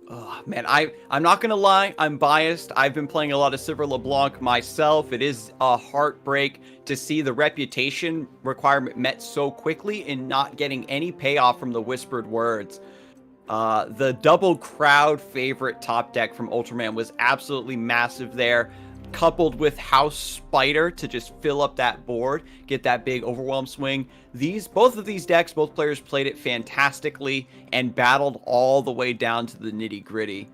Oh, man, I'm not going to lie, I'm biased. I've been playing a lot of Sivir LeBlanc myself. It is a heartbreak to see the reputation requirement met so quickly and not getting any payoff from the Whispered Words. The double Crowd Favorite top deck from Ultraman was absolutely massive there, coupled with House Spider to just fill up that board, get that big Overwhelm swing. Both of these decks, both players played it fantastically and battled all the way down to the nitty gritty.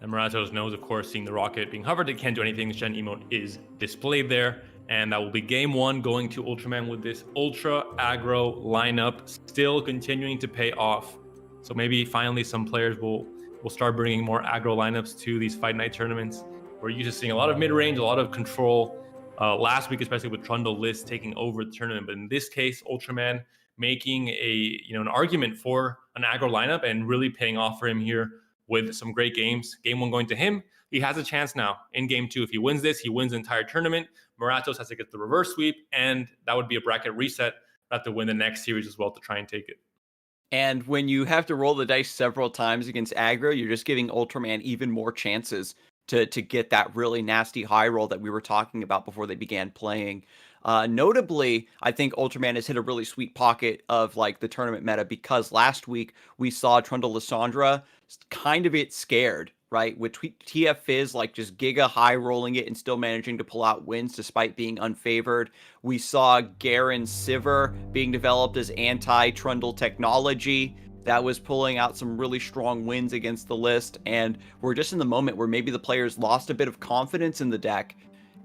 And Moratos knows, of course, seeing the Rocket being hovered, it can't do anything. The Shen emote is displayed there, and that will be game 1 going to Ultraman with this Ultra Aggro lineup still continuing to pay off. So maybe finally some players will start bringing more aggro lineups to these Fight Night tournaments. We're used to seeing a lot of mid-range, a lot of control. Last week, especially with Trundle List taking over the tournament. But in this case, Ultraman making an argument for an aggro lineup and really paying off for him here with some great games. Game 1 going to him. He has a chance now in game 2. If he wins this, he wins the entire tournament. Moratos has to get the reverse sweep, and that would be a bracket reset. Have to win the next series as well to try and take it. And when you have to roll the dice several times against aggro, you're just giving Ultraman even more chances to get that really nasty high roll that we were talking about before they began playing. Notably, I think Ultraman has hit a really sweet pocket of like the tournament meta, because last week we saw Trundle Lissandra kind of get scared, right? With TF Fizz like just giga high rolling it and still managing to pull out wins despite being unfavored. We saw Garen Sivir being developed as anti-Trundle technology. That was pulling out some really strong wins against the list, and we're just in the moment where maybe the players lost a bit of confidence in the deck,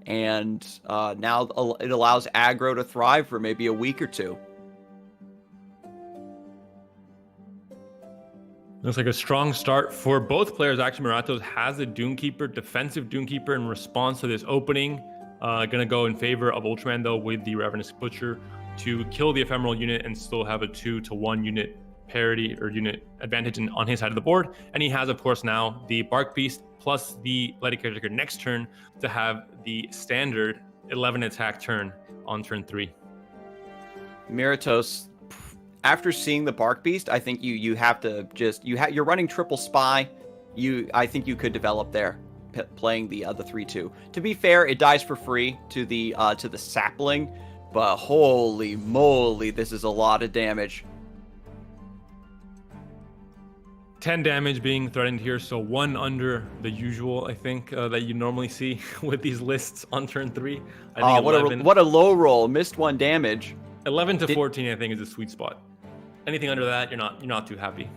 and now it allows aggro to thrive for maybe a week or two. Looks like a strong start for both players. Actually, Moratos has a Doomkeeper, defensive Doomkeeper in response to this opening. Gonna go in favor of Ultraman though with the Ravenous Butcher to kill the Ephemeral unit and still have a 2-to-1 unit parity or unit advantage on his side of the board. And he has, of course, now the Bark Beast plus the Bloody Caretaker next turn to have the standard 11 attack turn on turn 3. Moratos, after seeing the Bark Beast, I think you have to just you're running triple spy. I think you could develop there playing the 3/2. To be fair, it dies for free to the sapling, but holy moly, this is a lot of damage. 10 damage being threatened here, so 1 under the usual, I think, that you normally see with these lists on turn 3. I think what a low roll. Missed 1 damage. 11 to 14, I think, is a sweet spot. Anything under that, you're not too happy.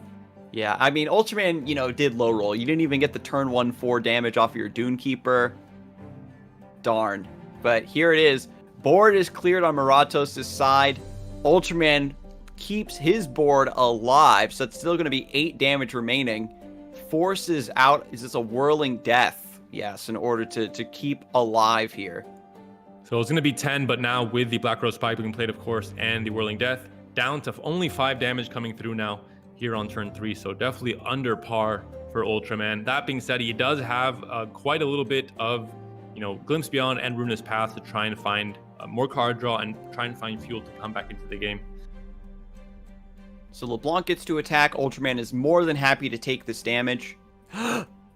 Yeah, I mean, Ultraman, did low roll. You didn't even get the turn 1 4 damage off of your Dune Keeper. Darn. But here it is. Board is cleared on Moratos' side. Ultraman keeps his board alive, so it's still going to be 8 damage remaining. Forces out, is this a Whirling Death? Yes, in order to keep alive here. So it's going to be 10, but now with the Black Rose Spike being played, of course, and the Whirling Death, down to only 5 damage coming through now here on turn 3. So definitely under par for Ultraman. That being said, he does have quite a little bit of, Glimpse Beyond and Ruinous Path to try and find more card draw and try and find fuel to come back into the game. So LeBlanc gets to attack. Ultraman is more than happy to take this damage.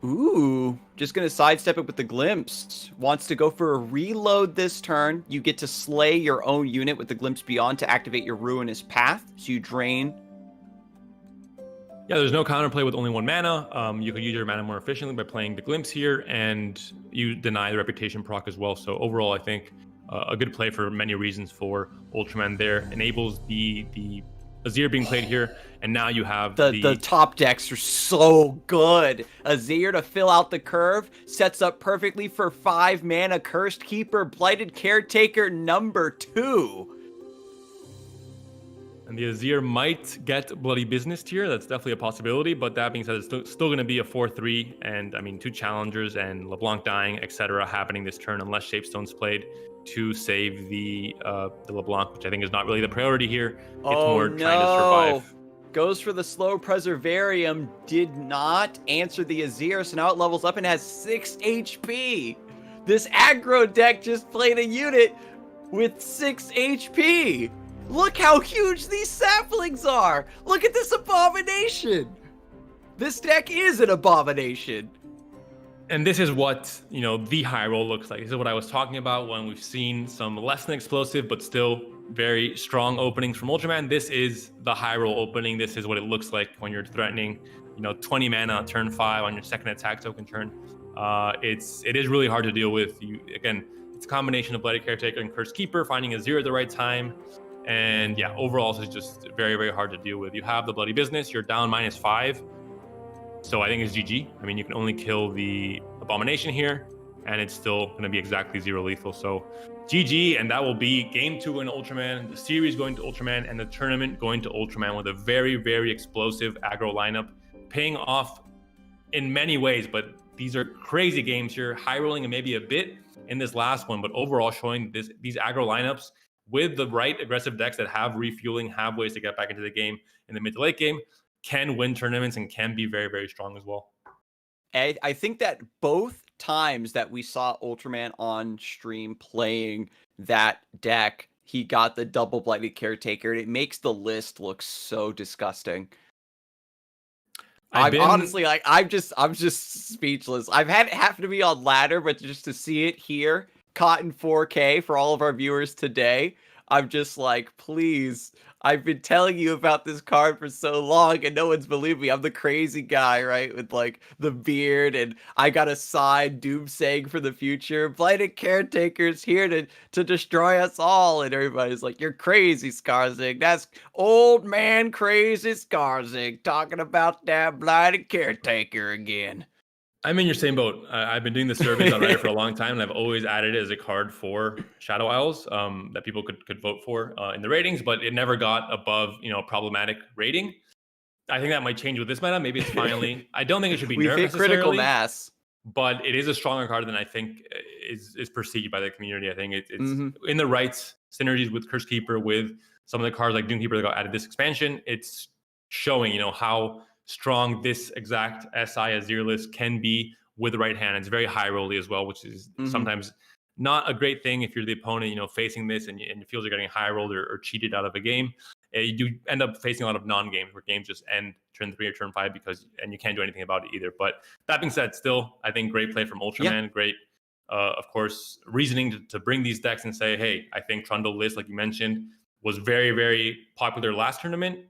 Ooh, just going to sidestep it with the Glimpse. Wants to go for a reload this turn. You get to slay your own unit with the Glimpse Beyond to activate your Ruinous Path. So you drain. Yeah, there's no counterplay with only 1 mana. You could use your mana more efficiently by playing the Glimpse here, and you deny the Reputation proc as well. So overall, I think a good play for many reasons for Ultraman there. Enables the Azir being played here, and now you have the top decks are so good. Azir to fill out the curve, sets up perfectly for 5 mana Cursed Keeper, Blighted Caretaker number 2. And the Azir might get Bloody Business here. That's definitely a possibility, but that being said, it's still going to be a 4-3, and I mean 2 challengers and LeBlanc dying, etc. happening this turn unless Shapestone's played to save the LeBlanc, which I think is not really the priority here. It's more trying to survive. Goes for the slow Preservarium, did not answer the Azir, so now it levels up and has 6 HP. This aggro deck just played a unit with 6 HP. Look how huge these saplings are. Look at this abomination. This deck is an abomination. And this is what, the high roll looks like. This is what I was talking about when we've seen some less than explosive, but still very strong openings from Ultraman. This is the high roll opening. This is what it looks like when you're threatening, 20 mana on turn 5 on your second attack token turn. It is really hard to deal with. Again, it's a combination of Blighted Caretaker and Cursed Keeper, finding Azir at the right time. And yeah, overall, it's just very, very hard to deal with. You have the Bloody Business, you're down -5. So I think it's GG. I mean, you can only kill the Abomination here, and it's still going to be exactly 0 lethal. So GG, and that will be Game 2 in Ultraman, the series going to Ultraman, and the tournament going to Ultraman with a very, very explosive aggro lineup, paying off in many ways. But these are crazy games here, high rolling and maybe a bit in this last one, but overall showing these aggro lineups with the right aggressive decks that have refueling, have ways to get back into the game in the mid to late game, can win tournaments and can be very, very strong as well. I think that both times that we saw Ultraman on stream playing that deck, he got the double Blighted Caretaker, and it makes the list look so disgusting. Honestly, like, I'm just speechless. I've had it happen to me on ladder, but just to see it here, caught in 4K for all of our viewers today, I'm just like, please. I've been telling you about this card for so long, and no one's believed me. I'm the crazy guy, right? With like the beard, and I got a side doomsaying for the future. Blighted Caretaker's here to destroy us all, and everybody's like, "You're crazy, Scarzig. That's old man crazy Scarzig talking about that Blighted Caretaker again." I'm in your same boat. I've been doing the surveys on Reddit for a long time, and I've always added it as a card for Shadow Isles that people could vote for in the ratings, but it never got above problematic rating. I think that might change with this meta. Maybe it's finally. I don't think it should be nerfed necessarily. Critical mass, but it is a stronger card than I think is perceived by the community. I think it's in the right synergies with Curse Keeper, with some of the cards like Doom Keeper that got added this expansion. It's showing how strong this exact SI Azir list can be with the right hand. It's very high rolly as well, which is sometimes not a great thing if you're the opponent, facing this and it feels you're getting high rolled or cheated out of a game. You do end up facing a lot of non-games where games just end turn 3 or turn 5 and you can't do anything about it either. But that being said, still, I think great play from Ultraman. Yeah. Great, of course, reasoning to bring these decks and say, hey, I think Trundle list, like you mentioned, was very, very popular last tournament.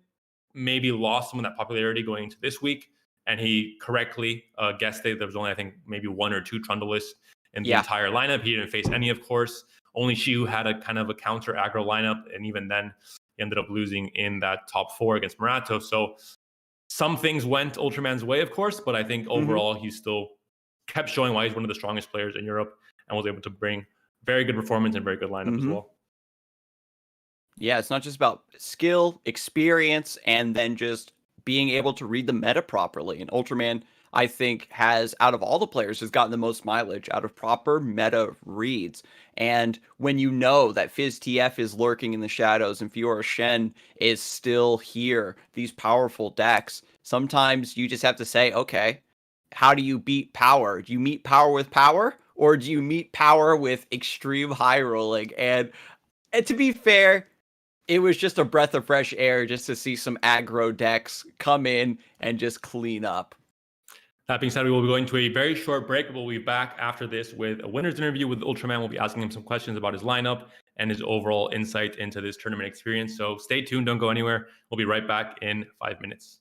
Maybe lost some of that popularity going into this week. and he correctly guessed it. There was only, I think, maybe 1 or 2 Trundleists in the Yeah. entire lineup. He didn't face any, of course. Only Shihoo had a kind of a counter aggro lineup, and even then, he ended up losing in that top 4 against Moratos. So some things went Ultraman's way, of course, but I think overall he still kept showing why he's one of the strongest players in Europe and was able to bring very good performance and very good lineup as well. Yeah, it's not just about skill, experience, and then just being able to read the meta properly. And Ultraman, I think, has, out of all the players, has gotten the most mileage out of proper meta reads. And when you know that Fizz TF is lurking in the shadows and Fiora Shen is still here, these powerful decks, sometimes you just have to say, okay, how do you beat power? Do you meet power with power? Or do you meet power with extreme high rolling? And to be fair, it was just a breath of fresh air just to see some aggro decks come in and just clean up. That being said, we will be going to a very short break. We'll be back after this with a winner's interview with Ultraman. We'll be asking him some questions about his lineup and his overall insight into this tournament experience. So stay tuned. Don't go anywhere. We'll be right back in 5 minutes.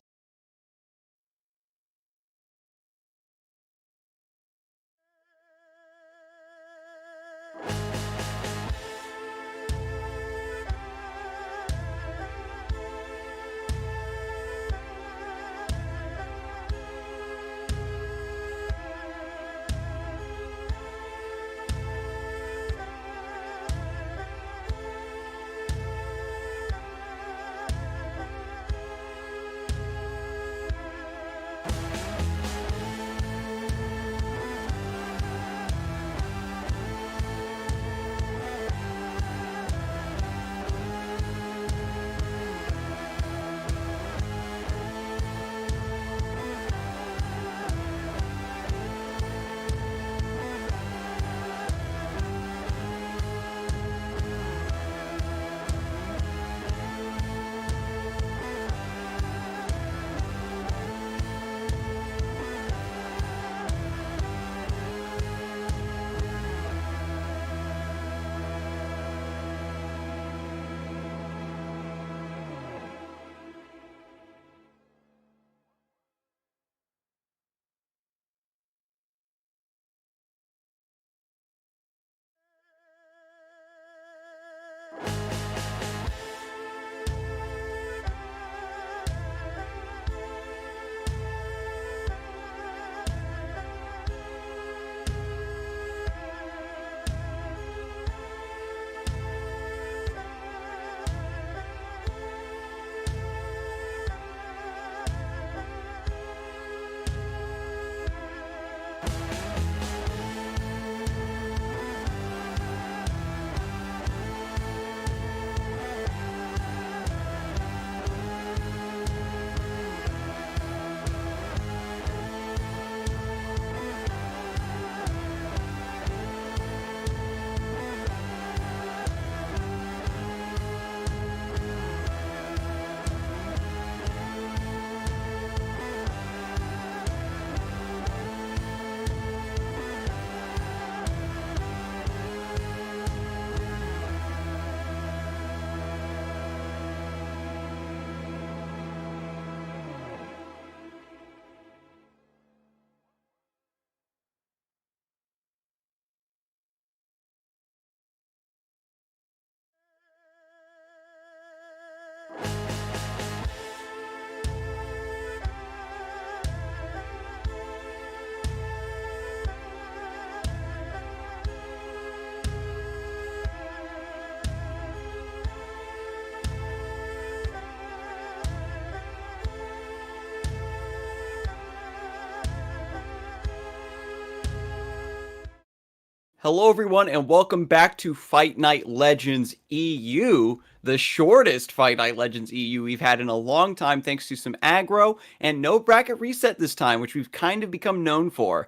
Hello, everyone, and welcome back to Fight Night Legends EU, the shortest Fight Night Legends EU we've had in a long time, thanks to some aggro and no bracket reset this time, which we've kind of become known for.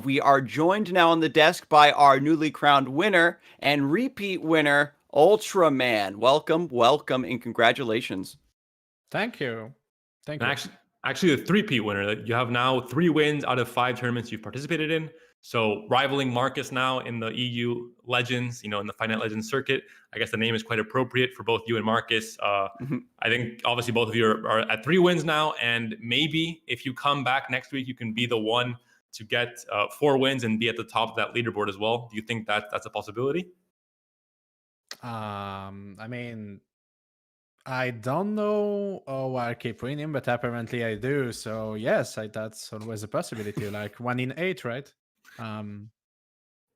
We are joined now on the desk by our newly crowned winner and repeat winner, Ultraman. Welcome, welcome, and congratulations. Thank you. Thank you. Actually, the three-peat winner. You have now 3 wins out of 5 tournaments you've participated in. So rivaling Marcus now in the EU Legends, in the Fight Legends circuit. I guess the name is quite appropriate for both you and Marcus. Mhm. I think obviously both of you are at 3 wins now, and maybe if you come back next week, you can be the one to get 4 wins and be at the top of that leaderboard as well. Do you think that's a possibility? I mean, I don't know why I keep winning, but apparently I do. So yes, that's always a possibility. Like 1 in 8, right? Um,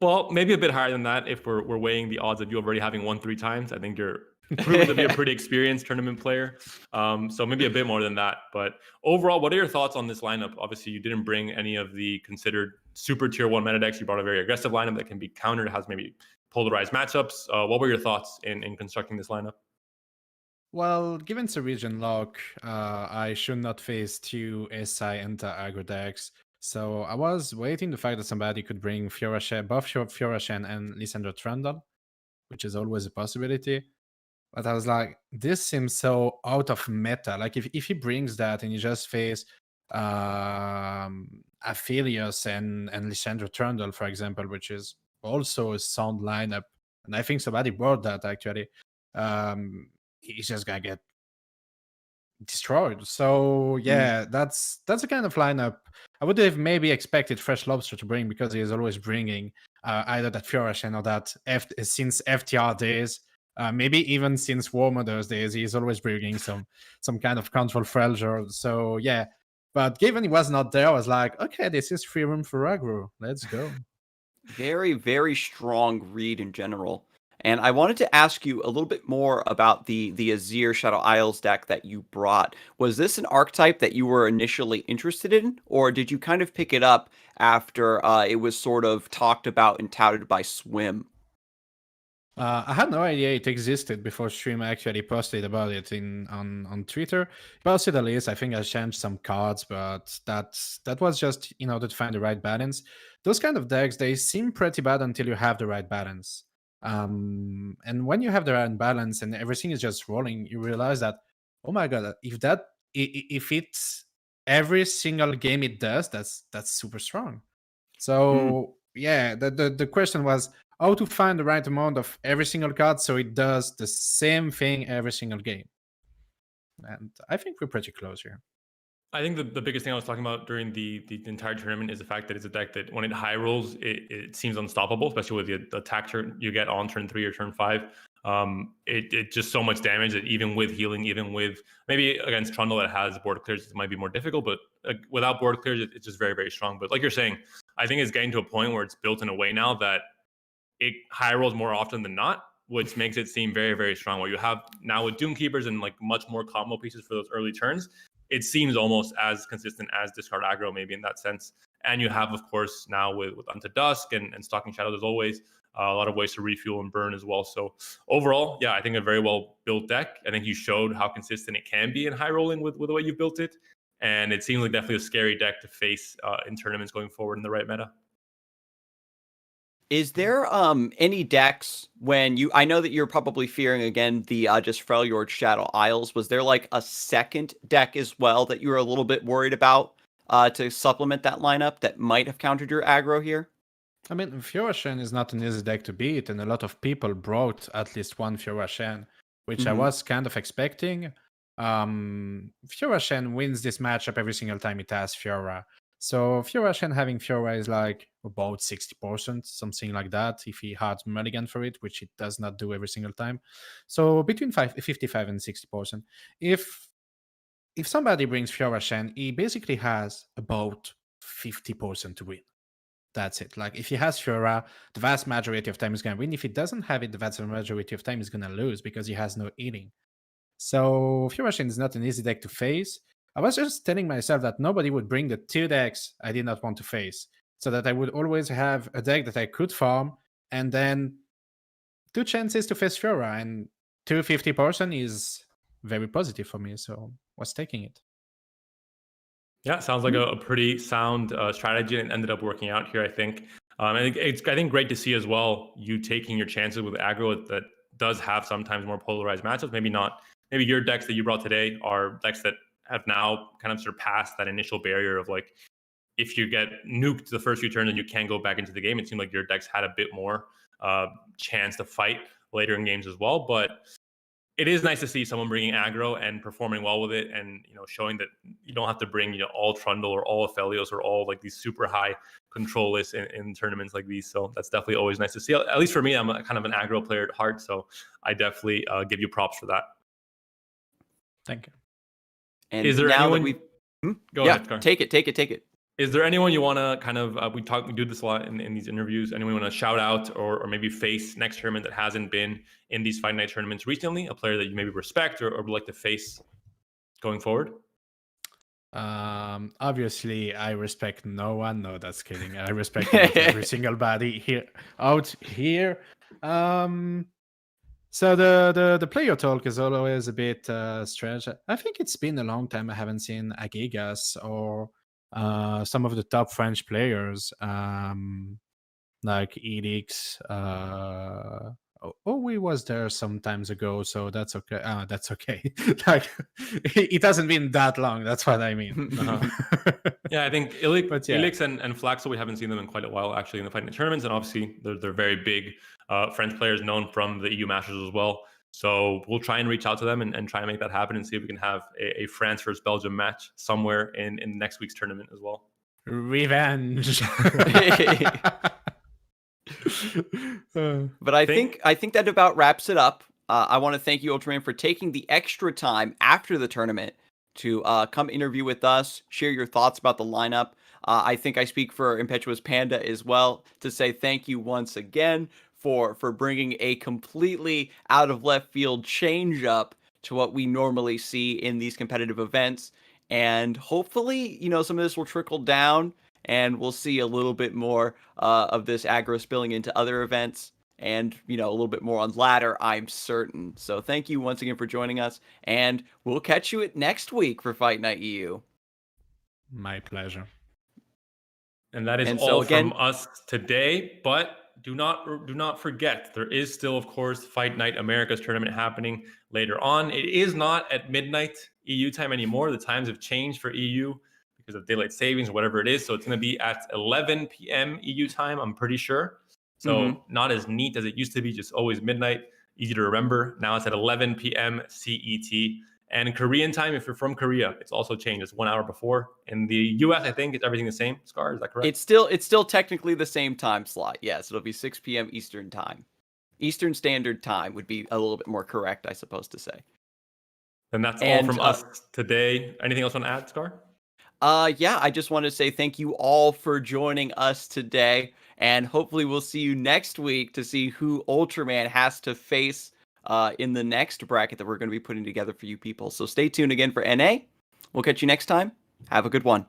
Well, maybe a bit higher than that if we're weighing the odds of you already having won 3 times. I think you're proven to be a pretty experienced tournament player. So maybe a bit more than that. But overall, what are your thoughts on this lineup? Obviously, you didn't bring any of the considered super tier 1 meta decks. You brought a very aggressive lineup that can be countered, has maybe polarized matchups. What were your thoughts in constructing this lineup? well, given the region lock, I should not face 2 SI and Aggro decks. So I was waiting the fact that somebody could bring Fiora Shen, both Fiora Shen and Lysandra Trundle, which is always a possibility. But I was like, this seems so out of meta. Like if he brings that and you just face Aphelios and Lysandra Trundle, for example, which is also a sound lineup. And I think somebody brought that actually. He's just gonna get destroyed. So Mm. yeah, that's the kind of lineup I would have maybe expected Fresh Lobster to bring, because he is always bringing either that Fiora Shen or that since FTR days, maybe even since War Mother's days, he's always bringing some kind of control Freljord. So yeah, but given he was not there, I was like, okay, this is free room for aggro. Let's go. Very, very strong read in general. And I wanted to ask you a little bit more about the Azir Shadow Isles deck that you brought. Was this an archetype that you were initially interested in, or did you kind of pick it up after it was sort of talked about and touted by Swim? I had no idea it existed before Stream actually posted about it on Twitter. He posted a list. I think I changed some cards, but that was just in order to find the right balance. Those kind of decks, they seem pretty bad until you have the right balance. And when you have the right balance and everything is just rolling, you realize that, oh my god, if it's every single game it does, that's super strong. Mm. So yeah, the question was how to find the right amount of every single card so it does the same thing every single game. And I think we're pretty close here. I think the biggest thing I was talking about during the entire tournament is the fact that it's a deck that when it high rolls, it seems unstoppable, especially with the attack turn you get on turn 3 or turn 5. It just so much damage that even with healing, even with maybe against Trundle that has board clears, it might be more difficult, but without board clears, it's just very, very strong. But like you're saying, I think it's getting to a point where it's built in a way now that it high rolls more often than not, which makes it seem very, very strong. Where you have now with Doom Keepers and like much more combo pieces for those early turns, it seems almost as consistent as discard aggro, maybe in that sense. And you have, of course, now with Unto Dusk and Stalking Shadow, there's always a lot of ways to refuel and burn as well. So overall, yeah, I think a very well built deck. I think you showed how consistent it can be in high rolling with the way you've built it. And it seems like definitely a scary deck to face in tournaments going forward in the right meta. Is there any decks when I know that you're probably fearing again the just Freljord Shadow Isles. Was there like a second deck as well that you were a little bit worried about to supplement that lineup that might have countered your aggro here? I mean, Fiora Shen is not an easy deck to beat, and a lot of people brought at least one Fiora Shen, which I Mhm. was kind of expecting. Fiora Shen wins this matchup every single time it has Fiora. So Fiora Shen having Fiora is like about 60%, something like that, if he had Mulligan for it, which it does not do every single time. So between 55 and 60%. If somebody brings Fiora Shen, he basically has about 50% to win. That's it. Like if he has Fiora, the vast majority of time he's gonna win. If he doesn't have it, the vast majority of time he's gonna lose because he has no eating. So Fiora Shen is not an easy deck to face. I was just telling myself that nobody would bring the 2 decks I did not want to face, so that I would always have a deck that I could farm, and then 2 chances to face Fiora, and 250% is very positive for me. So was taking it. Yeah, sounds like a pretty sound strategy, and ended up working out here. I think. It's great to see as well you taking your chances with aggro that does have sometimes more polarized matchups. Maybe not. Maybe your decks that you brought today are decks that have now kind of surpassed that initial barrier of like, if you get nuked the first few turns and you can't go back into the game, it seemed like your decks had a bit more chance to fight later in games as well. But it is nice to see someone bringing aggro and performing well with it, and showing that you don't have to bring all Trundle or all Aphelios or all like these super high control lists in tournaments like these. So that's definitely always nice to see. At least for me, I'm kind of an aggro player at heart, so I definitely give you props for that. Thank you. And is there now anyone? that we Go yeah, ahead, Scar. take it. Is there anyone you want to kind of, we do this a lot in these interviews, anyone you want to shout out or maybe face next tournament that hasn't been in these Fight Night tournaments recently, a player that you maybe respect or would like to face going forward? Obviously I respect no one. No, that's kidding. I respect every single body out here. So the player talk is always a bit strange. I think it's been a long time I haven't seen Agigas or some of the top French players, like Edix. We was there some times ago, so that's okay. That's okay. Like it hasn't been that long. That's what I mean. Yeah, I think But yeah. Ilix and Flaxo, we haven't seen them in quite a while actually in the Fight Night tournaments, and obviously they're very big French players known from the EU Masters as well. So we'll try and reach out to them and try and make that happen and see if we can have a France versus Belgium match somewhere in next week's tournament as well. Revenge. But I think that about wraps it up. I want to thank you, Ultraman, for taking the extra time after the tournament to come interview with us, share your thoughts about the lineup. I think I speak for Impetuous Panda as well to say thank you once again for bringing a completely out of left field change up to what we normally see in these competitive events. And hopefully, some of this will trickle down and we'll see a little bit more of this aggro spilling into other events and, a little bit more on ladder, I'm certain. So thank you once again for joining us, and we'll catch you next week for Fight Night EU. My pleasure. And that is all from us today, but do not forget, there is still, of course, Fight Night America's tournament happening later on. It is not at midnight EU time anymore. The times have changed for EU because of daylight savings or whatever it is. So it's going to be at 11 p.m. EU time, I'm pretty sure. So not as neat as it used to be, just always midnight, easy to remember. Now it's at 11 p.m. CET. And Korean time, if you're from Korea, it's also changed. It's 1 hour before. In the US, I think it's everything the same. Scar, is that correct? It's still technically the same time slot. Yes, it'll be 6 p.m. Eastern time. Eastern Standard Time would be a little bit more correct, I suppose to say. And that's all from us today. Anything else on add, Scar? Yeah, I just want to say thank you all for joining us today. And hopefully we'll see you next week to see who Ultraman has to face in the next bracket that we're going to be putting together for you people. So stay tuned again for NA. We'll catch you next time. Have a good one.